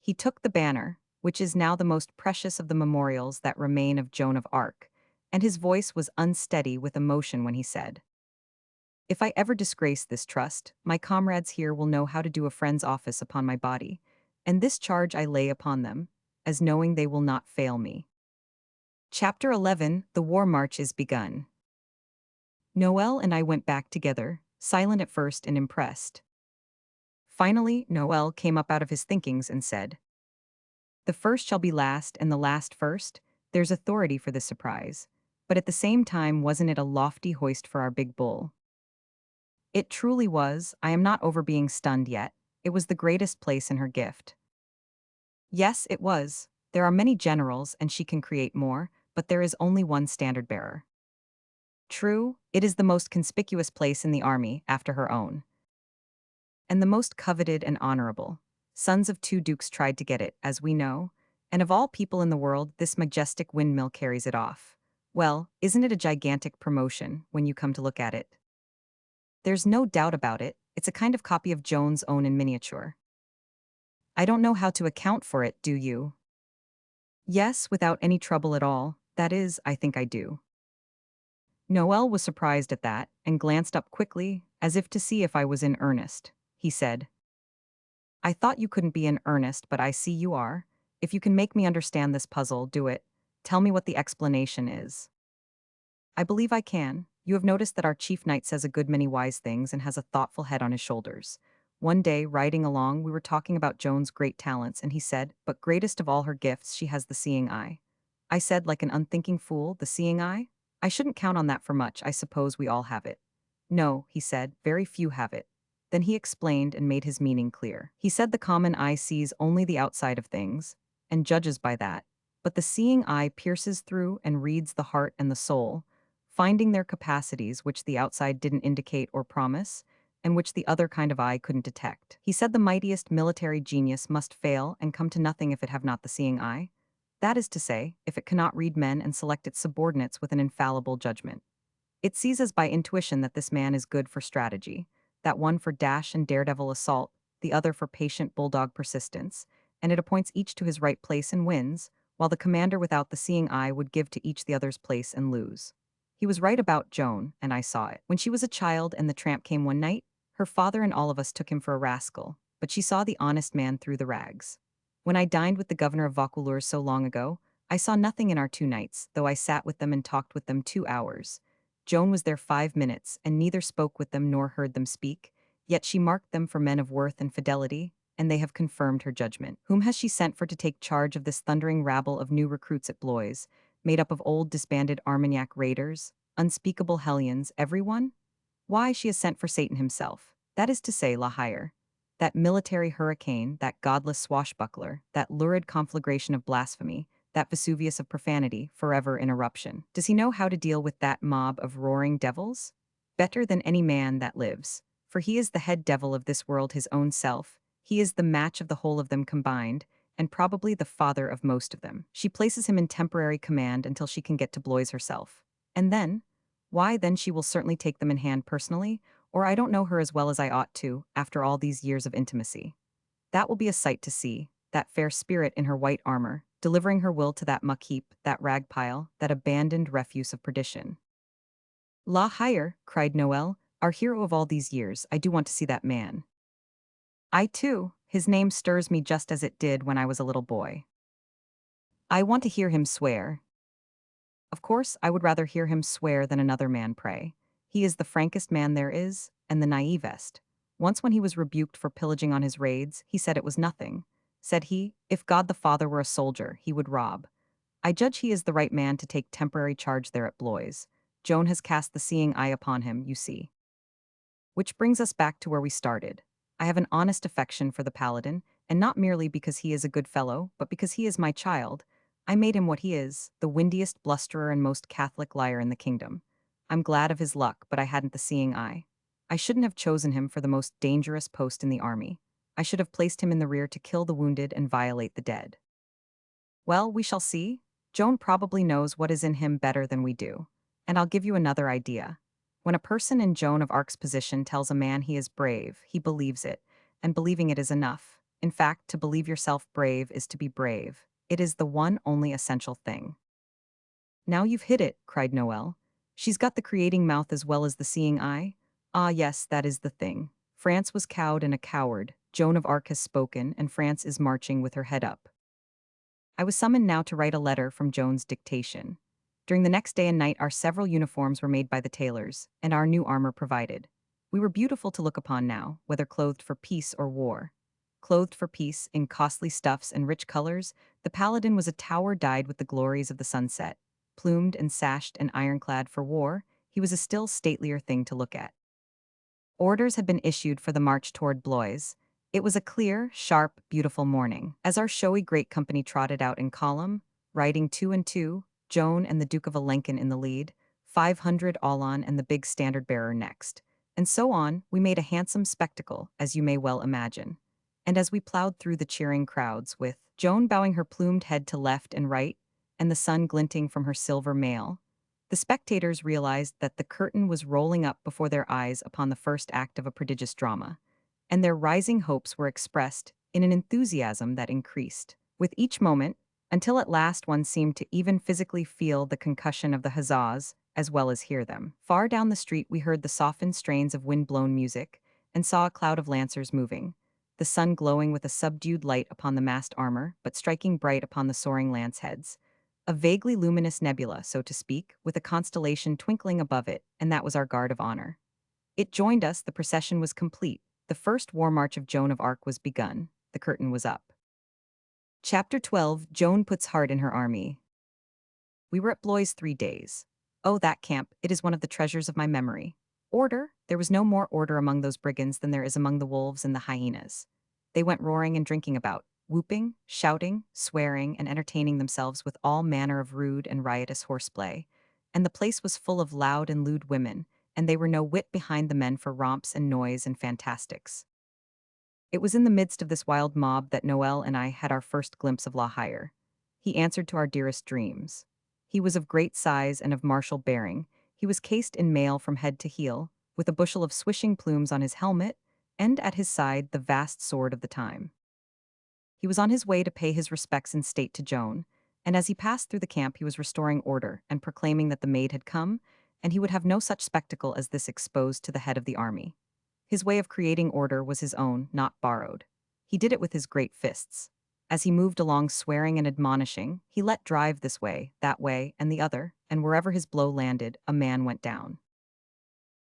He took the banner, which is now the most precious of the memorials that remain of Joan of Arc, and his voice was unsteady with emotion when he said, "If I ever disgrace this trust, my comrades here will know how to do a friend's office upon my body, and this charge I lay upon them, as knowing they will not fail me." Chapter 11, The War March is Begun. Noel and I went back together, silent at first and impressed. Finally, Noel came up out of his thinkings and said, "The first shall be last and the last first. There's authority for this surprise. But at the same time, wasn't it a lofty hoist for our big bull?" It truly was. I am not over being stunned yet. It was the greatest place in her gift. Yes, it was. There are many generals and she can create more, but there is only one standard bearer. True, it is the most conspicuous place in the army after her own, and the most coveted and honorable. Sons of two dukes tried to get it, as we know, and of all people in the world, this majestic windmill carries it off. Well, isn't it a gigantic promotion when you come to look at it? There's no doubt about it, it's a kind of copy of Joan's own in miniature. I don't know how to account for it, do you? Yes, without any trouble at all, that is, I think I do. Noel was surprised at that, and glanced up quickly, as if to see if I was in earnest. He said, I thought you couldn't be in earnest, but I see you are. If you can make me understand this puzzle, do it. Tell me what the explanation is. I believe I can. You have noticed that our chief knight says a good many wise things and has a thoughtful head on his shoulders. One day, riding along, we were talking about Joan's great talents, and he said, but greatest of all her gifts, she has the seeing eye. I said, like an unthinking fool, the seeing eye? I shouldn't count on that for much, I suppose we all have it. No, he said, very few have it. Then he explained and made his meaning clear. He said the common eye sees only the outside of things, and judges by that, but the seeing eye pierces through and reads the heart and the soul, finding their capacities which the outside didn't indicate or promise, and which the other kind of eye couldn't detect. He said the mightiest military genius must fail and come to nothing if it have not the seeing eye. That is to say, if it cannot read men and select its subordinates with an infallible judgment. It sees as by intuition that this man is good for strategy, that one for dash and daredevil assault, the other for patient bulldog persistence, and it appoints each to his right place and wins, while the commander without the seeing eye would give to each the other's place and lose. He was right about Joan, and I saw it. When she was a child and the tramp came one night, her father and all of us took him for a rascal, but she saw the honest man through the rags. When I dined with the governor of Vaucouleurs so long ago, I saw nothing in our 2 nights, though I sat with them and talked with them 2 hours. Joan was there 5 minutes, and neither spoke with them nor heard them speak, yet she marked them for men of worth and fidelity, and they have confirmed her judgment. Whom has she sent for to take charge of this thundering rabble of new recruits at Blois, made up of old disbanded Armagnac raiders, unspeakable hellions, everyone? Why, she has sent for Satan himself, that is to say, La Hire. That military hurricane, that godless swashbuckler, that lurid conflagration of blasphemy, that Vesuvius of profanity, forever in eruption. Does he know how to deal with that mob of roaring devils? Better than any man that lives, for he is the head devil of this world, his own self, he is the match of the whole of them combined, and probably the father of most of them. She places him in temporary command until she can get to Blois herself. And then? Why, then she will certainly take them in hand personally, or I don't know her as well as I ought to, after all these years of intimacy. That will be a sight to see, that fair spirit in her white armor, delivering her will to that muck heap, that rag pile, that abandoned refuse of perdition. La Hire, cried Noel, our hero of all these years, I do want to see that man. I too, his name stirs me just as it did when I was a little boy. I want to hear him swear. Of course, I would rather hear him swear than another man pray. He is the frankest man there is, and the naivest. Once when he was rebuked for pillaging on his raids, he said it was nothing. Said he, if God the Father were a soldier, he would rob. I judge he is the right man to take temporary charge there at Blois. Joan has cast the seeing eye upon him, you see. Which brings us back to where we started. I have an honest affection for the paladin, and not merely because he is a good fellow, but because he is my child. I made him what he is, the windiest blusterer and most Catholic liar in the kingdom. I'm glad of his luck, but I hadn't the seeing eye. I shouldn't have chosen him for the most dangerous post in the army. I should have placed him in the rear to kill the wounded and violate the dead. Well, we shall see. Joan probably knows what is in him better than we do. And I'll give you another idea. When a person in Joan of Arc's position tells a man he is brave, he believes it, and believing it is enough. In fact, to believe yourself brave is to be brave. It is the one only essential thing. Now you've hit it, cried Noel. She's got the creating mouth as well as the seeing eye. Ah yes, that is the thing. France was cowed and a coward. Joan of Arc has spoken, and France is marching with her head up. I was summoned now to write a letter from Joan's dictation. During the next day and night our several uniforms were made by the tailors, and our new armor provided. We were beautiful to look upon now, whether clothed for peace or war. Clothed for peace, in costly stuffs and rich colors, the paladin was a tower dyed with the glories of the sunset. Plumed and sashed and ironclad for war, he was a still statelier thing to look at. Orders had been issued for the march toward Blois, It was a clear, sharp, beautiful morning. As our showy great company trotted out in column, riding two and two, Joan and the Duke of Alençon in the lead, 500 all on and the big standard-bearer next. And so on, we made a handsome spectacle, as you may well imagine. And as we plowed through the cheering crowds with Joan bowing her plumed head to left and right, and the sun glinting from her silver mail, the spectators realized that the curtain was rolling up before their eyes upon the first act of a prodigious drama, and their rising hopes were expressed in an enthusiasm that increased with each moment, until at last one seemed to even physically feel the concussion of the huzzas as well as hear them. Far down the street we heard the softened strains of wind-blown music and saw a cloud of lancers moving, the sun glowing with a subdued light upon the massed armor, but striking bright upon the soaring lance heads. A vaguely luminous nebula, so to speak, with a constellation twinkling above it, and that was our guard of honor. It joined us, the procession was complete, the first war march of Joan of Arc was begun, the curtain was up. Chapter 12, Joan puts heart in her army. We were at Blois 3 days. Oh, that camp, it is one of the treasures of my memory. Order? There was no more order among those brigands than there is among the wolves and the hyenas. They went roaring and drinking about, whooping, shouting, swearing, and entertaining themselves with all manner of rude and riotous horseplay. And the place was full of loud and lewd women, and they were no whit behind the men for romps and noise and fantastics. It was in the midst of this wild mob that Noel and I had our first glimpse of La Hire. He answered to our dearest dreams. He was of great size and of martial bearing. He was cased in mail from head to heel, with a bushel of swishing plumes on his helmet, and at his side the vast sword of the time. He was on his way to pay his respects in state to Joan, and as he passed through the camp he was restoring order and proclaiming that the maid had come, and he would have no such spectacle as this exposed to the head of the army. His way of creating order was his own, not borrowed. He did it with his great fists. As he moved along swearing and admonishing, he let drive this way, that way, and the other, and wherever his blow landed, a man went down.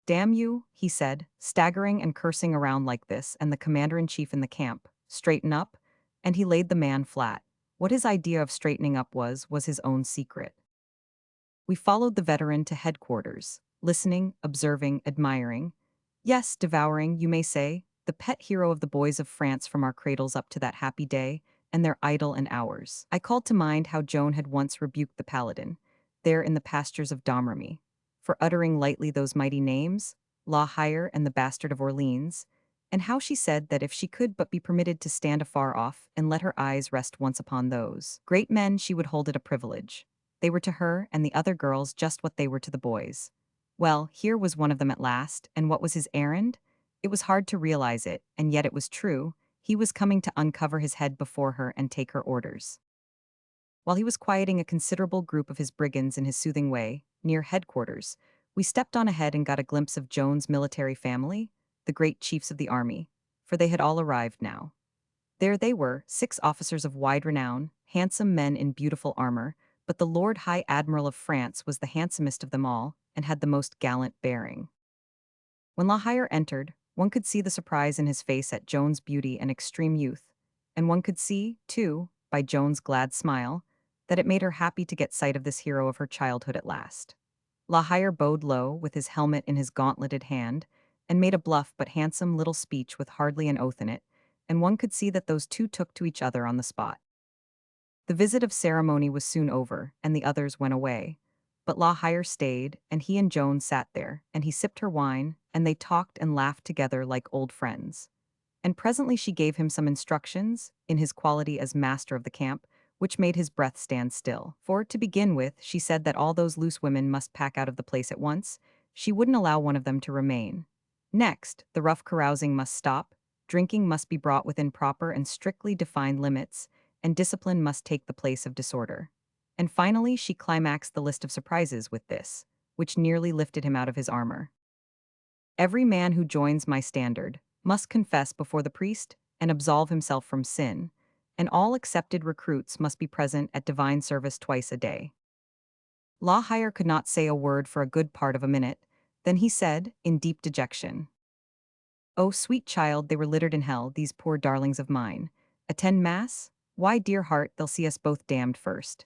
"Damn you," he said, staggering and cursing around like this, and the commander-in-chief in the camp, "straighten up," and he laid the man flat. What his idea of straightening up was his own secret. We followed the veteran to headquarters, listening, observing, admiring. Yes, devouring, you may say, the pet hero of the boys of France from our cradles up to that happy day, and their idol and ours. I called to mind how Joan had once rebuked the paladin, there in the pastures of Domrémy, for uttering lightly those mighty names, La Hire and the bastard of Orleans, and how she said that if she could but be permitted to stand afar off and let her eyes rest once upon those great men, she would hold it a privilege. They were to her and the other girls just what they were to the boys. Well, here was one of them at last, and what was his errand? It was hard to realize it, and yet it was true. He was coming to uncover his head before her and take her orders. While he was quieting a considerable group of his brigands in his soothing way, near headquarters, we stepped on ahead and got a glimpse of Joan's military family, the great chiefs of the army, for they had all arrived now. There they were, 6 officers of wide renown, handsome men in beautiful armor, but the Lord High Admiral of France was the handsomest of them all, and had the most gallant bearing. When La Hire entered, one could see the surprise in his face at Joan's beauty and extreme youth, and one could see, too, by Joan's glad smile, that it made her happy to get sight of this hero of her childhood at last. La Hire bowed low, with his helmet in his gauntleted hand, and made a bluff but handsome little speech with hardly an oath in it, and one could see that those two took to each other on the spot. The visit of ceremony was soon over, and the others went away. But La Hire stayed, and he and Joan sat there, and he sipped her wine, and they talked and laughed together like old friends. And presently she gave him some instructions, in his quality as master of the camp, which made his breath stand still. For, to begin with, she said that all those loose women must pack out of the place at once. She wouldn't allow one of them to remain. Next, the rough carousing must stop, drinking must be brought within proper and strictly defined limits, and discipline must take the place of disorder. And finally, she climaxed the list of surprises with this, which nearly lifted him out of his armor. "Every man who joins my standard must confess before the priest and absolve himself from sin, and all accepted recruits must be present at divine service twice a day." La Hire could not say a word for a good part of a minute. Then he said, in deep dejection, "Oh, sweet child, they were littered in hell, these poor darlings of mine. Attend mass? Why, dear heart, they'll see us both damned first."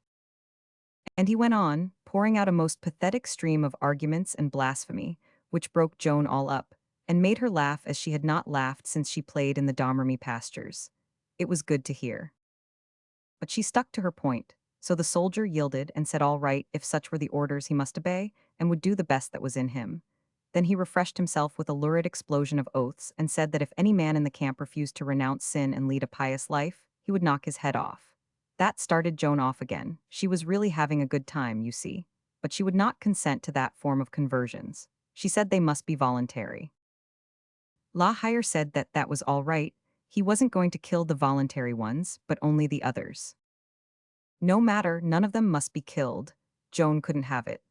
And he went on, pouring out a most pathetic stream of arguments and blasphemy, which broke Joan all up, and made her laugh as she had not laughed since she played in the Domrémy pastures. It was good to hear. But she stuck to her point, so the soldier yielded and said all right if such were the orders he must obey, and would do the best that was in him. Then he refreshed himself with a lurid explosion of oaths and said that if any man in the camp refused to renounce sin and lead a pious life, he would knock his head off. That started Joan off again. She was really having a good time, you see. But she would not consent to that form of conversions. She said they must be voluntary. La Hire said that that was all right. He wasn't going to kill the voluntary ones, but only the others. No matter, none of them must be killed. Joan couldn't have it.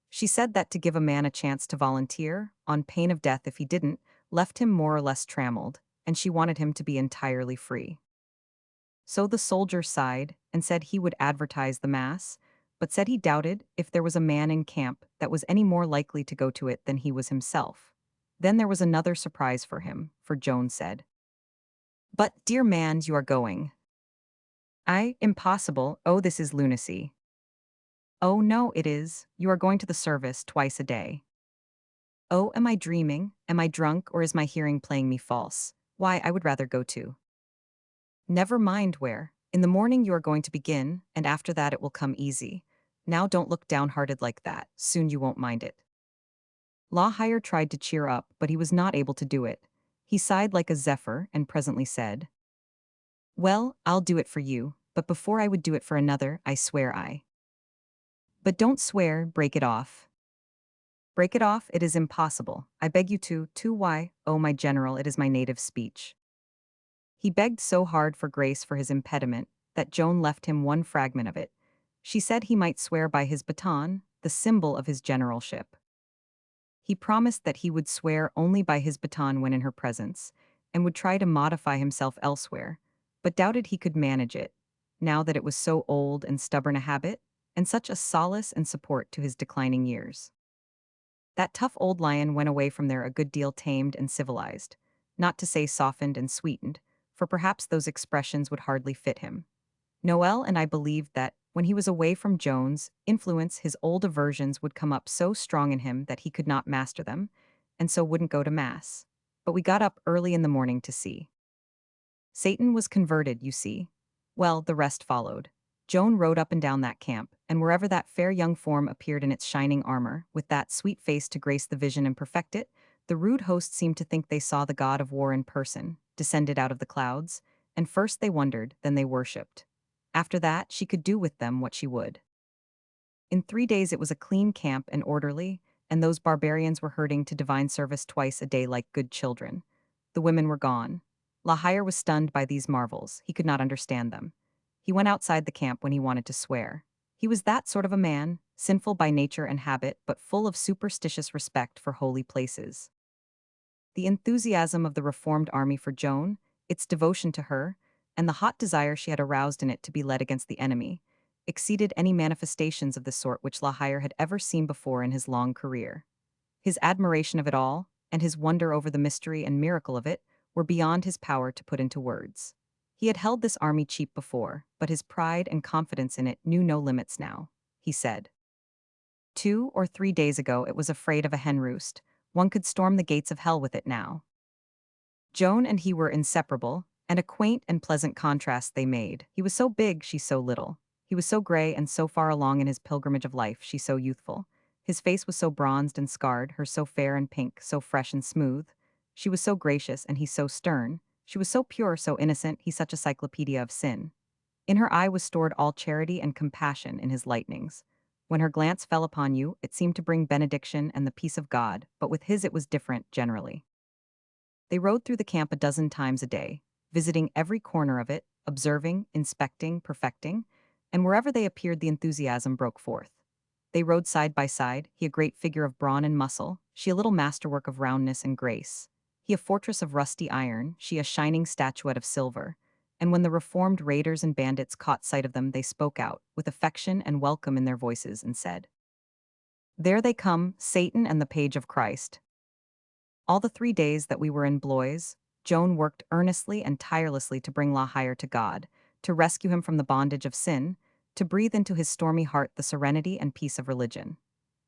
She said that to give a man a chance to volunteer, on pain of death if he didn't, left him more or less trammeled, and she wanted him to be entirely free. So the soldier sighed and said he would advertise the mass, but said he doubted if there was a man in camp that was any more likely to go to it than he was himself. Then there was another surprise for him, for Joan said, "But, dear man, you are going." "I, impossible, oh this is lunacy." "Oh no, it is, you are going to the service twice a day." "Oh, am I dreaming, am I drunk or is my hearing playing me false? Why, I would rather go to." "Never mind where. In the morning you are going to begin, and after that it will come easy. Now don't look downhearted like that, soon you won't mind it." La Hire tried to cheer up, but he was not able to do it. He sighed like a zephyr and presently said, "Well, I'll do it for you, but before I would do it for another, I swear I." "But don't swear, break it off." "Break it off, it is impossible. I beg you to why, oh my general, it is my native speech." He begged so hard for grace for his impediment that Joan left him one fragment of it. She said he might swear by his baton, the symbol of his generalship. He promised that he would swear only by his baton when in her presence, and would try to modify himself elsewhere, but doubted he could manage it, now that it was so old and stubborn a habit, and such a solace and support to his declining years. That tough old lion went away from there a good deal tamed and civilized, not to say softened and sweetened, for perhaps those expressions would hardly fit him. Noel and I believed that, when he was away from Joan's influence, his old aversions would come up so strong in him that he could not master them, and so wouldn't go to Mass. But we got up early in the morning to see. Satan was converted, you see. Well, the rest followed. Joan rode up and down that camp, and wherever that fair young form appeared in its shining armor, with that sweet face to grace the vision and perfect it, the rude host seemed to think they saw the god of war in person, descended out of the clouds, and first they wondered, then they worshipped. After that, she could do with them what she would. In 3 days it was a clean camp and orderly, and those barbarians were herding to divine service twice a day like good children. The women were gone. La Hire was stunned by these marvels. He could not understand them. He went outside the camp when he wanted to swear. He was that sort of a man, sinful by nature and habit, but full of superstitious respect for holy places. The enthusiasm of the Reformed army for Joan, its devotion to her, and the hot desire she had aroused in it to be led against the enemy, exceeded any manifestations of the sort which La Hire had ever seen before in his long career. His admiration of it all, and his wonder over the mystery and miracle of it, were beyond his power to put into words. He had held this army cheap before, but his pride and confidence in it knew no limits now. He said, 2 or 3 days ago it was afraid of a hen roost. One could storm the gates of hell with it now. Joan and he were inseparable, and a quaint and pleasant contrast they made. He was so big, she so little. He was so gray and so far along in his pilgrimage of life, she so youthful. His face was so bronzed and scarred, her so fair and pink, so fresh and smooth. She was so gracious and he so stern. She was so pure, so innocent, he such a cyclopedia of sin. In her eye was stored all charity and compassion in his lightnings. When her glance fell upon you, it seemed to bring benediction and the peace of God, but with his it was different, generally. They rode through the camp a dozen times a day, visiting every corner of it, observing, inspecting, perfecting, and wherever they appeared the enthusiasm broke forth. They rode side by side, he a great figure of brawn and muscle, she a little masterwork of roundness and grace. He a fortress of rusty iron, she a shining statuette of silver. And when the reformed raiders and bandits caught sight of them, they spoke out, with affection and welcome in their voices, and said, "There they come, Satan and the page of Christ." All the 3 days that we were in Blois, Joan worked earnestly and tirelessly to bring La Hire to God, to rescue him from the bondage of sin, to breathe into his stormy heart the serenity and peace of religion.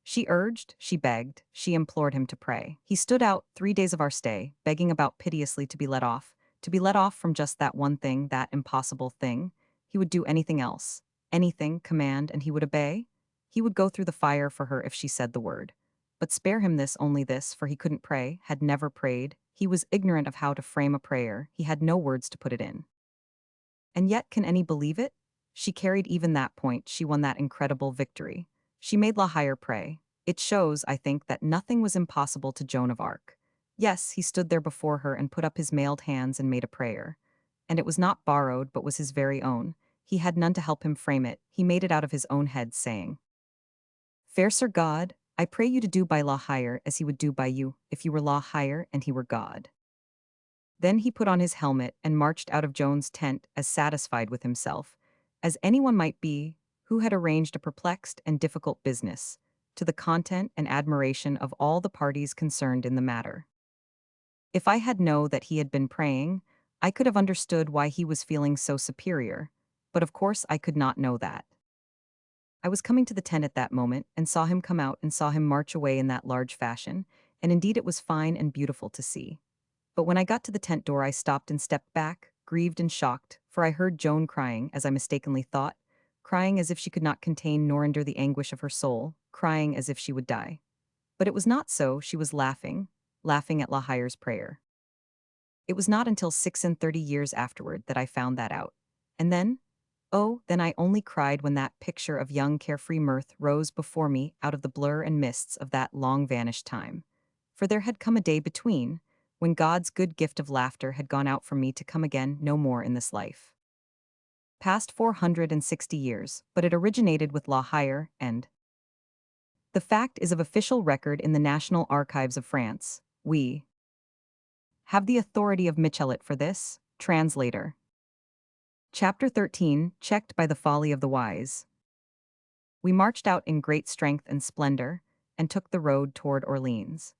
She urged, she begged, she implored him to pray. He stood out 3 days of our stay, begging about piteously to be let off from just that one thing, that impossible thing. He would do anything else. Anything, command, and he would obey? He would go through the fire for her if she said the word. But spare him this, only this, for he couldn't pray, had never prayed. He was ignorant of how to frame a prayer, he had no words to put it in. And yet, can any believe it? She carried even that point, she won that incredible victory. She made La Hire pray. It shows, I think, that nothing was impossible to Joan of Arc. Yes, he stood there before her and put up his mailed hands and made a prayer. And it was not borrowed, but was his very own. He had none to help him frame it, he made it out of his own head, saying, Fair Sir God, I pray you to do by La Hire as he would do by you, if you were La Hire and he were God. Then he put on his helmet and marched out of Joan's tent as satisfied with himself, as anyone might be who had arranged a perplexed and difficult business, to the content and admiration of all the parties concerned in the matter. If I had known that he had been praying, I could have understood why he was feeling so superior, but of course I could not know that. I was coming to the tent at that moment and saw him come out and saw him march away in that large fashion, and indeed it was fine and beautiful to see. But when I got to the tent door I stopped and stepped back, grieved and shocked, for I heard Joan crying, as I mistakenly thought, crying as if she could not contain nor endure the anguish of her soul, crying as if she would die. But it was not so, she was laughing, laughing at La Hire's prayer. It was not until 36 years afterward that I found that out. And then, oh, then I only cried when that picture of young carefree mirth rose before me out of the blur and mists of that long-vanished time. For there had come a day between, when God's good gift of laughter had gone out from me to come again no more in this life. Past 460 years, but it originated with La Hire, and the fact is of official record in the National Archives of France. We have the authority of Michelet for this. Translator. Chapter 13, checked by the folly of the wise. We marched out in great strength and splendor, and took the road toward Orleans.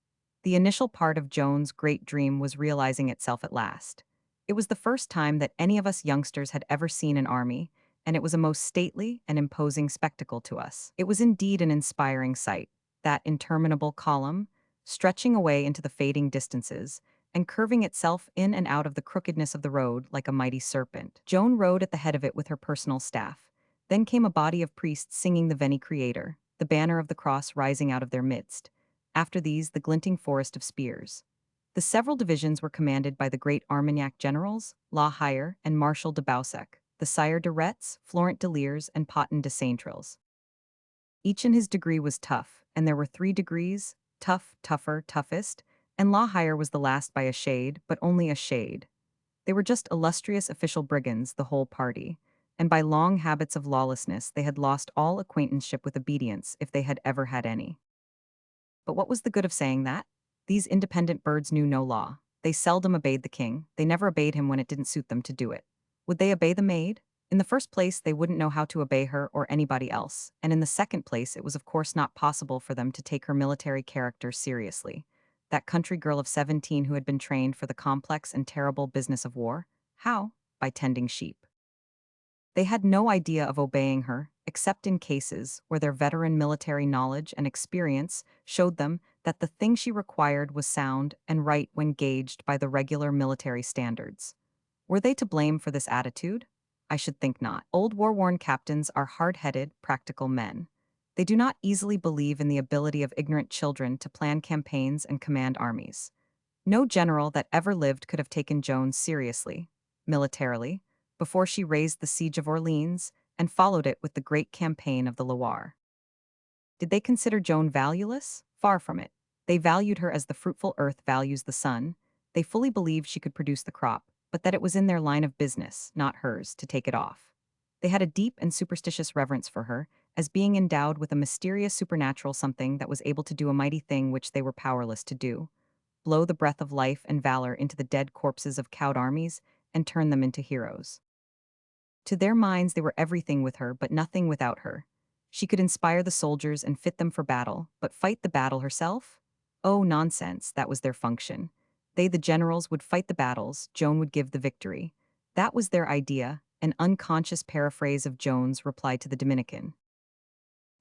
The initial part of Joan's great dream was realizing itself at last. It was the first time that any of us youngsters had ever seen an army, and it was a most stately and imposing spectacle to us. It was indeed an inspiring sight, that interminable column, stretching away into the fading distances, and curving itself in and out of the crookedness of the road like a mighty serpent. Joan rode at the head of it with her personal staff. Then came a body of priests singing the Veni Creator, the banner of the cross rising out of their midst. After these, the glinting forest of spears. The several divisions were commanded by the great Armagnac generals, La Hire and Marshal de Baussec, the Sire de Retz, Florent de Liers, and Potin de Saintrils. Each in his degree was tough, and there were 3 degrees, tough, tougher, toughest, and La Hire was the last by a shade, but only a shade. They were just illustrious official brigands, the whole party, and by long habits of lawlessness they had lost all acquaintanceship with obedience if they had ever had any. But what was the good of saying that? These independent birds knew no law. They seldom obeyed the king, they never obeyed him when it didn't suit them to do it. Would they obey the maid? In the first place, they wouldn't know how to obey her or anybody else, and in the second place, it was of course not possible for them to take her military character seriously. That country girl of 17 who had been trained for the complex and terrible business of war? How? By tending sheep. They had no idea of obeying her, except in cases where their veteran military knowledge and experience showed them that the thing she required was sound and right when gauged by the regular military standards. Were they to blame for this attitude? I should think not. Old war-worn captains are hard-headed, practical men. They do not easily believe in the ability of ignorant children to plan campaigns and command armies. No general that ever lived could have taken Joan seriously, militarily, before she raised the siege of Orleans and followed it with the great campaign of the Loire. Did they consider Joan valueless? Far from it. They valued her as the fruitful earth values the sun. They fully believed she could produce the crop, but that it was in their line of business, not hers, to take it off. They had a deep and superstitious reverence for her, as being endowed with a mysterious supernatural something that was able to do a mighty thing which they were powerless to do: blow the breath of life and valor into the dead corpses of cowed armies and turn them into heroes. To their minds they were everything with her but nothing without her. She could inspire the soldiers and fit them for battle, but fight the battle herself? Oh, nonsense, that was their function. They, the generals, would fight the battles, Joan would give the victory. That was their idea, an unconscious paraphrase of Joan's reply to the Dominican.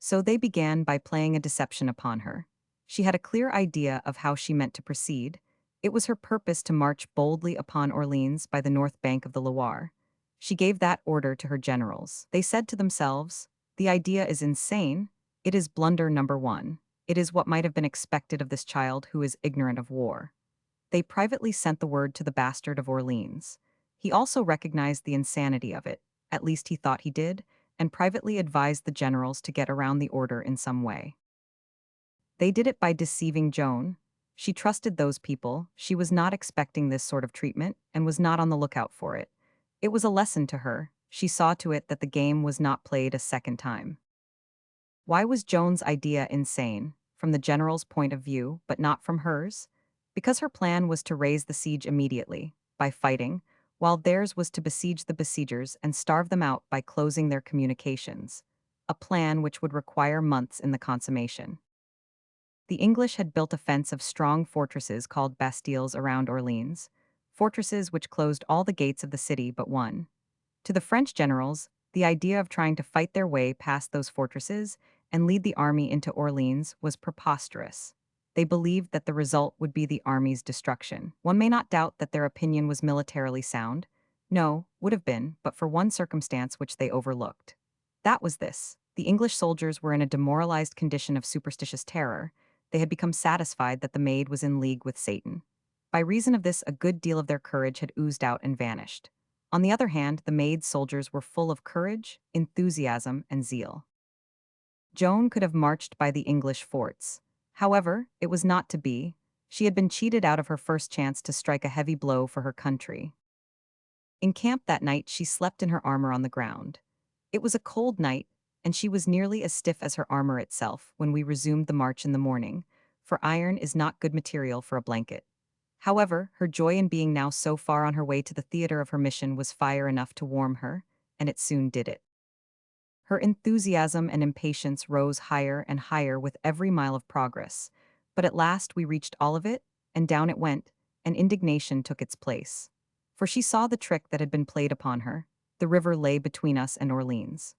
So they began by playing a deception upon her. She had a clear idea of how she meant to proceed. It was her purpose to march boldly upon Orleans by the north bank of the Loire. She gave that order to her generals. They said to themselves, "The idea is insane. It is blunder number one. It is what might have been expected of this child who is ignorant of war." They privately sent the word to the bastard of Orleans. He also recognized the insanity of it, at least he thought he did, and privately advised the generals to get around the order in some way. They did it by deceiving Joan. She trusted those people, she was not expecting this sort of treatment, and was not on the lookout for it. It was a lesson to her, she saw to it that the game was not played a second time. Why was Joan's idea insane, from the general's point of view, but not from hers? Because her plan was to raise the siege immediately, by fighting, while theirs was to besiege the besiegers and starve them out by closing their communications, a plan which would require months in the consummation. The English had built a fence of strong fortresses called bastilles around Orleans, fortresses which closed all the gates of the city but one. To the French generals, the idea of trying to fight their way past those fortresses and lead the army into Orleans was preposterous. They believed that the result would be the army's destruction. One may not doubt that their opinion was militarily sound. No, would have been, but for one circumstance which they overlooked. That was this. The English soldiers were in a demoralized condition of superstitious terror. They had become satisfied that the Maid was in league with Satan. By reason of this, a good deal of their courage had oozed out and vanished. On the other hand, the Maid's soldiers were full of courage, enthusiasm, and zeal. Joan could have marched by the English forts. However, it was not to be. She had been cheated out of her first chance to strike a heavy blow for her country. In camp that night, she slept in her armor on the ground. It was a cold night, and she was nearly as stiff as her armor itself when we resumed the march in the morning, for iron is not good material for a blanket. However, her joy in being now so far on her way to the theater of her mission was fire enough to warm her, and it soon did it. Her enthusiasm and impatience rose higher and higher with every mile of progress, but at last we reached Olivet, and down it went, and indignation took its place. For she saw the trick that had been played upon her. The river lay between us and Orleans.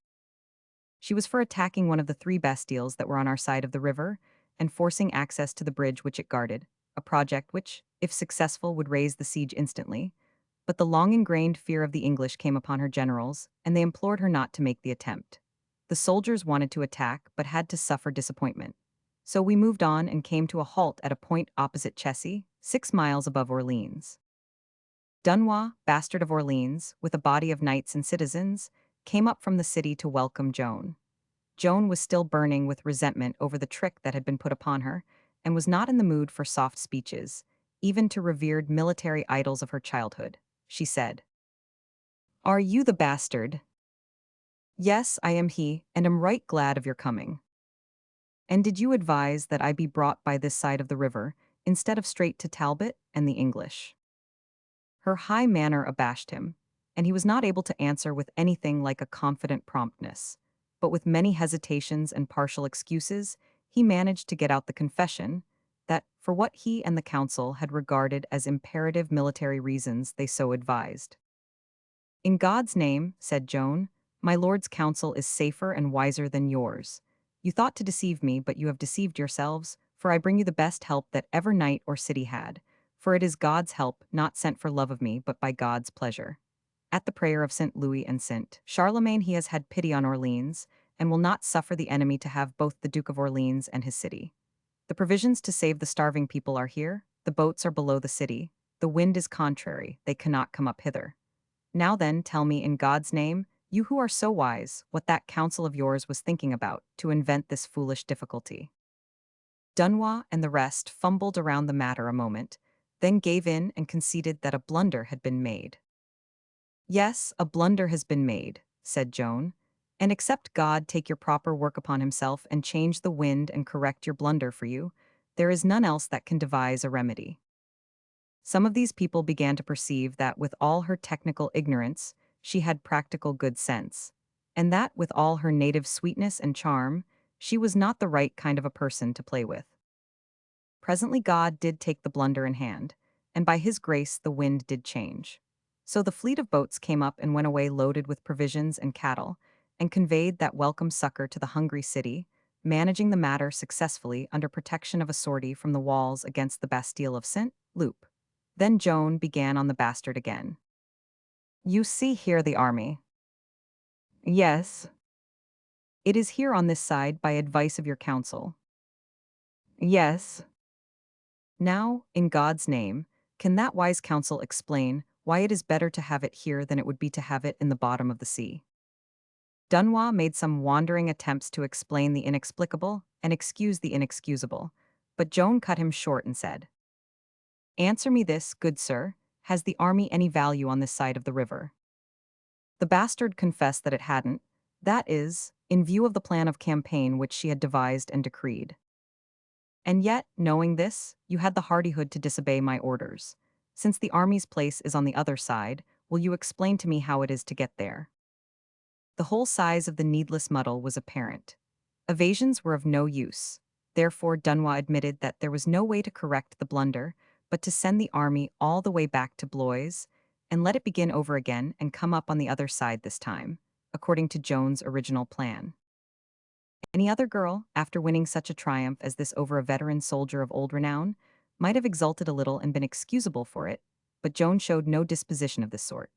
She was for attacking one of the three bastilles that were on our side of the river, and forcing access to the bridge which it guarded, a project which, if successful, would raise the siege instantly. But the long-ingrained fear of the English came upon her generals, and they implored her not to make the attempt. The soldiers wanted to attack, but had to suffer disappointment. So we moved on and came to a halt at a point opposite Chessy, 6 miles above Orleans. Dunois, bastard of Orleans, with a body of knights and citizens, came up from the city to welcome Joan. Joan was still burning with resentment over the trick that had been put upon her, and was not in the mood for soft speeches, even to revered military idols of her childhood. She said, "Are you the bastard?" "Yes, I am he, and am right glad of your coming." "And did you advise that I be brought by this side of the river, instead of straight to Talbot and the English?" Her high manner abashed him, and he was not able to answer with anything like a confident promptness. But with many hesitations and partial excuses, he managed to get out the confession that, for what he and the council had regarded as imperative military reasons, they so advised. "In God's name," said Joan, "my lord's counsel is safer and wiser than yours. You thought to deceive me, but you have deceived yourselves, for I bring you the best help that ever knight or city had. For it is God's help, not sent for love of me, but by God's pleasure. At the prayer of St. Louis and St. Charlemagne he has had pity on Orleans, and will not suffer the enemy to have both the Duke of Orleans and his city. The provisions to save the starving people are here, the boats are below the city, the wind is contrary, they cannot come up hither. Now then, tell me in God's name, you who are so wise, what that council of yours was thinking about to invent this foolish difficulty." Dunois and the rest fumbled around the matter a moment, then gave in and conceded that a blunder had been made. "Yes, a blunder has been made," said Joan, "and except God take your proper work upon himself and change the wind and correct your blunder for you, there is none else that can devise a remedy." Some of these people began to perceive that with all her technical ignorance, she had practical good sense, and that with all her native sweetness and charm, she was not the right kind of a person to play with. Presently God did take the blunder in hand, and by his grace the wind did change. So the fleet of boats came up and went away loaded with provisions and cattle, and conveyed that welcome succor to the hungry city, managing the matter successfully under protection of a sortie from the walls against the Bastille of Saint-Loup. Then Joan began on the bastard again. You see here the army. Yes. It is here on this side by advice of your council. Yes. Now, in God's name, can that wise counsel explain why it is better to have it here than it would be to have it in the bottom of the sea? Dunois made some wandering attempts to explain the inexplicable and excuse the inexcusable, but Joan cut him short and said, Answer me this, good sir, has the army any value on this side of the river? The bastard confessed that it hadn't, that is, in view of the plan of campaign which she had devised and decreed. And yet, knowing this, you had the hardihood to disobey my orders. Since the army's place is on the other side, will you explain to me how it is to get there? The whole size of the needless muddle was apparent. Evasions were of no use. Therefore, Dunois admitted that there was no way to correct the blunder, but to send the army all the way back to Blois, and let it begin over again and come up on the other side this time, according to Joan's original plan. Any other girl, after winning such a triumph as this over a veteran soldier of old renown, might have exulted a little and been excusable for it, but Joan showed no disposition of this sort.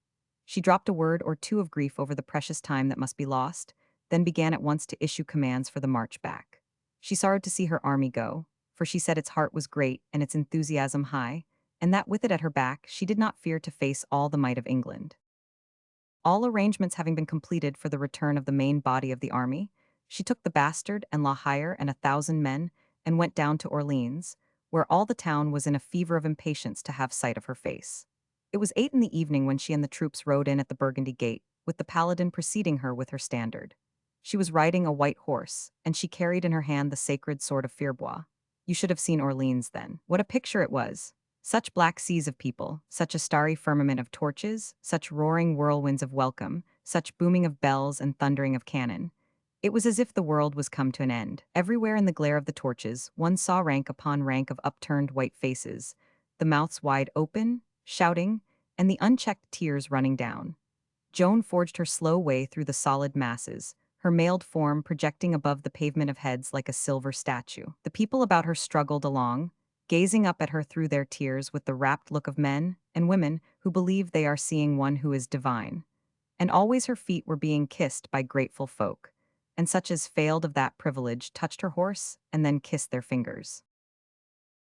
She dropped a word or two of grief over the precious time that must be lost, then began at once to issue commands for the march back. She sorrowed to see her army go, for she said its heart was great and its enthusiasm high, and that with it at her back she did not fear to face all the might of England. All arrangements having been completed for the return of the main body of the army, she took the bastard and La Hire and 1,000 men and went down to Orleans, where all the town was in a fever of impatience to have sight of her face. It was 8 in the evening when she and the troops rode in at the Burgundy gate, with the paladin preceding her with her standard. She was riding a white horse, and she carried in her hand the sacred sword of Fierbois. You should have seen Orleans then. What a picture it was! Such black seas of people, such a starry firmament of torches, such roaring whirlwinds of welcome, such booming of bells and thundering of cannon. It was as if the world was come to an end. Everywhere in the glare of the torches, one saw rank upon rank of upturned white faces, the mouths wide open, shouting, and the unchecked tears running down. Joan forged her slow way through the solid masses, her mailed form projecting above the pavement of heads like a silver statue. The people about her struggled along, gazing up at her through their tears with the rapt look of men and women who believe they are seeing one who is divine. And always her feet were being kissed by grateful folk, and such as failed of that privilege touched her horse and then kissed their fingers.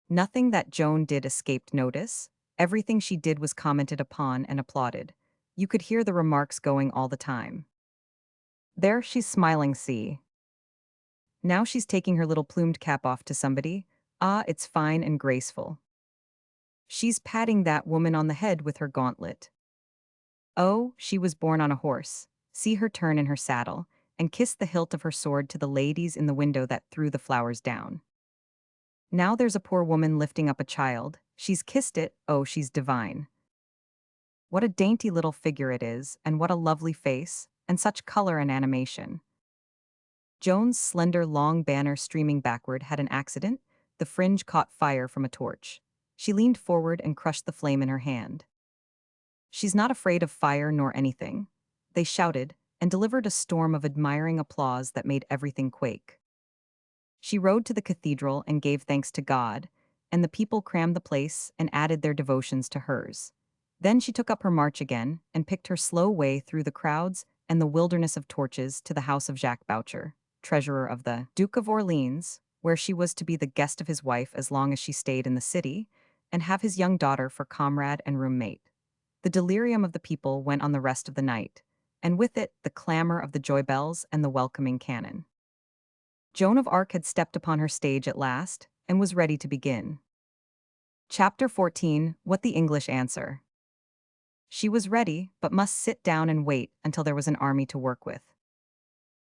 Nothing that Joan did escaped notice. Everything she did was commented upon and applauded. You could hear the remarks going all the time. There she's smiling, see. Now she's taking her little plumed cap off to somebody. Ah, it's fine and graceful. She's patting that woman on the head with her gauntlet. Oh, she was born on a horse. See her turn in her saddle, and kiss the hilt of her sword to the ladies in the window that threw the flowers down. Now there's a poor woman lifting up a child. She's kissed it, oh, she's divine. What a dainty little figure it is, and what a lovely face, and such color and animation. Joan's slender long banner streaming backward had an accident. The fringe caught fire from a torch. She leaned forward and crushed the flame in her hand. She's not afraid of fire nor anything. They shouted, and delivered a storm of admiring applause that made everything quake. She rode to the cathedral and gave thanks to God, and the people crammed the place and added their devotions to hers. Then she took up her march again and picked her slow way through the crowds and the wilderness of torches to the house of Jacques Boucher, treasurer of the Duke of Orleans, where she was to be the guest of his wife as long as she stayed in the city, and have his young daughter for comrade and roommate. The delirium of the people went on the rest of the night, and with it the clamor of the joy bells and the welcoming cannon. Joan of Arc had stepped upon her stage at last, and was ready to begin. Chapter 14: What the English Answer. She was ready, but must sit down and wait until there was an army to work with.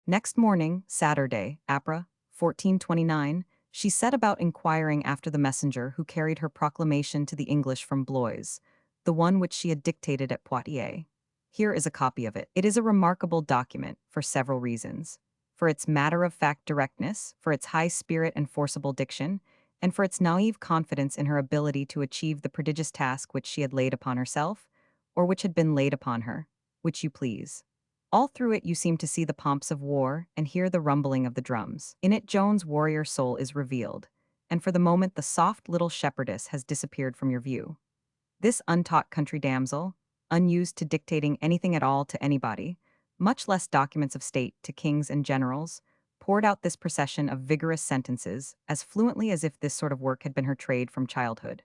Next morning, Saturday, April 1429, she set about inquiring after the messenger who carried her proclamation to the English from Blois, the one which she had dictated at Poitiers. Here is a copy of it. It is a remarkable document for several reasons: for its matter-of-fact directness, for its high spirit and forcible diction, and for its naive confidence in her ability to achieve the prodigious task which she had laid upon herself, or which had been laid upon her, which you please. All through it you seem to see the pomps of war and hear the rumbling of the drums. In it Joan's warrior soul is revealed, and for the moment the soft little shepherdess has disappeared from your view. This untaught country damsel, unused to dictating anything at all to anybody, much less documents of state to kings and generals, poured out this procession of vigorous sentences as fluently as if this sort of work had been her trade from childhood.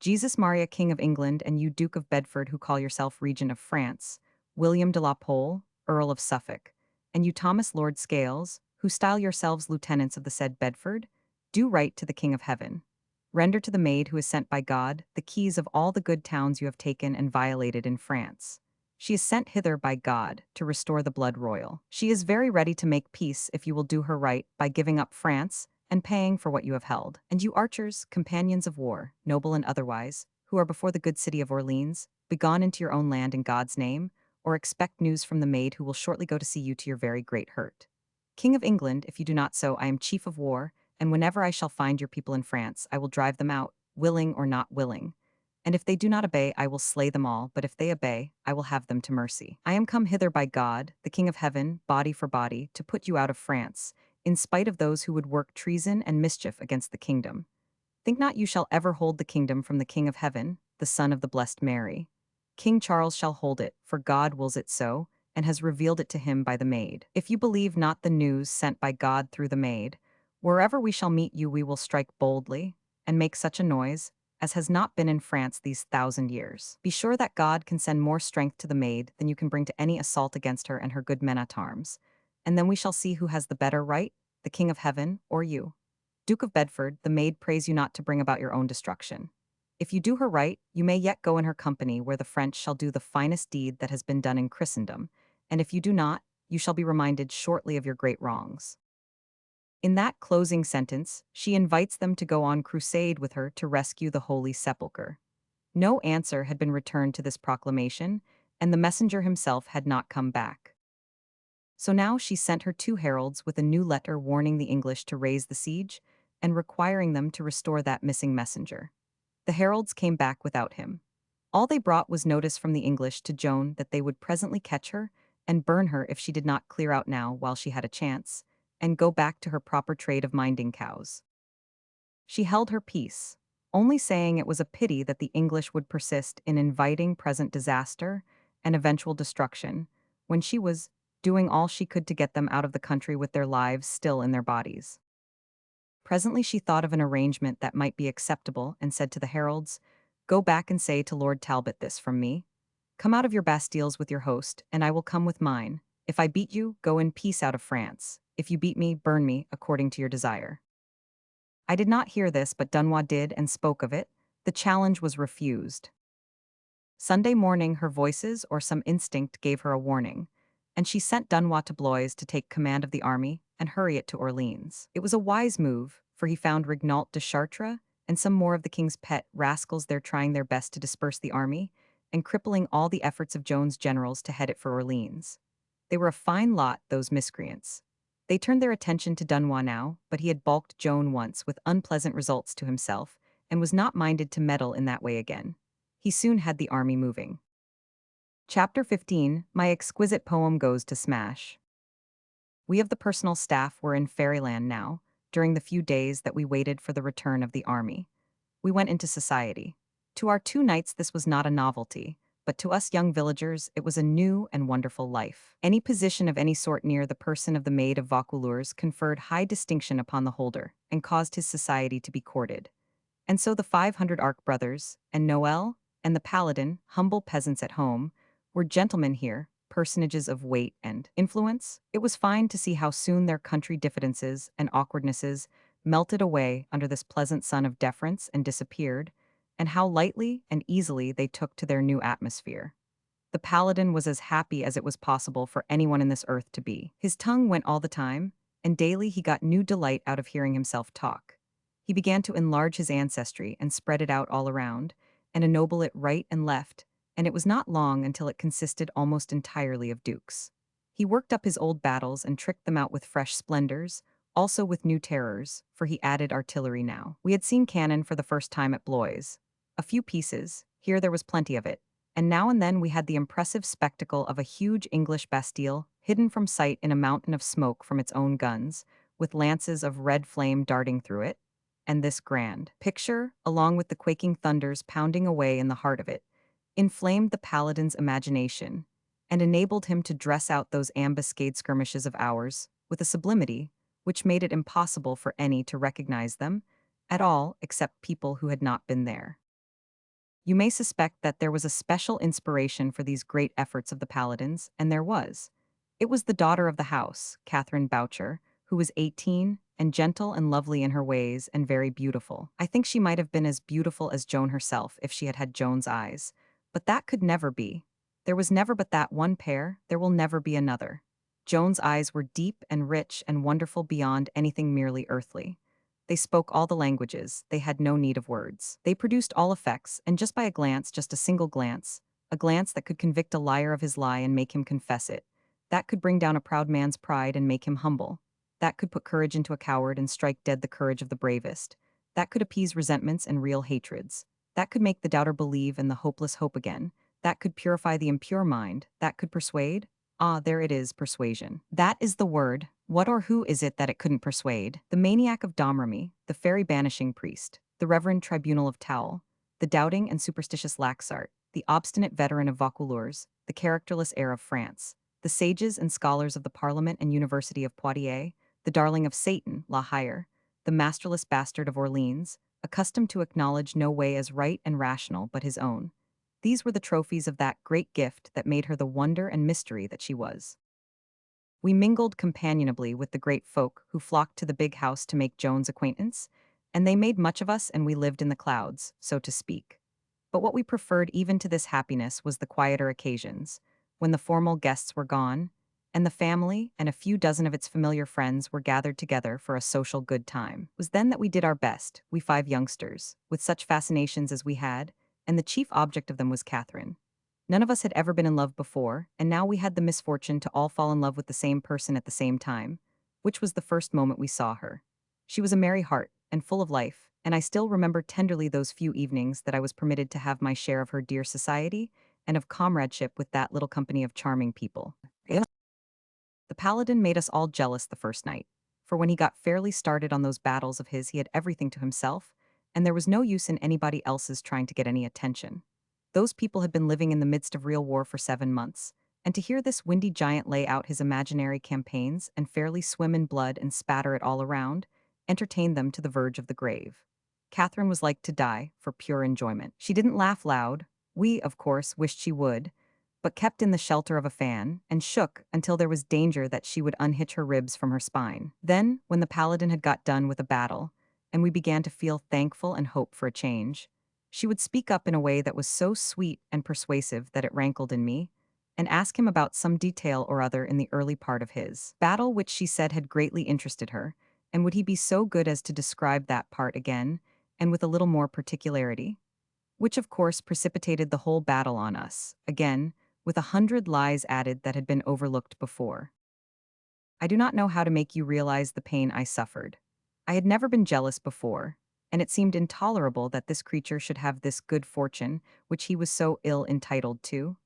Jesus Maria, King of England, and you Duke of Bedford who call yourself Regent of France, William de la Pole, Earl of Suffolk, and you Thomas Lord Scales, who style yourselves lieutenants of the said Bedford, do right to the King of Heaven. Render to the maid who is sent by God the keys of all the good towns you have taken and violated in France. She is sent hither by God to restore the blood royal. She is very ready to make peace if you will do her right by giving up France and paying for what you have held. And you archers, companions of war, noble and otherwise, who are before the good city of Orleans, begone into your own land in God's name, or expect news from the maid who will shortly go to see you to your very great hurt. King of England, if you do not so, I am chief of war, and whenever I shall find your people in France, I will drive them out, willing or not willing. And if they do not obey, I will slay them all, but if they obey, I will have them to mercy. I am come hither by God, the King of Heaven, body for body, to put you out of France, in spite of those who would work treason and mischief against the kingdom. Think not you shall ever hold the kingdom from the King of Heaven, the Son of the Blessed Mary. King Charles shall hold it, for God wills it so, and has revealed it to him by the maid. If you believe not the news sent by God through the maid, wherever we shall meet you we will strike boldly, and make such a noise, as has not been in France these 1,000 years. Be sure that God can send more strength to the maid than you can bring to any assault against her and her good men-at-arms. And then we shall see who has the better right, the King of Heaven or you. Duke of Bedford, the maid prays you not to bring about your own destruction. If you do her right, you may yet go in her company where the French shall do the finest deed that has been done in Christendom, and if you do not, you shall be reminded shortly of your great wrongs. In that closing sentence, she invites them to go on crusade with her to rescue the Holy Sepulchre. No answer had been returned to this proclamation, and the messenger himself had not come back. So now she sent her 2 heralds with a new letter warning the English to raise the siege, and requiring them to restore that missing messenger. The heralds came back without him. All they brought was notice from the English to Joan that they would presently catch her and burn her if she did not clear out now while she had a chance, and go back to her proper trade of minding cows. She held her peace, only saying it was a pity that the English would persist in inviting present disaster and eventual destruction, when she was doing all she could to get them out of the country with their lives still in their bodies. Presently she thought of an arrangement that might be acceptable and said to the heralds, "Go back and say to Lord Talbot this from me. Come out of your Bastilles with your host, and I will come with mine. If I beat you, go in peace out of France. If you beat me, burn me, according to your desire." I did not hear this, but Dunois did and spoke of it. The challenge was refused. Sunday morning her voices or some instinct gave her a warning, and she sent Dunois to Blois to take command of the army and hurry it to Orleans. It was a wise move, for he found Regnault de Chartres and some more of the king's pet rascals there trying their best to disperse the army, and crippling all the efforts of Joan's generals to head it for Orleans. They were a fine lot, those miscreants. They turned their attention to Dunois now, but he had balked Joan once with unpleasant results to himself, and was not minded to meddle in that way again. He soon had the army moving. Chapter 15, My Exquisite Poem Goes to Smash. We of the personal staff were in fairyland now, during the few days that we waited for the return of the army. We went into society. To our 2 knights this was not a novelty, but to us young villagers it was a new and wonderful life. Any position of any sort near the person of the Maid of Vaucouleurs conferred high distinction upon the holder, and caused his society to be courted. And so the 500 Arc brothers, and Noel, and the paladin, humble peasants at home, were gentlemen here, personages of weight and influence. It was fine to see how soon their country diffidences and awkwardnesses melted away under this pleasant sun of deference and disappeared, and how lightly and easily they took to their new atmosphere. The paladin was as happy as it was possible for anyone in this earth to be. His tongue went all the time, and daily he got new delight out of hearing himself talk. He began to enlarge his ancestry and spread it out all around, and ennoble it right and left, and it was not long until it consisted almost entirely of dukes. He worked up his old battles and tricked them out with fresh splendors, also with new terrors, for he added artillery now. We had seen cannon for the first time at Blois. A few pieces, here there was plenty of it, and now and then we had the impressive spectacle of a huge English bastille hidden from sight in a mountain of smoke from its own guns, with lances of red flame darting through it. And this grand picture, along with the quaking thunders pounding away in the heart of it, inflamed the paladin's imagination and enabled him to dress out those ambuscade skirmishes of ours with a sublimity which made it impossible for any to recognize them at all except people who had not been there. You may suspect that there was a special inspiration for these great efforts of the paladins, and there was. It was the daughter of the house, Catherine Boucher, who was 18 and gentle and lovely in her ways and very beautiful. I think she might have been as beautiful as Joan herself if she had had Joan's eyes. But that could never be. There was never but that one pair, there will never be another. Joan's eyes were deep and rich and wonderful beyond anything merely earthly. They spoke all the languages, they had no need of words. They produced all effects, and just by a glance, just a single glance, a glance that could convict a liar of his lie and make him confess it, that could bring down a proud man's pride and make him humble, that could put courage into a coward and strike dead the courage of the bravest, that could appease resentments and real hatreds, that could make the doubter believe and the hopeless hope again, that could purify the impure mind, that could persuade. Ah, there it is, persuasion. That is the word. What or who is it that it couldn't persuade? The maniac of Domrémy, the fairy banishing priest, the reverend tribunal of Towel, the doubting and superstitious Laxart, the obstinate veteran of Vaucouleurs, the characterless heir of France, the sages and scholars of the Parliament and University of Poitiers, the darling of Satan, La Hire, the masterless bastard of Orleans, accustomed to acknowledge no way as right and rational but his own. These were the trophies of that great gift that made her the wonder and mystery that she was. We mingled companionably with the great folk who flocked to the big house to make Joan's acquaintance, and they made much of us and we lived in the clouds, so to speak. But what we preferred even to this happiness was the quieter occasions, when the formal guests were gone, and the family and a few dozen of its familiar friends were gathered together for a social good time. It was then that we did our best, we 5 youngsters, with such fascinations as we had, and the chief object of them was Catherine. None of us had ever been in love before, and now we had the misfortune to all fall in love with the same person at the same time, which was the first moment we saw her. She was a merry heart, and full of life, and I still remember tenderly those few evenings that I was permitted to have my share of her dear society, and of comradeship with that little company of charming people. The paladin made us all jealous the first night, for when he got fairly started on those battles of his he had everything to himself, and there was no use in anybody else's trying to get any attention. Those people had been living in the midst of real war for 7 months, and to hear this windy giant lay out his imaginary campaigns and fairly swim in blood and spatter it all around, entertained them to the verge of the grave. Catherine was like to die for pure enjoyment. She didn't laugh loud. We, of course, wished she would, but kept in the shelter of a fan, and shook until there was danger that she would unhitch her ribs from her spine. Then, when the paladin had got done with a battle, and we began to feel thankful and hope for a change, she would speak up in a way that was so sweet and persuasive that it rankled in me, and ask him about some detail or other in the early part of his battle which she said had greatly interested her, and would he be so good as to describe that part again, and with a little more particularity? Which of course precipitated the whole battle on us, again, with 100 lies added that had been overlooked before. I do not know how to make you realize the pain I suffered. I had never been jealous before, and it seemed intolerable that this creature should have this good fortune, which he was so ill entitled to.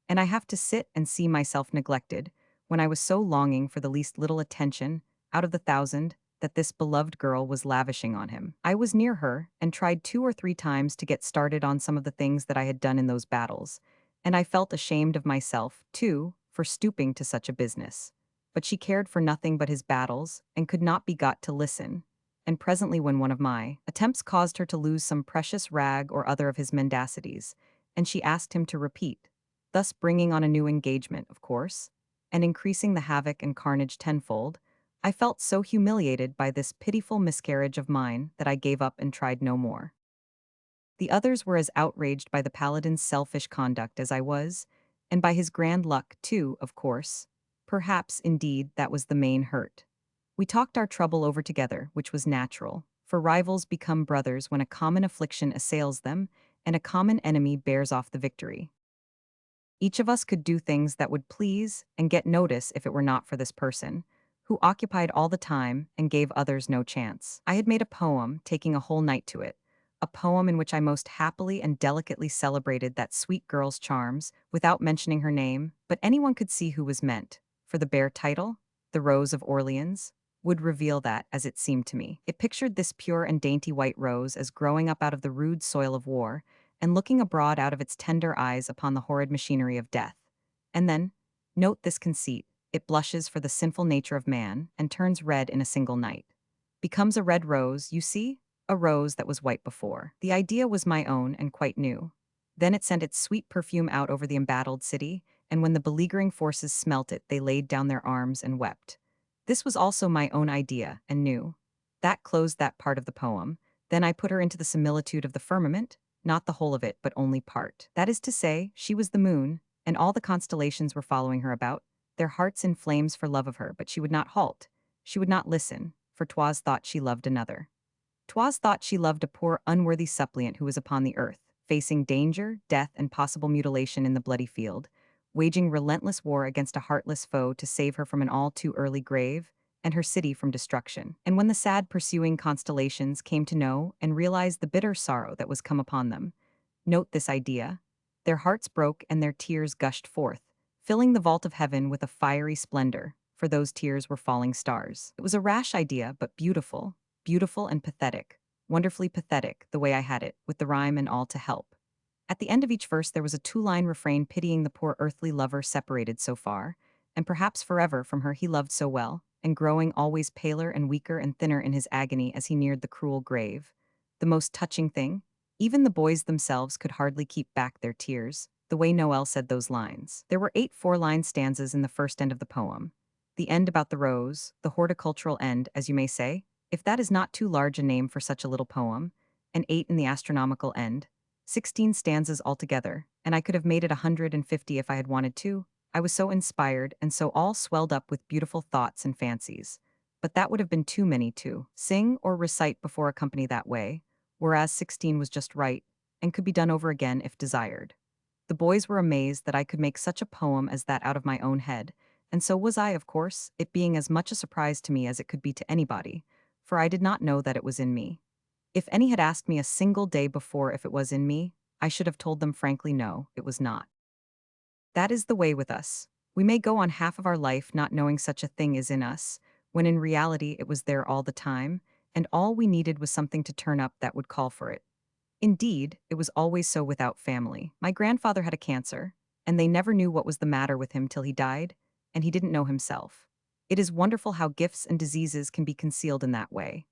And I have to sit and see myself neglected, when I was so longing for the least little attention, out of the 1,000, that this beloved girl was lavishing on him. I was near her, and tried 2 or 3 times to get started on some of the things that I had done in those battles, and I felt ashamed of myself, too, for stooping to such a business. But she cared for nothing but his battles, and could not be got to listen. And presently when one of my attempts caused her to lose some precious rag or other of his mendacities, and she asked him to repeat, thus bringing on a new engagement, of course, and increasing the havoc and carnage tenfold, I felt so humiliated by this pitiful miscarriage of mine that I gave up and tried no more. The others were as outraged by the paladin's selfish conduct as I was, and by his grand luck, too, of course. Perhaps, indeed, that was the main hurt. We talked our trouble over together, which was natural, for rivals become brothers when a common affliction assails them, and a common enemy bears off the victory. Each of us could do things that would please and get notice if it were not for this person, who occupied all the time and gave others no chance. I had made a poem, taking a whole night to it, a poem in which I most happily and delicately celebrated that sweet girl's charms without mentioning her name, but anyone could see who was meant. For the bare title, The Rose of Orleans, would reveal that, as it seemed to me. It pictured this pure and dainty white rose as growing up out of the rude soil of war and looking abroad out of its tender eyes upon the horrid machinery of death. And then, note this conceit, it blushes for the sinful nature of man and turns red in a single night. Becomes a red rose, you see? A rose that was white before. The idea was my own and quite new. Then it sent its sweet perfume out over the embattled city, and when the beleaguering forces smelt it, they laid down their arms and wept. This was also my own idea, and new. That closed that part of the poem. Then I put her into the similitude of the firmament, not the whole of it, but only part. That is to say, she was the moon, and all the constellations were following her about, their hearts in flames for love of her, but she would not halt. She would not listen, for 'twas thought she loved another. 'Twas thought she loved a poor unworthy suppliant who was upon the earth, facing danger, death, and possible mutilation in the bloody field, waging relentless war against a heartless foe to save her from an all too early grave, and her city from destruction. And when the sad pursuing constellations came to know and realized the bitter sorrow that was come upon them, note this idea, their hearts broke and their tears gushed forth, filling the vault of heaven with a fiery splendor, for those tears were falling stars. It was a rash idea, but beautiful, beautiful and pathetic, wonderfully pathetic, the way I had it, with the rhyme and all to help. At the end of each verse there was a two-line refrain pitying the poor earthly lover separated so far, and perhaps forever from her he loved so well, and growing always paler and weaker and thinner in his agony as he neared the cruel grave. The most touching thing? Even the boys themselves could hardly keep back their tears, the way Noel said those lines. There were 8 four-line stanzas in the first end of the poem. The end about the rose, the horticultural end, as you may say, if that is not too large a name for such a little poem, and 8 in the astronomical end, 16 stanzas altogether, and I could have made it 150 if I had wanted to. I was so inspired and so all swelled up with beautiful thoughts and fancies. But that would have been too many to sing or recite before a company that way, whereas 16 was just right, and could be done over again if desired. The boys were amazed that I could make such a poem as that out of my own head, and so was I, of course, it being as much a surprise to me as it could be to anybody, for I did not know that it was in me. If any had asked me a single day before if it was in me, I should have told them frankly no, it was not. That is the way with us. We may go on half of our life not knowing such a thing is in us, when in reality it was there all the time, and all we needed was something to turn up that would call for it. Indeed, it was always so without family. My grandfather had a cancer, and they never knew what was the matter with him till he died, and he didn't know himself. It is wonderful how gifts and diseases can be concealed in that way.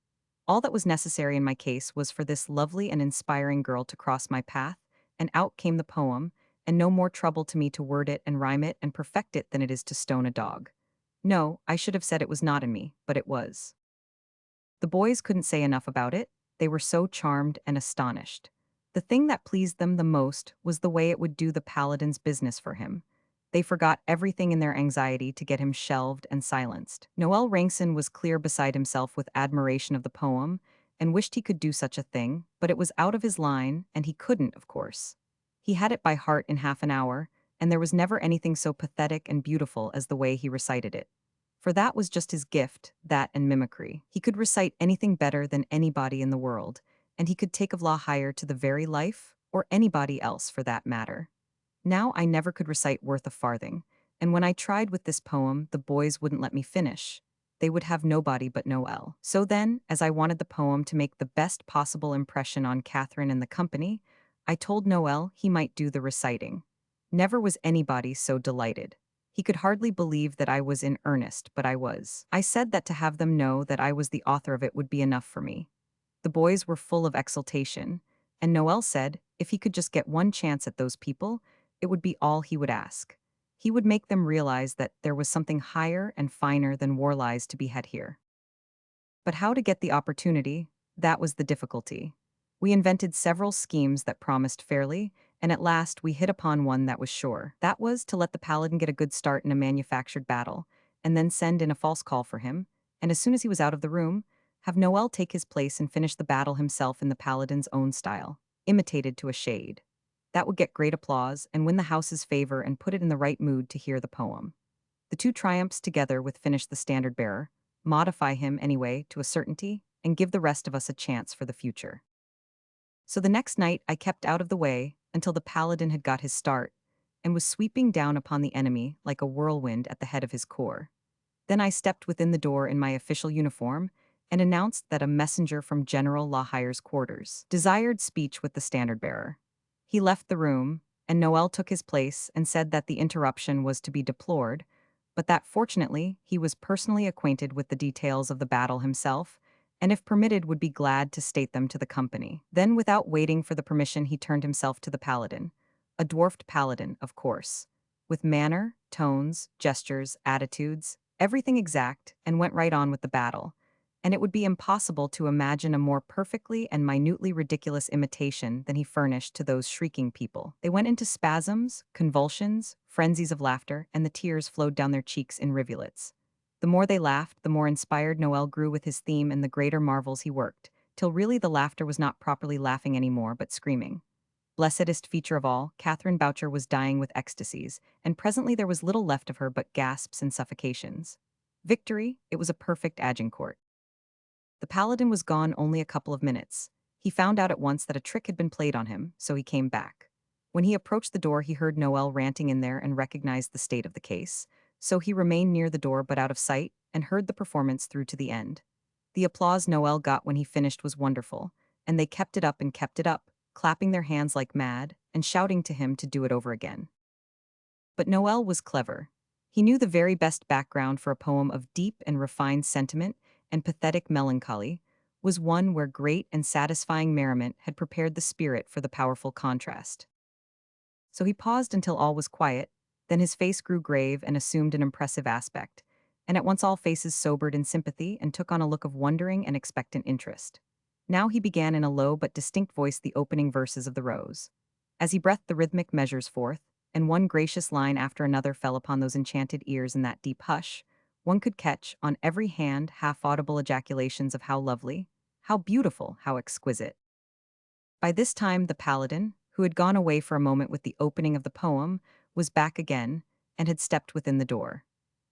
All that was necessary in my case was for this lovely and inspiring girl to cross my path, and out came the poem, and no more trouble to me to word it and rhyme it and perfect it than it is to stone a dog. No, I should have said it was not in me, but it was. The boys couldn't say enough about it, they were so charmed and astonished. The thing that pleased them the most was the way it would do the paladin's business for him. They forgot everything in their anxiety to get him shelved and silenced. Noel Rankson was clear beside himself with admiration of the poem, and wished he could do such a thing, but it was out of his line, and he couldn't, of course. He had it by heart in half an hour, and there was never anything so pathetic and beautiful as the way he recited it. For that was just his gift, that and mimicry. He could recite anything better than anybody in the world, and he could take of law higher to the very life, or anybody else for that matter. Now I never could recite worth a farthing, and when I tried with this poem, the boys wouldn't let me finish. They would have nobody but Noel. So then, as I wanted the poem to make the best possible impression on Catherine and the company, I told Noel he might do the reciting. Never was anybody so delighted. He could hardly believe that I was in earnest, but I was. I said that to have them know that I was the author of it would be enough for me. The boys were full of exultation, and Noel said if he could just get one chance at those people, it would be all he would ask. He would make them realize that there was something higher and finer than war lies to be had here. But how to get the opportunity? That was the difficulty. We invented several schemes that promised fairly, and at last we hit upon one that was sure. That was to let the paladin get a good start in a manufactured battle, and then send in a false call for him, and as soon as he was out of the room, have Noel take his place and finish the battle himself in the paladin's own style, imitated to a shade. That would get great applause and win the house's favor and put it in the right mood to hear the poem. The two triumphs together with finish the standard bearer, modify him anyway to a certainty, and give the rest of us a chance for the future. So the next night I kept out of the way until the paladin had got his start and was sweeping down upon the enemy like a whirlwind at the head of his corps. Then I stepped within the door in my official uniform and announced that a messenger from General Lahire's quarters desired speech with the standard-bearer. He left the room, and Noel took his place and said that the interruption was to be deplored, but that fortunately he was personally acquainted with the details of the battle himself, and if permitted would be glad to state them to the company. Then, without waiting for the permission, he turned himself to the paladin, a dwarfed paladin, of course, with manner, tones, gestures, attitudes, everything exact, and went right on with the battle. And it would be impossible to imagine a more perfectly and minutely ridiculous imitation than he furnished to those shrieking people. They went into spasms, convulsions, frenzies of laughter, and the tears flowed down their cheeks in rivulets. The more they laughed, the more inspired Noel grew with his theme and the greater marvels he worked, till really the laughter was not properly laughing anymore, but screaming. Blessedest feature of all, Catherine Boucher was dying with ecstasies, and presently there was little left of her but gasps and suffocations. Victory, it was a perfect Agincourt. The paladin was gone only a couple of minutes. He found out at once that a trick had been played on him, so he came back. When he approached the door, he heard Noel ranting in there and recognized the state of the case, so he remained near the door but out of sight and heard the performance through to the end. The applause Noel got when he finished was wonderful, and they kept it up and kept it up, clapping their hands like mad and shouting to him to do it over again. But Noel was clever. He knew the very best background for a poem of deep and refined sentiment and pathetic melancholy was one where great and satisfying merriment had prepared the spirit for the powerful contrast. So he paused until all was quiet, then his face grew grave and assumed an impressive aspect, and at once all faces sobered in sympathy and took on a look of wondering and expectant interest. Now he began in a low but distinct voice the opening verses of the Rose. As he breathed the rhythmic measures forth, and one gracious line after another fell upon those enchanted ears in that deep hush, one could catch, on every hand, half-audible ejaculations of how lovely, how beautiful, how exquisite. By this time the paladin, who had gone away for a moment with the opening of the poem, was back again, and had stepped within the door.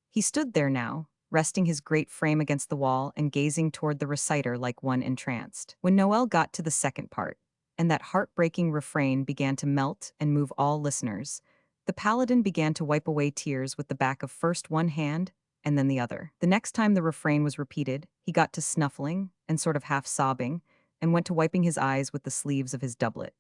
He stood there now, resting his great frame against the wall and gazing toward the reciter like one entranced. When Noel got to the second part, and that heartbreaking refrain began to melt and move all listeners, the paladin began to wipe away tears with the back of first one hand and then the other. The next time the refrain was repeated, he got to snuffling and sort of half sobbing, and went to wiping his eyes with the sleeves of his doublet.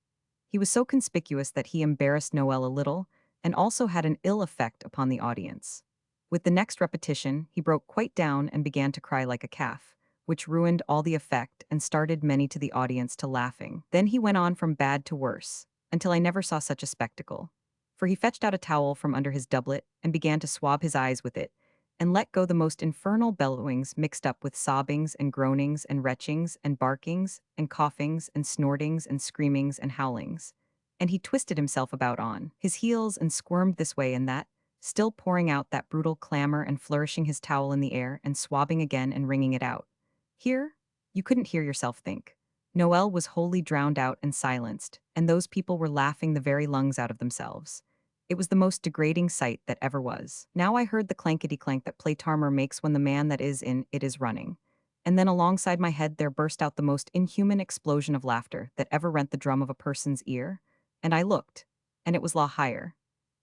He was so conspicuous that he embarrassed Noel a little, and also had an ill effect upon the audience. With the next repetition, he broke quite down and began to cry like a calf, which ruined all the effect and started many to the audience to laughing. Then he went on from bad to worse, until I never saw such a spectacle. For he fetched out a towel from under his doublet and began to swab his eyes with it, and let go the most infernal bellowings mixed up with sobbings and groanings and retchings and barkings and coughings and snortings and screamings and howlings. And he twisted himself about on his heels and squirmed this way and that, still pouring out that brutal clamor and flourishing his towel in the air and swabbing again and wringing it out. Here, you couldn't hear yourself think. Noel was wholly drowned out and silenced, and those people were laughing the very lungs out of themselves. It was the most degrading sight that ever was. Now I heard the clankety-clank that Playtarmer makes when the man that is in it is running. And then alongside my head there burst out the most inhuman explosion of laughter that ever rent the drum of a person's ear, and I looked, and it was Lahire.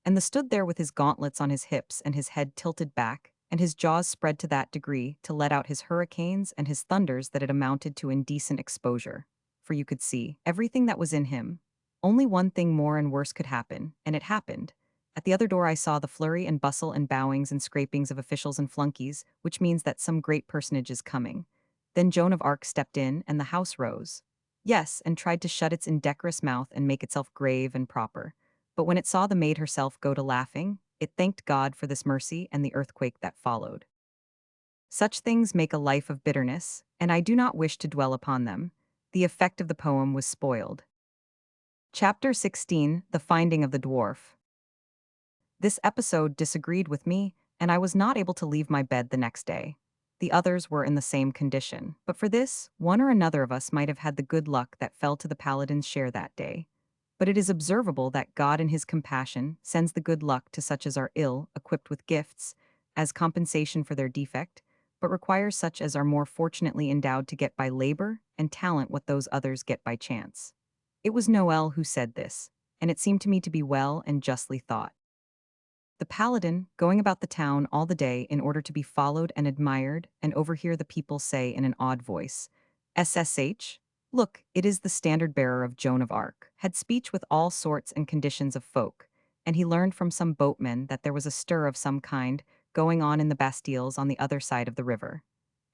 And the stood there with his gauntlets on his hips and his head tilted back, and his jaws spread to that degree to let out his hurricanes and his thunders that it amounted to indecent exposure. For you could see everything that was in him. Only one thing more and worse could happen, and it happened. At the other door I saw the flurry and bustle and bowings and scrapings of officials and flunkies, which means that some great personage is coming. Then Joan of Arc stepped in, and the house rose. Yes, and tried to shut its indecorous mouth and make itself grave and proper. But when it saw the maid herself go to laughing, it thanked God for this mercy and the earthquake that followed. Such things make a life of bitterness, and I do not wish to dwell upon them. The effect of the poem was spoiled. Chapter 16: The Finding of the Dwarf. This episode disagreed with me, and I was not able to leave my bed the next day. The others were in the same condition, but for this, one or another of us might have had the good luck that fell to the paladin's share that day. But it is observable that God in his compassion sends the good luck to such as are ill, equipped with gifts, as compensation for their defect, but requires such as are more fortunately endowed to get by labor and talent what those others get by chance. It was Noel who said this, and it seemed to me to be well and justly thought. The paladin, going about the town all the day in order to be followed and admired, and overhear the people say in an odd voice, SSH? Look, it is the standard bearer of Joan of Arc, had speech with all sorts and conditions of folk, and he learned from some boatmen that there was a stir of some kind going on in the Bastilles on the other side of the river.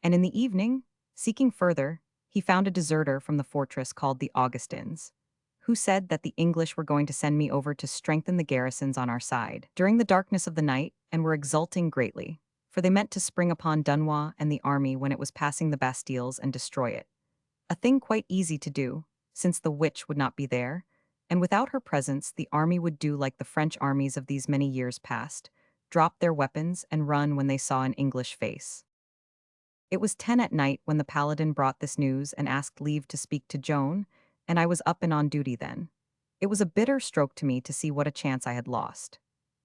And in the evening, seeking further, he found a deserter from the fortress called the Augustins, who said that the English were going to send me over to strengthen the garrisons on our side during the darkness of the night, and were exulting greatly, for they meant to spring upon Dunois and the army when it was passing the Bastilles and destroy it. A thing quite easy to do, since the witch would not be there, and without her presence the army would do like the French armies of these many years past, drop their weapons and run when they saw an English face. It was 10 at night when the paladin brought this news and asked leave to speak to Joan, and I was up and on duty then. It was a bitter stroke to me to see what a chance I had lost.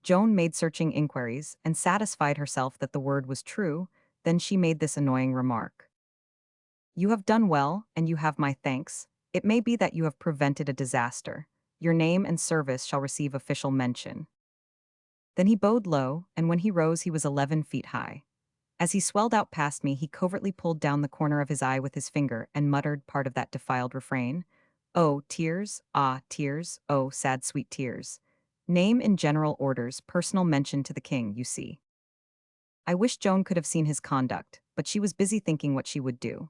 Joan made searching inquiries and satisfied herself that the word was true, then she made this annoying remark. You have done well, and you have my thanks. It may be that you have prevented a disaster. Your name and service shall receive official mention. Then he bowed low, and when he rose he was 11 feet high. As he swelled out past me, he covertly pulled down the corner of his eye with his finger and muttered part of that defiled refrain. Oh, tears, ah, tears, oh, sad sweet tears. Name in general orders, personal mention to the king, you see. I wish Joan could have seen his conduct, but she was busy thinking what she would do.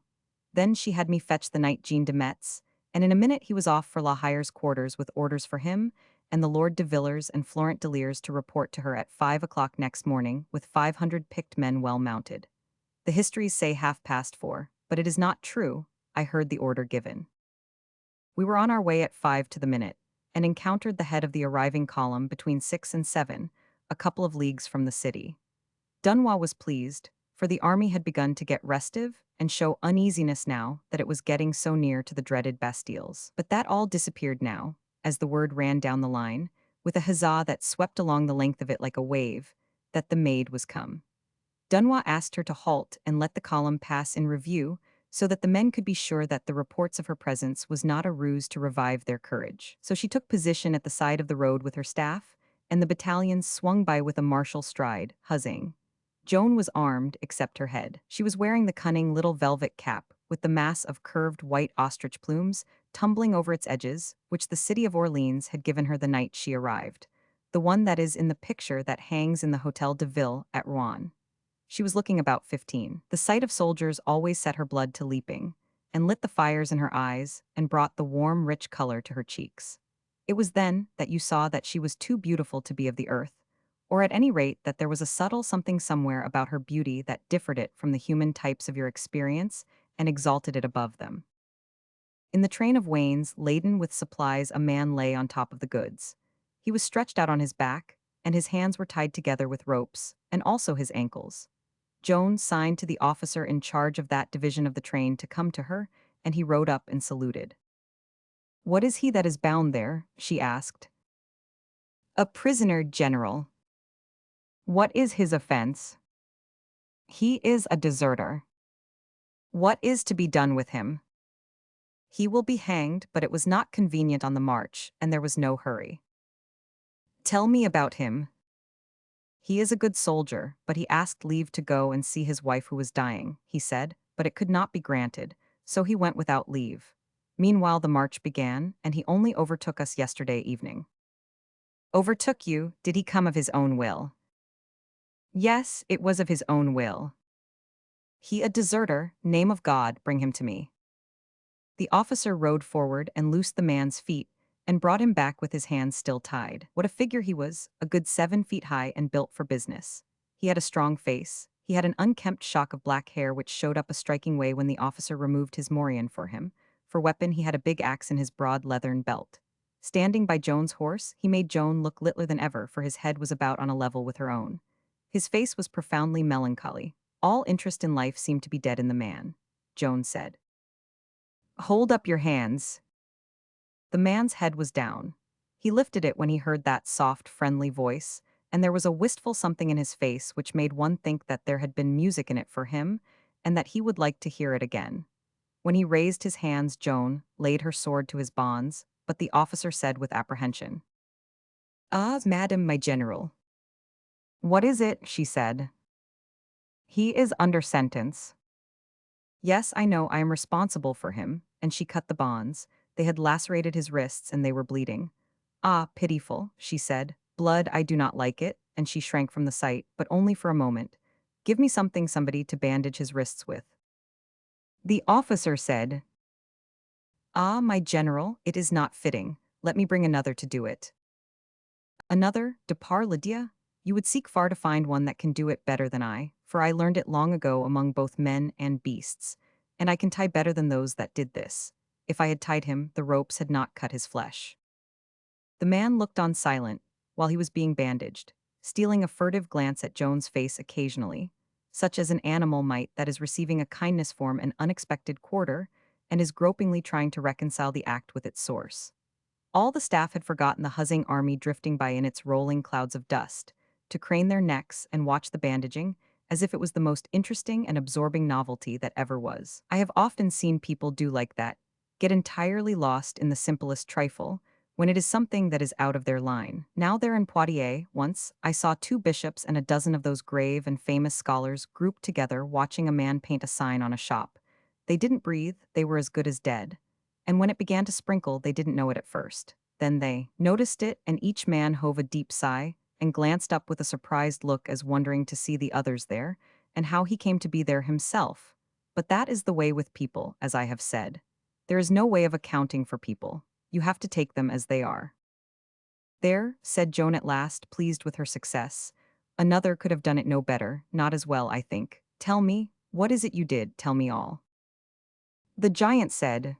Then she had me fetch the knight Jean de Metz, and in a minute he was off for La Hire's quarters with orders for him, and the Lord de Villers and Florent de Liers to report to her at 5 o'clock next morning with 500 picked men well mounted. The histories say 4:30, but it is not true. I heard the order given. We were on our way at 5 to the minute, and encountered the head of the arriving column between 6 and 7, a couple of leagues from the city. Dunois was pleased, for the army had begun to get restive and show uneasiness now that it was getting so near to the dreaded Bastilles. But that all disappeared now, as the word ran down the line, with a huzzah that swept along the length of it like a wave, that the Maid was come. Dunois asked her to halt and let the column pass in review, so that the men could be sure that the reports of her presence was not a ruse to revive their courage. So she took position at the side of the road with her staff, and the battalions swung by with a martial stride, huzzing. Joan was armed, except her head. She was wearing the cunning little velvet cap, with the mass of curved white ostrich plumes tumbling over its edges, which the city of Orleans had given her the night she arrived, the one that is in the picture that hangs in the Hôtel de Ville at Rouen. She was looking about 15. The sight of soldiers always set her blood to leaping, and lit the fires in her eyes, and brought the warm, rich color to her cheeks. It was then that you saw that she was too beautiful to be of the earth, or at any rate that there was a subtle something somewhere about her beauty that differed it from the human types of your experience and exalted it above them. In the train of wains laden with supplies, a man lay on top of the goods. He was stretched out on his back, and his hands were tied together with ropes, and also his ankles. Joan signed to the officer in charge of that division of the train to come to her, and he rode up and saluted. "What is he that is bound there?" she asked. "A prisoner, General." "What is his offense?" "He is a deserter." "What is to be done with him?" "He will be hanged, but it was not convenient on the march, and there was no hurry." "Tell me about him." "He is a good soldier, but he asked leave to go and see his wife who was dying," he said, but it could not be granted, so he went without leave. Meanwhile the march began, and he only overtook us yesterday evening. "Overtook you? Did he come of his own will?" "Yes, it was of his own will." "He a deserter, name of God, bring him to me." The officer rode forward and loosed the man's feet, and brought him back with his hands still tied. What a figure he was, a good 7 feet high and built for business. He had a strong face. He had an unkempt shock of black hair which showed up a striking way when the officer removed his morion for him. For weapon he had a big axe in his broad leathern belt. Standing by Joan's horse, he made Joan look littler than ever, for his head was about on a level with her own. His face was profoundly melancholy. All interest in life seemed to be dead in the man. Joan said, "Hold up your hands." The man's head was down. He lifted it when he heard that soft, friendly voice, and there was a wistful something in his face which made one think that there had been music in it for him, and that he would like to hear it again. When he raised his hands, Joan laid her sword to his bonds, but the officer said with apprehension. "Ah, madam, my general." "What is it?" she said. "He is under sentence." "Yes, I know, I am responsible for him," and she cut the bonds. They had lacerated his wrists and they were bleeding. "Ah, pitiful," she said. "Blood, I do not like it," and she shrank from the sight, but only for a moment. "Give me somebody to bandage his wrists with." The officer said, "Ah, my general, it is not fitting. Let me bring another to do it." "Another, de par Lydia? You would seek far to find one that can do it better than I, for I learned it long ago among both men and beasts, and I can tie better than those that did this. If I had tied him, the ropes had not cut his flesh." The man looked on silent, while he was being bandaged, stealing a furtive glance at Joan's face occasionally, such as an animal might that is receiving a kindness from an unexpected quarter, and is gropingly trying to reconcile the act with its source. All the staff had forgotten the huzzing army drifting by in its rolling clouds of dust, to crane their necks and watch the bandaging, as if it was the most interesting and absorbing novelty that ever was. I have often seen people do like that, get entirely lost in the simplest trifle, when it is something that is out of their line. Now there in Poitiers, once, I saw 2 bishops and a dozen of those grave and famous scholars grouped together watching a man paint a sign on a shop. They didn't breathe, they were as good as dead. And when it began to sprinkle, they didn't know it at first. Then they noticed it, and each man hove a deep sigh, and glanced up with a surprised look as wondering to see the others there, and how he came to be there himself. But that is the way with people, as I have said. There is no way of accounting for people. You have to take them as they are. "There," said Joan at last, pleased with her success. "Another could have done it no better, not as well, I think. Tell me, what is it you did? Tell me all." The giant said,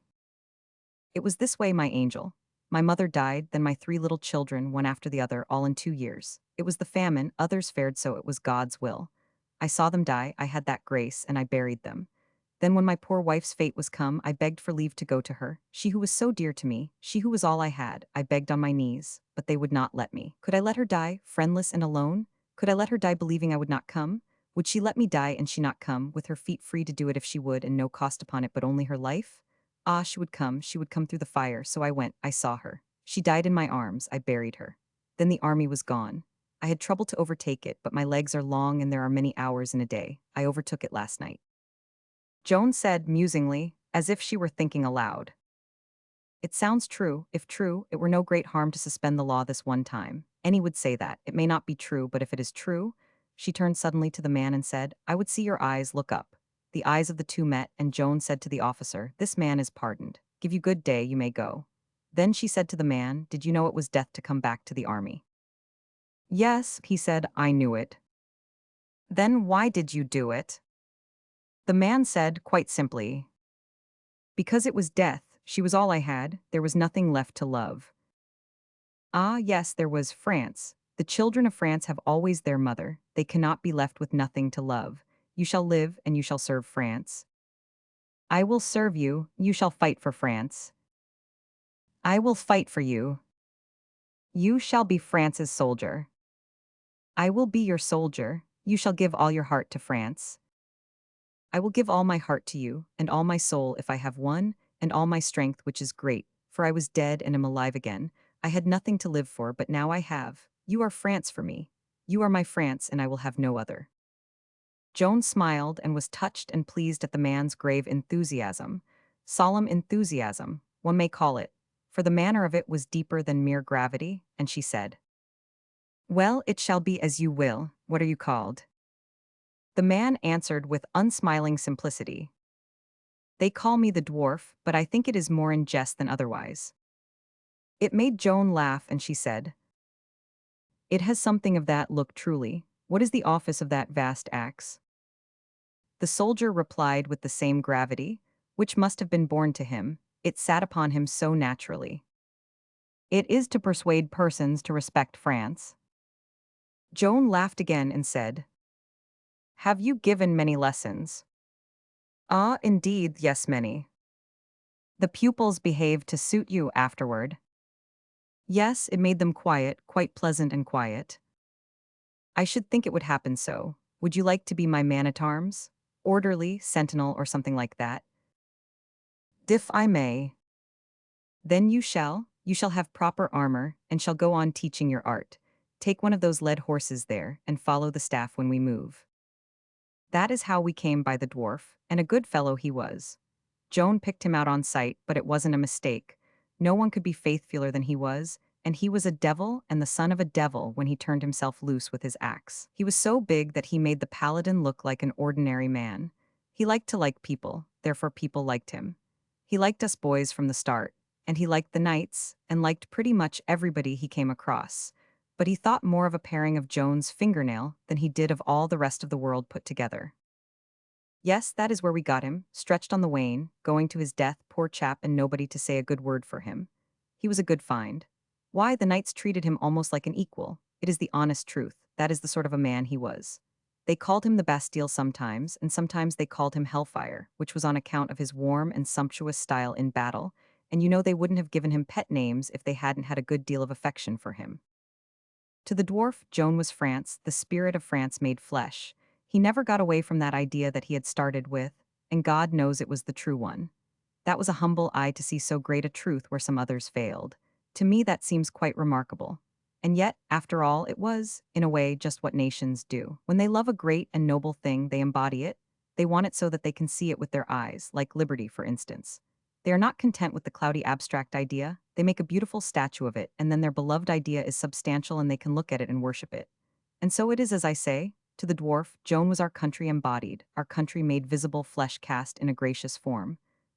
"It was this way, my angel. My mother died, then my 3 little children, one after the other, all in 2 years. It was the famine, others fared so, it was God's will. I saw them die, I had that grace, and I buried them. Then when my poor wife's fate was come, I begged for leave to go to her, she who was so dear to me, she who was all I had. I begged on my knees, but they would not let me. Could I let her die, friendless and alone? Could I let her die believing I would not come? Would she let me die and she not come, with her feet free to do it if she would, and no cost upon it but only her life? Ah, she would come through the fire, so I went, I saw her. She died in my arms, I buried her. Then the army was gone. I had trouble to overtake it, but my legs are long and there are many hours in a day. I overtook it last night." Joan said musingly, as if she were thinking aloud. "It sounds true. If true, it were no great harm to suspend the law this one time. Any would say that. It may not be true, but if it is true—" She turned suddenly to the man and said, "I would see your eyes look up." The eyes of the two met, and Joan said to the officer, "This man is pardoned. Give you good day, you may go." Then she said to the man, "Did you know it was death to come back to the army?" "Yes," he said, "I knew it." "Then why did you do it?" The man said, quite simply, "Because it was death, she was all I had, there was nothing left to love." "Ah, yes, there was France. The children of France have always their mother, they cannot be left with nothing to love. You shall live, and you shall serve France." "I will serve you, you shall fight for France." "I will fight for you." "You shall be France's soldier." "I will be your soldier, you shall give all your heart to France." "I will give all my heart to you, and all my soul if I have one, and all my strength which is great, for I was dead and am alive again. I had nothing to live for, but now I have. You are France for me. You are my France, and I will have no other." Joan smiled and was touched and pleased at the man's grave enthusiasm. Solemn enthusiasm, one may call it, for the manner of it was deeper than mere gravity, and she said, "Well, it shall be as you will. What are you called?" The man answered with unsmiling simplicity, "They call me the dwarf, but I think it is more in jest than otherwise." It made Joan laugh, and she said, "It has something of that look truly. What is the office of that vast axe?" The soldier replied with the same gravity, which must have been born to him, it sat upon him so naturally. "It is to persuade persons to respect France." Joan laughed again and said, "Have you given many lessons?" "Ah, indeed, yes, many." "The pupils behaved to suit you afterward?" "Yes, it made them quiet, quite pleasant and quiet." "I should think it would happen so. Would you like to be my man-at-arms? Orderly, sentinel, or something like that?" "If I may." "Then you You shall have proper armor, and shall go on teaching your art. Take one of those led horses there, and follow the staff when we move. That is how we came by the dwarf, and a good fellow he was. Joan picked him out on sight, but it wasn't a mistake. No one could be faithfuler than he was, and he was a devil and the son of a devil when he turned himself loose with his axe. He was so big that he made the paladin look like an ordinary man. He liked to like people, therefore people liked him. He liked us boys from the start, and he liked the knights, and liked pretty much everybody he came across. But he thought more of a paring of Joan's fingernail than he did of all the rest of the world put together. Yes, that is where we got him, stretched on the wane, going to his death, poor chap, and nobody to say a good word for him. He was a good find. Why, the knights treated him almost like an equal. It is the honest truth. That is the sort of a man he was. They called him the Bastille sometimes, and sometimes they called him Hellfire, which was on account of his warm and sumptuous style in battle, and you know they wouldn't have given him pet names if they hadn't had a good deal of affection for him. To the dwarf, Joan was France, the spirit of France made flesh. He never got away from that idea that he had started with, and God knows it was the true one. That was a humble eye to see so great a truth where some others failed. To me, that seems quite remarkable. And yet, after all, it was, in a way, just what nations do. When they love a great and noble thing, they embody it. They want it so that they can see it with their eyes, like liberty, for instance. They are not content with the cloudy abstract idea. They make a beautiful statue of it, and then their beloved idea is substantial and they can look at it and worship it. And so it is as I say, to the dwarf, Joan was our country embodied, our country made visible, flesh cast in a gracious form.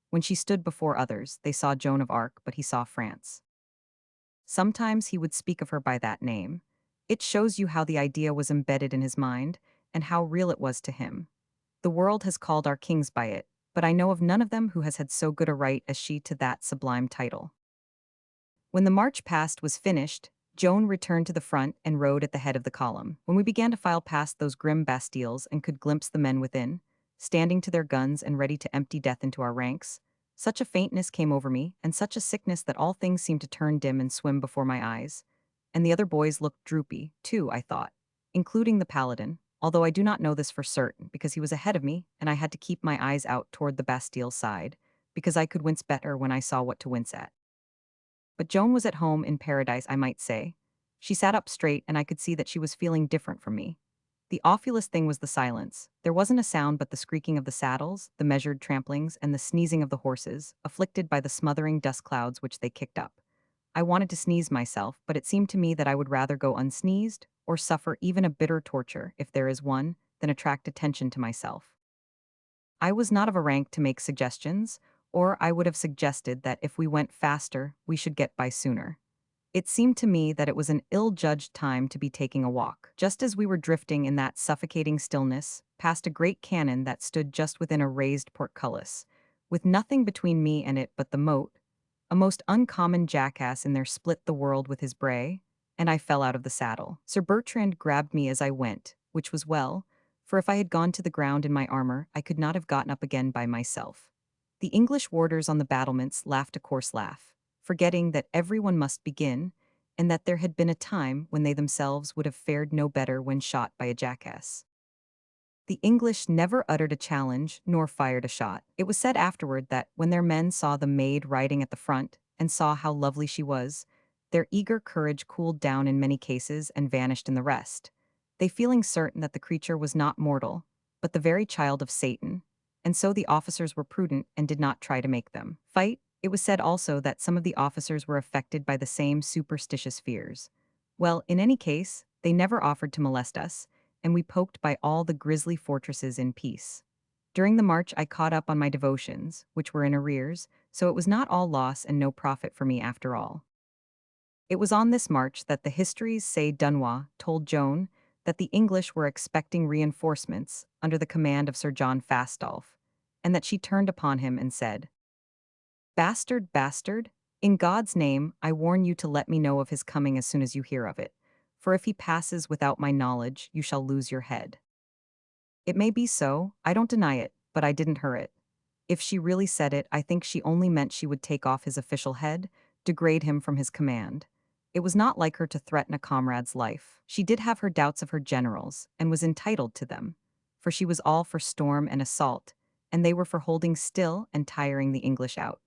When she stood before others, they saw Joan of Arc, but he saw France. Sometimes he would speak of her by that name. It shows you how the idea was embedded in his mind, and how real it was to him. The world has called our kings by it, but I know of none of them who has had so good a right as she to that sublime title. When the march past was finished, Joan returned to the front and rode at the head of the column. When we began to file past those grim bastilles and could glimpse the men within, standing to their guns and ready to empty death into our ranks, such a faintness came over me, and such a sickness that all things seemed to turn dim and swim before my eyes. And the other boys looked droopy, too, I thought, including the paladin, although I do not know this for certain, because he was ahead of me, and I had to keep my eyes out toward the Bastille side, because I could wince better when I saw what to wince at. But Joan was at home in paradise, I might say. She sat up straight, and I could see that she was feeling different from me. The awfulest thing was the silence. There wasn't a sound but the squeaking of the saddles, the measured tramplings, and the sneezing of the horses, afflicted by the smothering dust clouds which they kicked up. I wanted to sneeze myself, but it seemed to me that I would rather go unsneezed, or suffer even a bitter torture, if there is one, than attract attention to myself. I was not of a rank to make suggestions, or I would have suggested that if we went faster, we should get by sooner. It seemed to me that it was an ill-judged time to be taking a walk. Just as we were drifting in that suffocating stillness, past a great cannon that stood just within a raised portcullis, with nothing between me and it but the moat, a most uncommon jackass in there split the world with his bray, and I fell out of the saddle. Sir Bertrand grabbed me as I went, which was well, for if I had gone to the ground in my armor, I could not have gotten up again by myself. The English warders on the battlements laughed a coarse laugh, forgetting that everyone must begin, and that there had been a time when they themselves would have fared no better when shot by a jackass. The English never uttered a challenge nor fired a shot. It was said afterward that when their men saw the maid riding at the front and saw how lovely she was, their eager courage cooled down in many cases and vanished in the rest, they feeling certain that the creature was not mortal, but the very child of Satan, and so the officers were prudent and did not try to make them fight. It was said also that some of the officers were affected by the same superstitious fears. Well, in any case, they never offered to molest us, and we poked by all the grisly fortresses in peace. During the march I caught up on my devotions, which were in arrears, so it was not all loss and no profit for me after all. It was on this march that the histories say Dunois told Joan that the English were expecting reinforcements under the command of Sir John Fastolf, and that she turned upon him and said, "Bastard, bastard, in God's name, I warn you to let me know of his coming as soon as you hear of it, for if he passes without my knowledge, you shall lose your head." It may be so, I don't deny it, but I didn't hear it. If she really said it, I think she only meant she would take off his official head, degrade him from his command. It was not like her to threaten a comrade's life. She did have her doubts of her generals, and was entitled to them, for she was all for storm and assault, and they were for holding still and tiring the English out.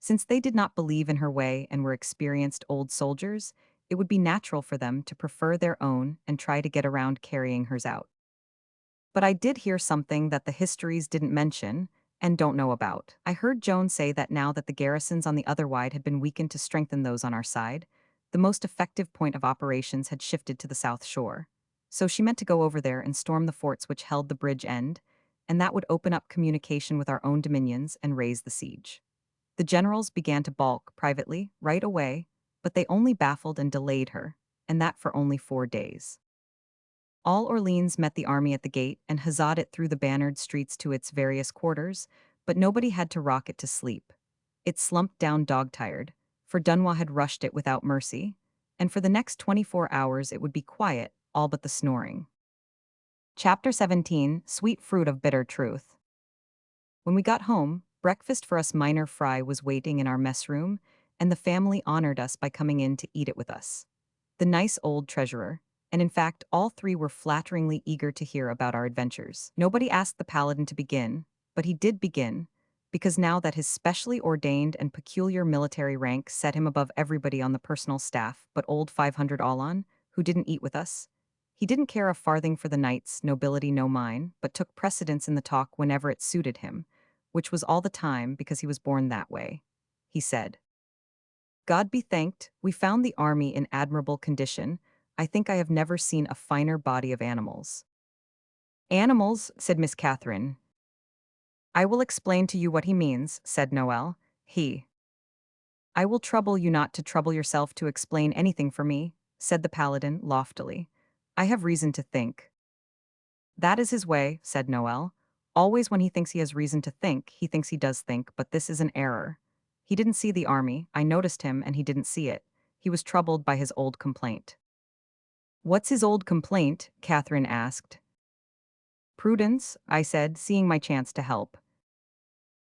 Since they did not believe in her way and were experienced old soldiers, it would be natural for them to prefer their own and try to get around carrying hers out. But I did hear something that the histories didn't mention and don't know about. I heard Joan say that now that the garrisons on the other side had been weakened to strengthen those on our side, the most effective point of operations had shifted to the south shore. So she meant to go over there and storm the forts which held the bridge end, and that would open up communication with our own dominions and raise the siege. The generals began to balk privately, right away, but they only baffled and delayed her, and that for only 4 days. All Orleans met the army at the gate and huzzaed it through the bannered streets to its various quarters, but nobody had to rock it to sleep. It slumped down dog-tired, for Dunois had rushed it without mercy, and for the next 24 hours it would be quiet, all but the snoring. Chapter 17, Sweet Fruit of Bitter Truth. When we got home, breakfast for us minor fry was waiting in our mess room, and the family honored us by coming in to eat it with us. The nice old treasurer, and in fact all three were flatteringly eager to hear about our adventures. Nobody asked the paladin to begin, but he did begin, because now that his specially ordained and peculiar military rank set him above everybody on the personal staff but old 500 Alon, who didn't eat with us, he didn't care a farthing for the knights, nobility no mine, but took precedence in the talk whenever it suited him, which was all the time because he was born that way. He said, "God be thanked, we found the army in admirable condition. I think I have never seen a finer body of animals." "Animals," said Miss Catherine. "I will explain to you what he means," said Noel. "I will trouble you not to trouble yourself to explain anything for me," said the paladin loftily. "I have reason to think." "That is his way," said Noel. "Always when he thinks he has reason to think, he thinks he does think, but this is an error. He didn't see the army, I noticed him, and he didn't see it. He was troubled by his old complaint." "What's his old complaint?" Catherine asked. "Prudence," I said, seeing my chance to help.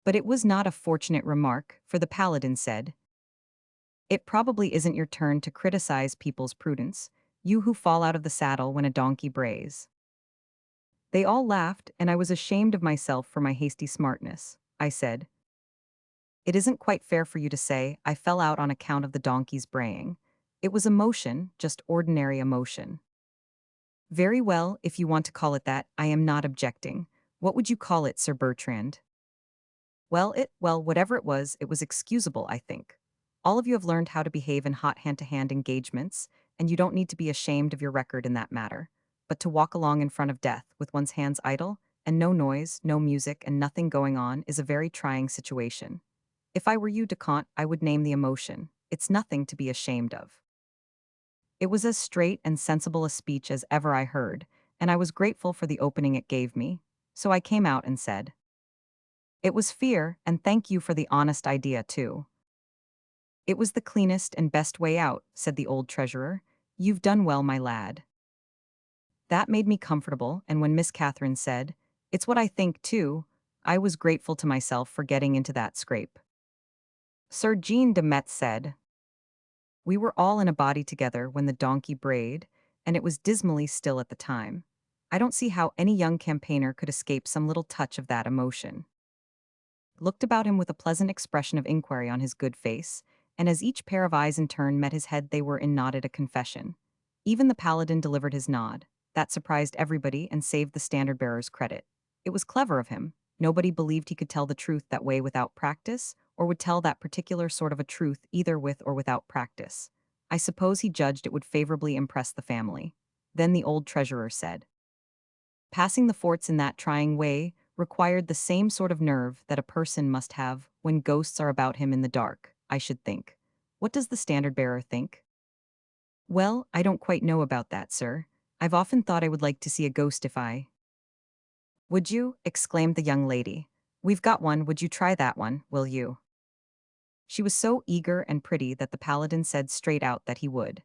But it was not a fortunate remark, for the paladin said, "It probably isn't your turn to criticize people's prudence, you who fall out of the saddle when a donkey brays." They all laughed, and I was ashamed of myself for my hasty smartness. I said, "It isn't quite fair for you to say I fell out on account of the donkey's braying. It was emotion, just ordinary emotion." "Very well, if you want to call it that, I am not objecting. What would you call it, Sir Bertrand?" Well, whatever it was excusable, I think. All of you have learned how to behave in hot hand-to-hand engagements, and you don't need to be ashamed of your record in that matter. But to walk along in front of death, with one's hands idle, and no noise, no music, and nothing going on is a very trying situation. If I were you, Decant, I would name the emotion. It's nothing to be ashamed of. It was as straight and sensible a speech as ever I heard, and I was grateful for the opening it gave me, so I came out and said, "It was fear, and thank you for the honest idea, too." "It was the cleanest and best way out," said the old treasurer. "You've done well, my lad." That made me comfortable, and when Miss Catherine said, "It's what I think, too," I was grateful to myself for getting into that scrape. Sir Jean de Metz said, "We were all in a body together when the donkey brayed, and it was dismally still at the time. I don't see how any young campaigner could escape some little touch of that emotion." Looked about him with a pleasant expression of inquiry on his good face, and as each pair of eyes in turn met his head they were in nodded a confession. Even the paladin delivered his nod. That surprised everybody and saved the standard-bearer's credit. It was clever of him. Nobody believed he could tell the truth that way without practice, or would tell that particular sort of a truth either with or without practice. I suppose he judged it would favorably impress the family. Then the old treasurer said, "Passing the forts in that trying way required the same sort of nerve that a person must have when ghosts are about him in the dark, I should think. What does the standard-bearer think?" "Well, I don't quite know about that, sir. I've often thought I would like to see a ghost if I—" "Would you?" exclaimed the young lady. "We've got one, would you try that one, will you?" She was so eager and pretty that the paladin said straight out that he would.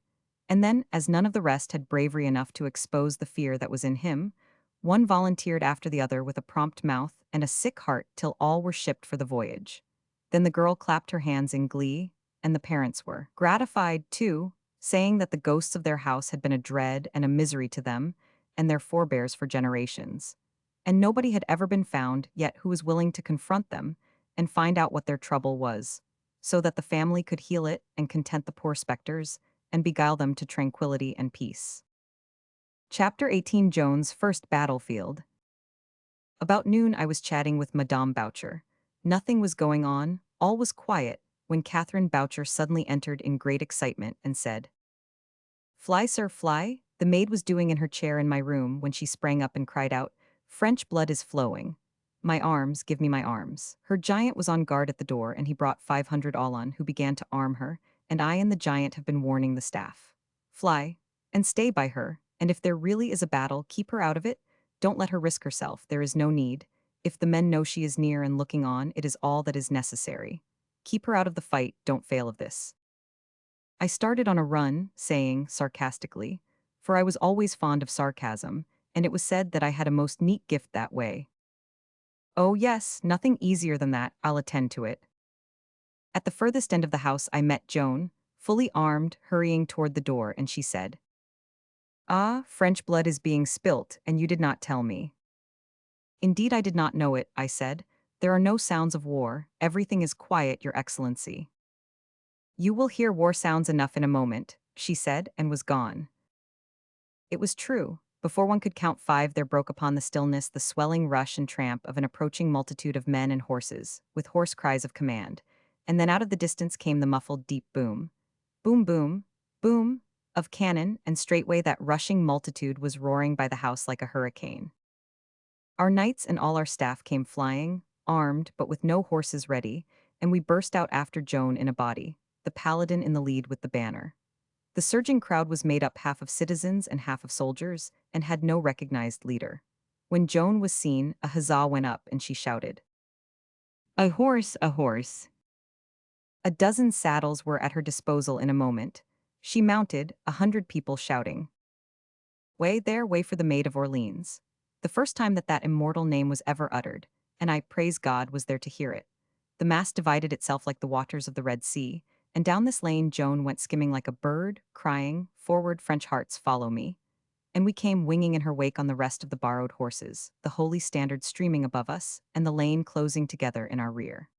And then, as none of the rest had bravery enough to expose the fear that was in him, one volunteered after the other with a prompt mouth and a sick heart till all were shipped for the voyage. Then the girl clapped her hands in glee, and the parents were gratified, too, saying that the ghosts of their house had been a dread and a misery to them and their forebears for generations. And nobody had ever been found yet who was willing to confront them and find out what their trouble was. so that the family could heal it and content the poor specters, and beguile them to tranquility and peace. Chapter 18, Joan's First Battlefield. About noon I was chatting with Madame Boucher. Nothing was going on, all was quiet, when Catherine Boucher suddenly entered in great excitement and said, "Fly, sir, fly," the maid was doing in her chair in my room when she sprang up and cried out, "French blood is flowing. My arms, give me my arms." Her giant was on guard at the door, and he brought 500 Aulon, who began to arm her, and I and the giant have been warning the staff. Fly, and stay by her, and if there really is a battle, keep her out of it. Don't let her risk herself, there is no need. If the men know she is near and looking on, it is all that is necessary. Keep her out of the fight, don't fail of this. I started on a run, saying, sarcastically, for I was always fond of sarcasm, and it was said that I had a most neat gift that way. "Oh yes, nothing easier than that, I'll attend to it." At the furthest end of the house I met Joan, fully armed, hurrying toward the door, and she said, "Ah, French blood is being spilt, and you did not tell me." "Indeed I did not know it," I said. "There are no sounds of war, everything is quiet, your excellency." "You will hear war sounds enough in a moment," she said, and was gone. It was true. Before one could count 5 there broke upon the stillness the swelling rush and tramp of an approaching multitude of men and horses, with hoarse cries of command. And then out of the distance came the muffled deep boom. Boom boom, boom, of cannon, and straightway that rushing multitude was roaring by the house like a hurricane. Our knights and all our staff came flying, armed but with no horses ready, and we burst out after Joan in a body, the paladin in the lead with the banner. The surging crowd was made up half of citizens and half of soldiers, and had no recognized leader. When Joan was seen, a huzzah went up, and she shouted, "A horse, a horse!" A dozen saddles were at her disposal in a moment. She mounted, 100 people shouting, "Way there, way for the Maid of Orleans." The first time that that immortal name was ever uttered, and I, praise God, was there to hear it. The mass divided itself like the waters of the Red Sea, and down this lane Joan went skimming like a bird, crying, "Forward, French hearts, follow me." And we came winging in her wake on the rest of the borrowed horses, the holy standard streaming above us, and the lane closing together in our rear.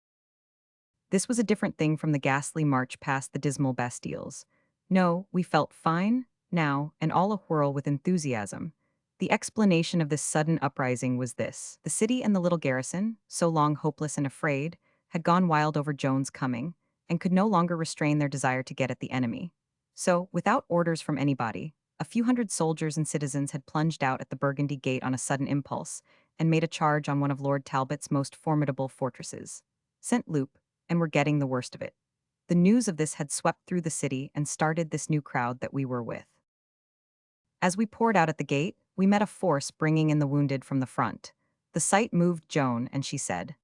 This was a different thing from the ghastly march past the dismal Bastilles. No, we felt fine, now, and all awhirl with enthusiasm. The explanation of this sudden uprising was this: the city and the little garrison, so long hopeless and afraid, had gone wild over Joan's coming, and could no longer restrain their desire to get at the enemy. So, without orders from anybody, a few hundred soldiers and citizens had plunged out at the Burgundy Gate on a sudden impulse, and made a charge on one of Lord Talbot's most formidable fortresses, St. Loup, and were getting the worst of it. The news of this had swept through the city and started this new crowd that we were with. As we poured out at the gate, we met a force bringing in the wounded from the front. The sight moved Joan, and she said,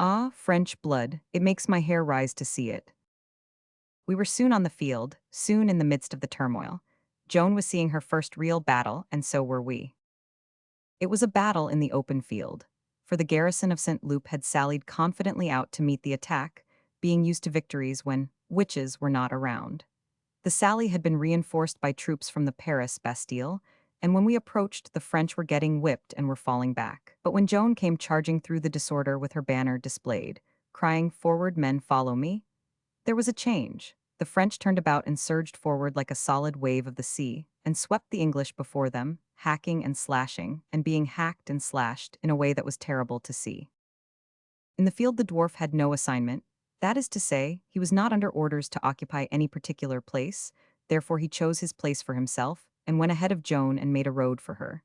"Ah, French blood, it makes my hair rise to see it." We were soon on the field, soon in the midst of the turmoil. Joan was seeing her first real battle, and so were we. It was a battle in the open field, for the garrison of St. Loup had sallied confidently out to meet the attack, being used to victories when witches were not around. The sally had been reinforced by troops from the Paris Bastille, and when we approached, the French were getting whipped and were falling back. But when Joan came charging through the disorder with her banner displayed, crying, "Forward, men, follow me," there was a change. The French turned about and surged forward like a solid wave of the sea, and swept the English before them, hacking and slashing, and being hacked and slashed in a way that was terrible to see. In the field the dwarf had no assignment, that is to say, he was not under orders to occupy any particular place, therefore he chose his place for himself, and went ahead of Joan and made a road for her.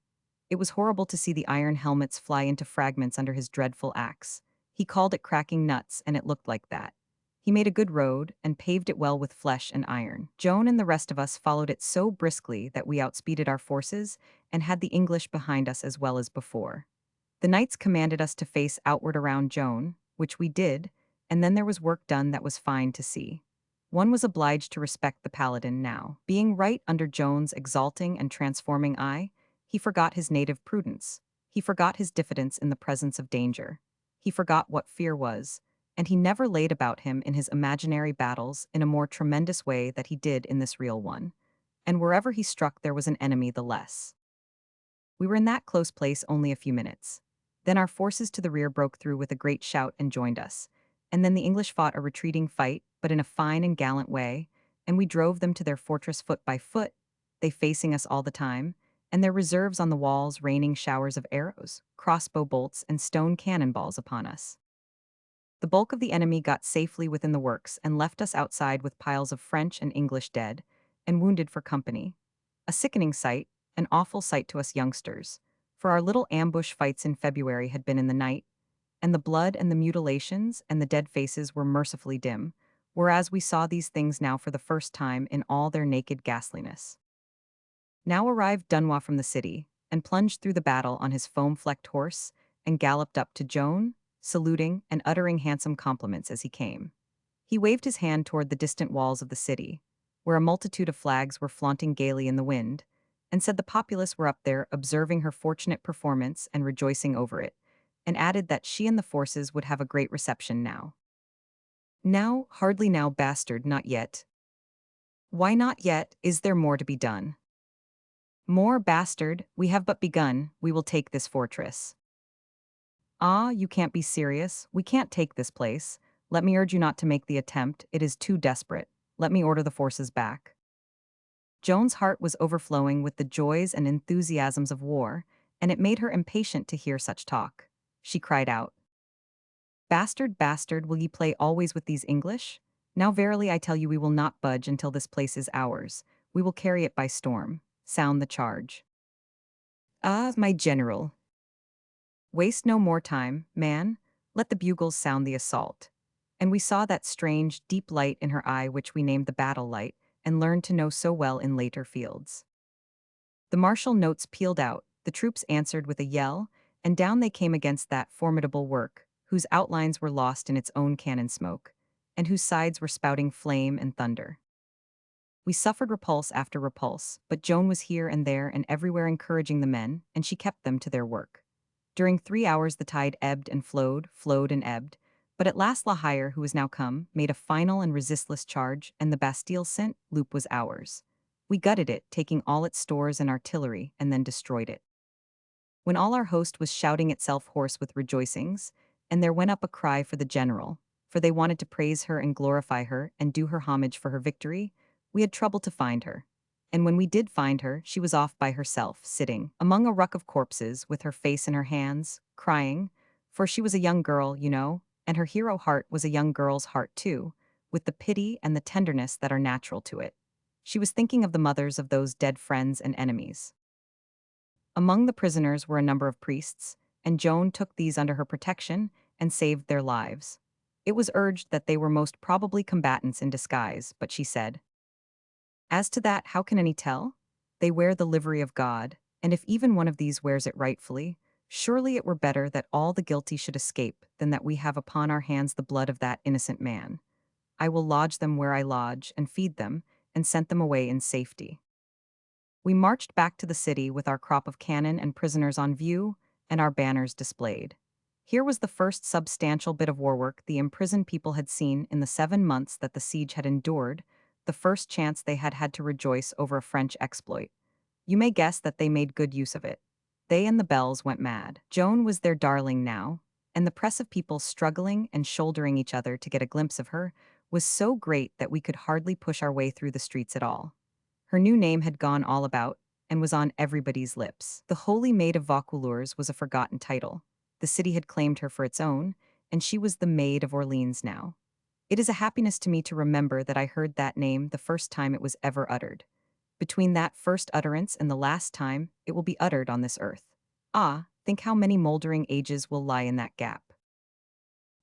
It was horrible to see the iron helmets fly into fragments under his dreadful axe. He called it cracking nuts, and it looked like that. He made a good road, and paved it well with flesh and iron. Joan and the rest of us followed it so briskly that we outspeeded our forces, and had the English behind us as well as before. The knights commanded us to face outward around Joan, which we did, and then there was work done that was fine to see. One was obliged to respect the paladin now. Being right under Joan's exalting and transforming eye, he forgot his native prudence. He forgot his diffidence in the presence of danger. He forgot what fear was, and he never laid about him in his imaginary battles in a more tremendous way that he did in this real one. And wherever he struck there was an enemy the less. We were in that close place only a few minutes. Then our forces to the rear broke through with a great shout and joined us, And then the English fought a retreating fight, but in a fine and gallant way, and we drove them to their fortress foot by foot, they facing us all the time, and their reserves on the walls raining showers of arrows, crossbow bolts, and stone cannonballs upon us. The bulk of the enemy got safely within the works and left us outside with piles of French and English dead and wounded for company. A sickening sight, an awful sight to us youngsters, for our little ambush fights in February had been in the night, and the blood and the mutilations and the dead faces were mercifully dim, whereas we saw these things now for the first time in all their naked ghastliness. Now arrived Dunois from the city, and plunged through the battle on his foam-flecked horse, and galloped up to Joan, saluting and uttering handsome compliments as he came. He waved his hand toward the distant walls of the city, where a multitude of flags were flaunting gaily in the wind, and said the populace were up there observing her fortunate performance and rejoicing over it, and added that she and the forces would have a great reception now. Now, hardly now, bastard, not yet. Why not yet? Is there more to be done? More, bastard, we have but begun, we will take this fortress. Ah, you can't be serious, we can't take this place. Let me urge you not to make the attempt, it is too desperate. Let me order the forces back. Joan's heart was overflowing with the joys and enthusiasms of war, and it made her impatient to hear such talk. She cried out, Bastard, bastard, will ye play always with these English? Now verily I tell you we will not budge until this place is ours. We will carry it by storm. Sound the charge. Ah, my general. Waste no more time, man. Let the bugles sound the assault. And we saw that strange, deep light in her eye which we named the battle light, and learned to know so well in later fields. The martial notes pealed out, the troops answered with a yell, and down they came against that formidable work, whose outlines were lost in its own cannon smoke, and whose sides were spouting flame and thunder. We suffered repulse after repulse, but Joan was here and there and everywhere encouraging the men, and she kept them to their work. During 3 hours the tide ebbed and flowed, flowed and ebbed, but at last La Hire, who was now come, made a final and resistless charge, and the Bastille Saint-Loup was ours. We gutted it, taking all its stores and artillery, and then destroyed it. When all our host was shouting itself hoarse with rejoicings, and there went up a cry for the general, for they wanted to praise her and glorify her and do her homage for her victory, we had trouble to find her. And when we did find her, she was off by herself, sitting among a ruck of corpses with her face in her hands, crying, for she was a young girl, you know, and her hero heart was a young girl's heart too, with the pity and the tenderness that are natural to it. She was thinking of the mothers of those dead friends and enemies. Among the prisoners were a number of priests, and Joan took these under her protection and saved their lives. It was urged that they were most probably combatants in disguise, but she said, As to that, how can any tell? They wear the livery of God, and if even one of these wears it rightfully, surely it were better that all the guilty should escape than that we have upon our hands the blood of that innocent man. I will lodge them where I lodge and feed them, and sent them away in safety. We marched back to the city with our crop of cannon and prisoners on view, and our banners displayed. Here was the first substantial bit of war work the imprisoned people had seen in the 7 months that the siege had endured, the first chance they had had to rejoice over a French exploit. You may guess that they made good use of it. They and the bells went mad. Joan was their darling now, and the press of people struggling and shouldering each other to get a glimpse of her was so great that we could hardly push our way through the streets at all. Her new name had gone all about, and was on everybody's lips. The Holy Maid of Vaucouleurs was a forgotten title. The city had claimed her for its own, and she was the Maid of Orleans now. It is a happiness to me to remember that I heard that name the first time it was ever uttered. Between that first utterance and the last time it will be uttered on this earth. Ah, think how many moldering ages will lie in that gap.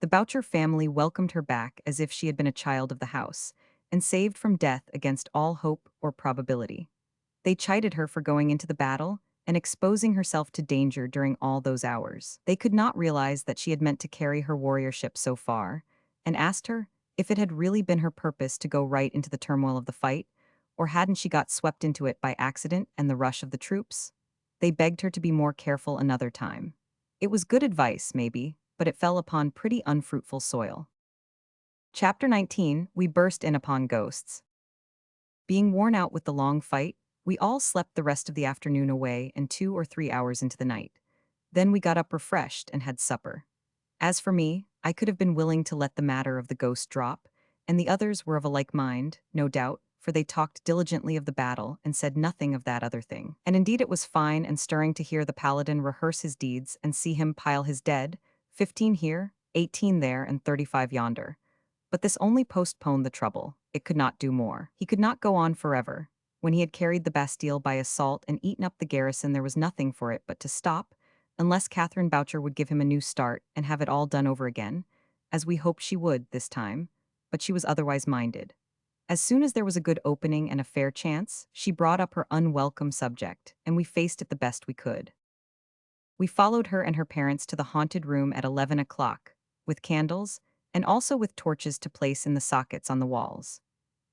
The Boucher family welcomed her back as if she had been a child of the house, and saved from death against all hope or probability. They chided her for going into the battle and exposing herself to danger during all those hours. They could not realize that she had meant to carry her warriorship so far, and asked her if it had really been her purpose to go right into the turmoil of the fight, or hadn't she got swept into it by accident and the rush of the troops? They begged her to be more careful another time. It was good advice, maybe, but it fell upon pretty unfruitful soil. Chapter 19, we burst in upon ghosts. Being worn out with the long fight, we all slept the rest of the afternoon away and 2 or 3 hours into the night. Then we got up refreshed and had supper. As for me, I could have been willing to let the matter of the ghost drop, and the others were of a like mind, no doubt, for they talked diligently of the battle and said nothing of that other thing. And indeed it was fine and stirring to hear the paladin rehearse his deeds and see him pile his dead, 15 here, 18 there, and 35 yonder. But this only postponed the trouble. It could not do more. He could not go on forever. When he had carried the Bastille by assault and eaten up the garrison, there was nothing for it but to stop, unless Catherine Boucher would give him a new start and have it all done over again, as we hoped she would this time, but she was otherwise minded. As soon as there was a good opening and a fair chance, she brought up her unwelcome subject, and we faced it the best we could. We followed her and her parents to the haunted room at 11 o'clock, with candles, and also with torches to place in the sockets on the walls.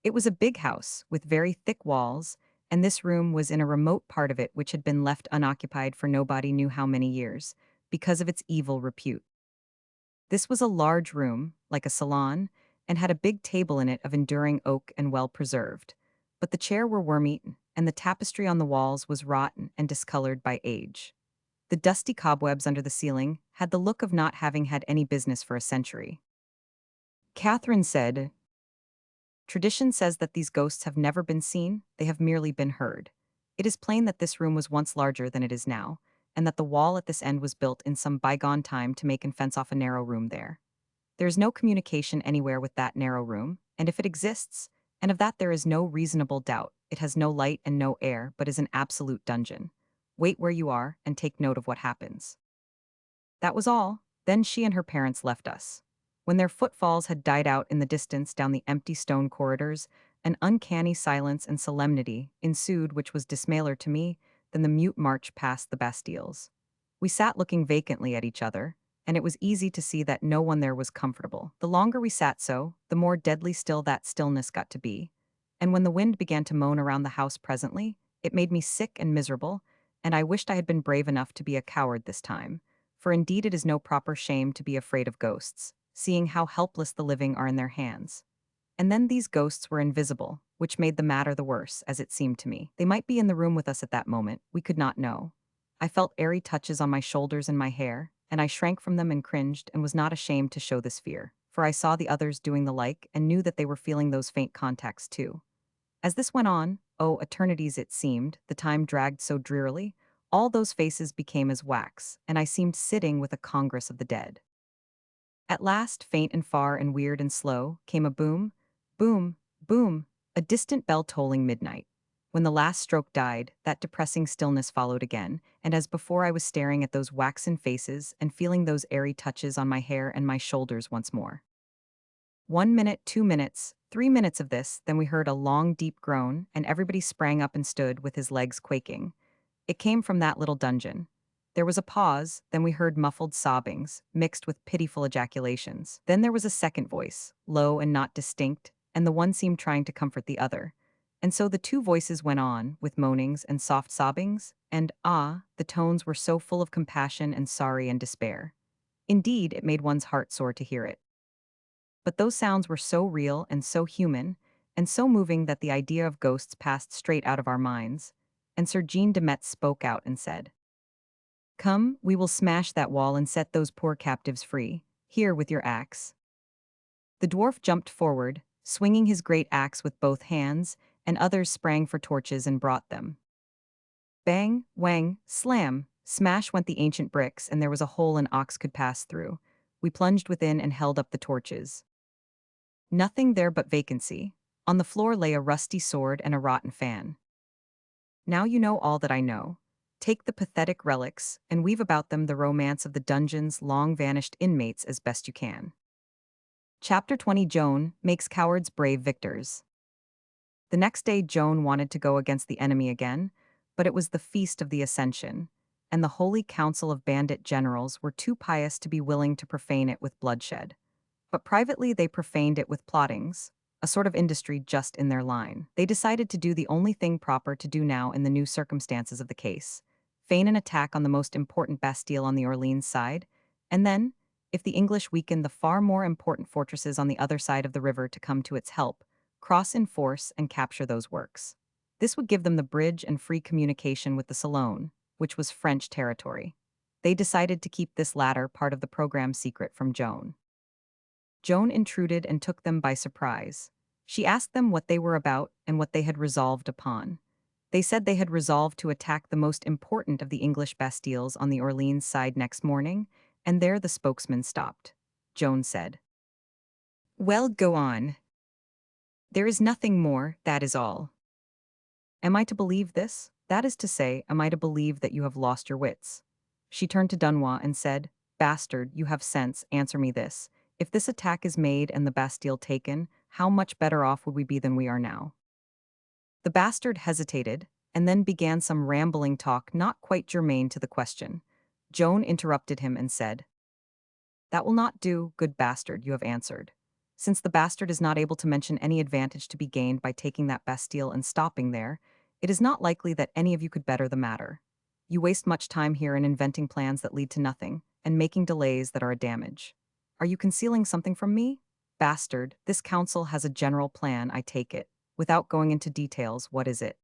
It was a big house, with very thick walls, and this room was in a remote part of it which had been left unoccupied for nobody knew how many years, because of its evil repute. This was a large room, like a salon, and had a big table in it of enduring oak and well preserved. But the chair were worm-eaten, and the tapestry on the walls was rotten and discolored by age. The dusty cobwebs under the ceiling had the look of not having had any business for a century. Catherine said, "Tradition says that these ghosts have never been seen, they have merely been heard. It is plain that this room was once larger than it is now, and that the wall at this end was built in some bygone time to make and fence off a narrow room there. There is no communication anywhere with that narrow room, and if it exists, and of that there is no reasonable doubt, it has no light and no air, but is an absolute dungeon. Wait where you are, and take note of what happens." That was all. Then she and her parents left us. When their footfalls had died out in the distance down the empty stone corridors, an uncanny silence and solemnity ensued which was dismaler to me than the mute march past the Bastilles. We sat looking vacantly at each other, and it was easy to see that no one there was comfortable. The longer we sat so, the more deadly still that stillness got to be. And when the wind began to moan around the house presently, it made me sick and miserable, and I wished I had been brave enough to be a coward this time. For indeed it is no proper shame to be afraid of ghosts, seeing how helpless the living are in their hands. And then these ghosts were invisible, which made the matter the worse, as it seemed to me. They might be in the room with us at that moment, we could not know. I felt airy touches on my shoulders and my hair, and I shrank from them and cringed and was not ashamed to show this fear, for I saw the others doing the like and knew that they were feeling those faint contacts too. As this went on, oh, eternities it seemed, the time dragged so drearily, all those faces became as wax, and I seemed sitting with a congress of the dead. At last, faint and far and weird and slow, came a boom, boom, boom, a distant bell tolling midnight. When the last stroke died, that depressing stillness followed again, and as before I was staring at those waxen faces and feeling those airy touches on my hair and my shoulders once more. 1 minute, 2 minutes, 3 minutes of this, then we heard a long, deep groan, and everybody sprang up and stood with his legs quaking. It came from that little dungeon. There was a pause, then we heard muffled sobbings, mixed with pitiful ejaculations. Then there was a second voice, low and not distinct, and the one seemed trying to comfort the other. And so the two voices went on, with moanings and soft sobbings, and the tones were so full of compassion and sorry and despair. Indeed, it made one's heart sore to hear it. But those sounds were so real and so human, and so moving that the idea of ghosts passed straight out of our minds, and Sir Jean de Metz spoke out and said, "Come, we will smash that wall and set those poor captives free. Here with your axe." The dwarf jumped forward, swinging his great axe with both hands, and others sprang for torches and brought them. Bang, whang, slam, smash went the ancient bricks, and there was a hole an ox could pass through. We plunged within and held up the torches. Nothing there but vacancy. On the floor lay a rusty sword and a rotten fan. Now you know all that I know. Take the pathetic relics and weave about them the romance of the dungeon's long-vanished inmates as best you can. Chapter 20. Joan makes cowards brave victors. The next day Joan wanted to go against the enemy again, but it was the feast of the Ascension, and the holy council of bandit generals were too pious to be willing to profane it with bloodshed. But privately they profaned it with plottings, a sort of industry just in their line. They decided to do the only thing proper to do now in the new circumstances of the case: feign an attack on the most important Bastille on the Orleans side, and then, if the English weakened the far more important fortresses on the other side of the river to come to its help, cross in force and capture those works. This would give them the bridge and free communication with the Salone, which was French territory. They decided to keep this latter part of the program secret from Joan. Joan intruded and took them by surprise. She asked them what they were about and what they had resolved upon. They said they had resolved to attack the most important of the English bastilles on the Orleans side next morning, and there the spokesman stopped. Joan said, "Well, go on. There is nothing more, that is all." Am I to believe this? That is to say, am I to believe that you have lost your wits? She turned to Dunois and said, "Bastard, you have sense, answer me this. If this attack is made and the Bastille taken, how much better off would we be than we are now?" The bastard hesitated, and then began some rambling talk not quite germane to the question. Joan interrupted him and said, "That will not do, good bastard, you have answered. Since the bastard is not able to mention any advantage to be gained by taking that Bastille and stopping there, it is not likely that any of you could better the matter. You waste much time here in inventing plans that lead to nothing, and making delays that are a damage. Are you concealing something from me? Bastard, this council has a general plan, I take it. Without going into details, what is it?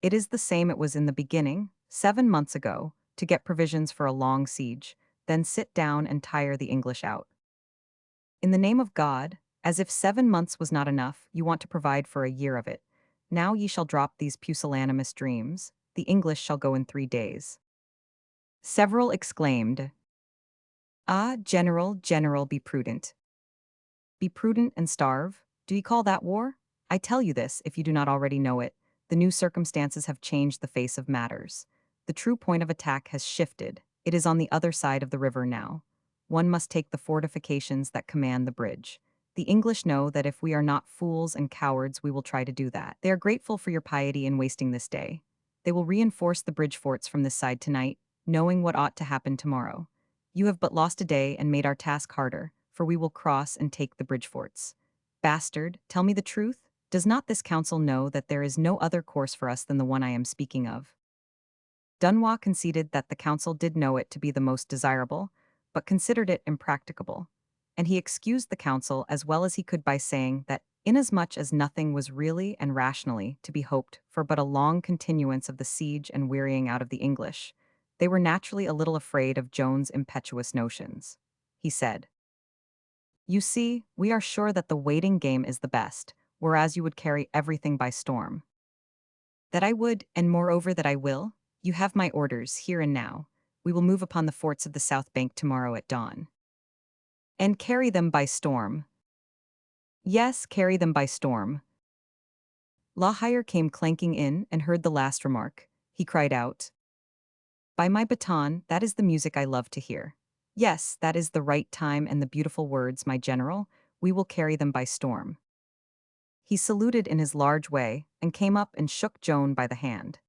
It is the same it was in the beginning, 7 months ago, to get provisions for a long siege, then sit down and tire the English out. In the name of God, as if 7 months was not enough, you want to provide for a year of it. Now ye shall drop these pusillanimous dreams, the English shall go in 3 days. Several exclaimed, "Ah, General, General, be prudent." Be prudent and starve? Do ye call that war? I tell you this, if you do not already know it, the new circumstances have changed the face of matters. The true point of attack has shifted. It is on the other side of the river now. One must take the fortifications that command the bridge. The English know that if we are not fools and cowards, we will try to do that. They are grateful for your piety in wasting this day. They will reinforce the bridge forts from this side tonight, knowing what ought to happen tomorrow. You have but lost a day and made our task harder, for we will cross and take the bridge forts. Bastard, tell me the truth. Does not this council know that there is no other course for us than the one I am speaking of? Dunois conceded that the council did know it to be the most desirable, but considered it impracticable, and he excused the council as well as he could by saying that, inasmuch as nothing was really and rationally to be hoped for but a long continuance of the siege and wearying out of the English, they were naturally a little afraid of Joan's impetuous notions. He said, "You see, we are sure that the waiting game is the best, whereas you would carry everything by storm." "That I would, and moreover that I will. You have my orders, here and now. We will move upon the forts of the south bank tomorrow at dawn." "And carry them by storm." "Yes, carry them by storm." La Hire came clanking in and heard the last remark. He cried out, "By my baton, that is the music I love to hear. Yes, that is the right time and the beautiful words, my general. We will carry them by storm." He saluted in his large way and came up and shook Joan by the hand.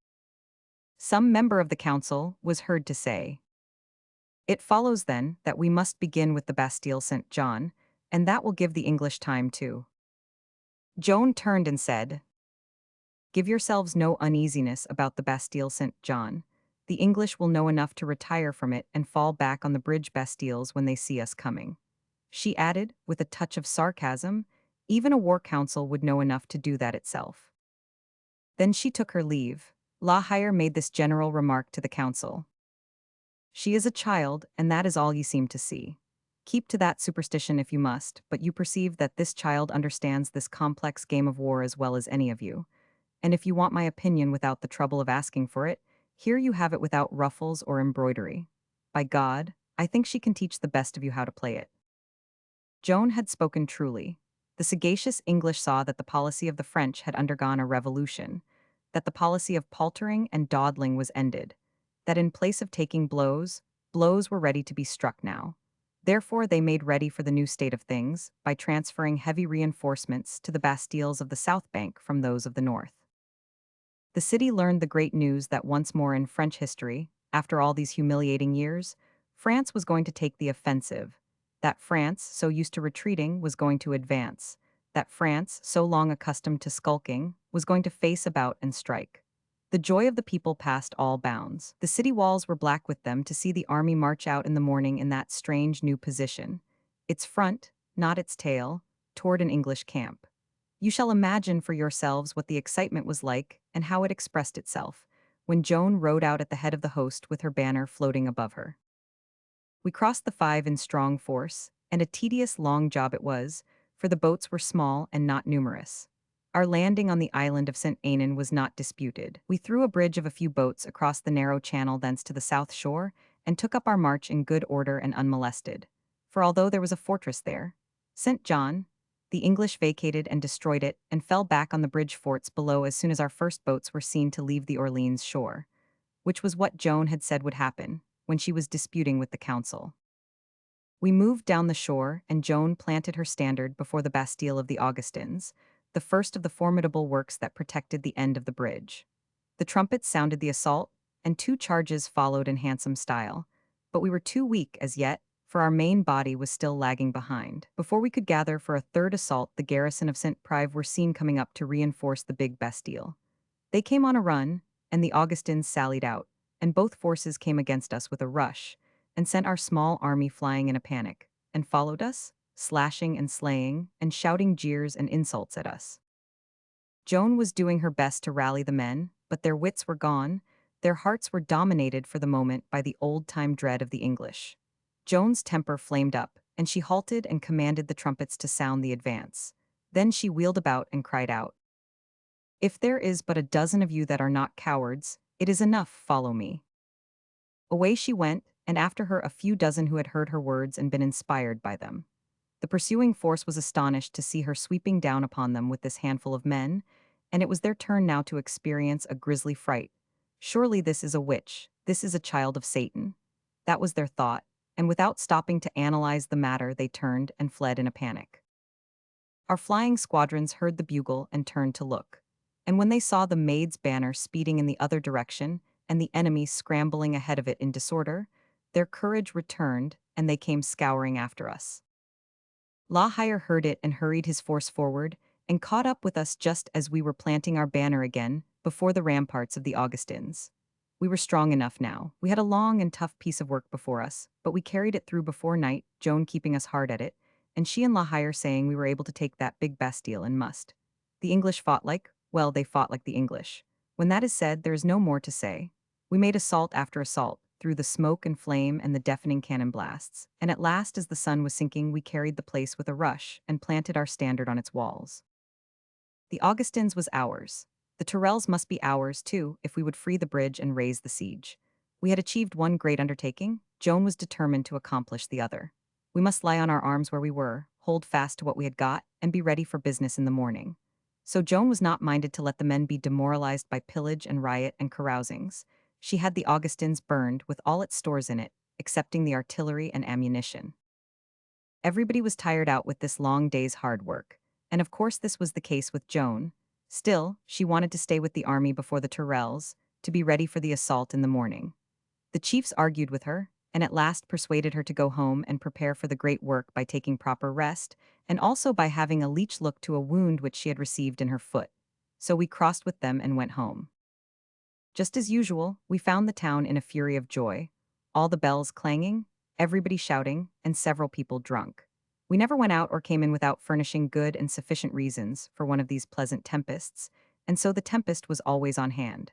Some member of the council was heard to say, "It follows then that we must begin with the Bastille St. John, and that will give the English time too." Joan turned and said, "Give yourselves no uneasiness about the Bastille St. John. The English will know enough to retire from it and fall back on the bridge bastilles when they see us coming." She added, with a touch of sarcasm, "Even a war council would know enough to do that itself." Then she took her leave. La Hire made this general remark to the council: "She is a child, and that is all ye seem to see. Keep to that superstition if you must, but you perceive that this child understands this complex game of war as well as any of you. And if you want my opinion without the trouble of asking for it, here you have it without ruffles or embroidery. By God, I think she can teach the best of you how to play it." Joan had spoken truly. The sagacious English saw that the policy of the French had undergone a revolution, that the policy of paltering and dawdling was ended, that in place of taking blows, blows were ready to be struck now. Therefore they made ready for the new state of things by transferring heavy reinforcements to the bastilles of the south bank from those of the north. The city learned the great news that once more in French history, after all these humiliating years, France was going to take the offensive, that France, so used to retreating, was going to advance, that France, so long accustomed to skulking, was going to face about and strike. The joy of the people passed all bounds. The city walls were black with them to see the army march out in the morning in that strange new position, its front, not its tail, toward an English camp. You shall imagine for yourselves what the excitement was like and how it expressed itself, when Joan rode out at the head of the host with her banner floating above her. We crossed the Five in strong force, And a tedious long job it was, for the boats were small and not numerous. Our landing on the island of St. Anan was not disputed. We threw a bridge of a few boats across the narrow channel thence to the south shore, and took up our march in good order and unmolested. For although there was a fortress there, St. John, the English vacated and destroyed it, and fell back on the bridge forts below as soon as our first boats were seen to leave the Orleans shore, which was what Joan had said would happen, when she was disputing with the council. We moved down the shore, and Joan planted her standard before the Bastille of the Augustins, the first of the formidable works that protected the end of the bridge. The trumpets sounded the assault, and 2 charges followed in handsome style, but we were too weak as yet, for our main body was still lagging behind. Before we could gather for a third assault, the garrison of St. Prive were seen coming up to reinforce the big Bastille. They came on a run, and the Augustins sallied out, and both forces came against us with a rush, and sent our small army flying in a panic, and followed us, slashing and slaying, and shouting jeers and insults at us. Joan was doing her best to rally the men, but their wits were gone, their hearts were dominated for the moment by the old-time dread of the English. Joan's temper flamed up, and she halted and commanded the trumpets to sound the advance. Then she wheeled about and cried out, "If there is but a dozen of you that are not cowards, it is enough, follow me." Away she went, and after her a few dozen who had heard her words and been inspired by them. The pursuing force was astonished to see her sweeping down upon them with this handful of men, and it was their turn now to experience a grisly fright. Surely this is a witch, this is a child of Satan. That was their thought, and without stopping to analyze the matter, they turned and fled in a panic. Our flying squadrons heard the bugle and turned to look. And when they saw the maid's banner speeding in the other direction, and the enemy scrambling ahead of it in disorder, their courage returned, and they came scouring after us. La Hire heard it and hurried his force forward, and caught up with us just as we were planting our banner again before the ramparts of the Augustins. We were strong enough now. We had a long and tough piece of work before us, but we carried it through before night, Joan keeping us hard at it, and she and La Hire saying we were able to take that big Bastille and must. The English fought well, they fought like the English. When that is said, there is no more to say. We made assault after assault, through the smoke and flame and the deafening cannon blasts, and at last, as the sun was sinking, we carried the place with a rush and planted our standard on its walls. The Augustins was ours. The Tourelles must be ours, too, if we would free the bridge and raise the siege. We had achieved one great undertaking. Joan was determined to accomplish the other. We must lie on our arms where we were, hold fast to what we had got, and be ready for business in the morning. So Joan was not minded to let the men be demoralized by pillage and riot and carousings. She had the Augustins burned with all its stores in it, excepting the artillery and ammunition. Everybody was tired out with this long day's hard work, and of course this was the case with Joan. Still, she wanted to stay with the army before the Tourelles, to be ready for the assault in the morning. The chiefs argued with her, and at last persuaded her to go home and prepare for the great work by taking proper rest, and also by having a leech look to a wound which she had received in her foot. So we crossed with them and went home. Just as usual, we found the town in a fury of joy, all the bells clanging, everybody shouting, and several people drunk. We never went out or came in without furnishing good and sufficient reasons for one of these pleasant tempests, and so the tempest was always on hand.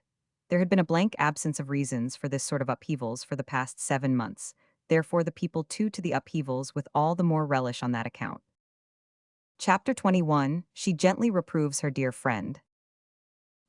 There had been a blank absence of reasons for this sort of upheavals for the past 7 months, therefore the people too to the upheavals with all the more relish on that account. Chapter 21, she gently reproves her dear friend.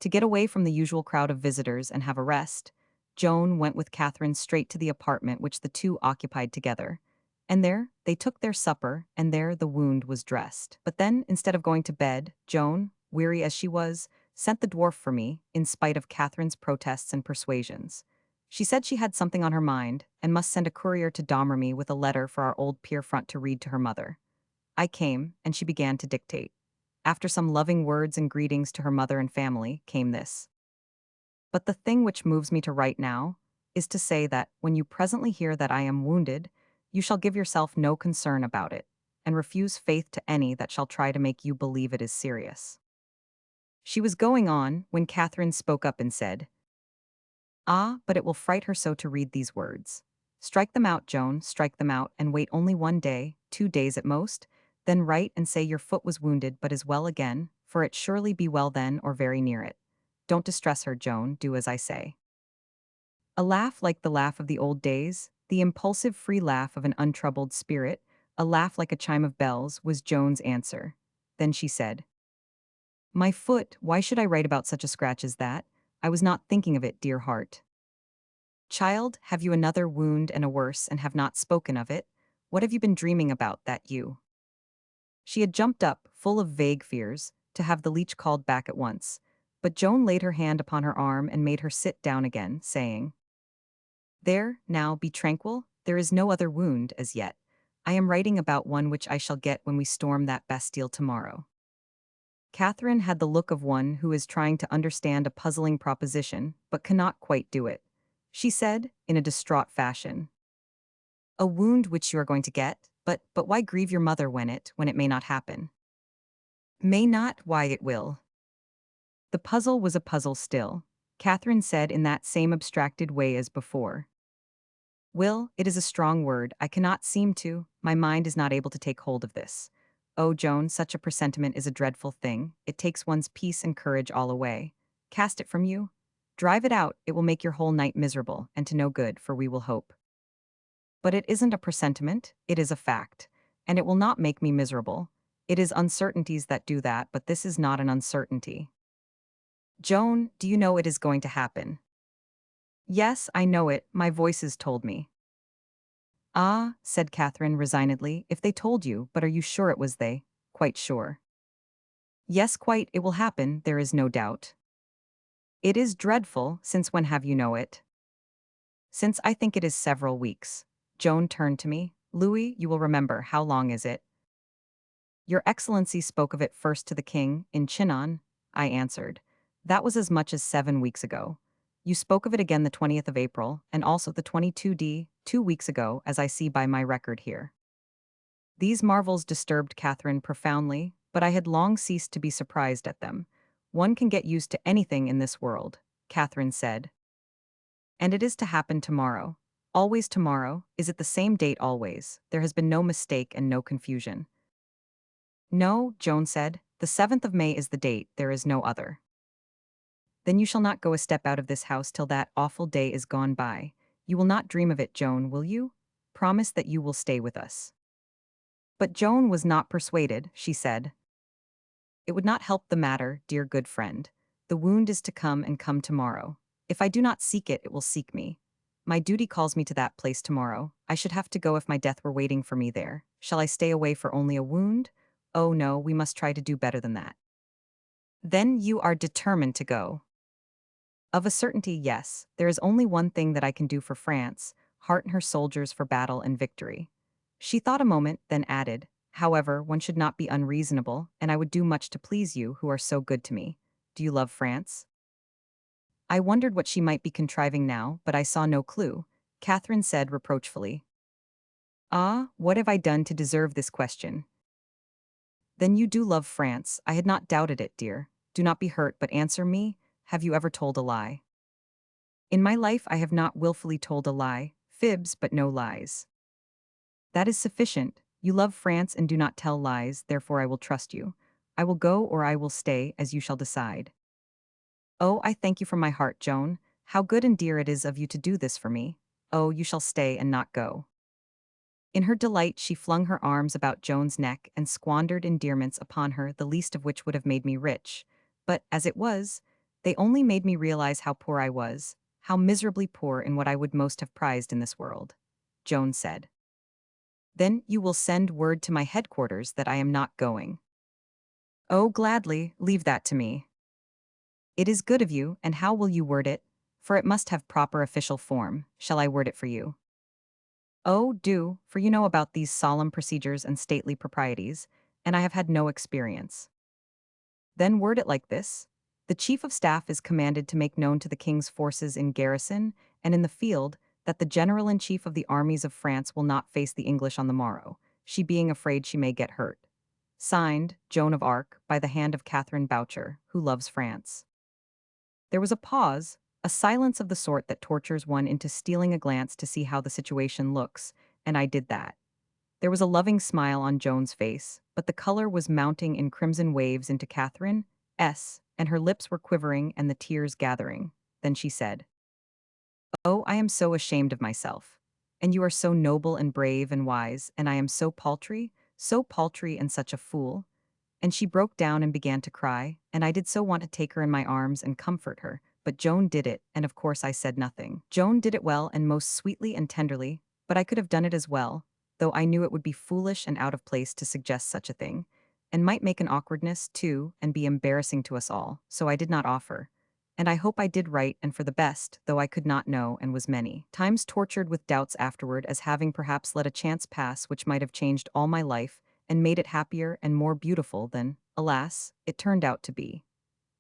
To get away from the usual crowd of visitors and have a rest, Joan went with Catherine straight to the apartment which the two occupied together. And there, they took their supper, and there the wound was dressed. But then, instead of going to bed, Joan, weary as she was, sent the dwarf for me, in spite of Catherine's protests and persuasions. She said she had something on her mind, and must send a courier to Domrémy with a letter for our old pier front to read to her mother. I came, and she began to dictate. After some loving words and greetings to her mother and family, came this. But the thing which moves me to write now is to say that, when you presently hear that I am wounded, you shall give yourself no concern about it, and refuse faith to any that shall try to make you believe it is serious. She was going on, when Catherine spoke up and said, "Ah, but it will fright her so to read these words. Strike them out, Joan, strike them out, and wait only 1 day, 2 days at most, then write and say your foot was wounded but is well again, for it surely be well then or very near it. Don't distress her, Joan, do as I say." A laugh like the laugh of the old days, the impulsive free laugh of an untroubled spirit, A laugh like a chime of bells was Joan's answer. Then she said, "My foot, why should I write about such a scratch as that? I was not thinking of it, dear heart. Child, have you another wound and a worse and have not spoken of it? What have you been dreaming about that you?" She had jumped up, full of vague fears, to have the leech called back at once, but Joan laid her hand upon her arm and made her sit down again, saying, "There, now, be tranquil, there is no other wound, as yet. I am writing about one which I shall get when we storm that Bastille tomorrow." Catherine had the look of one who is trying to understand a puzzling proposition, but cannot quite do it. She said, in a distraught fashion, "A wound which you are going to get, but why grieve your mother when it may not happen?" "May not, why it will." The puzzle was a puzzle still. Catherine said in that same abstracted way as before. "Will, it is a strong word, I cannot seem to, my mind is not able to take hold of this. Oh, Joan, such a presentiment is a dreadful thing, it takes one's peace and courage all away. Cast it from you? Drive it out, it will make your whole night miserable, and to no good, for we will hope. But it isn't a presentiment, it is a fact. And it will not make me miserable. It is uncertainties that do that, but this is not an uncertainty. Joan, do you know it is going to happen?" "Yes, I know it, my voices told me." "Ah," said Catherine resignedly, "if they told you, but are you sure it was they? Quite sure?" "Yes, quite, it will happen, there is no doubt." "It is dreadful, since when have you know it?" "Since I think it is several weeks." Joan turned to me. "Louis, you will remember, how long is it?" "Your Excellency spoke of it first to the king, in Chinon," I answered. "That was as much as 7 weeks ago. You spoke of it again the 20th of April, and also the 22d, 2 weeks ago, as I see by my record here." These marvels disturbed Catherine profoundly, but I had long ceased to be surprised at them. "One can get used to anything in this world," Catherine said. "And it is to happen tomorrow. Always tomorrow, is it the same date always? There has been no mistake and no confusion." "No," Joan said, "the 7th of May is the date, there is no other." "Then you shall not go a step out of this house till that awful day is gone by. You will not dream of it, Joan, will you? Promise that you will stay with us." But Joan was not persuaded, she said. "It would not help the matter, dear good friend. The wound is to come and come tomorrow. If I do not seek it, it will seek me. My duty calls me to that place tomorrow. I should have to go if my death were waiting for me there. Shall I stay away for only a wound? Oh no, we must try to do better than that." "Then you are determined to go?" "Of a certainty, yes. There is only one thing that I can do for France, hearten her soldiers for battle and victory." She thought a moment, then added, "However, one should not be unreasonable, and I would do much to please you, who are so good to me. Do you love France?" I wondered what she might be contriving now, but I saw no clue. Catherine said reproachfully, "Ah, what have I done to deserve this question?" "Then you do love France, I had not doubted it, dear. Do not be hurt, but answer me, have you ever told a lie?" "In my life I have not willfully told a lie, fibs but no lies." "That is sufficient. You love France and do not tell lies, therefore I will trust you. I will go or I will stay, as you shall decide." "Oh, I thank you from my heart, Joan. How good and dear it is of you to do this for me. Oh, you shall stay and not go." In her delight she flung her arms about Joan's neck and squandered endearments upon her, the least of which would have made me rich. But, as it was, they only made me realize how poor I was, how miserably poor in what I would most have prized in this world. Joan said, "Then you will send word to my headquarters that I am not going." "Oh, gladly, leave that to me." "It is good of you, and how will you word it? For it must have proper official form. Shall I word it for you?" "Oh, do, for you know about these solemn procedures and stately proprieties, and I have had no experience." "Then word it like this: the Chief of Staff is commanded to make known to the King's forces in garrison and in the field that the General-in-Chief of the armies of France will not face the English on the morrow, she being afraid she may get hurt. Signed, Joan of Arc, by the hand of Catherine Boucher, who loves France." There was a pause, a silence of the sort that tortures one into stealing a glance to see how the situation looks, and I did that. There was a loving smile on Joan's face, but the color was mounting in crimson waves into Catherine's, and her lips were quivering and the tears gathering. Then she said, "Oh, I am so ashamed of myself." And you are so noble and brave and wise, and I am so paltry and such a fool. And she broke down and began to cry, and I did so want to take her in my arms and comfort her, but Joan did it, and of course I said nothing. Joan did it well and most sweetly and tenderly, but I could have done it as well, though I knew it would be foolish and out of place to suggest such a thing, and might make an awkwardness, too, and be embarrassing to us all, so I did not offer. And I hope I did right and for the best, though I could not know and was many times tortured with doubts afterward as having perhaps let a chance pass which might have changed all my life and made it happier and more beautiful than, alas, it turned out to be.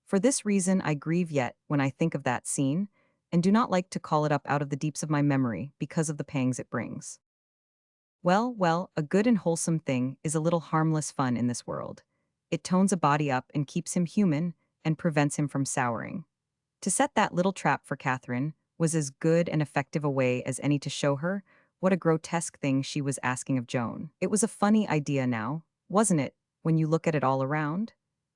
For this reason I grieve yet when I think of that scene, and do not like to call it up out of the deeps of my memory because of the pangs it brings. Well, well, a good and wholesome thing is a little harmless fun in this world. It tones a body up and keeps him human, and prevents him from souring. To set that little trap for Catherine was as good and effective a way as any to show her what a grotesque thing she was asking of Joan. It was a funny idea now, wasn't it, when you look at it all around?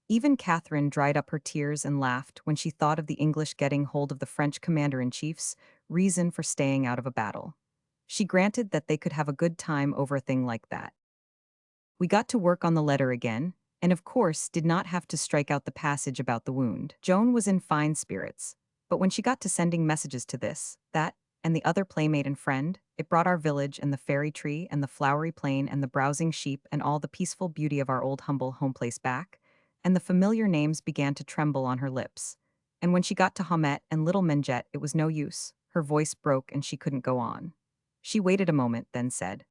Even Catherine dried up her tears and laughed when she thought of the English getting hold of the French commander-in-chief's reason for staying out of a battle. She granted that they could have a good time over a thing like that. We got to work on the letter again, and of course did not have to strike out the passage about the wound. Joan was in fine spirits, but when she got to sending messages to this, that, and the other playmate and friend, it brought our village and the fairy tree and the flowery plain and the browsing sheep and all the peaceful beauty of our old humble home place back, and the familiar names began to tremble on her lips. And when she got to Haumette and little Menget, it was no use. Her voice broke and she couldn't go on. She waited a moment, then said,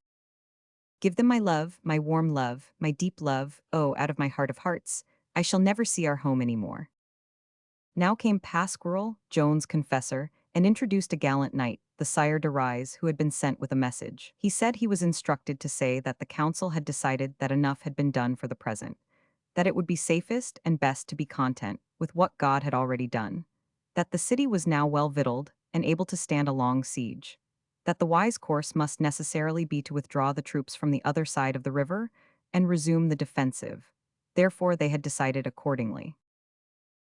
"Give them my warm love, my deep love, oh, out of my heart of hearts. I shall never see our home any more." Now came Pasquerel, Joan's confessor, and introduced a gallant knight, the Sire de Rise, who had been sent with a message. He said he was instructed to say that the council had decided that enough had been done for the present, that it would be safest and best to be content with what God had already done, that the city was now well victualled and able to stand a long siege, that the wise course must necessarily be to withdraw the troops from the other side of the river and resume the defensive. Therefore they had decided accordingly.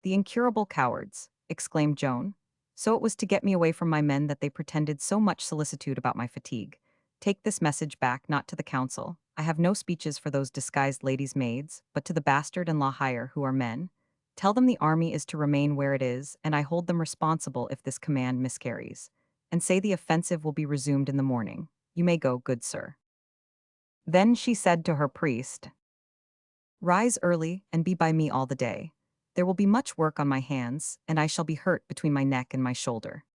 "The incurable cowards," exclaimed Joan. "So it was to get me away from my men that they pretended so much solicitude about my fatigue. Take this message back, not to the council. I have no speeches for those disguised ladies' maids, but to the bastard and la hire who are men. Tell them the army is to remain where it is, and I hold them responsible if this command miscarries. And say the offensive will be resumed in the morning. You may go, good sir." Then she said to her priest, "Rise early and be by me all the day. There will be much work on my hands, and I shall be hurt between my neck and my shoulder."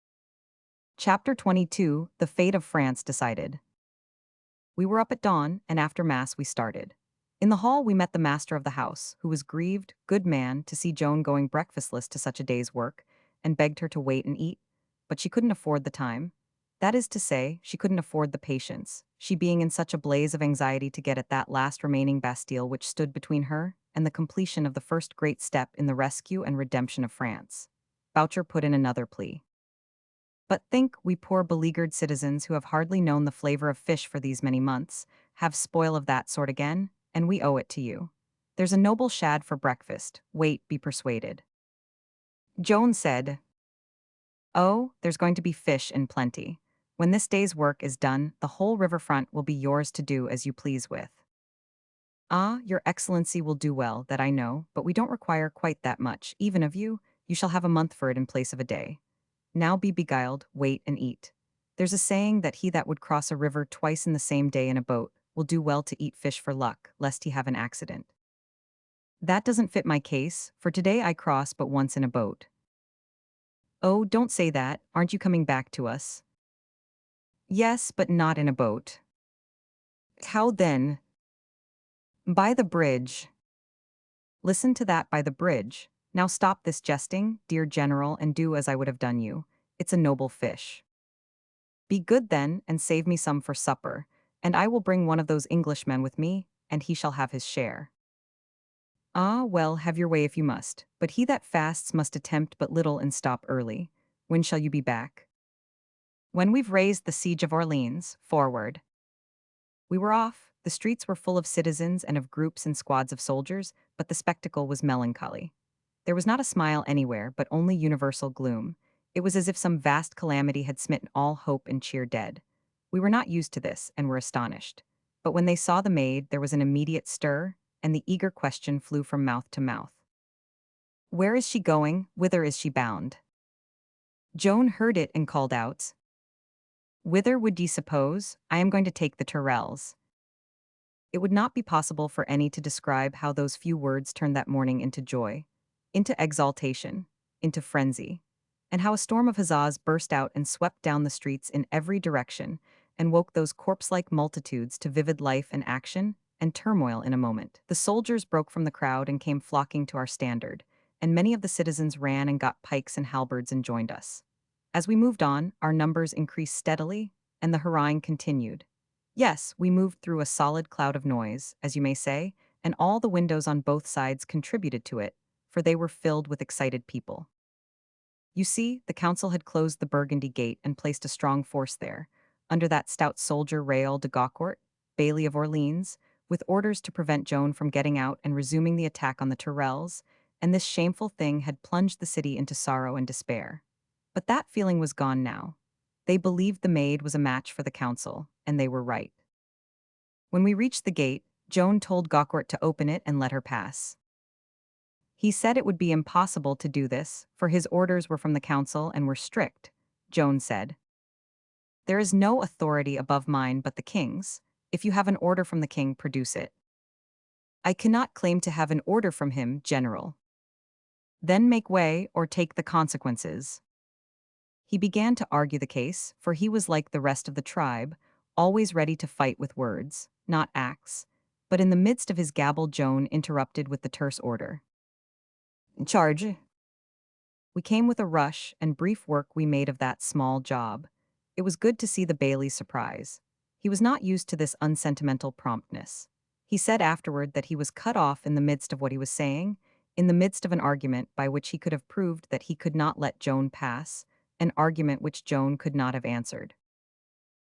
Chapter 22, The Fate of France Decided. We were up at dawn, and after Mass we started. In the hall we met the master of the house, who was grieved, good man, to see Joan going breakfastless to such a day's work, and begged her to wait and eat, but she couldn't afford the time. That is to say, she couldn't afford the patience, she being in such a blaze of anxiety to get at that last remaining Bastille which stood between her and the completion of the first great step in the rescue and redemption of France. Boucher put in another plea. "But think, we poor beleaguered citizens who have hardly known the flavor of fish for these many months, have spoil of that sort again, and we owe it to you. There's a noble shad for breakfast, wait, be persuaded." Joan said, "Oh, there's going to be fish in plenty. When this day's work is done, the whole riverfront will be yours to do as you please with." "Ah, your excellency will do well, that I know, but we don't require quite that much, even of you. You shall have a month for it in place of a day. Now be beguiled, wait and eat. There's a saying that he that would cross a river twice in the same day in a boat will do well to eat fish for luck, lest he have an accident. That doesn't fit my case, for today I cross but once in a boat." "Oh, don't say that, aren't you coming back to us?" "Yes, but not in a boat." "How then?" "By the bridge." "Listen to that, by the bridge. Now stop this jesting, dear general, and do as I would have done you. It's a noble fish. Be good then, and save me some for supper, and I will bring one of those Englishmen with me, and he shall have his share." "Ah, well, have your way if you must, but he that fasts must attempt but little and stop early. When shall you be back?" "When we've raised the siege of Orleans, forward." We were off. The streets were full of citizens and of groups and squads of soldiers, but the spectacle was melancholy. There was not a smile anywhere, but only universal gloom. It was as if some vast calamity had smitten all hope and cheer dead. We were not used to this and were astonished. But when they saw the maid, there was an immediate stir, and the eager question flew from mouth to mouth. Where is she going? Whither is she bound? Joan heard it and called out, Whither would ye suppose? I am going to take the Tyrrells. It would not be possible for any to describe how those few words turned that morning into joy, into exaltation, into frenzy, and how a storm of huzzas burst out and swept down the streets in every direction and woke those corpse-like multitudes to vivid life and action and turmoil in a moment. The soldiers broke from the crowd and came flocking to our standard, and many of the citizens ran and got pikes and halberds and joined us. As we moved on, our numbers increased steadily, and the harangue continued. Yes, we moved through a solid cloud of noise, as you may say, and all the windows on both sides contributed to it, for they were filled with excited people. You see, the council had closed the Burgundy gate and placed a strong force there, under that stout soldier Raoul de Gaucourt, Bailly of Orleans, with orders to prevent Joan from getting out and resuming the attack on the Tyrrells, and this shameful thing had plunged the city into sorrow and despair. But that feeling was gone now. They believed the maid was a match for the council, and they were right. When we reached the gate, Joan told Gaucourt to open it and let her pass. He said it would be impossible to do this, for his orders were from the council and were strict. Joan said, There is no authority above mine but the king's. If you have an order from the king, produce it. I cannot claim to have an order from him, general. Then make way or take the consequences. He began to argue the case, for he was like the rest of the tribe, always ready to fight with words, not acts. But in the midst of his gabble, Joan interrupted with the terse order. Charge. We came with a rush, and brief work we made of that small job. It was good to see the Bailey's surprise. He was not used to this unsentimental promptness. He said afterward that he was cut off in the midst of what he was saying, in the midst of an argument by which he could have proved that he could not let Joan pass, an argument which Joan could not have answered.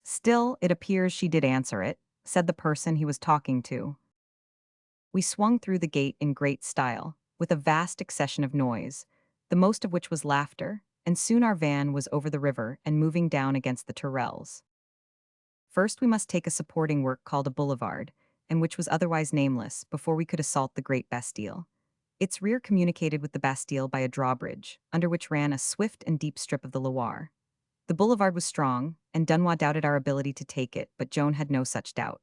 Still, it appears she did answer it, said the person he was talking to. We swung through the gate in great style, with a vast accession of noise, the most of which was laughter, and soon our van was over the river and moving down against the Tyrrells. First we must take a supporting work called a boulevard, and which was otherwise nameless, before we could assault the great Bastille. Its rear communicated with the Bastille by a drawbridge, under which ran a swift and deep strip of the Loire. The boulevard was strong, and Dunois doubted our ability to take it, but Joan had no such doubt.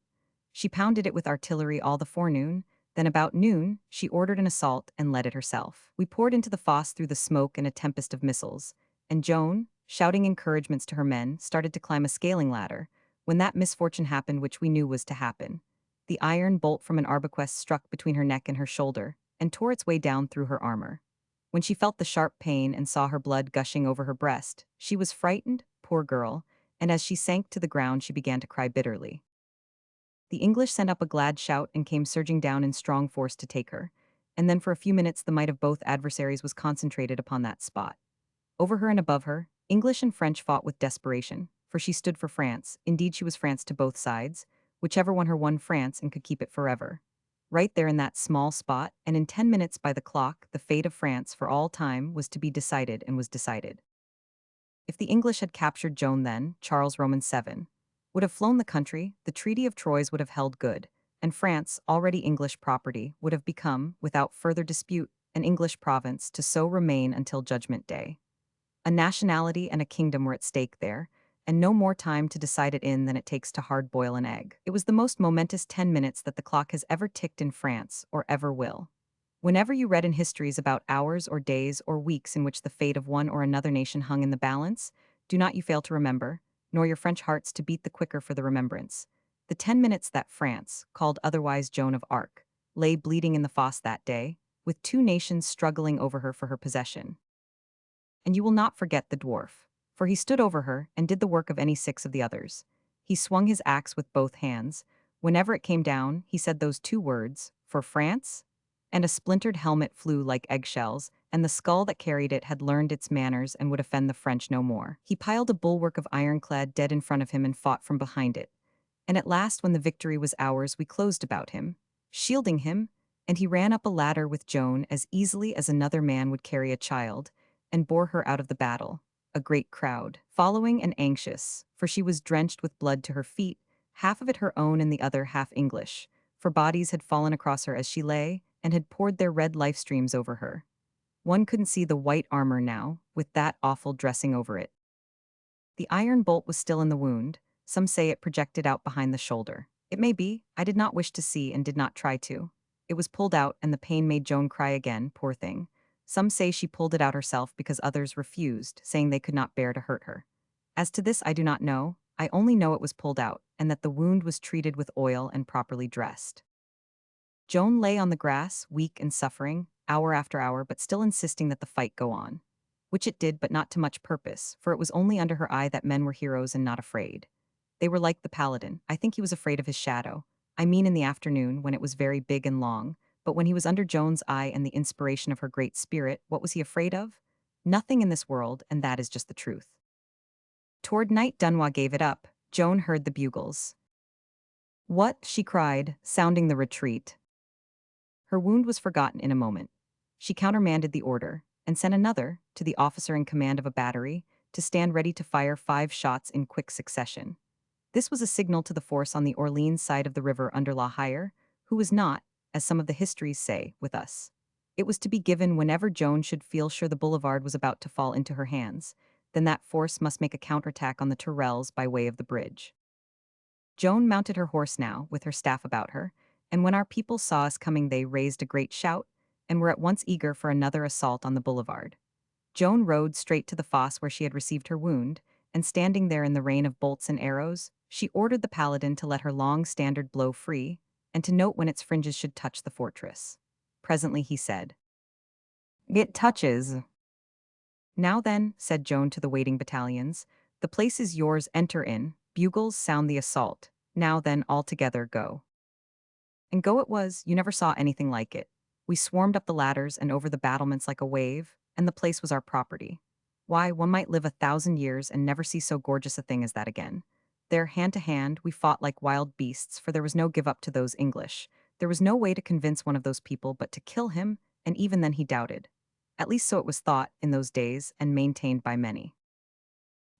She pounded it with artillery all the forenoon, then about noon, she ordered an assault and led it herself. We poured into the fosse through the smoke and a tempest of missiles, and Joan, shouting encouragements to her men, started to climb a scaling ladder, when that misfortune happened which we knew was to happen. The iron bolt from an arquebus struck between her neck and her shoulder, and tore its way down through her armor. When she felt the sharp pain and saw her blood gushing over her breast, she was frightened, poor girl, and as she sank to the ground she began to cry bitterly. The English sent up a glad shout and came surging down in strong force to take her, and then for a few minutes the might of both adversaries was concentrated upon that spot. Over her and above her, English and French fought with desperation, for she stood for France. Indeed, she was France to both sides. Whichever won her won France and could keep it forever. Right there in that small spot, and in 10 minutes by the clock, the fate of France for all time was to be decided and was decided. If the English had captured Joan then, Charles Roman VII would have flown the country, the Treaty of Troyes would have held good, and France, already English property, would have become, without further dispute, an English province to so remain until Judgment Day. A nationality and a kingdom were at stake there, and no more time to decide it in than it takes to hard-boil an egg. It was the most momentous 10 minutes that the clock has ever ticked in France, or ever will. Whenever you read in histories about hours or days or weeks in which the fate of one or another nation hung in the balance, do not you fail to remember, nor your French hearts to beat the quicker for the remembrance, the 10 minutes that France, called otherwise Joan of Arc, lay bleeding in the fosse that day, with two nations struggling over her for her possession. And you will not forget the dwarf, for he stood over her and did the work of any 6 of the others. He swung his axe with both hands. Whenever it came down, he said those 2 words, "For France?" And a splintered helmet flew like eggshells, and the skull that carried it had learned its manners and would offend the French no more. He piled a bulwark of ironclad dead in front of him and fought from behind it. And at last, when the victory was ours, we closed about him, shielding him, and he ran up a ladder with Joan as easily as another man would carry a child, and bore her out of the battle. a great crowd, following and anxious, for she was drenched with blood to her feet, half of it her own and the other half English, for bodies had fallen across her as she lay, and had poured their red life streams over her. One couldn't see the white armor now, with that awful dressing over it. The iron bolt was still in the wound. Some say it projected out behind the shoulder. It may be. I did not wish to see and did not try to. It was pulled out, and the pain made Joan cry again, poor thing. Some say she pulled it out herself because others refused, saying they could not bear to hurt her. As to this I do not know. I only know it was pulled out, and that the wound was treated with oil and properly dressed. Joan lay on the grass, weak and suffering, hour after hour, but still insisting that the fight go on. Which it did, but not to much purpose, for it was only under her eye that men were heroes and not afraid. They were like the paladin. I think he was afraid of his shadow. I mean in the afternoon, when it was very big and long, but when he was under Joan's eye and the inspiration of her great spirit, what was he afraid of? Nothing in this world, and that is just the truth. Toward night Dunois gave it up. Joan heard the bugles. "What?" she cried, sounding the retreat. Her wound was forgotten in a moment. She countermanded the order, and sent another, to the officer in command of a battery, to stand ready to fire 5 shots in quick succession. This was a signal to the force on the Orleans side of the river under La Hire, who was not, as some of the histories say, with us. It was to be given whenever Joan should feel sure the boulevard was about to fall into her hands. Then that force must make a counterattack on the Tourelles by way of the bridge. Joan mounted her horse now, with her staff about her, and when our people saw us coming they raised a great shout, and were at once eager for another assault on the boulevard. Joan rode straight to the fosse where she had received her wound, and standing there in the rain of bolts and arrows, she ordered the paladin to let her long standard blow free, and to note when its fringes should touch the fortress. Presently he said, "It touches." "Now then," said Joan to the waiting battalions, "the place is yours, enter in, bugles sound the assault. Now then, all together, go." And go it was. You never saw anything like it. We swarmed up the ladders and over the battlements like a wave, and the place was our property. Why, one might live 1,000 years and never see so gorgeous a thing as that again. There, hand to hand, we fought like wild beasts, for there was no give up to those English. There was no way to convince one of those people but to kill him, and even then he doubted. At least so it was thought, in those days, and maintained by many.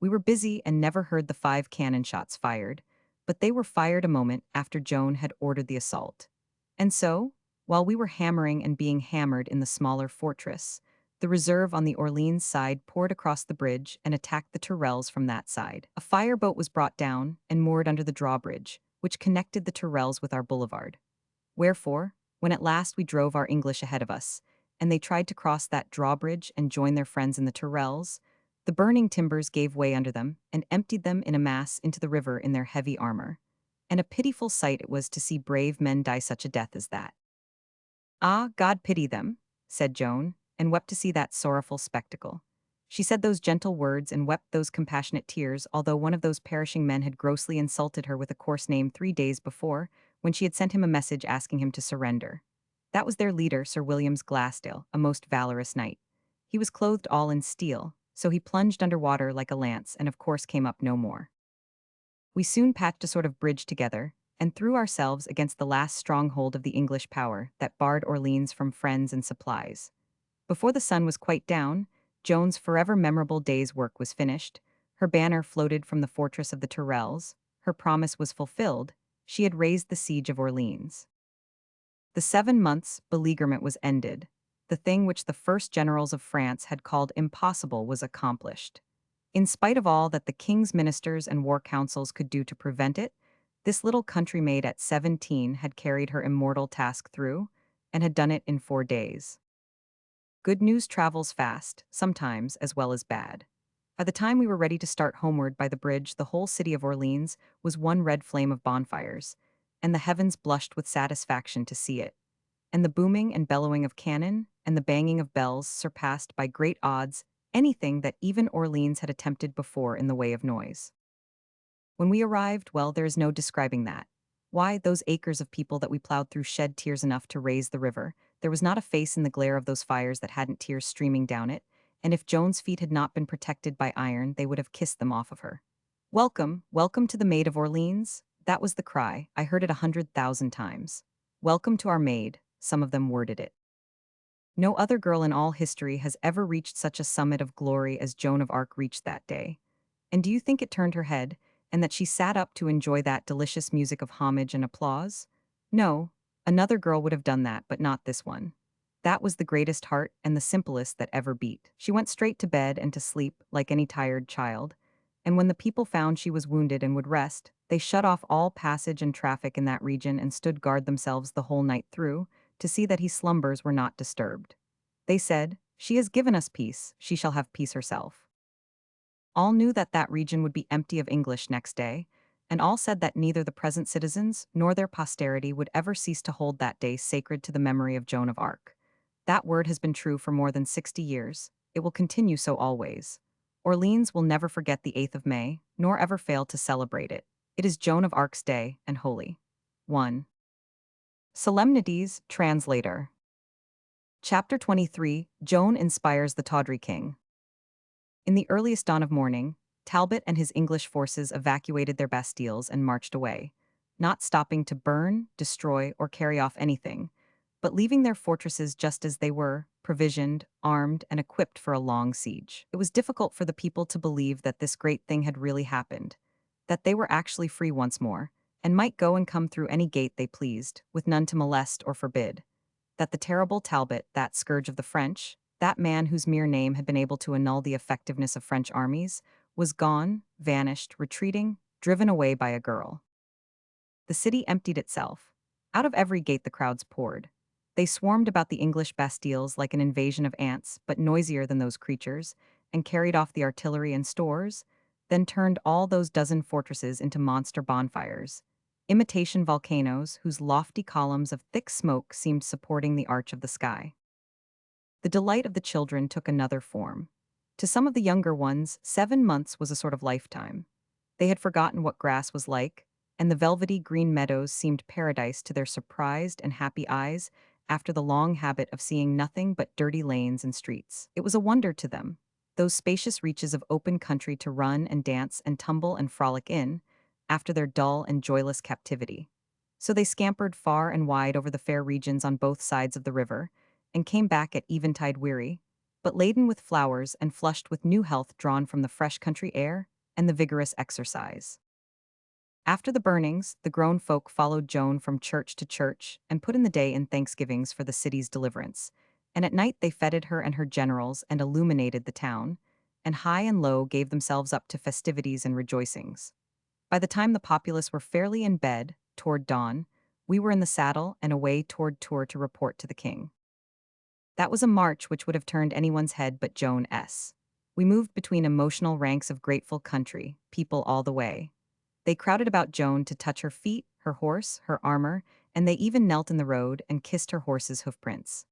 We were busy and never heard the 5 cannon shots fired, but they were fired a moment after Joan had ordered the assault. And so, while we were hammering and being hammered in the smaller fortress, the reserve on the Orleans side poured across the bridge and attacked the Tourelles from that side. A fireboat was brought down and moored under the drawbridge, which connected the Tourelles with our boulevard. Wherefore, when at last we drove our English ahead of us, and they tried to cross that drawbridge and join their friends in the Tourelles, the burning timbers gave way under them and emptied them in a mass into the river in their heavy armor. And a pitiful sight it was to see brave men die such a death as that. "Ah, God pity them," said Joan, and wept to see that sorrowful spectacle. She said those gentle words and wept those compassionate tears, although one of those perishing men had grossly insulted her with a coarse name 3 days before, when she had sent him a message asking him to surrender. That was their leader, Sir Williams Glassdale, a most valorous knight. He was clothed all in steel, so he plunged under water like a lance and of course came up no more. We soon patched a sort of bridge together, and threw ourselves against the last stronghold of the English power that barred Orleans from friends and supplies. Before the sun was quite down, Joan's forever memorable day's work was finished, her banner floated from the fortress of the Tourelles, her promise was fulfilled, she had raised the siege of Orleans. The 7 months' beleaguerment was ended. The thing which the first generals of France had called impossible was accomplished. In spite of all that the king's ministers and war councils could do to prevent it, this little country maid at 17 had carried her immortal task through, and had done it in 4 days. Good news travels fast, sometimes as well as bad. By the time we were ready to start homeward by the bridge, the whole city of Orleans was one red flame of bonfires, and the heavens blushed with satisfaction to see it. And the booming and bellowing of cannon, and the banging of bells surpassed by great odds anything that even Orleans had attempted before in the way of noise. When we arrived, well, there is no describing that. Why, those acres of people that we plowed through shed tears enough to raise the river. There was not a face in the glare of those fires that hadn't tears streaming down it, and if Joan's feet had not been protected by iron, they would have kissed them off of her. "Welcome, welcome to the Maid of Orleans," that was the cry. I heard it 100,000 times. "Welcome to our maid," some of them worded it. No other girl in all history has ever reached such a summit of glory as Joan of Arc reached that day. And do you think it turned her head, and that she sat up to enjoy that delicious music of homage and applause? No, another girl would have done that, but not this one. That was the greatest heart and the simplest that ever beat. She went straight to bed and to sleep like any tired child. And when the people found she was wounded and would rest, they shut off all passage and traffic in that region and stood guard themselves the whole night through, to see that his slumbers were not disturbed. They said, "She has given us peace, she shall have peace herself." All knew that that region would be empty of English next day, and all said that neither the present citizens nor their posterity would ever cease to hold that day sacred to the memory of Joan of Arc. That word has been true for more than 60 years. It will continue so always. Orleans will never forget the 8th of May, nor ever fail to celebrate it. It is Joan of Arc's day and holy. 1. Solemnities, Translator. Chapter 23, Joan inspires the tawdry king. In the earliest dawn of morning, Talbot and his English forces evacuated their bastilles and marched away, not stopping to burn, destroy, or carry off anything, but leaving their fortresses just as they were, provisioned, armed, and equipped for a long siege. It was difficult for the people to believe that this great thing had really happened, that they were actually free once more, and might go and come through any gate they pleased, with none to molest or forbid. That the terrible Talbot, that scourge of the French, that man whose mere name had been able to annul the effectiveness of French armies, was gone, vanished, retreating, driven away by a girl. The city emptied itself. Out of every gate the crowds poured. They swarmed about the English bastilles like an invasion of ants, but noisier than those creatures, and carried off the artillery and stores, then turned all those dozen fortresses into monster bonfires, imitation volcanoes whose lofty columns of thick smoke seemed supporting the arch of the sky. The delight of the children took another form. To some of the younger ones, 7 months was a sort of lifetime. They had forgotten what grass was like, and the velvety green meadows seemed paradise to their surprised and happy eyes after the long habit of seeing nothing but dirty lanes and streets. It was a wonder to them, those spacious reaches of open country to run and dance and tumble and frolic in, after their dull and joyless captivity. So they scampered far and wide over the fair regions on both sides of the river, and came back at eventide weary, but laden with flowers and flushed with new health drawn from the fresh country air and the vigorous exercise. After the burnings, the grown folk followed Joan from church to church and put in the day in thanksgivings for the city's deliverance, and at night they feted her and her generals and illuminated the town, and high and low gave themselves up to festivities and rejoicings. By the time the populace were fairly in bed, toward dawn, we were in the saddle and away toward Tours to report to the king. That was a march which would have turned anyone's head but Joan's. We moved between emotional ranks of grateful country, people all the way. They crowded about Joan to touch her feet, her horse, her armor, and they even knelt in the road and kissed her horse's hoofprints.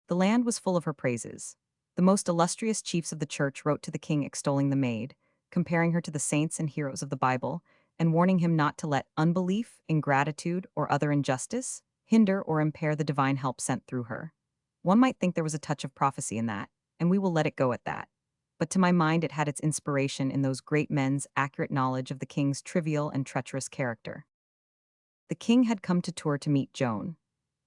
The land was full of her praises. The most illustrious chiefs of the church wrote to the king extolling the maid, comparing her to the saints and heroes of the Bible, and warning him not to let unbelief, ingratitude, or other injustice hinder or impair the divine help sent through her. One might think there was a touch of prophecy in that, and we will let it go at that. But to my mind it had its inspiration in those great men's accurate knowledge of the king's trivial and treacherous character. The king had come to Tours to meet Joan.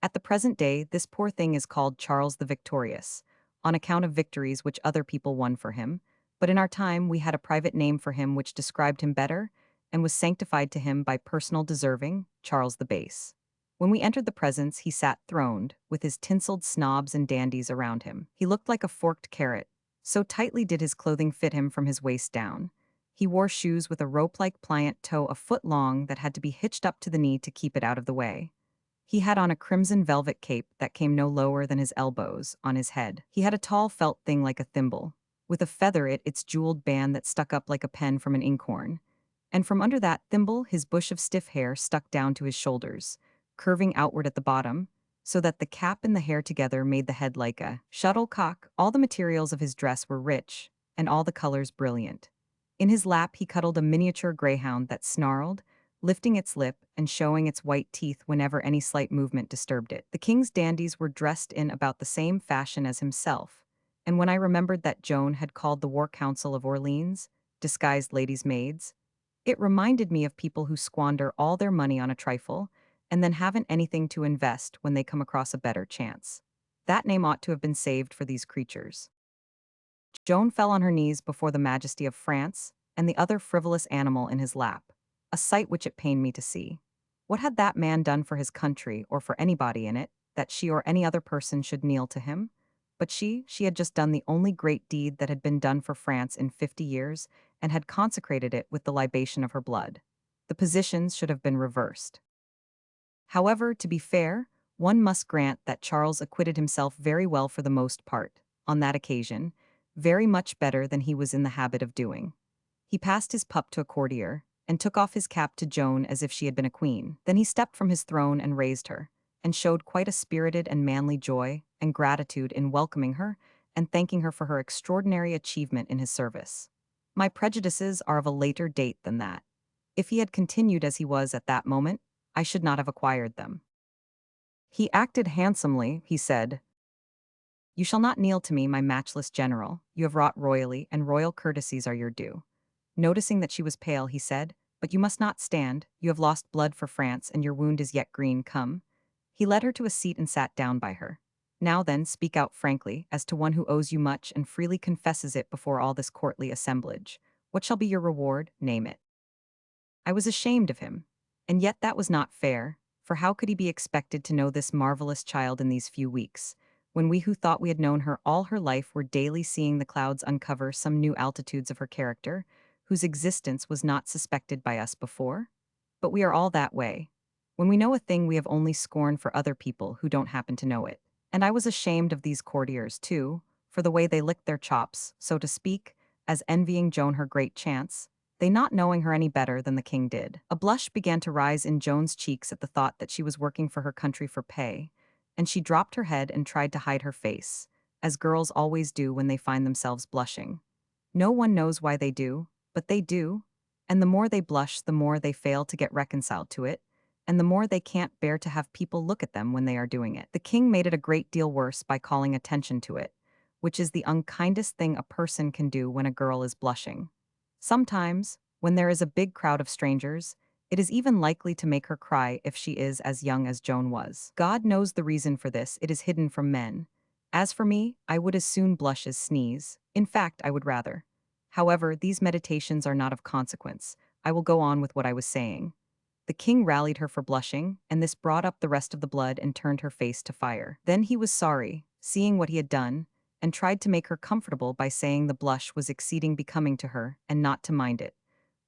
At the present day, this poor thing is called Charles the Victorious, on account of victories which other people won for him, but in our time we had a private name for him which described him better, and was sanctified to him by personal deserving, Charles the Base. When we entered the presence, he sat throned, with his tinselled snobs and dandies around him. He looked like a forked carrot, so tightly did his clothing fit him from his waist down. He wore shoes with a rope-like pliant toe a foot long that had to be hitched up to the knee to keep it out of the way. He had on a crimson velvet cape that came no lower than his elbows, on his head. He had a tall felt thing like a thimble, with a feather at its jeweled band that stuck up like a pen from an inkhorn. And from under that thimble his bush of stiff hair stuck down to his shoulders, curving outward at the bottom, so that the cap and the hair together made the head like a shuttlecock. All the materials of his dress were rich, and all the colors brilliant. In his lap he cuddled a miniature greyhound that snarled, lifting its lip and showing its white teeth whenever any slight movement disturbed it. The king's dandies were dressed in about the same fashion as himself, and when I remembered that Joan had called the War Council of Orleans disguised ladies' maids, it reminded me of people who squander all their money on a trifle and then haven't anything to invest when they come across a better chance. That name ought to have been saved for these creatures. Joan fell on her knees before the majesty of France and the other frivolous animal in his lap, a sight which it pained me to see. What had that man done for his country or for anybody in it, that she or any other person should kneel to him? But she had just done the only great deed that had been done for France in 50 years, and had consecrated it with the libation of her blood. The positions should have been reversed. However, to be fair, one must grant that Charles acquitted himself very well for the most part, on that occasion, very much better than he was in the habit of doing. He passed his pup to a courtier, and took off his cap to Joan as if she had been a queen. Then he stepped from his throne and raised her, and showed quite a spirited and manly joy and gratitude in welcoming her and thanking her for her extraordinary achievement in his service. My prejudices are of a later date than that. If he had continued as he was at that moment, I should not have acquired them. He acted handsomely, he said. You shall not kneel to me, my matchless general. You have wrought royally, and royal courtesies are your due. Noticing that she was pale, he said, but you must not stand. You have lost blood for France, and your wound is yet green. Come. He led her to a seat and sat down by her. Now then, speak out frankly, as to one who owes you much and freely confesses it before all this courtly assemblage. What shall be your reward? Name it. I was ashamed of him. And yet that was not fair, for how could he be expected to know this marvelous child in these few weeks, when we who thought we had known her all her life were daily seeing the clouds uncover some new altitudes of her character, whose existence was not suspected by us before? But we are all that way. When we know a thing, we have only scorn for other people who don't happen to know it. And I was ashamed of these courtiers, too, for the way they licked their chops, so to speak, as envying Joan her great chance, they not knowing her any better than the king did. A blush began to rise in Joan's cheeks at the thought that she was working for her country for pay, and she dropped her head and tried to hide her face, as girls always do when they find themselves blushing. No one knows why they do, but they do, and the more they blush, the more they fail to get reconciled to it, and the more they can't bear to have people look at them when they are doing it. The king made it a great deal worse by calling attention to it, which is the unkindest thing a person can do when a girl is blushing. Sometimes, when there is a big crowd of strangers, it is even likely to make her cry if she is as young as Joan was. God knows the reason for this, it is hidden from men. As for me, I would as soon blush as sneeze. In fact, I would rather. However, these meditations are not of consequence. I will go on with what I was saying. The king rallied her for blushing, and this brought up the rest of the blood and turned her face to fire. Then he was sorry, seeing what he had done, and tried to make her comfortable by saying the blush was exceeding becoming to her and not to mind it,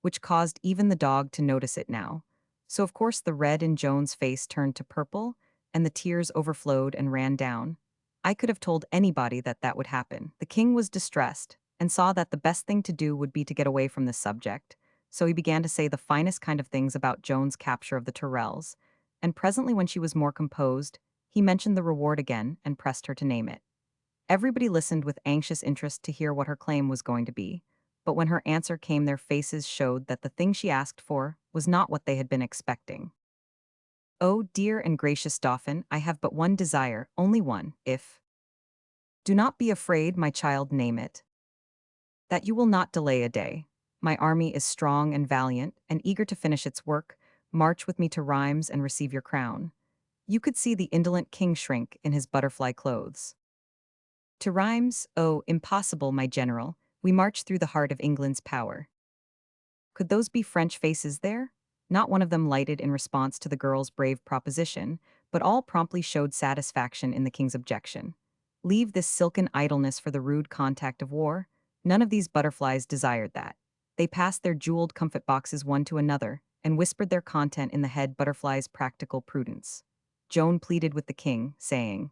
which caused even the dog to notice it now. So of course the red in Joan's face turned to purple, and the tears overflowed and ran down. I could have told anybody that that would happen. The king was distressed, and saw that the best thing to do would be to get away from this subject, so he began to say the finest kind of things about Joan's capture of the Tyrrells, and presently when she was more composed, he mentioned the reward again and pressed her to name it. Everybody listened with anxious interest to hear what her claim was going to be, but when her answer came, their faces showed that the thing she asked for was not what they had been expecting. Oh, dear and gracious Dauphin, I have but one desire, only one, if— Do not be afraid, my child, name it. That you will not delay a day. My army is strong and valiant, and eager to finish its work. March with me to Rheims and receive your crown. You could see the indolent king shrink in his butterfly clothes. To Rheims? Oh, impossible, my general. We march through the heart of England's power. Could those be French faces there? Not one of them lighted in response to the girl's brave proposition, but all promptly showed satisfaction in the king's objection. Leave this silken idleness for the rude contact of war. None of these butterflies desired that. They passed their jeweled comfit boxes one to another, and whispered their content in the head butterfly's practical prudence. Joan pleaded with the king, saying,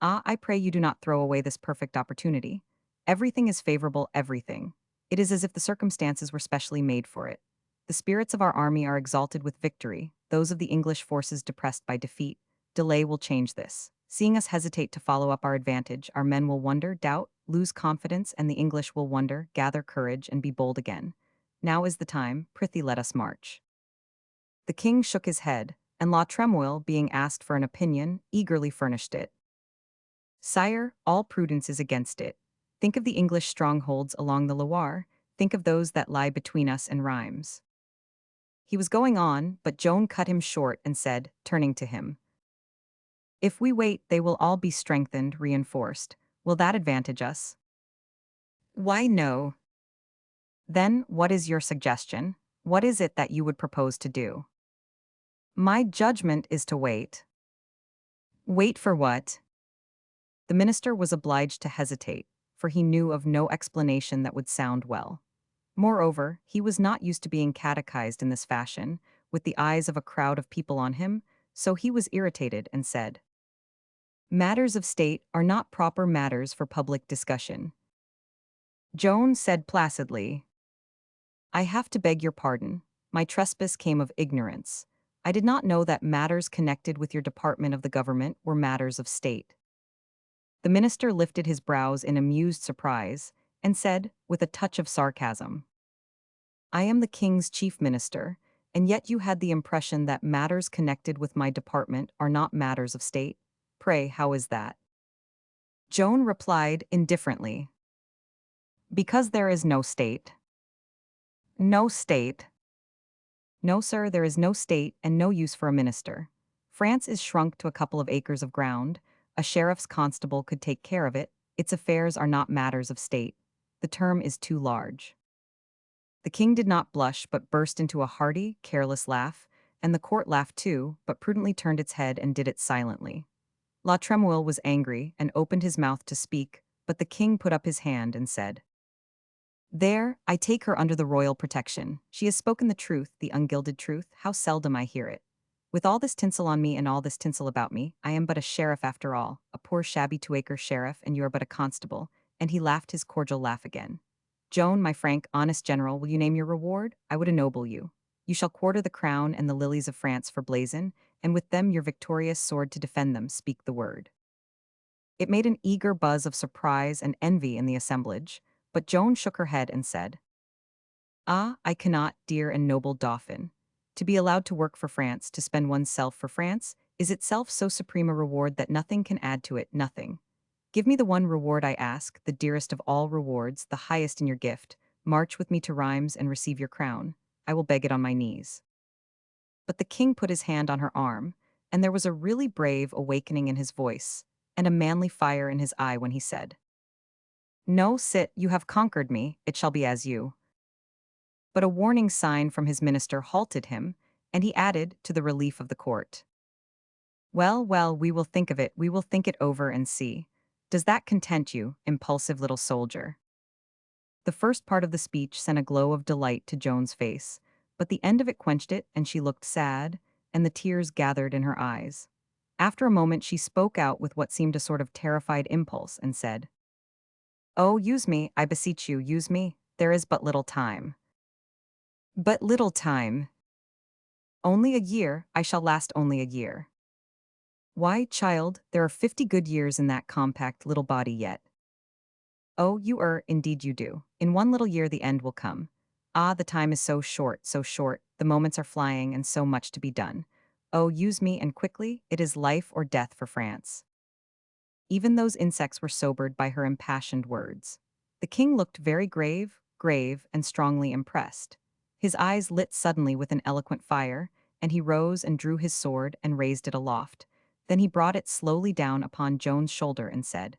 Ah, I pray you do not throw away this perfect opportunity. Everything is favorable, everything. It is as if the circumstances were specially made for it. The spirits of our army are exalted with victory, those of the English forces depressed by defeat. Delay will change this. Seeing us hesitate to follow up our advantage, our men will wonder, doubt, lose confidence, and the English will wonder, gather courage, and be bold again. Now is the time, prithee let us march. The king shook his head, and La Tremoille, being asked for an opinion, eagerly furnished it. Sire, all prudence is against it. Think of the English strongholds along the Loire, think of those that lie between us and Rheims. He was going on, but Joan cut him short and said, turning to him, If we wait, they will all be strengthened, reinforced. Will that advantage us? Why no? Then, what is your suggestion? What is it that you would propose to do? My judgment is to wait. Wait for what? The minister was obliged to hesitate, for he knew of no explanation that would sound well. Moreover, he was not used to being catechized in this fashion, with the eyes of a crowd of people on him, so he was irritated and said, "Matters of state are not proper matters for public discussion." Joan said placidly, "I have to beg your pardon. My trespass came of ignorance. I did not know that matters connected with your department of the government were matters of state." The minister lifted his brows in amused surprise and said, with a touch of sarcasm, "I am the king's chief minister, and yet you had the impression that matters connected with my department are not matters of state? Pray, how is that?" Joan replied indifferently, "Because there is no state." No state? No, sir, there is no state and no use for a minister. France is shrunk to a couple of acres of ground. A sheriff's constable could take care of it. Its affairs are not matters of state. The term is too large. The king did not blush but burst into a hearty, careless laugh, and the court laughed too, but prudently turned its head and did it silently. La Tremouille was angry and opened his mouth to speak, but the king put up his hand and said, "There, I take her under the royal protection. She has spoken the truth, the ungilded truth. How seldom I hear it. With all this tinsel on me and all this tinsel about me, I am but a sheriff after all, a poor shabby two-acre sheriff, and you are but a constable," and he laughed his cordial laugh again. "Joan, my frank, honest general, will you name your reward? I would ennoble you. You shall quarter the crown and the lilies of France for blazon, and with them your victorious sword to defend them, speak the word." It made an eager buzz of surprise and envy in the assemblage, but Joan shook her head and said, "Ah, I cannot, dear and noble Dauphin. To be allowed to work for France, to spend one's self for France, is itself so supreme a reward that nothing can add to it, nothing. Give me the one reward I ask, the dearest of all rewards, the highest in your gift. March with me to Rheims and receive your crown. I will beg it on my knees." But the king put his hand on her arm, and there was a really brave awakening in his voice, and a manly fire in his eye when he said, "No, sit, you have conquered me, it shall be as you." But a warning sign from his minister halted him, and he added, to the relief of the court, "Well, well, we will think of it, we will think it over and see. Does that content you, impulsive little soldier?" The first part of the speech sent a glow of delight to Joan's face, but the end of it quenched it, and she looked sad, and the tears gathered in her eyes. After a moment she spoke out with what seemed a sort of terrified impulse, and said, "Oh, use me, I beseech you, use me. There is but little time." "But little time." "Only a year, I shall last only a year." "Why, child, there are 50 good years in that compact little body yet." "Oh, you err, indeed you do. In one little year the end will come. Ah, the time is so short, the moments are flying and so much to be done. Oh, use me and quickly, it is life or death for France." Even those insects were sobered by her impassioned words. The king looked very grave, and strongly impressed. His eyes lit suddenly with an eloquent fire, and he rose and drew his sword and raised it aloft. Then he brought it slowly down upon Joan's shoulder and said,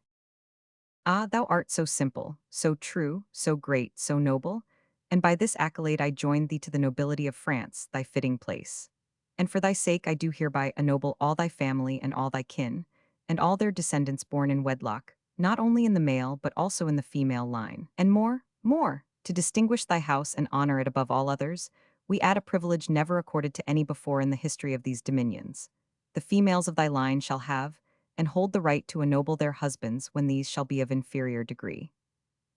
"Ah, thou art so simple, so true, so great, so noble, and by this accolade I join thee to the nobility of France, thy fitting place. And for thy sake I do hereby ennoble all thy family and all thy kin, and all their descendants born in wedlock, not only in the male but also in the female line. And more, to distinguish thy house and honor it above all others, we add a privilege never accorded to any before in the history of these dominions. The females of thy line shall have, and hold the right to ennoble their husbands when these shall be of inferior degree."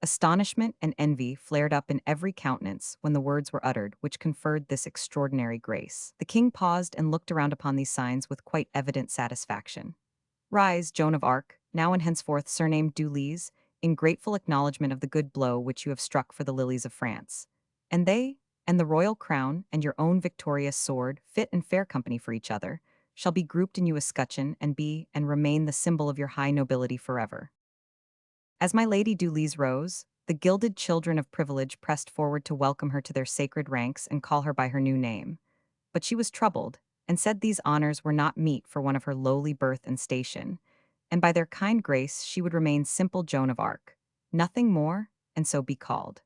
Astonishment and envy flared up in every countenance when the words were uttered which conferred this extraordinary grace. The king paused and looked around upon these signs with quite evident satisfaction. "Rise, Joan of Arc, now and henceforth surnamed Du Lys, in grateful acknowledgment of the good blow which you have struck for the lilies of France. And they, and the royal crown, and your own victorious sword, fit and fair company for each other, shall be grouped in you escutcheon and be and remain the symbol of your high nobility forever." As my lady Du Lys rose, the gilded children of privilege pressed forward to welcome her to their sacred ranks and call her by her new name. But she was troubled, and said these honors were not meet for one of her lowly birth and station, and by their kind grace she would remain simple Joan of Arc. Nothing more, and so be called.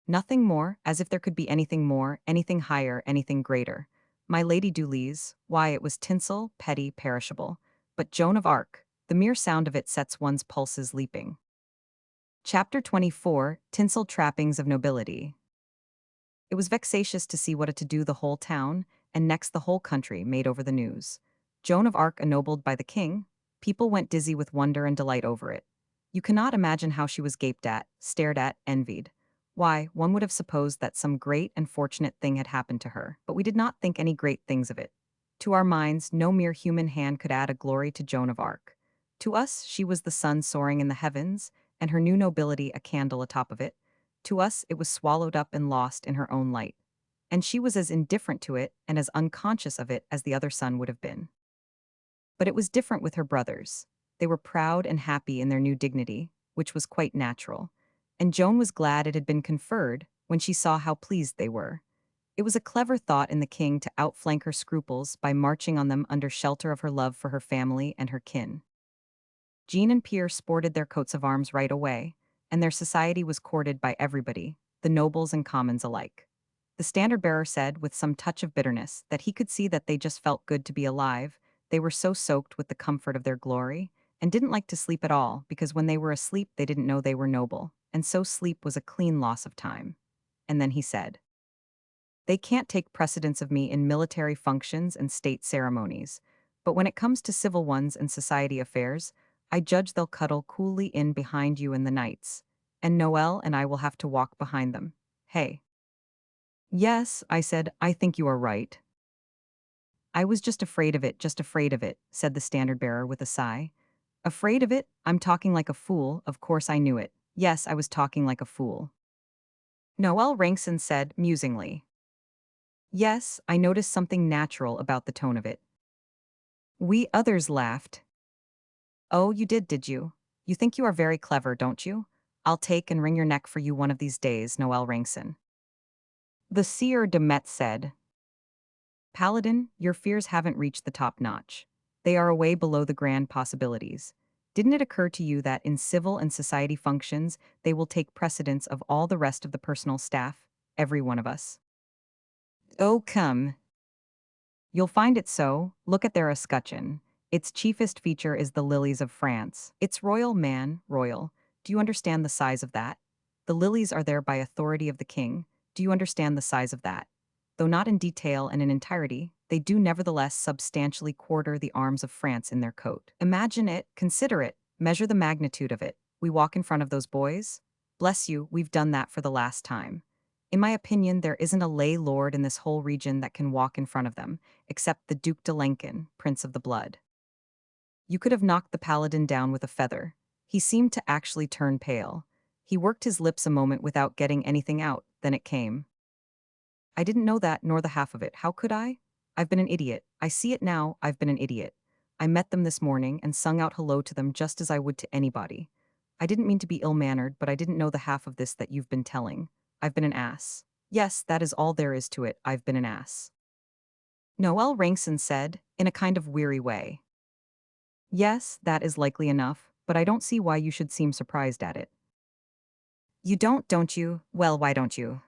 Nothing more, as if there could be anything more, anything higher, anything greater. My Lady Dulise, why it was tinsel, petty, perishable. But Joan of Arc, the mere sound of it sets one's pulses leaping. Chapter 24, Tinsel Trappings of Nobility. It was vexatious to see what a to-do the whole town, and next the whole country, made over the news. Joan of Arc ennobled by the king, people went dizzy with wonder and delight over it. You cannot imagine how she was gaped at, stared at, envied. Why, one would have supposed that some great and fortunate thing had happened to her, but we did not think any great things of it. To our minds, no mere human hand could add a glory to Joan of Arc. To us, she was the sun soaring in the heavens, and her new nobility a candle atop of it. To us, it was swallowed up and lost in her own light. And she was as indifferent to it and as unconscious of it as the other son would have been. But it was different with her brothers. They were proud and happy in their new dignity, which was quite natural, and Joan was glad it had been conferred when she saw how pleased they were. It was a clever thought in the king to outflank her scruples by marching on them under shelter of her love for her family and her kin. Jean and Pierre sported their coats of arms right away, and their society was courted by everybody, the nobles and commons alike. The standard-bearer said, with some touch of bitterness, that he could see that they just felt good to be alive. They were so soaked with the comfort of their glory, and didn't like to sleep at all, because when they were asleep they didn't know they were noble, and so sleep was a clean loss of time. And then he said, "They can't take precedence of me in military functions and state ceremonies, but when it comes to civil ones and society affairs, I judge they'll cuddle coolly in behind you in the nights, and Noel and I will have to walk behind them. Hey." "Yes," I said, "I think you are right." "I was just afraid of it," said the standard-bearer with a sigh. "Afraid of it? I'm talking like a fool, of course I knew it. Yes, I was talking like a fool." Noel Rankson said, musingly. "Yes, I noticed something natural about the tone of it." We others laughed. "Oh, you did you? You think you are very clever, don't you? I'll take and wring your neck for you one of these days, Noel Rankson." The Sieur de Metz said, "Paladin, your fears haven't reached the top notch. They are way below the grand possibilities. Didn't it occur to you that in civil and society functions, they will take precedence of all the rest of the personal staff, every one of us?" "Oh, come. You'll find it so. Look at their escutcheon. Its chiefest feature is the lilies of France. It's royal, man, royal. Do you understand the size of that? The lilies are there by authority of the king. Do you understand the size of that? Though not in detail and in entirety, they do nevertheless substantially quarter the arms of France in their coat. Imagine it, consider it, measure the magnitude of it. We walk in front of those boys? Bless you, we've done that for the last time. In my opinion, there isn't a lay lord in this whole region that can walk in front of them, except the Duc de Lenken, Prince of the Blood. You could have knocked the paladin down with a feather. He seemed to actually turn pale. He worked his lips a moment without getting anything out, then it came. "I didn't know that, nor the half of it. How could I? I've been an idiot. I see it now, I've been an idiot. I met them this morning and sung out hello to them just as I would to anybody. I didn't mean to be ill-mannered, but I didn't know the half of this that you've been telling. I've been an ass. Yes, that is all there is to it, I've been an ass." Noel Rankson said, in a kind of weary way. "Yes, that is likely enough, but I don't see why you should seem surprised at it." "You don't you? Well, why don't you?"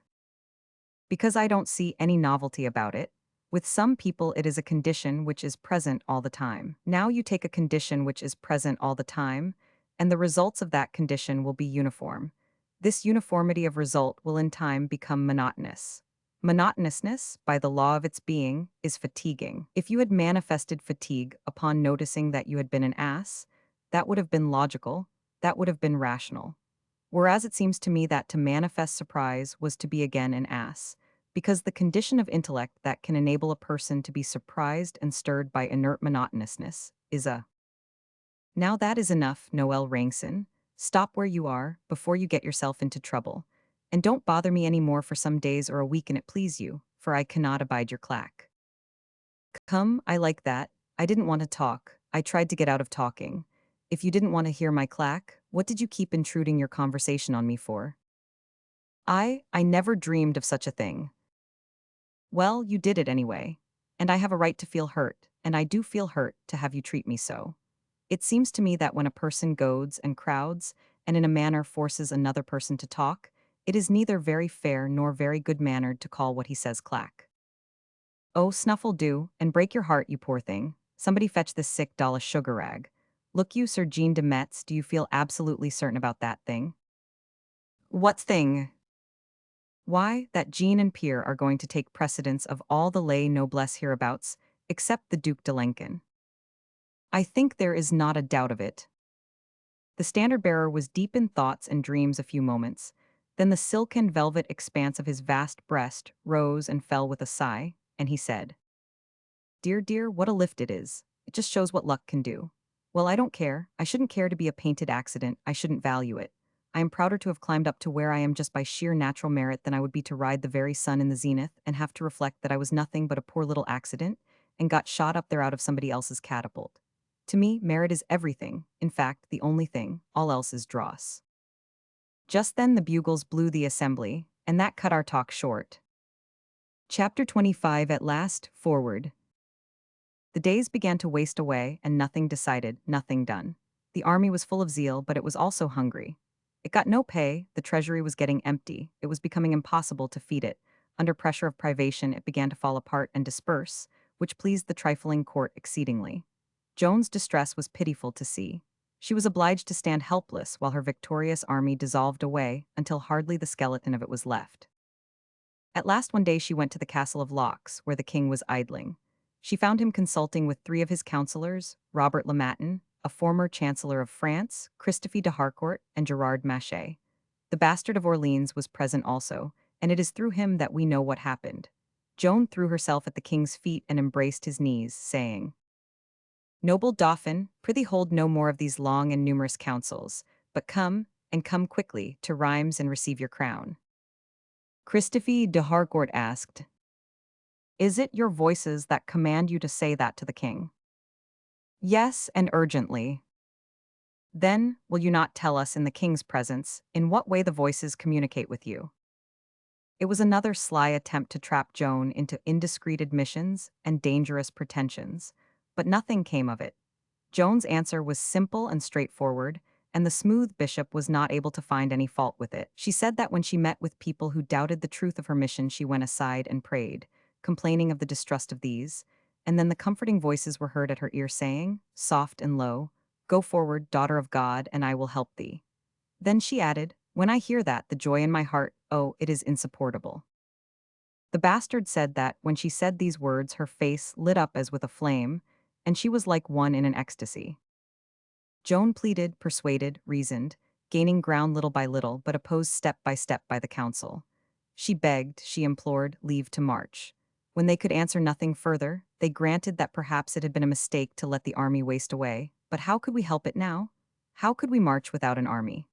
"Because I don't see any novelty about it. With some people it is a condition which is present all the time. Now you take a condition which is present all the time, and the results of that condition will be uniform. This uniformity of result will in time become monotonous. Monotonousness, by the law of its being, is fatiguing. If you had manifested fatigue upon noticing that you had been an ass, that would have been logical, that would have been rational. Whereas it seems to me that to manifest surprise was to be again an ass, because the condition of intellect that can enable a person to be surprised and stirred by inert monotonousness is a. Now that is enough, Noel Rankson. Stop where you are, before you get yourself into trouble. And don't bother me any more for some days or a week and it please you, for I cannot abide your clack. Come, I like that. I didn't want to talk. I tried to get out of talking. If you didn't want to hear my clack, what did you keep intruding your conversation on me for? I never dreamed of such a thing. Well, you did it anyway. and I have a right to feel hurt, and I do feel hurt to have you treat me so. It seems to me that when a person goads and crowds, and in a manner forces another person to talk, it is neither very fair nor very good-mannered to call what he says clack. Oh, snuffle do, and break your heart, you poor thing. Somebody fetch this sick doll a sugar rag. Look you, Sir Jean de Metz, do you feel absolutely certain about that thing? What thing? Why, that Jean and Pierre are going to take precedence of all the lay noblesse hereabouts, except the Duc de Lincoln. I think there is not a doubt of it. The standard-bearer was deep in thoughts and dreams a few moments. Then the silk and velvet expanse of his vast breast rose and fell with a sigh, and he said, "Dear, dear, what a lift it is. It just shows what luck can do. Well, I don't care. I shouldn't care to be a painted accident. I shouldn't value it. I am prouder to have climbed up to where I am just by sheer natural merit than I would be to ride the very sun in the zenith and have to reflect that I was nothing but a poor little accident and got shot up there out of somebody else's catapult. To me, merit is everything, in fact, the only thing, all else is dross." Just then the bugles blew the assembly, and that cut our talk short. Chapter 25 at last, forward. The days began to waste away, and nothing decided, nothing done. The army was full of zeal, but it was also hungry. It got no pay, the treasury was getting empty, it was becoming impossible to feed it. Under pressure of privation, it began to fall apart and disperse, which pleased the trifling court exceedingly. Joan's distress was pitiful to see. She was obliged to stand helpless while her victorious army dissolved away until hardly the skeleton of it was left. At last one day she went to the castle of Laux, where the king was idling. She found him consulting with three of his counselors, Robert le Matin, a former chancellor of France, Christophe de Harcourt, and Gerard Machet. The bastard of Orleans was present also, and it is through him that we know what happened. Joan threw herself at the king's feet and embraced his knees, saying, "Noble Dauphin, prithee hold no more of these long and numerous councils, but come, and come quickly, to Rheims and receive your crown." Christophe de Harcourt asked, "Is it your voices that command you to say that to the king?" "Yes, and urgently." "Then, will you not tell us in the king's presence in what way the voices communicate with you?" It was another sly attempt to trap Joan into indiscreet admissions and dangerous pretensions, but nothing came of it. Joan's answer was simple and straightforward, and the smooth bishop was not able to find any fault with it. She said that when she met with people who doubted the truth of her mission, she went aside and prayed, complaining of the distrust of these, and then the comforting voices were heard at her ear saying, soft and low, "Go forward, daughter of God, and I will help thee." Then she added, "When I hear that, the joy in my heart, oh, it is insupportable." The bastard said that, when she said these words, her face lit up as with a flame, and she was like one in an ecstasy. Joan pleaded, persuaded, reasoned, gaining ground little by little, but opposed step by the council. She begged, she implored, leave to march. When they could answer nothing further, they granted that perhaps it had been a mistake to let the army waste away, but how could we help it now? How could we march without an army?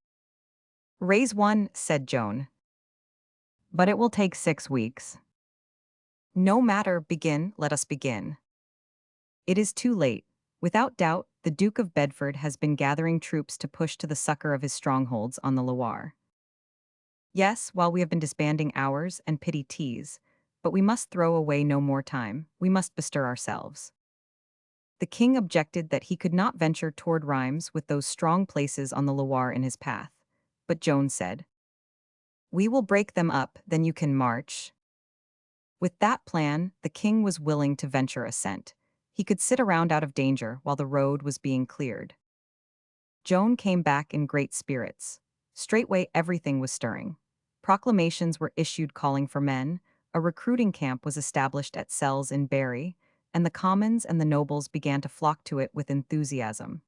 "Raise one," said Joan. "But it will take 6 weeks." "No matter, begin, let us begin." It is too late. Without doubt, the Duke of Bedford has been gathering troops to push to the succor of his strongholds on the Loire. Yes, while we have been disbanding ours and pity teas, but we must throw away no more time, we must bestir ourselves. The king objected that he could not venture toward Rheims with those strong places on the Loire in his path, but Joan said, "We will break them up, then you can march." With that plan, the king was willing to venture assent. He could sit around out of danger while the road was being cleared. Joan came back in great spirits. Straightway everything was stirring. Proclamations were issued calling for men, a recruiting camp was established at Selles in Berry, and the commons and the nobles began to flock to it with enthusiasm.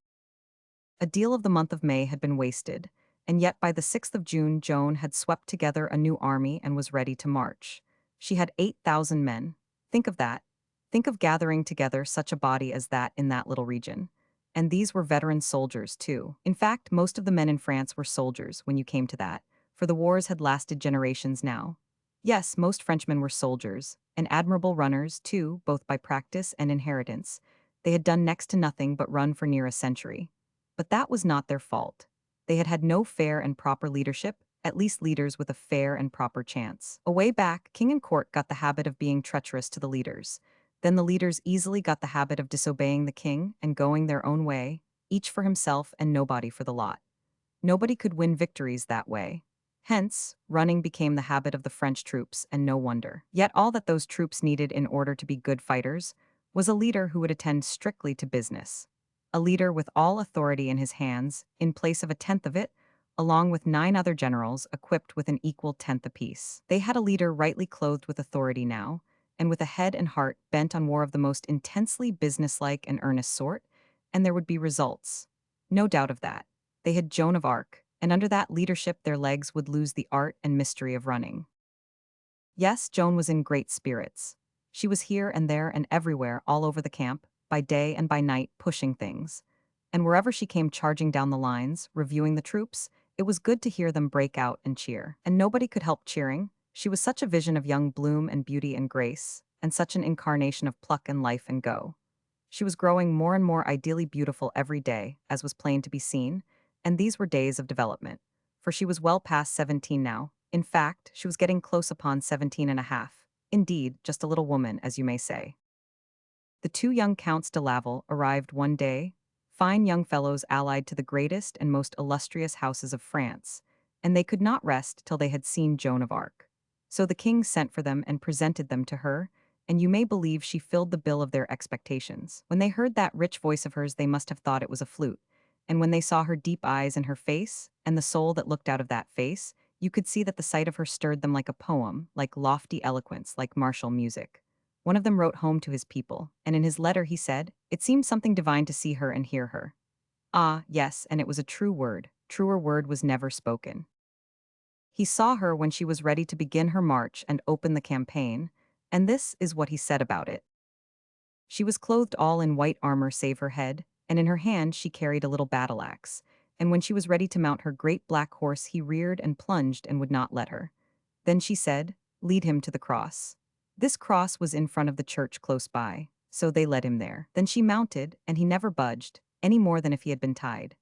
A deal of the month of May had been wasted, and yet by the 6th of June Joan had swept together a new army and was ready to march. She had 8,000 men. Think of that. Think of gathering together such a body as that in that little region. And these were veteran soldiers, too. In fact, most of the men in France were soldiers when you came to that, for the wars had lasted generations now. Yes, most Frenchmen were soldiers, and admirable runners, too, both by practice and inheritance. They had done next to nothing but run for near a century. But that was not their fault. They had had no fair and proper leadership, at least leaders with a fair and proper chance. A way back, king and court got the habit of being treacherous to the leaders. Then the leaders easily got the habit of disobeying the king and going their own way, each for himself and nobody for the lot. Nobody could win victories that way. Hence, running became the habit of the French troops, and no wonder. Yet all that those troops needed in order to be good fighters was a leader who would attend strictly to business. A leader with all authority in his hands, in place of a tenth of it, along with 9 other generals equipped with an equal tenth apiece. They had a leader rightly clothed with authority now, and with a head and heart bent on war of the most intensely businesslike and earnest sort, and there would be results. No doubt of that. They had Joan of Arc, and under that leadership their legs would lose the art and mystery of running. Yes, Joan was in great spirits. She was here and there and everywhere all over the camp, by day and by night, pushing things. And wherever she came charging down the lines, reviewing the troops, it was good to hear them break out and cheer. And nobody could help cheering. She was such a vision of young bloom and beauty and grace, and such an incarnation of pluck and life and go. She was growing more and more ideally beautiful every day, as was plain to be seen, and these were days of development. For she was well past 17 now. In fact, she was getting close upon 17 and a half. Indeed, just a little woman, as you may say. The 2 young Counts de Laval arrived one day, fine young fellows allied to the greatest and most illustrious houses of France, and they could not rest till they had seen Joan of Arc. So the king sent for them and presented them to her, and you may believe she filled the bill of their expectations. When they heard that rich voice of hers, they must have thought it was a flute, and when they saw her deep eyes and her face, and the soul that looked out of that face, you could see that the sight of her stirred them like a poem, like lofty eloquence, like martial music. One of them wrote home to his people, and in his letter he said, "It seemed something divine to see her and hear her." Ah, yes, and it was a true word. Truer word was never spoken. He saw her when she was ready to begin her march and open the campaign, and this is what he said about it. She was clothed all in white armor save her head, and in her hand she carried a little battle axe, and when she was ready to mount her great black horse he reared and plunged and would not let her. Then she said, "Lead him to the cross." This cross was in front of the church close by, so they led him there. Then she mounted, and he never budged, any more than if he had been tied.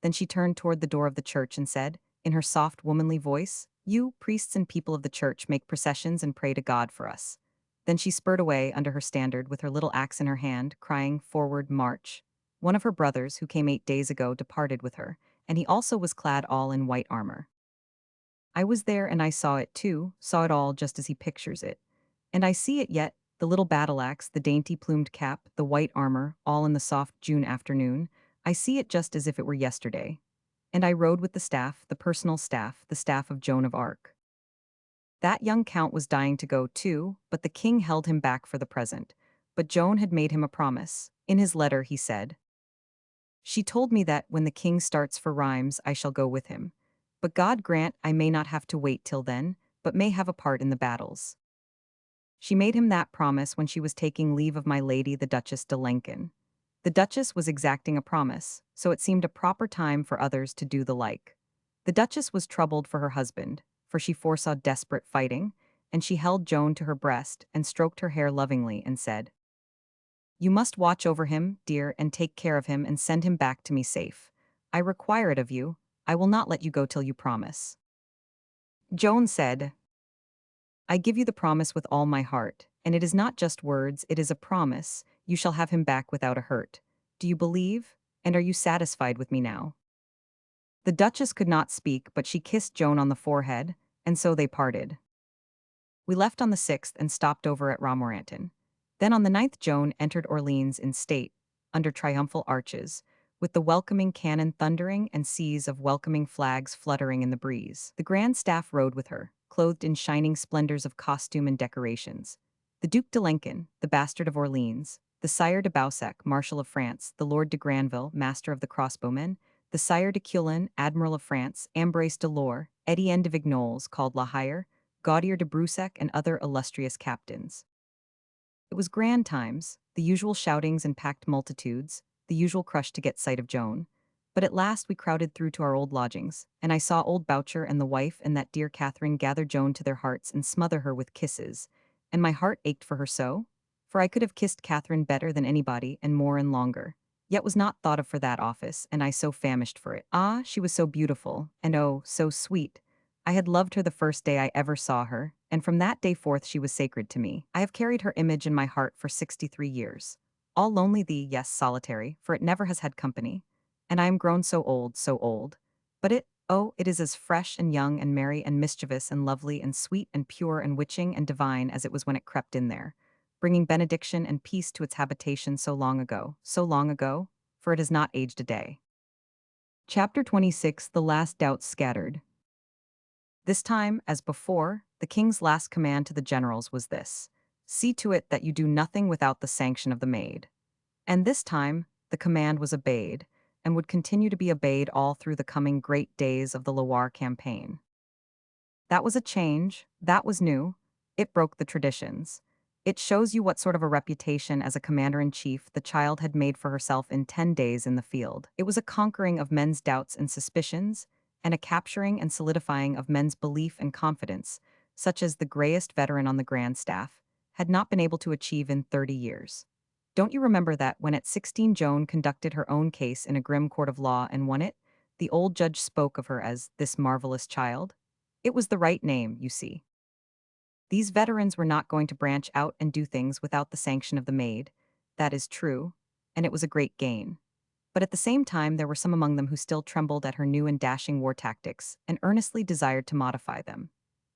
Then she turned toward the door of the church and said, in her soft womanly voice, "You, priests and people of the church, make processions and pray to God for us." Then she spurred away under her standard with her little axe in her hand, crying, "Forward, march." One of her brothers, who came 8 days ago, departed with her, and he also was clad all in white armor. I was there and I saw it too, saw it all just as he pictures it. And I see it yet, the little battle axe, the dainty plumed cap, the white armor, all in the soft June afternoon. I see it just as if it were yesterday. And I rode with the staff, the personal staff, the staff of Joan of Arc. That young count was dying to go too, but the king held him back for the present. But Joan had made him a promise. In his letter he said, "She told me that when the king starts for Rheims I shall go with him. But God grant I may not have to wait till then, but may have a part in the battles." She made him that promise when she was taking leave of my lady the Duchess de Lenken. The Duchess was exacting a promise, so it seemed a proper time for others to do the like. The Duchess was troubled for her husband, for she foresaw desperate fighting, and she held Joan to her breast and stroked her hair lovingly and said, "You must watch over him, dear, and take care of him and send him back to me safe. I require it of you. I will not let you go till you promise." Joan said, "I give you the promise with all my heart, and it is not just words, it is a promise. You shall have him back without a hurt. Do you believe? And are you satisfied with me now?" The Duchess could not speak, but she kissed Joan on the forehead, and so they parted. We left on the 6th and stopped over at Romorantin. Then on the 9th Joan entered Orleans in state, under triumphal arches, with the welcoming cannon thundering and seas of welcoming flags fluttering in the breeze. The grand staff rode with her, clothed in shining splendors of costume and decorations. The Duc de Lenken, the bastard of Orleans, the Sire de Bausec, Marshal of France, the Lord de Granville, Master of the Crossbowmen, the Sire de Cullen, Admiral of France, Ambroise de Lore, Etienne de Vignoles, called La Hire, Gaudier de Broussac, and other illustrious captains. It was grand times, the usual shoutings and packed multitudes, the usual crush to get sight of Joan. But at last we crowded through to our old lodgings, and I saw old Boucher and the wife and that dear Catherine gather Joan to their hearts and smother her with kisses, and my heart ached for her so, for I could have kissed Catherine better than anybody and more and longer, yet was not thought of for that office, and I so famished for it. Ah, she was so beautiful, and oh, so sweet. I had loved her the first day I ever saw her, and from that day forth she was sacred to me. I have carried her image in my heart for 63 years. All lonely thee, yes, solitary, for it never has had company. And I am grown so old, so old. But it, oh, it is as fresh and young and merry and mischievous and lovely and sweet and pure and witching and divine as it was when it crept in there, bringing benediction and peace to its habitation so long ago, for it has not aged a day. Chapter 26. The Last Doubts Scattered. This time, as before, the king's last command to the generals was this: see to it that you do nothing without the sanction of the Maid. And this time, the command was obeyed, and would continue to be obeyed all through the coming great days of the Loire campaign. That was a change, that was new. It broke the traditions. It shows you what sort of a reputation as a commander-in-chief the child had made for herself in 10 days in the field. It was a conquering of men's doubts and suspicions, and a capturing and solidifying of men's belief and confidence, such as the grayest veteran on the Grand Staff had not been able to achieve in 30 years. Don't you remember that when at 16 Joan conducted her own case in a grim court of law and won it, the old judge spoke of her as this marvelous child? It was the right name, you see. These veterans were not going to branch out and do things without the sanction of the Maid. That is true, and it was a great gain. But at the same time, there were some among them who still trembled at her new and dashing war tactics and earnestly desired to modify them.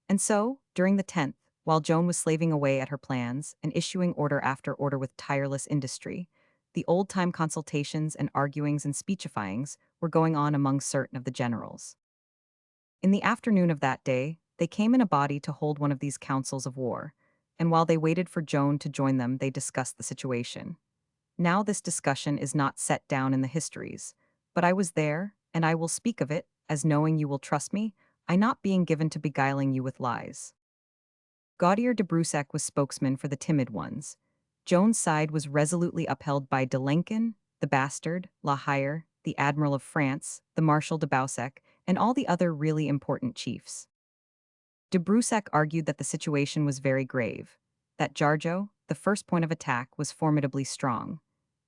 And so, during the 10th, while Joan was slaving away at her plans and issuing order after order with tireless industry, the old-time consultations and arguings and speechifyings were going on among certain of the generals. In the afternoon of that day, they came in a body to hold one of these councils of war, and while they waited for Joan to join them, they discussed the situation. Now this discussion is not set down in the histories, but I was there, and I will speak of it, as knowing you will trust me, I not being given to beguiling you with lies. Gaudier de Broussac was spokesman for the timid ones. Joan's side was resolutely upheld by de Lenken, the bastard, La Hire, the Admiral of France, the Marshal de Boussac, and all the other really important chiefs. De Broussac argued that the situation was very grave, that Jargeau, the first point of attack, was formidably strong,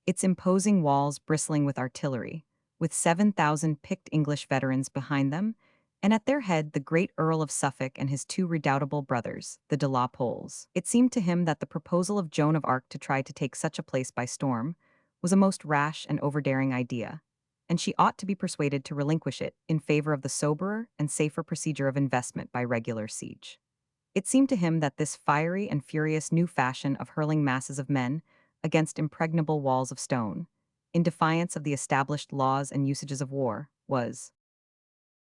its imposing walls bristling with artillery, with 7,000 picked English veterans behind them, and at their head the great Earl of Suffolk and his two redoubtable brothers, the de la Poles. It seemed to him that the proposal of Joan of Arc to try to take such a place by storm was a most rash and overdaring idea, and she ought to be persuaded to relinquish it in favor of the soberer and safer procedure of investment by regular siege. It seemed to him that this fiery and furious new fashion of hurling masses of men against impregnable walls of stone, in defiance of the established laws and usages of war, was.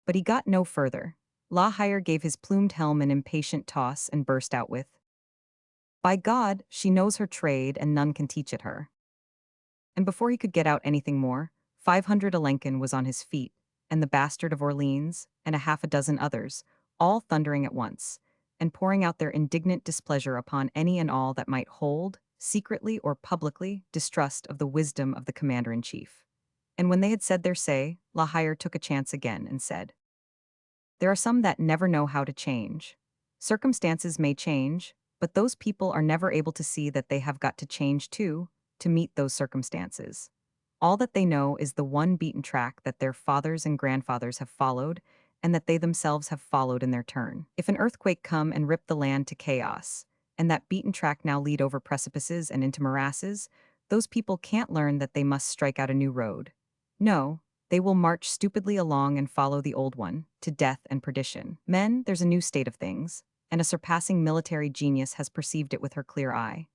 But he got no further. La Hire gave his plumed helm an impatient toss and burst out with, "By God, she knows her trade and none can teach it her." And before he could get out anything more, 500 Alençon was on his feet, and the bastard of Orleans, and a half a dozen others, all thundering at once, and pouring out their indignant displeasure upon any and all that might hold, secretly or publicly, distrust of the wisdom of the commander-in-chief. And when they had said their say, La Hire took a chance again and said, "There are some that never know how to change. Circumstances may change, but those people are never able to see that they have got to change too, to meet those circumstances. All that they know is the one beaten track that their fathers and grandfathers have followed, and that they themselves have followed in their turn. If an earthquake come and rip the land to chaos, and that beaten track now lead over precipices and into morasses, those people can't learn that they must strike out a new road. No, they will march stupidly along and follow the old one, to death and perdition. Men, there's a new state of things, and a surpassing military genius has perceived it with her clear eye.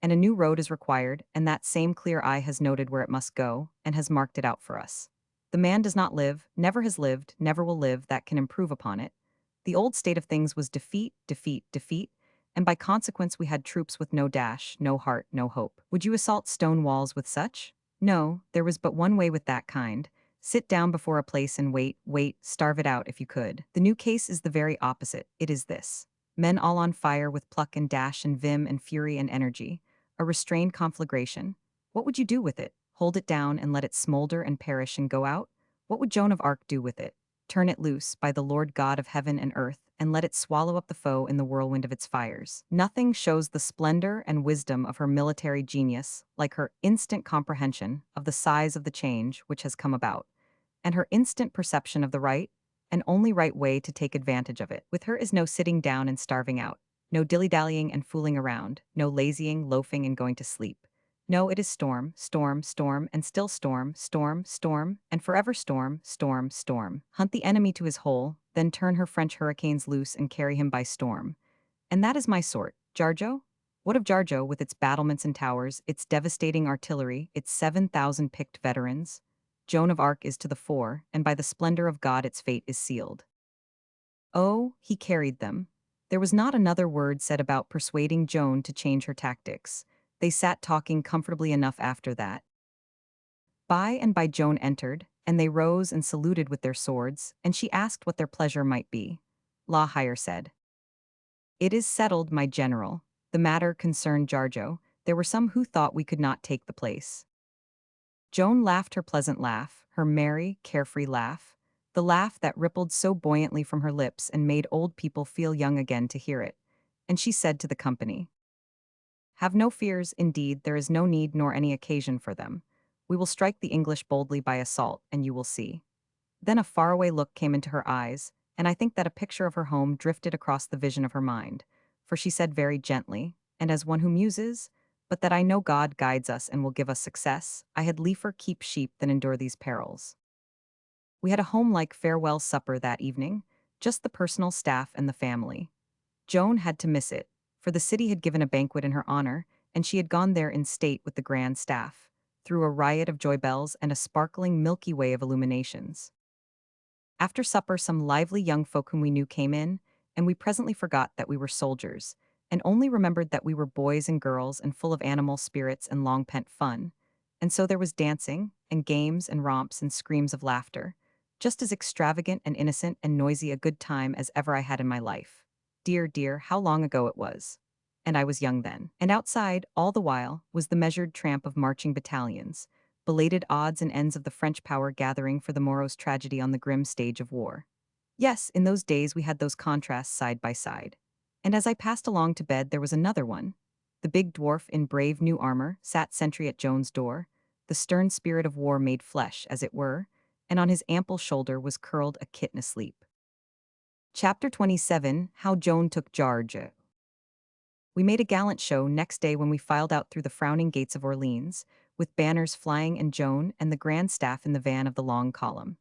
And a new road is required, and that same clear eye has noted where it must go, and has marked it out for us. The man does not live, never has lived, never will live, that can improve upon it. The old state of things was defeat, defeat, defeat, and by consequence we had troops with no dash, no heart, no hope. Would you assault stone walls with such? No, there was but one way with that kind. Sit down before a place and wait, wait, starve it out if you could. The new case is the very opposite. It is this: men all on fire with pluck and dash and vim and fury and energy. A restrained conflagration. What would you do with it? Hold it down and let it smolder and perish and go out? What would Joan of Arc do with it? Turn it loose, by the Lord God of heaven and earth, and let it swallow up the foe in the whirlwind of its fires. Nothing shows the splendor and wisdom of her military genius like her instant comprehension of the size of the change which has come about, and her instant perception of the right and only right way to take advantage of it. With her is no sitting down and starving out, no dilly-dallying and fooling around, no lazying, loafing, and going to sleep. No, it is storm, storm, storm, and still storm, storm, storm, and forever storm, storm, storm. Hunt the enemy to his hole, then turn her French hurricanes loose and carry him by storm. And that is my sort. Jarjo? What of Jarjo with its battlements and towers, its devastating artillery, its 7,000 picked veterans? Joan of Arc is to the fore, and by the splendor of God its fate is sealed. Oh, he carried them. There was not another word said about persuading Joan to change her tactics. They sat talking comfortably enough after that. By and by Joan entered, and they rose and saluted with their swords, and she asked what their pleasure might be. La Hire said, "It is settled, my general. The matter concerned Jarjo. There were some who thought we could not take the place." Joan laughed her pleasant laugh, her merry, carefree laugh, the laugh that rippled so buoyantly from her lips and made old people feel young again to hear it. And she said to the company, "Have no fears, indeed, there is no need nor any occasion for them. We will strike the English boldly by assault, and you will see." Then a faraway look came into her eyes, and I think that a picture of her home drifted across the vision of her mind, for she said very gently, and as one who muses, "But that I know God guides us and will give us success, I had liefer keep sheep than endure these perils." We had a home-like farewell supper that evening, just the personal staff and the family. Joan had to miss it, for the city had given a banquet in her honor, and she had gone there in state with the grand staff, through a riot of joy bells and a sparkling Milky Way of illuminations. After supper, some lively young folk whom we knew came in, and we presently forgot that we were soldiers, and only remembered that we were boys and girls and full of animal spirits and long-pent fun. And so there was dancing, and games and romps and screams of laughter, just as extravagant and innocent and noisy a good time as ever I had in my life. Dear, dear, how long ago it was. And I was young then. And outside, all the while, was the measured tramp of marching battalions, belated odds and ends of the French power gathering for the morrow's tragedy on the grim stage of war. Yes, in those days we had those contrasts side by side. And as I passed along to bed there was another one. The big dwarf in brave new armor sat sentry at Joan's door, the stern spirit of war made flesh, as it were, and on his ample shoulder was curled a kitten asleep. Chapter 27, How Joan Took Charge. We made a gallant show next day when we filed out through the frowning gates of Orleans, with banners flying and Joan and the grand staff in the van of the long column.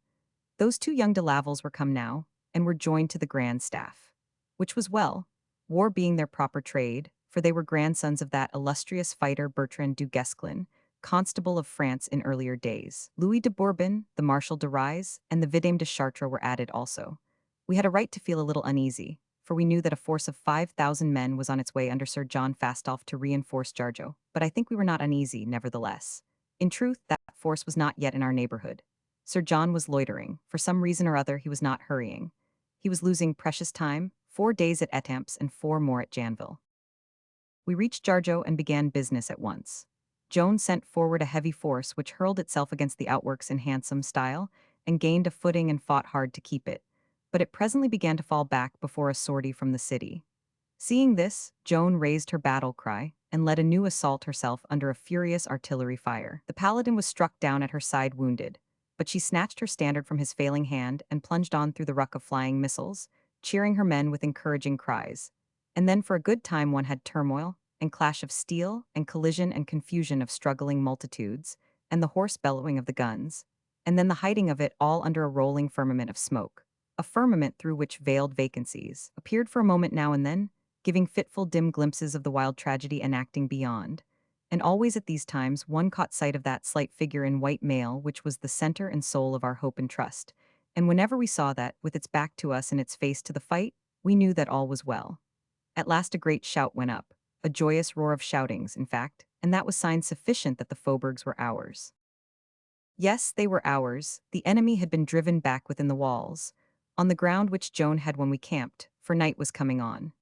Those two young de Lavals were come now, and were joined to the grand staff. Which was well, war being their proper trade, for they were grandsons of that illustrious fighter Bertrand du Guesclin, Constable of France in earlier days. Louis de Bourbon, the Marshal de Rise, and the Vidame de Chartres were added also. We had a right to feel a little uneasy, for we knew that a force of 5,000 men was on its way under Sir John Fastolf to reinforce Jarjo, but I think we were not uneasy, nevertheless. In truth, that force was not yet in our neighborhood. Sir John was loitering. For some reason or other, he was not hurrying. He was losing precious time, 4 days at Étampes and 4 more at Janville. We reached Jarjo and began business at once. Joan sent forward a heavy force which hurled itself against the outworks in handsome style, and gained a footing and fought hard to keep it. But it presently began to fall back before a sortie from the city. Seeing this, Joan raised her battle cry, and led a new assault herself under a furious artillery fire. The paladin was struck down at her side wounded, but she snatched her standard from his failing hand and plunged on through the ruck of flying missiles, cheering her men with encouraging cries. And then for a good time one had turmoil, and clash of steel, and collision and confusion of struggling multitudes, and the hoarse bellowing of the guns, and then the hiding of it all under a rolling firmament of smoke, a firmament through which veiled vacancies appeared for a moment now and then, giving fitful dim glimpses of the wild tragedy enacting beyond. And always at these times one caught sight of that slight figure in white mail which was the center and soul of our hope and trust, and whenever we saw that, with its back to us and its face to the fight, we knew that all was well. At last a great shout went up, a joyous roar of shoutings, in fact, and that was sign sufficient that the faubourgs were ours. Yes, they were ours. The enemy had been driven back within the walls, on the ground which Joan had when we camped, for night was coming on.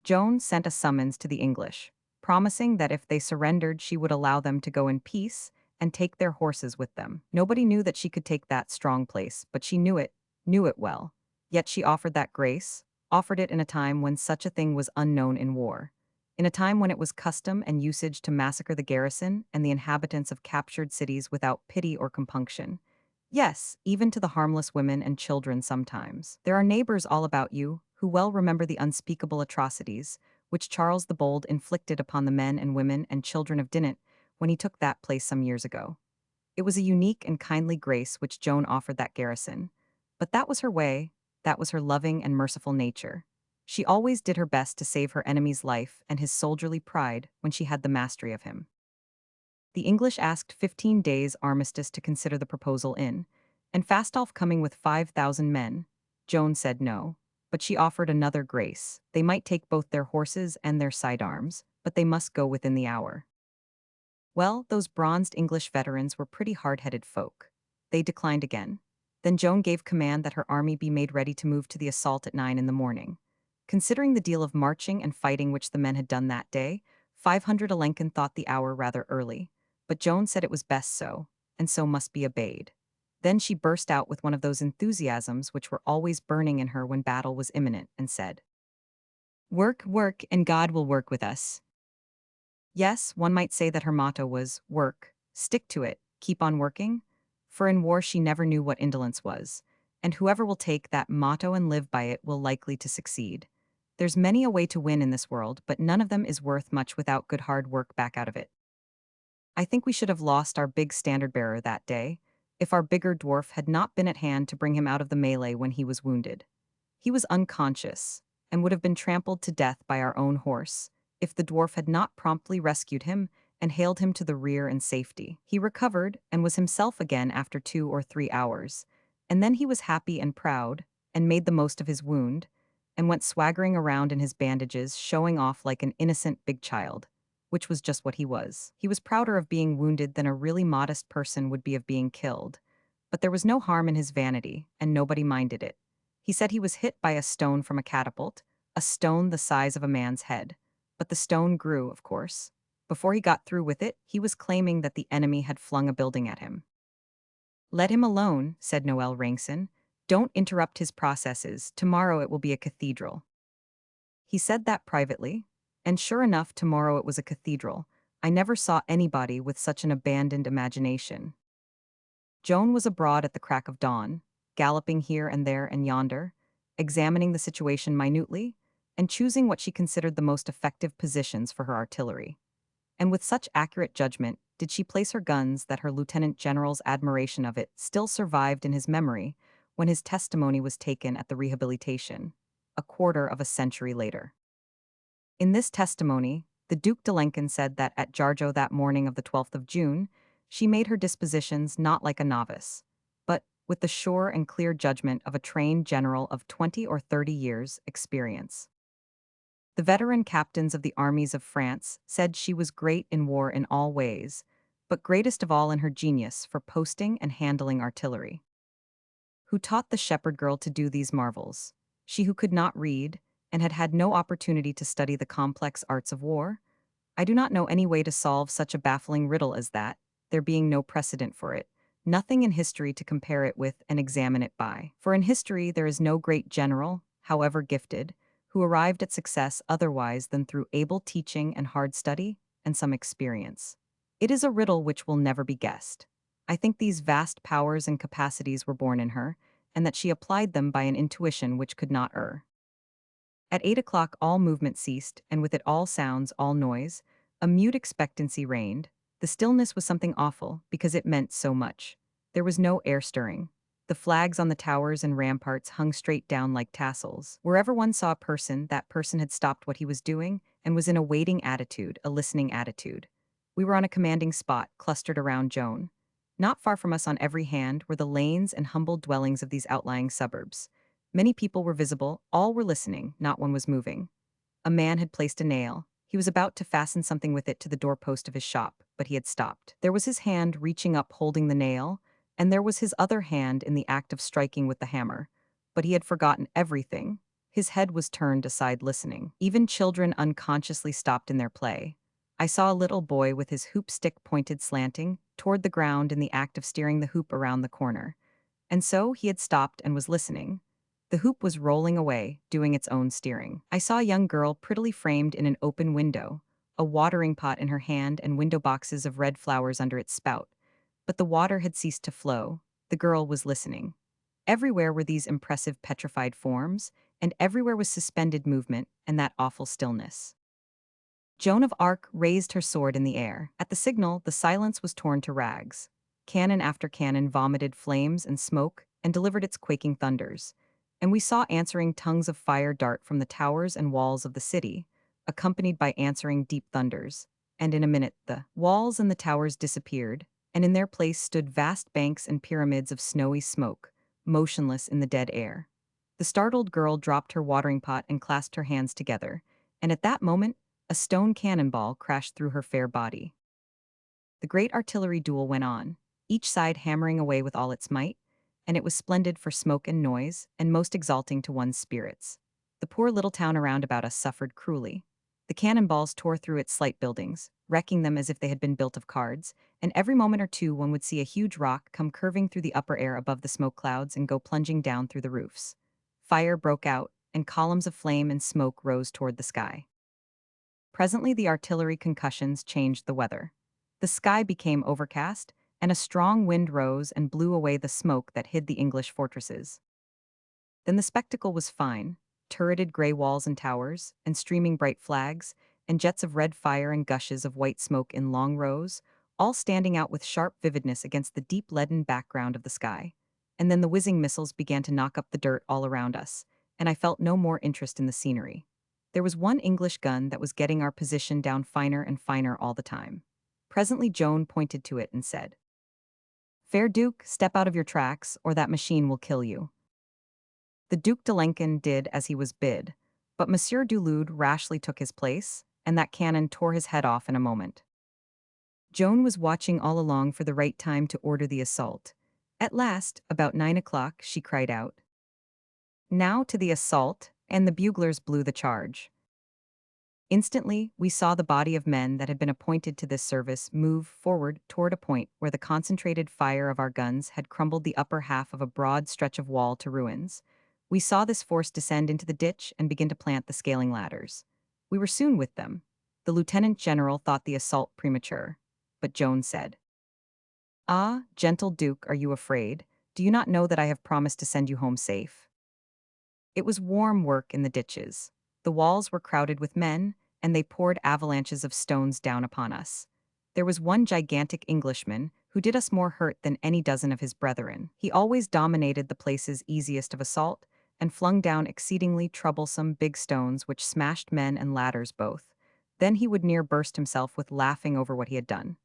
Joan sent a summons to the English, promising that if they surrendered she would allow them to go in peace and take their horses with them. Nobody knew that she could take that strong place, but she knew it well. Yet she offered that grace, offered it in a time when such a thing was unknown in war, in a time when it was custom and usage to massacre the garrison and the inhabitants of captured cities without pity or compunction. Yes, even to the harmless women and children sometimes. There are neighbors all about you, who well remember the unspeakable atrocities, which Charles the Bold inflicted upon the men and women and children of Dinant when he took that place some years ago. It was a unique and kindly grace which Joan offered that garrison. But that was her way, that was her loving and merciful nature. She always did her best to save her enemy's life and his soldierly pride when she had the mastery of him. The English asked 15 days' armistice to consider the proposal in, and Fastolf coming with 5,000 men. Joan said no, but she offered another grace. They might take both their horses and their sidearms, but they must go within the hour. Well, those bronzed English veterans were pretty hard-headed folk. They declined again. Then Joan gave command that her army be made ready to move to the assault at 9 in the morning. Considering the deal of marching and fighting which the men had done that day, 500 Alençon thought the hour rather early, but Joan said it was best so, and so must be obeyed. Then she burst out with one of those enthusiasms which were always burning in her when battle was imminent, and said, "Work, work, and God will work with us." Yes, one might say that her motto was, work, stick to it, keep on working, for in war she never knew what indolence was, and whoever will take that motto and live by it will likely to succeed. There's many a way to win in this world, but none of them is worth much without good hard work back out of it. I think we should have lost our big standard-bearer that day, if our bigger dwarf had not been at hand to bring him out of the melee when he was wounded. He was unconscious, and would have been trampled to death by our own horse, if the dwarf had not promptly rescued him and haled him to the rear in safety. He recovered and was himself again after 2 or 3 hours, and then he was happy and proud, and made the most of his wound, and went swaggering around in his bandages, showing off like an innocent big child, which was just what he was. He was prouder of being wounded than a really modest person would be of being killed, but there was no harm in his vanity, and nobody minded it. He said he was hit by a stone from a catapult, a stone the size of a man's head. But the stone grew, of course. Before he got through with it, he was claiming that the enemy had flung a building at him. "Let him alone," said Noel Rankson. "Don't interrupt his processes. Tomorrow it will be a cathedral." He said that privately, and sure enough, tomorrow it was a cathedral. I never saw anybody with such an abandoned imagination. Joan was abroad at the crack of dawn, galloping here and there and yonder, examining the situation minutely, and choosing what she considered the most effective positions for her artillery. And with such accurate judgment did she place her guns that her lieutenant general's admiration of it still survived in his memory when his testimony was taken at the rehabilitation, a quarter of a century later. In this testimony, the Duc d'Alençon said that at Jargeau that morning of the 12th of June, she made her dispositions not like a novice, but with the sure and clear judgment of a trained general of 20 or 30 years' experience. The veteran captains of the armies of France said she was great in war in all ways, but greatest of all in her genius for posting and handling artillery. Who taught the shepherd girl to do these marvels? She who could not read, and had had no opportunity to study the complex arts of war? I do not know any way to solve such a baffling riddle as that, there being no precedent for it, nothing in history to compare it with and examine it by. For in history there is no great general, however gifted, who arrived at success otherwise than through able teaching and hard study, and some experience. It is a riddle which will never be guessed. I think these vast powers and capacities were born in her, and that she applied them by an intuition which could not err. At 8 o'clock all movement ceased, and with it all sounds, all noise. A mute expectancy reigned. The stillness was something awful, because it meant so much. There was no air stirring. The flags on the towers and ramparts hung straight down like tassels. Wherever one saw a person, that person had stopped what he was doing, and was in a waiting attitude, a listening attitude. We were on a commanding spot, clustered around Joan. Not far from us on every hand were the lanes and humble dwellings of these outlying suburbs. Many people were visible, all were listening, not one was moving. A man had placed a nail. He was about to fasten something with it to the doorpost of his shop, but he had stopped. There was his hand reaching up holding the nail, and there was his other hand in the act of striking with the hammer. But he had forgotten everything. His head was turned aside listening. Even children unconsciously stopped in their play. I saw a little boy with his hoop stick pointed slanting toward the ground in the act of steering the hoop around the corner. And so he had stopped and was listening. The hoop was rolling away, doing its own steering. I saw a young girl prettily framed in an open window, a watering pot in her hand and window boxes of red flowers under its spout. But the water had ceased to flow. The girl was listening. Everywhere were these impressive petrified forms, and everywhere was suspended movement and that awful stillness. Joan of Arc raised her sword in the air. At the signal, the silence was torn to rags. Cannon after cannon vomited flames and smoke and delivered its quaking thunders. And we saw answering tongues of fire dart from the towers and walls of the city, accompanied by answering deep thunders. And in a minute, the walls and the towers disappeared, and in their place stood vast banks and pyramids of snowy smoke, motionless in the dead air. The startled girl dropped her watering pot and clasped her hands together, and at that moment, a stone cannonball crashed through her fair body. The great artillery duel went on, each side hammering away with all its might, and it was splendid for smoke and noise, and most exalting to one's spirits. The poor little town around about us suffered cruelly. The cannonballs tore through its slight buildings, wrecking them as if they had been built of cards, and every moment or two one would see a huge rock come curving through the upper air above the smoke clouds and go plunging down through the roofs. Fire broke out, and columns of flame and smoke rose toward the sky. Presently the artillery concussions changed the weather. The sky became overcast, and a strong wind rose and blew away the smoke that hid the English fortresses. Then the spectacle was fine: turreted gray walls and towers, and streaming bright flags, and jets of red fire and gushes of white smoke in long rows, all standing out with sharp vividness against the deep leaden background of the sky. And then the whizzing missiles began to knock up the dirt all around us, and I felt no more interest in the scenery. There was one English gun that was getting our position down finer and finer all the time. Presently Joan pointed to it and said, "Fair Duke, step out of your tracks, or that machine will kill you." The Duc de Lincoln did as he was bid, but Monsieur du Lude rashly took his place, and that cannon tore his head off in a moment. Joan was watching all along for the right time to order the assault. At last, about 9 o'clock, she cried out, "Now to the assault," and the buglers blew the charge. Instantly, we saw the body of men that had been appointed to this service move forward toward a point where the concentrated fire of our guns had crumbled the upper half of a broad stretch of wall to ruins. We saw this force descend into the ditch and begin to plant the scaling ladders. We were soon with them. The lieutenant general thought the assault premature, but Joan said, "Ah, gentle Duke, are you afraid? Do you not know that I have promised to send you home safe?" It was warm work in the ditches. The walls were crowded with men, and they poured avalanches of stones down upon us. There was one gigantic Englishman who did us more hurt than any dozen of his brethren. He always dominated the places easiest of assault, and flung down exceedingly troublesome big stones which smashed men and ladders both. Then he would near burst himself with laughing over what he had done.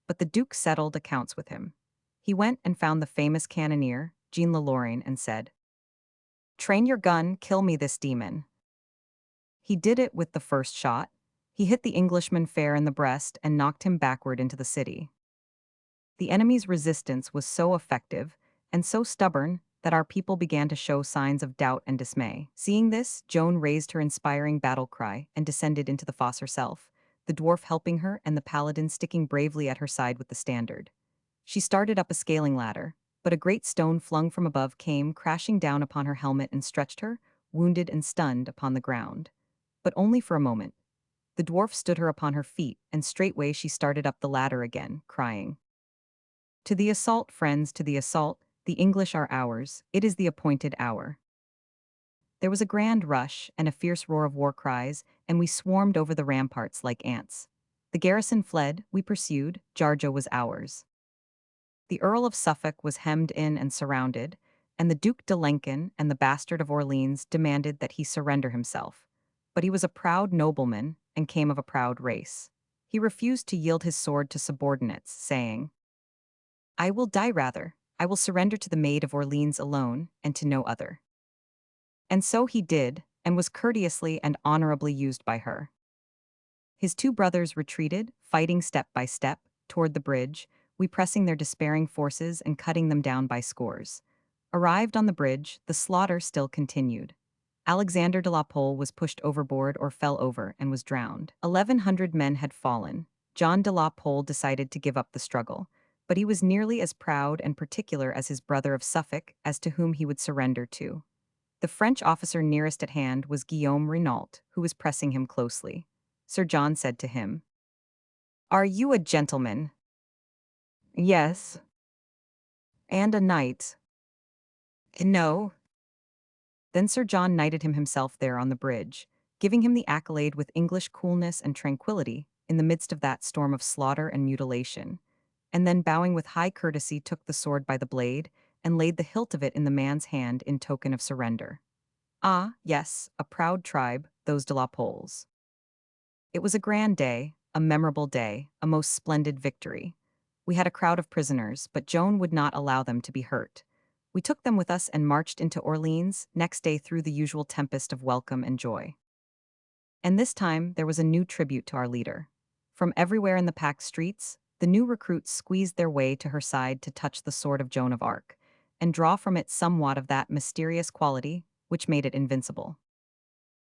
But the Duke settled accounts with him. He went and found the famous cannoneer, Jean Lorraine, and said, "Train your gun, kill me this demon." He did it with the first shot. He hit the Englishman fair in the breast and knocked him backward into the city. The enemy's resistance was so effective and so stubborn that our people began to show signs of doubt and dismay. Seeing this, Joan raised her inspiring battle cry and descended into the fosse herself, the dwarf helping her and the paladin sticking bravely at her side with the standard. She started up a scaling ladder, but a great stone flung from above came crashing down upon her helmet and stretched her, wounded and stunned, upon the ground. But only for a moment. The dwarf stood her upon her feet, and straightway she started up the ladder again, crying, "To the assault, friends, to the assault, the English are ours, it is the appointed hour." There was a grand rush and a fierce roar of war cries, and we swarmed over the ramparts like ants. The garrison fled, we pursued, Jargeau was ours. The Earl of Suffolk was hemmed in and surrounded, and the Duc de Lincoln and the Bastard of Orleans demanded that he surrender himself. But he was a proud nobleman and came of a proud race. He refused to yield his sword to subordinates, saying, "I will die rather. I will surrender to the Maid of Orleans alone, and to no other." And so he did, and was courteously and honorably used by her. His two brothers retreated, fighting step by step, toward the bridge, we pressing their despairing forces and cutting them down by scores. Arrived on the bridge, the slaughter still continued. Alexander de la Pole was pushed overboard or fell over and was drowned. 1,100 men had fallen. John de la Pole decided to give up the struggle, but he was nearly as proud and particular as his brother of Suffolk as to whom he would surrender to. The French officer nearest at hand was Guillaume Renault, who was pressing him closely. Sir John said to him, "Are you a gentleman?" "Yes." And a knight. No. Then Sir John knighted him himself there on the bridge, giving him the accolade with English coolness and tranquility in the midst of that storm of slaughter and mutilation, and then bowing with high courtesy took the sword by the blade and laid the hilt of it in the man's hand in token of surrender. Ah, yes, a proud tribe, those de la Poles. It was a grand day, a memorable day, a most splendid victory. We had a crowd of prisoners, but Joan would not allow them to be hurt. We took them with us and marched into Orleans next day through the usual tempest of welcome and joy. And this time there was a new tribute to our leader. From everywhere in the packed streets, the new recruits squeezed their way to her side to touch the sword of Joan of Arc, and draw from it somewhat of that mysterious quality which made it invincible.